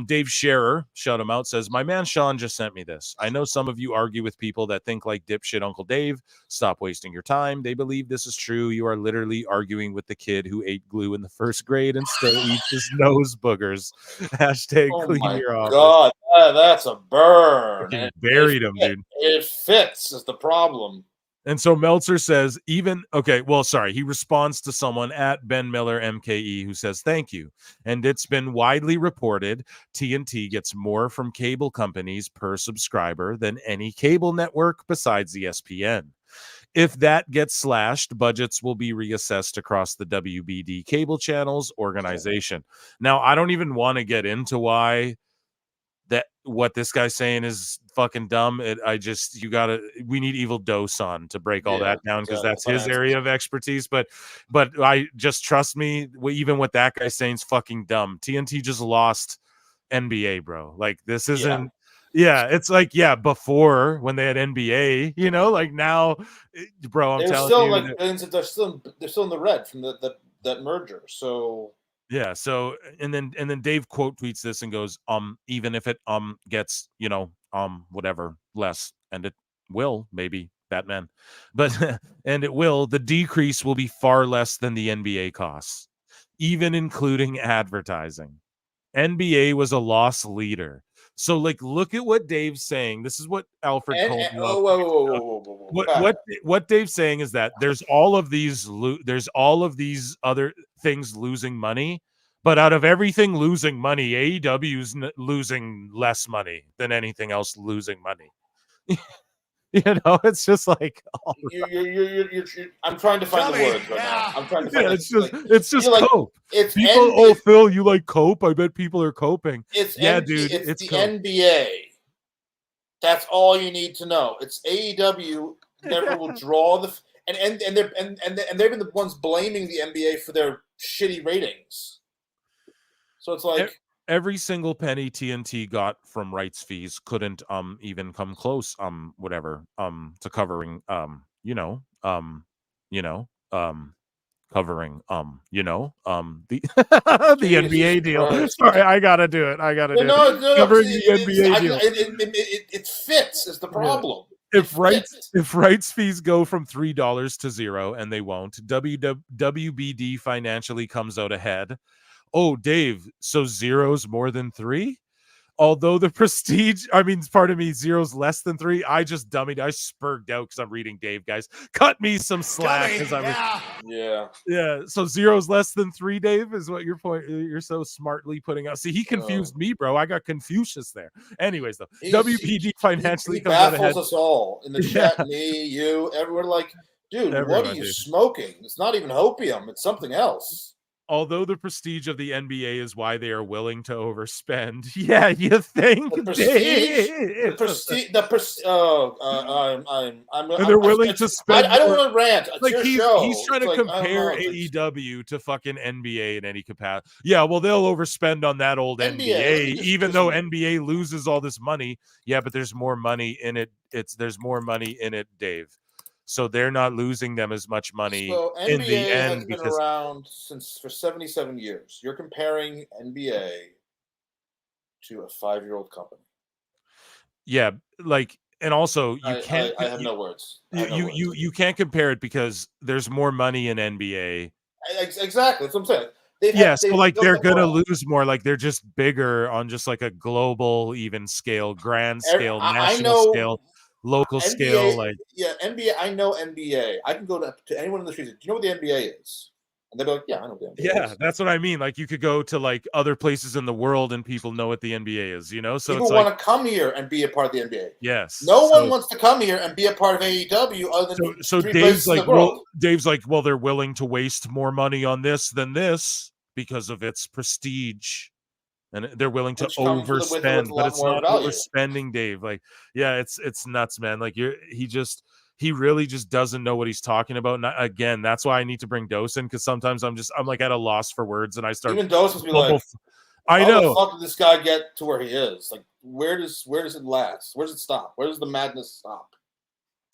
Dave Scherer, shout him out, says, my man Sean just sent me this. I know some of you argue with people that think like dipshit Uncle Dave. Stop wasting your time. They believe this is true. You are literally arguing with the kid who ate glue in the 1st grade and still eats his nose boogers. Hashtag clean your office. God, that's a burn. Buried him, dude. It fits is the problem. And so Meltzer says, he responds to someone at Ben Miller MKE who says, thank you. And it's been widely reported TNT gets more from cable companies per subscriber than any cable network besides ESPN. If that gets slashed, budgets will be reassessed across the WBD cable channels organization. Now, I don't even want to get into why what this guy's saying is fucking dumb. We need Evil Dose on to break all that down because that's his area of expertise. But I just trust me, even what that guy's saying is fucking dumb. TNT just lost NBA, bro. Like this isn't. Yeah, it's like before when they had NBA, like now, bro. I'm telling you, they're still in the red from that merger. So. Yeah, so and then Dave quote tweets this and goes, even if it gets, whatever less, and it will, maybe Batman. But and it will, the decrease will be far less than the NBA costs, even including advertising. NBA was a loss leader. So like look at what Dave's saying. This is what Alfred told me. Whoa. What Dave's saying is that there's all of these other things losing money, but out of everything losing money, AEW's losing less money than anything else losing money. You know, it's just like, all You're I'm trying to find the words right now. I'm trying to find. yeah, Like, it's just you're like, cope. it's People, oh Phil, you like cope? I bet people are coping. Yeah, dude, it's the cope. NBA. That's all you need to know. It's AEW never will draw the and they've been the ones blaming the NBA for their shitty ratings. So it's like Every single penny TNT got from rights fees couldn't even come close whatever to covering covering the the NBA deal. Christ. Sorry, I gotta do it. Covering the NBA deal. It fits is the problem. If rights fees go from $3 to $0, and they won't, WBD financially comes out ahead. Oh, Dave, so 0's more than 3? Although the prestige, pardon me, 0's less than 3. I just dummied. I spurged out because I'm reading Dave, guys. Cut me some slack. Yeah. So 0's less than 3, Dave, is what your point. You're so smartly putting out. See, he confused me, bro. I got Confucius there. Anyways, though, WPD financially he comes out baffles ahead. us all in the chat. Me, you, everyone. Like, dude, what are you smoking? It's not even opium. It's something else. Although the prestige of the NBA is why they are willing to overspend. Yeah, you think? The prestige. And they're willing to spend. I don't want to rant. It's like your he's show. trying to compare AEW to fucking NBA in any capacity. Yeah, well, they'll overspend on that old NBA, even though NBA loses all this money. Yeah, but there's more money in it. There's more money in it, Dave. So they're not losing them as much money in the end. Has been around for 77 years. You're comparing NBA to a 5-year-old company. Yeah, like, and also you can't. I have no words. You can't compare it because there's more money in NBA. Exactly, that's what I'm saying. They're gonna lose more. Like they're just bigger on just like a global, even scale, grand scale, national scale. Local NBA, scale, like NBA. I know NBA. I can go to anyone in the streets. Do you know what the NBA is? And they'll be like, "Yeah, I know what the NBA is." That's what I mean. Like you could go to like other places in the world and people know what the NBA is. You know, so people want to come here and be a part of the NBA. Yes. No one wants to come here and be a part of AEW other than so Dave's like, well, they're willing to waste more money on this than this because of its prestige. And they're willing to overspend, but it's not overspending, Dave. Like, yeah, it's nuts, man. Like he really just doesn't know what he's talking about. And again, that's why I need to bring Dose in, because sometimes I'm like at a loss for words, and I start. Even Dose must be like, I know. How the fuck did this guy get to where he is? Like, where does it last? Where does it stop? Where does the madness stop?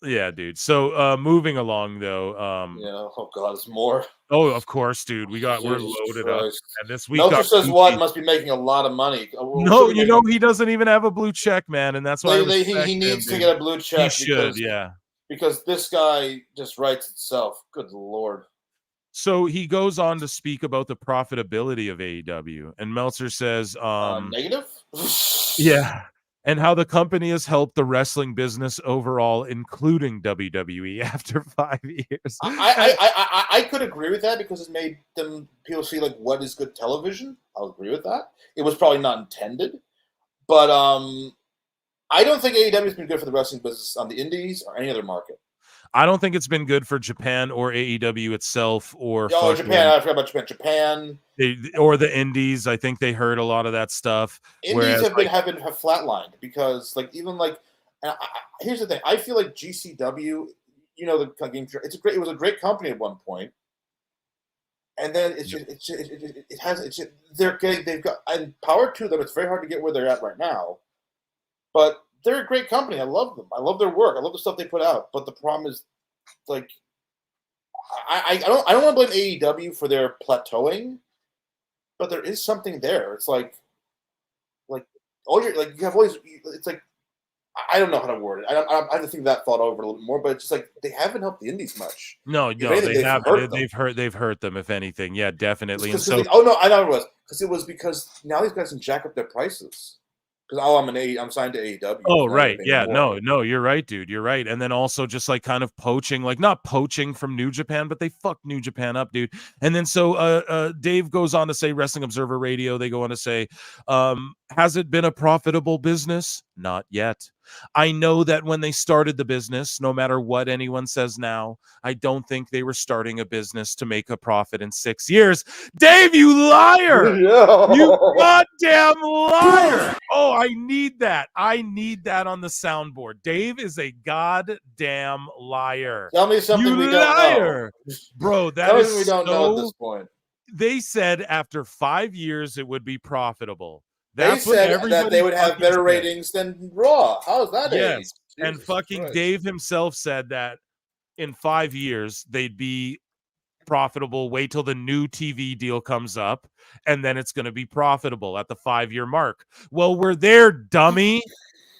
Yeah, dude. So moving along though. Oh god, it's more. Oh, of course, dude. we're loaded up. And this week Meltzer says what must be making a lot of money. No, he doesn't even have a blue check, man, and that's why he needs to get a blue check. He should, yeah. Because this guy just writes itself. Good Lord. So he goes on to speak about the profitability of AEW, and Meltzer says negative? Yeah. And how the company has helped the wrestling business overall, including WWE, after 5 years. I could agree with that because it made people see like what is good television. I'll agree with that. It was probably not intended, but I don't think AEW has been good for the wrestling business on the indies or any other market. I don't think it's been good for Japan or AEW itself or Japan. I forgot about Japan. Or the indies. I think they heard a lot of that stuff. Indies have flatlined because here's the thing. I feel like GCW, the game show, it was a great company at one point. And then they've got, and power to them. It's very hard to get where they're at right now, but they're a great company. I love them. I love their work. I love the stuff they put out. But the problem is, like, I don't want to blame AEW for their plateauing, but there is something there. It's like all you have always. It's like I don't know how to word it. I have to think that thought over a little bit more. But it's just like they haven't helped the indies much. No, they haven't. They've hurt them. If anything, yeah, definitely. I know it was because now these guys can jack up their prices. Because I'm signed to AEW. Oh, right. Yeah. No, you're right, dude. You're right. And then also just like kind of poaching, like not poaching from New Japan, but they fucked New Japan up, dude. And then so Dave goes on to say, Wrestling Observer Radio, they go on to say, has it been a profitable business? Not yet. I know that when they started the business, no matter what anyone says now, I don't think they were starting a business to make a profit in 6 years. Dave, you liar! You goddamn liar! Oh, I need that. I need that on the soundboard. Dave is a goddamn liar. Tell me something You we don't liar. know. Bro, that Tell me is we don't know at so... this point. They said after 5 years it would be profitable. They That's what said everybody that they would have fucking better said. ratings than Raw. How's that? Yes. And Jesus fucking Christ. Dave himself said that in 5 years they'd be profitable. Wait till the new TV deal comes up, and then it's going to be profitable at the 5-year mark. Well, we're there, dummy. We're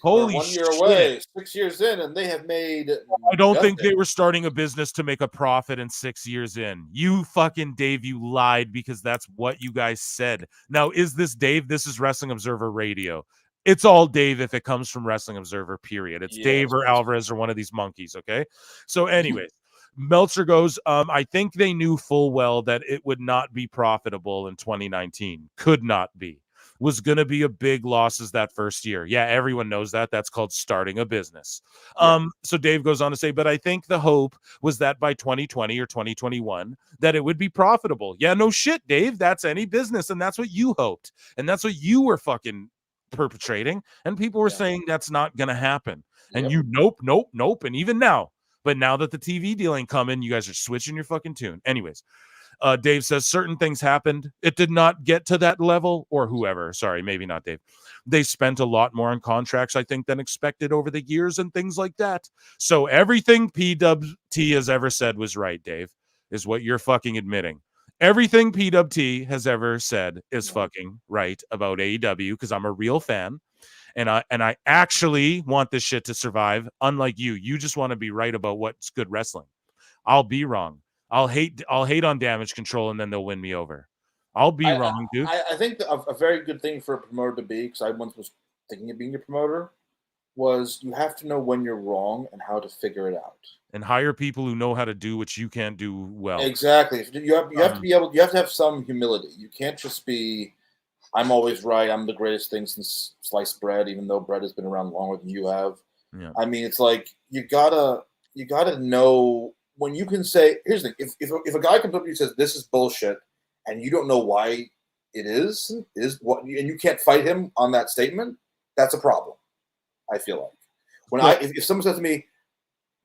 Holy 1 year shit. away, 6 years in, and they have made. I don't think nothing. they were starting a business to make a profit in 6 years in. You fucking Dave, you lied because that's what you guys said. Now, is this Dave? This is Wrestling Observer Radio. It's all Dave if it comes from Wrestling Observer, period. It's Dave or Alvarez or one of these monkeys, okay? So anyways, Meltzer goes, I think they knew full well that it would not be profitable in 2019. Could not be. Was going to be a big losses that first year. Yeah, everyone knows that. That's called starting a business. So Dave goes on to say, but I think the hope was that by 2020 or 2021, that it would be profitable. Yeah, no shit, Dave. That's any business. And that's what you hoped. And that's what you were fucking perpetrating. And people were saying that's not going to happen. And you nope. And even now, but now that the TV deal ain't coming, you guys are switching your fucking tune. Anyways. Dave says certain things happened. It did not get to that level, or whoever. Sorry, maybe not Dave. They spent a lot more on contracts, I think, than expected over the years and things like that. So everything PWT has ever said was right, Dave, is what you're fucking admitting. Everything PWT has ever said is fucking right about AEW because I'm a real fan. And I actually want this shit to survive. Unlike you, you just want to be right about what's good wrestling. I'll be wrong. I'll hate on Damage Control, and then they'll win me over. I'll be wrong, dude. I think a very good thing for a promoter to be, because I once was thinking of being a promoter, was you have to know when you're wrong and how to figure it out. And hire people who know how to do what you can't do well. Exactly. You have to be able. You have to have some humility. You can't just be, I'm always right. I'm the greatest thing since sliced bread, even though bread has been around longer than you have. Yeah. I mean, it's like you gotta know. When you can say, here's the thing, if a guy comes up to you and says, this is bullshit, and you don't know why it is what, and you can't fight him on that statement, that's a problem, I feel like. If someone says to me,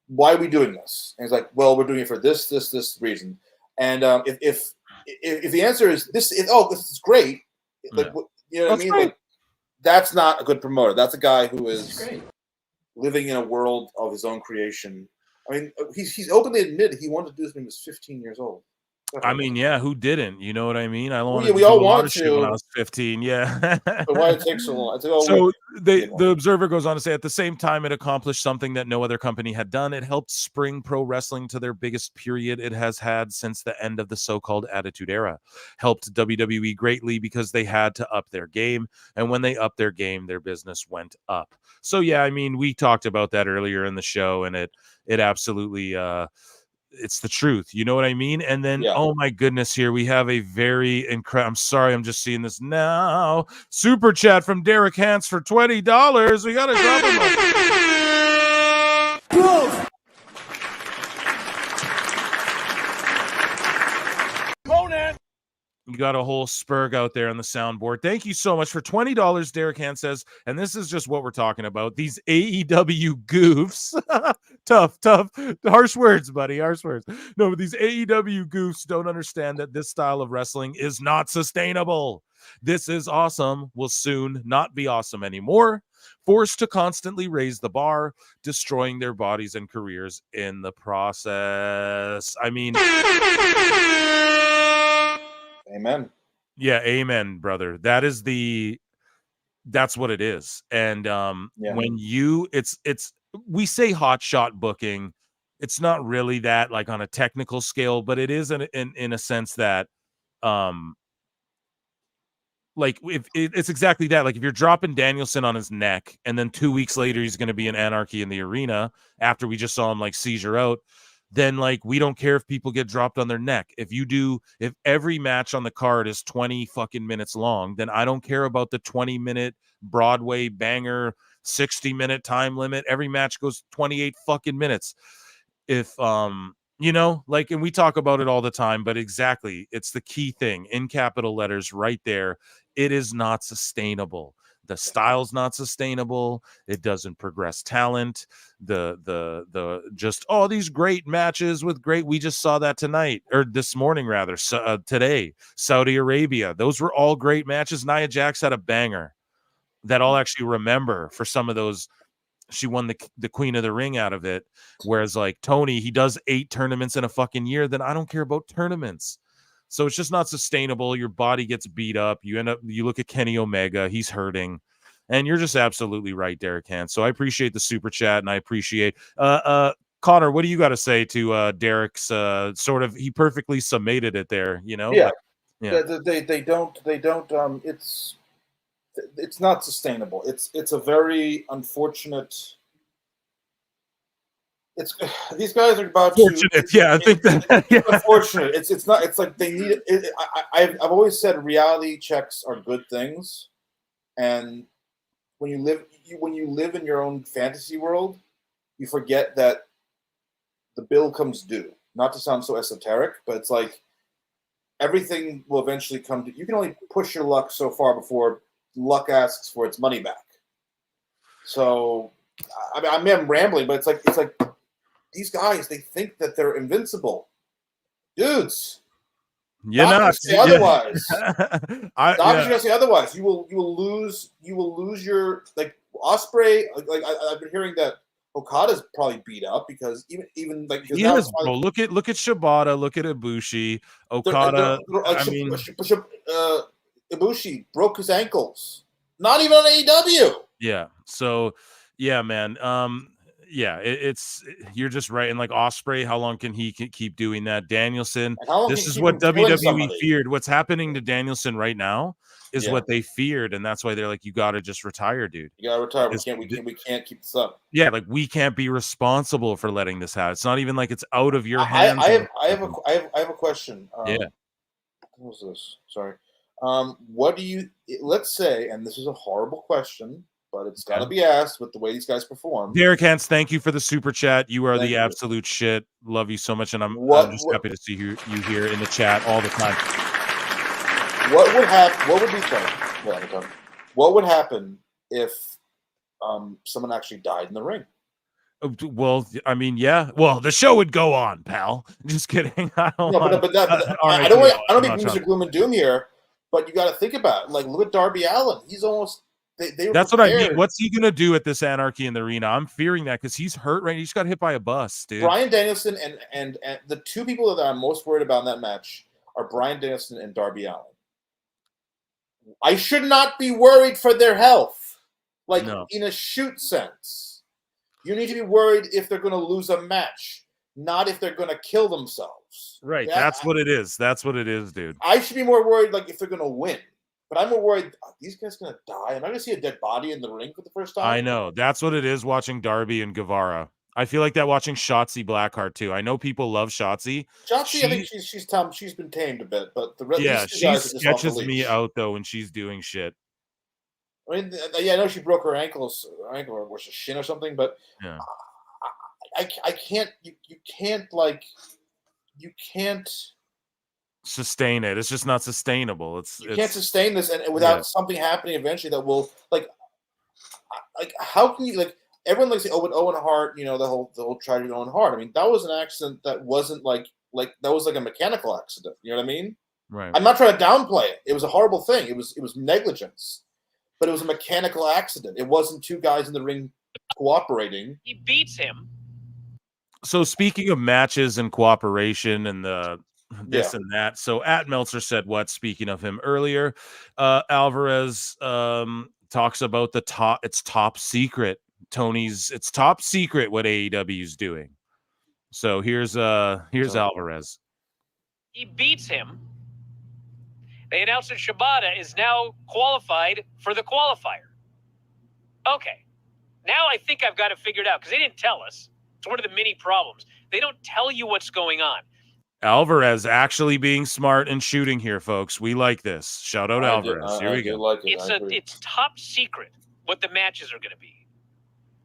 why are we doing this? And he's like, well, we're doing it for this reason. And if the answer is, this is great, like, you know what I mean? Like, that's not a good promoter. That's a guy who is living in a world of his own creation. I mean, he's openly admitted he wanted to do this when he was 15 years old. I mean, yeah, who didn't? You know what I mean? I wanted we to do all a lot want of shit when I to. was 15. Yeah. But why it takes so long? So the Observer goes on to say, at the same time, it accomplished something that no other company had done. It helped spring pro wrestling to their biggest period it has had since the end of the so-called Attitude Era. Helped WWE greatly because they had to up their game. And when they upped their game, their business went up. So, yeah, I mean, we talked about that earlier in the show, and it absolutely it's the truth. You know what I mean? And then, oh my goodness, here we have a very incredible, I'm sorry, I'm just seeing this now. Super chat from Derek Hans for $20. We got to drop him off. You got a whole spurg out there on the soundboard. Thank you so much for $20, Derek Hand says. And this is just what we're talking about. These AEW goofs. tough. Harsh words, buddy. Harsh words. No, but these AEW goofs don't understand that this style of wrestling is not sustainable. This is awesome will soon not be awesome anymore. Forced to constantly raise the bar, destroying their bodies and careers in the process. I mean... Amen. Yeah, amen, brother. That's what it is. And when we say hot shot booking, it's not really that, like, on a technical scale, but it is in a sense that like, if it's exactly that. Like, if you're dropping Danielson on his neck and then 2 weeks later he's going to be in Anarchy in the Arena after we just saw him like seizure out, then, like, we don't care if people get dropped on their neck. If every match on the card is 20 fucking minutes long, then I don't care about the 20-minute Broadway banger 60-minute time limit. Every match goes 28 fucking minutes. If you know, like, and we talk about it all the time, but exactly, it's the key thing in capital letters right there. It is not sustainable. The style's not sustainable. It doesn't progress talent. The just these great matches with great. We just saw that tonight or this morning rather. So, today, Saudi Arabia. Those were all great matches. Nia Jax had a banger that I'll actually remember for some of those. She won the Queen of the Ring out of it. Whereas like Tony, he does 8 tournaments in a fucking year. Then I don't care about tournaments. So it's just not sustainable. Your body gets beat up. You look at Kenny Omega, he's hurting. And you're just absolutely right, Derek Hans. So I appreciate the super chat, and I appreciate Connor, what do you got to say to Derek's sort of, he perfectly summated it there, you know? Yeah. Yeah. They don't it's not sustainable. It's a very unfortunate. It's these guys are about fortunate. I think that it's unfortunate. It's not. It's like they need it. I've always said reality checks are good things, and when you live in your own fantasy world, you forget that the bill comes due. Not to sound so esoteric, but it's like everything will eventually come to. You can only push your luck so far before luck asks for its money back. So, I mean, I'm rambling, but it's like these guys, they think that they're invincible, dudes. You're not. Say otherwise. Doctors are gonna say otherwise. You will lose your like Ospreay. Like I've been hearing that Okada's probably beat up because even like he is, bro. Look at Shibata, look at Ibushi, Okada. I mean, Ibushi broke his ankles. Not even on AEW. Yeah. So, yeah, man. It's you're just right. And like Ospreay, how long can he keep doing that? Danielson. This is what WWE feared. What's happening to Danielson right now is what they feared, and that's why they're like, you got to just retire, dude. You got to retire. We can't keep this up. Yeah, like we can't be responsible for letting this happen. It's not even like it's out of your hands. I have a question. Yeah. What was this? Sorry. What do you? Let's say, and this is a horrible question, but it's got to be asked with the way these guys perform. Derek Hans, thank you for the super chat. You are the absolute shit. Love you so much, and I'm just happy to see you here in the chat all the time. What would happen? What would be fun? What would happen if someone actually died in the ring? Well, I mean, yeah. Well, the show would go on, pal. Just kidding. I don't want to be Mr. Gloom and Doom here, but you got to think about it. Like, look at Darby Allin. He's almost. That's what I mean. What's he gonna do at this Anarchy in the Arena? I'm fearing that because he's hurt right. He just got hit by a bus, dude. Bryan Danielson and the two people that I'm most worried about in that match are Bryan Danielson and Darby Allin. I should not be worried for their health, like in a shoot sense. You need to be worried if they're going to lose a match, not if they're going to kill themselves. Right. That's what it is. That's what it is, dude. I should be more worried like if they're going to win. But I'm more worried, are these guys going to die? Am I going to see a dead body in the ring for the first time? I know. That's what it is watching Darby and Guevara. I feel like that watching Shotzi Blackheart, too. I know people love Shotzi. Shotzi, I think she's been tamed a bit. But the rest she sketches me out, though, when she's doing shit. I mean, I know she broke her ankle or was a shin or something, but I can't. You can't sustain it. It's just not sustainable. You can't sustain this and without something happening eventually that will like how can you like everyone likes to say with Owen Hart, you know, the whole tragedy of Owen Hart. I mean, that was an accident that wasn't like that was like a mechanical accident. You know what I mean? Right. I'm not trying to downplay it. It was a horrible thing. It was negligence. But it was a mechanical accident. It wasn't two guys in the ring cooperating. He beats him. So speaking of matches and cooperation and the this and that. So at Meltzer said what, speaking of him earlier, Alvarez talks about it's top secret. It's top secret what AEW is doing. So here's Alvarez. He beats him. They announced that Shibata is now qualified for the qualifier. Okay. Now I think I've got it figured out because they didn't tell us. It's one of the many problems. They don't tell you what's going on. Alvarez actually being smart and shooting here, folks. We like this. Shout out Alvarez. Here we go. It's top secret what the matches are going to be.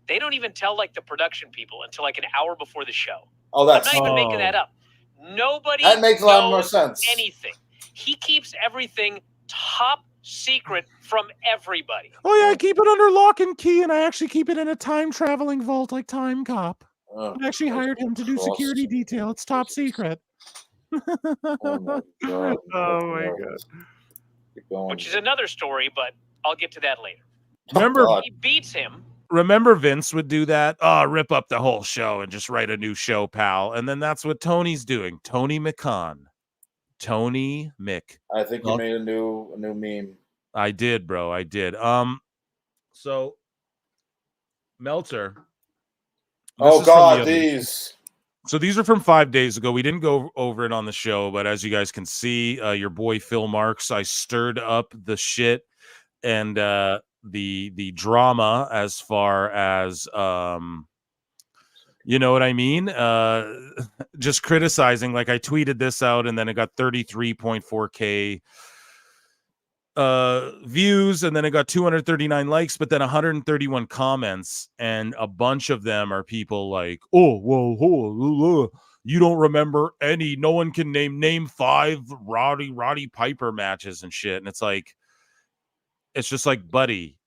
They don't even tell like the production people until like an hour before the show. Oh, I'm that's not even making that up. Nobody that makes a lot more knows sense. anything. He keeps everything top secret from everybody. Oh yeah, I keep it under lock and key, and I actually keep it in a time traveling vault like Time Cop. Oh, I actually hired him to do security detail. It's top secret. Oh my god! Oh my god! Keep going. Which is another story, but I'll get to that later. Remember, God. He beats him. remember Vince would do that? Oh, rip up the whole show and just write a new show, pal. And then that's what Tony's doing. Tony McCon. Tony Mick. I think you made a new meme. I did, bro. I did. So Meltzer. Oh God, these. So these are from 5 days ago. We didn't go over it on the show, but as you guys can see, your boy Phil Marks, I stirred up the shit and the drama as far as you know what I mean? Just criticizing. Like I tweeted this out and then it got 33.4K views, and then it got 239 likes, but then 131 comments, and a bunch of them are people like, oh, well, you don't remember any, no one can name 5 Roddy Piper matches and shit. And it's like, it's just like, buddy,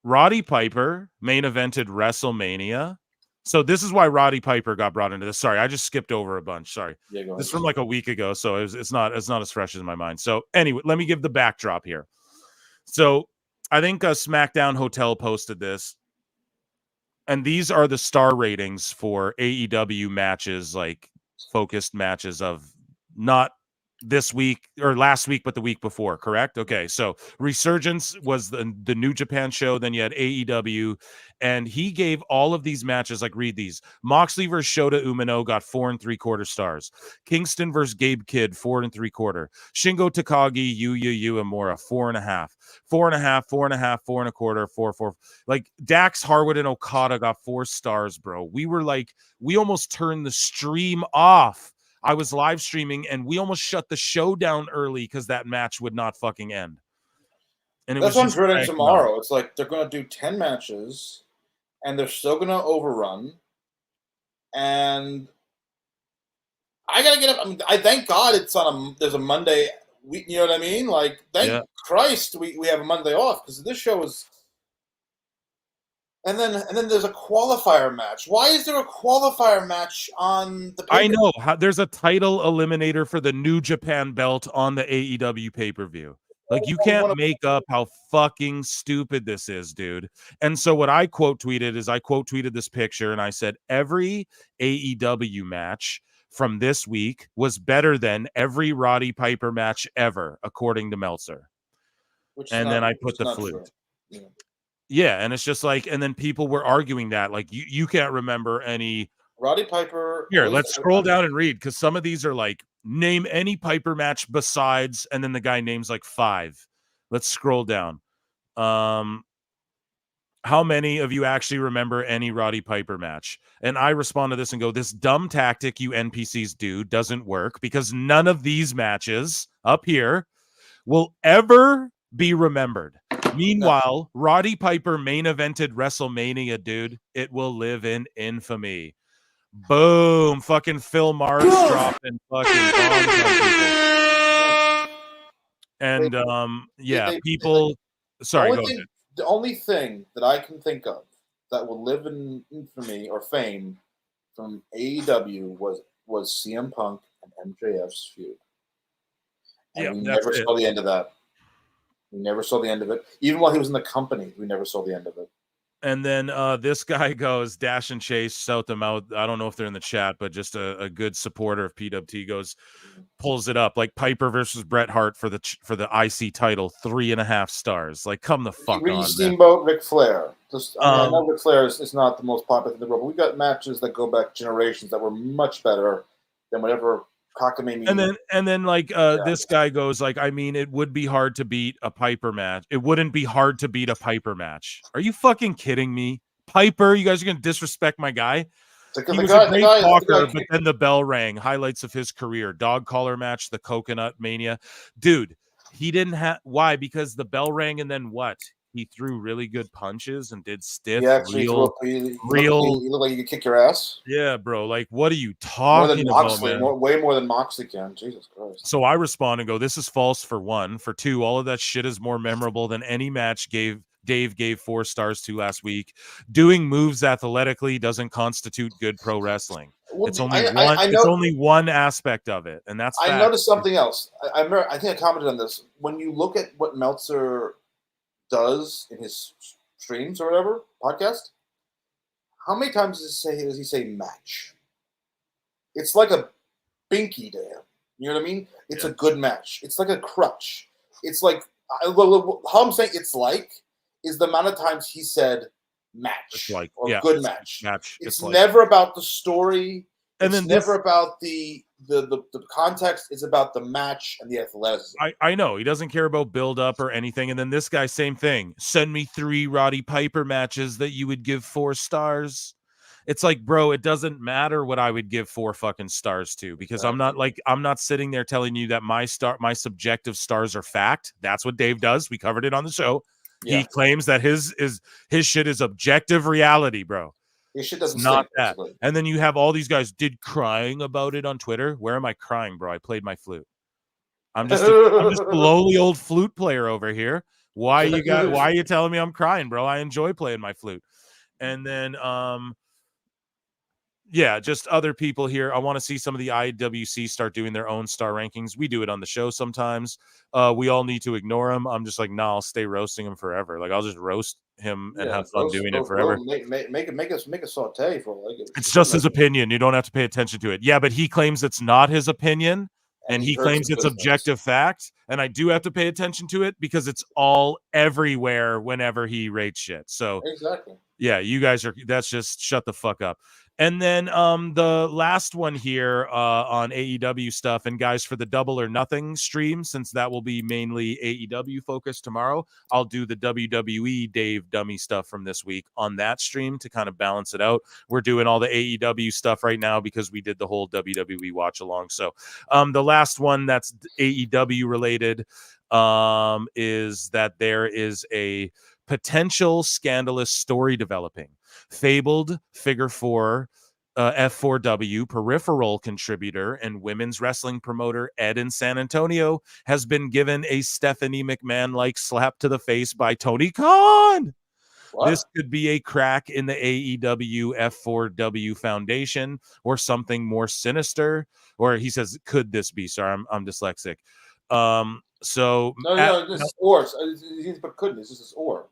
Roddy Piper main evented WrestleMania. So this is why Roddy Piper got brought into this. Sorry, I just skipped over a bunch. Sorry. Yeah, this is from like a week ago, so it's not as fresh as my mind. So anyway, let me give the backdrop here. So I think SmackDown Hotel posted this, and these are the star ratings for AEW matches, like focused matches of not this week or last week, but the week before, correct? Okay, so Resurgence was the New Japan show, then you had AEW, and he gave all of these matches, like read these. Moxley versus Shota Umino got 4 3/4 stars. Kingston versus Gabe Kidd, 4 3/4. Shingo Takagi, Yuya Uemura, 4.5. 4.5, 4.5, 4 1/4, 4. Like Dax Harwood and Okada got 4 stars, bro. We were like, we almost turned the stream off. I was live streaming and we almost shut the show down early because that match would not fucking end. And that's what I'm dreading tomorrow. It's like they're going to do 10 matches and they're still going to overrun. And I got to get up. I mean, I thank God it's on there's a Monday week. You know what I mean? Like, thank Christ we have a Monday off, because this show is. And then there's a qualifier match. Why is there a qualifier match on the pay-per-view? I know. There's a title eliminator for the New Japan belt on the AEW pay-per-view. Like, you can't make up how fucking stupid this is, dude. And so what I quote tweeted is, I quote tweeted this picture and I said, every AEW match from this week was better than every Roddy Piper match ever, according to Meltzer. And then I put the flute. Yeah, and it's just like, and then people were arguing that, like, you can't remember any Roddy Piper. Here, let's scroll down and read, because some of these are like, name any Piper match besides, and then the guy names like 5. Let's scroll down. How many of you actually remember any Roddy Piper match? And I respond to this and go, this dumb tactic you NPCs do doesn't work, because none of these matches up here will ever be remembered. Meanwhile, Roddy Piper main evented WrestleMania, dude. It will live in infamy. Boom. Fucking Phil Marks dropping fucking bombs on people. And, people... Sorry, go ahead. The only thing that I can think of that will live in infamy or fame from AEW was CM Punk and MJF's feud. And we never saw the end of that. We never saw the end of it. Even while he was in the company, we never saw the end of it. And then this guy goes, Dash and Chase, shout them out. I don't know if they're in the chat, but just a good supporter of PWT goes, pulls it up. Like Piper versus Bret Hart for the IC title, 3.5 stars. Like, come the fuck on, Steamboat, Ric Flair. I know Ric Flair is not the most popular in the world, but we got matches that go back generations that were much better than whatever cockamamie. And then like this guy goes like, I mean, it would be hard to beat a Piper match. It wouldn't be hard to beat a Piper match. Are you fucking kidding me? Piper, you guys are gonna disrespect my guy? He was a great talker, but then the bell rang. Highlights of his career: dog collar match, the Coconut Mania. Dude, he didn't have why? Because the bell rang, and then what? he threw really good punches and did He stiff, actually real. you look like you could kick your ass. Yeah, bro. Like, what are you More than talking about, Moxley, man? way more than Moxley can. Jesus Christ. So I respond and go, this is false for one. For two, all of that shit is more memorable than any match Dave gave 4 stars to last week. Doing moves athletically doesn't constitute good pro wrestling. Well, It's only I it's know. only one aspect of it, and that's I fact. noticed something else. I remember. I think I commented on this. When you look at what Meltzer does in his streams or whatever podcast, how many times does he say match? It's like a binky to him. You know what I mean? It's a good match. It's like a crutch. It's like how I'm saying it's like is the amount of times he said match like, or good match. It's like, never about the story. And it's then never about the context. It's about the match and the athleticism. I know he doesn't care about build up or anything. And then this guy, same thing. Send me 3 Roddy Piper matches that you would give 4 stars. It's like, bro, it doesn't matter what I would give 4 fucking stars to, because I'm not sitting there telling you that my subjective stars are fact. That's what Dave does. We covered it on the show. Yeah. He claims that his shit is objective reality, bro. His shit doesn't not stink, that. basically. And then you have all these guys crying about it on Twitter. Where am I crying, bro? I played my flute. I'm just a lowly old flute player over here. Why are you telling me I'm crying, bro? I enjoy playing my flute. And then yeah, just other people here. I want to see some of the IWC start doing their own star rankings. We do it on the show sometimes. We all need to ignore them. I'm just like, nah, I'll stay roasting him forever. Like, I'll just roast him and have fun doing it forever. Make a saute for like it. It's just his opinion. You don't have to pay attention to it. Yeah, but he claims it's not his opinion, and he claims it's objective fact. And I do have to pay attention to it because it's all everywhere whenever he rates shit. So exactly. Yeah, you guys that's just shut the fuck up. And then the last one here on AEW stuff, and guys, for the Double or Nothing stream, since that will be mainly AEW focused tomorrow, I'll do the WWE Dave dummy stuff from this week on that stream to kind of balance it out. We're doing all the AEW stuff right now because we did the whole WWE watch along. So the last one that's AEW related is that there is a potential scandalous story developing. Fabled Figure 4 F4W peripheral contributor and women's wrestling promoter Ed in San Antonio has been given a Stephanie McMahon-like slap to the face by Tony Khan. What? This could be a crack in the AEW F4W foundation or something more sinister. Or he says, could this be? Sorry, I'm dyslexic. So no, this is or. But couldn't. This is or.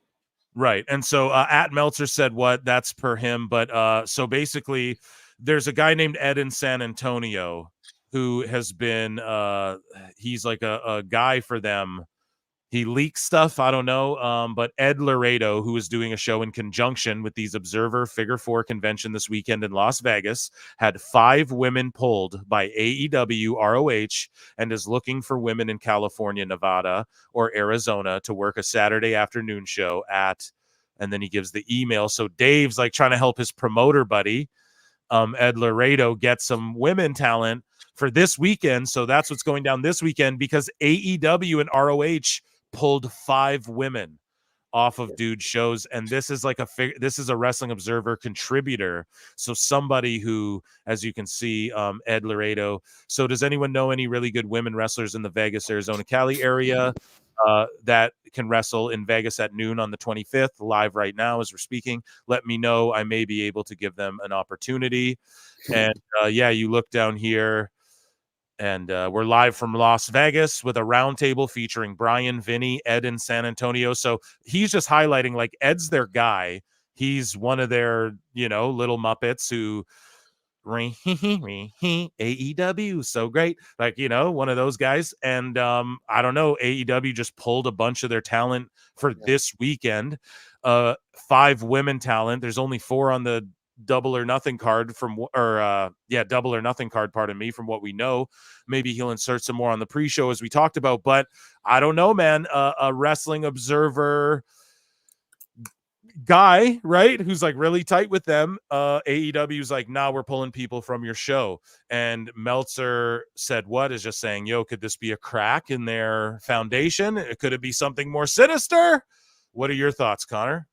Right. And so at Meltzer said what? That's per him. But so basically, there's a guy named Ed in San Antonio who has been he's like a guy for them. He leaks stuff. I don't know. But Ed Laredo, who is doing a show in conjunction with these Observer Figure 4 convention this weekend in Las Vegas, had 5 women pulled by AEW ROH and is looking for women in California, Nevada, or Arizona to work a Saturday afternoon show at, and then he gives the email. So Dave's like trying to help his promoter buddy, Ed Laredo, get some women talent for this weekend. So that's what's going down this weekend because AEW and ROH pulled 5 women off of dude shows, and this is like this is a Wrestling Observer contributor, so somebody who, as you can see, Ed Laredo. So does anyone know any really good women wrestlers in the Vegas, Arizona, Cali area that can wrestle in Vegas at noon on the 25th, live right now as we're speaking? Let me know. I may be able to give them an opportunity. And yeah, you look down here. And we're live from Las Vegas with a roundtable featuring Brian, Vinny, Ed in San Antonio. So he's just highlighting, like, Ed's their guy. He's one of their, little Muppets who AEW, so great. Like, one of those guys. And I don't know, AEW just pulled a bunch of their talent for this weekend. 5 women talent. There's only 4 on the Double or Nothing card Double or Nothing card, pardon me, from what we know. Maybe he'll insert some more on the pre-show as we talked about, but I don't know, man. A Wrestling Observer guy, right, who's like really tight with them. AEW's like, nah, we're pulling people from your show. And Meltzer said what is just saying, yo, could this be a crack in their foundation? Could it be something more sinister? What are your thoughts, Connor?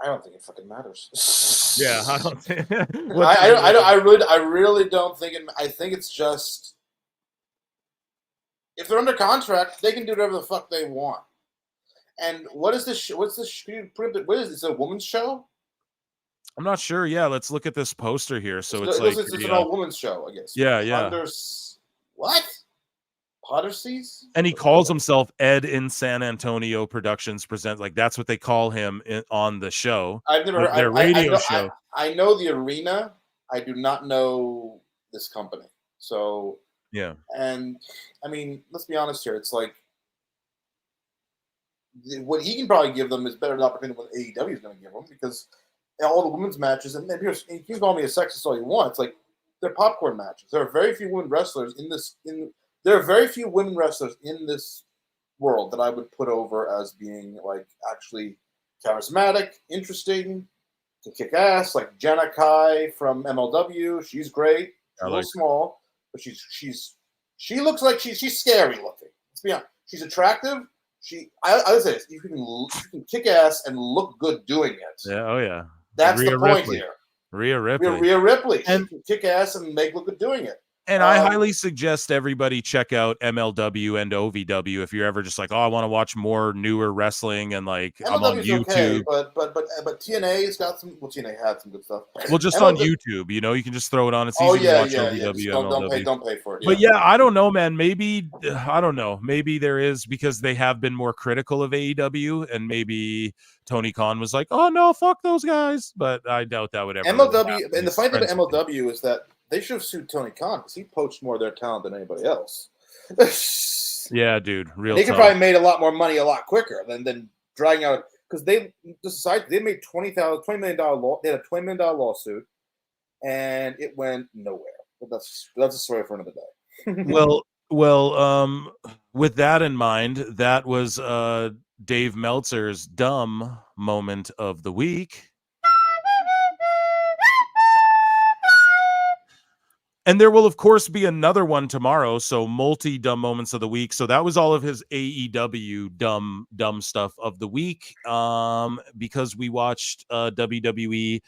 I don't think it fucking matters. Yeah, I don't think. I really don't think it. I think it's just if they're under contract, they can do whatever the fuck they want. And what is this? What's this? What is this? A woman's show? I'm not sure. Yeah, let's look at this poster here. So it's it's an all women's show, I guess. Yeah. What? Potterseas? And he calls himself Ed in San Antonio Productions Presents. Like that's what they call him on the show. I've never heard their radio show. I know the arena. I do not know this company. So yeah. And I mean, let's be honest here. It's like what he can probably give them is better than opportunity than what AEW is going to give them because all the women's matches, and you can call me a sexist all you want. It's like they're popcorn matches. There are very few women wrestlers there are very few women wrestlers in this world that I would put over as being like actually charismatic, interesting, can kick ass. Like Jenna Kai from MLW, she's great. She's a little small, but she looks like she's scary looking. Let's be honest. She's attractive. I would say this, you can kick ass and look good doing it. Yeah. Oh yeah. That's the point here. Rhea Ripley. Rhea Ripley. She can kick ass and make look good doing it. And I highly suggest everybody check out MLW and OVW if you're ever just like, oh, I want to watch more newer wrestling and like MLW's I'm on YouTube. Okay, but TNA's got some. Well, TNA had some good stuff. Well, just on YouTube, you know, you can just throw it on. It's easy to watch OVW. Don't pay for it. Yeah. But yeah, I don't know, man. Maybe I don't know. Maybe there is because they have been more critical of AEW, and maybe Tony Khan was like, oh no, fuck those guys. But I doubt that would ever. MLW and the funny thing about MLW is that they should have sued Tony Khan because he poached more of their talent than anybody else. Yeah, dude. They could probably made a lot more money a lot quicker than dragging out because they decided they made $20 million law. They had a $20 million lawsuit, and it went nowhere. But that's a story for another day. well, with that in mind, that was Dave Meltzer's dumb moment of the week. And there will, of course, be another one tomorrow. So multi-dumb moments of the week. So that was all of his AEW dumb stuff of the week. Because we watched WWE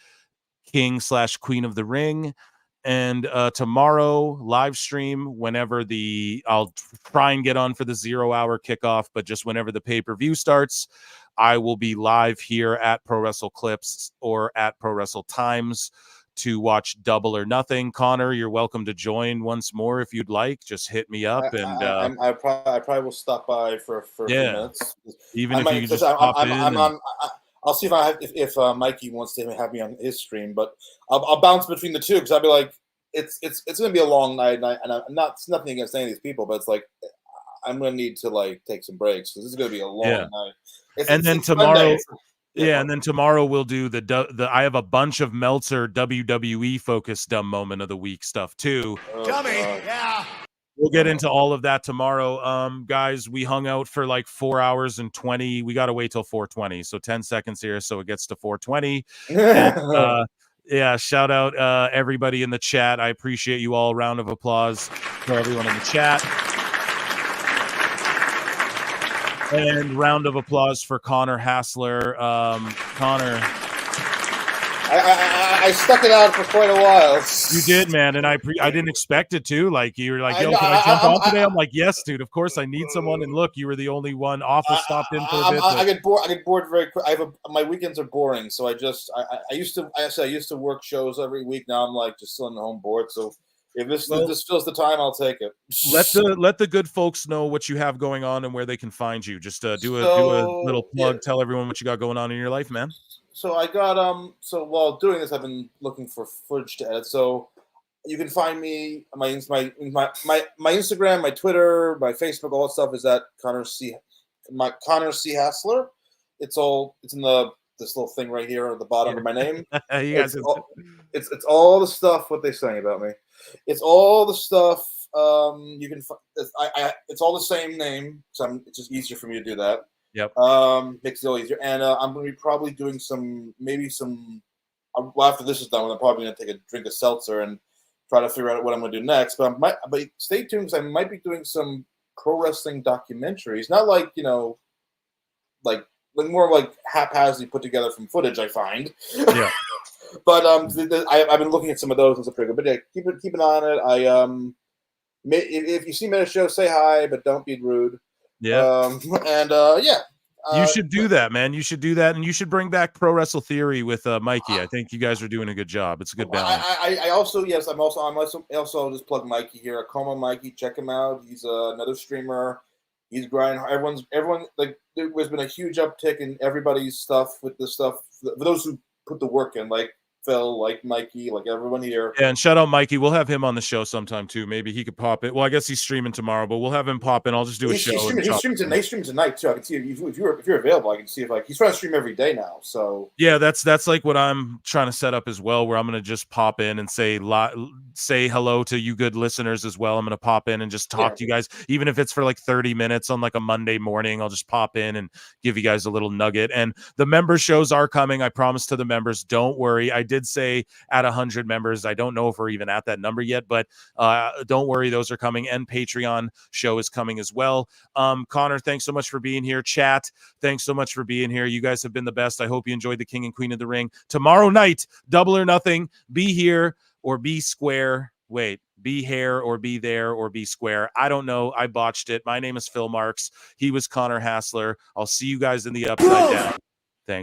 King/Queen of the Ring. And tomorrow, live stream, whenever I'll try and get on for the 0 hour kickoff, but just whenever the pay-per-view starts, I will be live here at Pro Wrestle Clips or at Pro Wrestle Times to watch Double or Nothing. Connor, you're welcome to join once more if you'd like. Just hit me up, and I probably will stop by for a few minutes. Even if you can just pop in. I'll see if Mikey wants to have me on his stream, but I'll bounce between the two because I'll be like, it's going to be a long night, and I'm not. It's nothing against any of these people, but it's like I'm going to need to like take some breaks because this is going to be a long night. And then tomorrow. Yeah, and then tomorrow we'll do the I have a bunch of Meltzer WWE focused dumb moment of the week stuff too. Dummy, yeah. We'll get into all of that tomorrow. Guys, we hung out for like 4 hours and 20. We got to wait till 4:20. So 10 seconds here so it gets to 4:20. And, yeah, shout out everybody in the chat. I appreciate you all. Round of applause for everyone in the chat. And round of applause for Connor Hassler. Connor, I stuck it out for quite a while. You did, man, and I didn't expect it to. Like you were like, "Yo, can I jump on today?" I'm like, "Yes, dude. Of course, I need someone." And look, you were the only one. Office stopped in for a bit. I get bored. I get bored very quick. My weekends are boring, so I used to work shows every week. Now I'm like just sitting home bored. So if this fills the time, I'll take it. Let the good folks know what you have going on and where they can find you. Just do a little plug. Yeah. Tell everyone what you got going on in your life, man. So I got so while doing this, I've been looking for footage to edit. So you can find me my Instagram, my Twitter, my Facebook, all that stuff is at Connor C Hassler. It's in this little thing right here at the bottom of my name. It's all the stuff what they're saying about me. It's all the stuff you can. It's all the same name, so it's just easier for me to do that. Yep. Makes it a little easier, and I'm going to be probably doing well, after this is done, I'm probably going to take a drink of seltzer and try to figure out what I'm going to do next. But stay tuned because I might be doing some pro wrestling documentaries, not like like more like haphazardly put together from footage. I find. Yeah. But I've been looking at some of those. It's a pretty good. But yeah, keep an eye on it. If you see me at a show, say hi, but don't be rude. Yeah. Yeah. You should do that, man. You should do that, and you should bring back Pro Wrestle Theory with Mikey. I think you guys are doing a good job. It's a good balance. I also I'm also just plug Mikey here. Como Mikey, check him out. He's another streamer. He's grinding. Everyone like there's been a huge uptick in everybody's stuff with this stuff. For those who put the work in, like Phil, like Mikey, like everyone here. Yeah, and shout out Mikey. We'll have him on the show sometime too. Maybe he could pop it. Well, I guess he's streaming tomorrow, but we'll have him pop in. I'll just do a show. He's streaming tonight too. I can see if you're available. I can see if he's trying to stream every day now. So yeah, that's like what I'm trying to set up as well. Where I'm gonna just pop in and say hello to you good listeners as well. I'm gonna pop in and just talk to you guys, even if it's for like 30 minutes on like a Monday morning. I'll just pop in and give you guys a little nugget. And the member shows are coming. I promise to the members. Don't worry. I did say at 100 members. I don't know if we're even at that number yet, but don't worry, those are coming. And Patreon show is coming as well. Connor, thanks so much for being here. Chat, thanks so much for being here. You guys have been the best. I hope you enjoyed the King and Queen of the Ring. Tomorrow night, Double or Nothing. Be here or be square. Wait, be here or be there or be square. I don't know. I botched it. My name is Phil Marks. He was Connor Hassler. I'll see you guys in the Upside Down.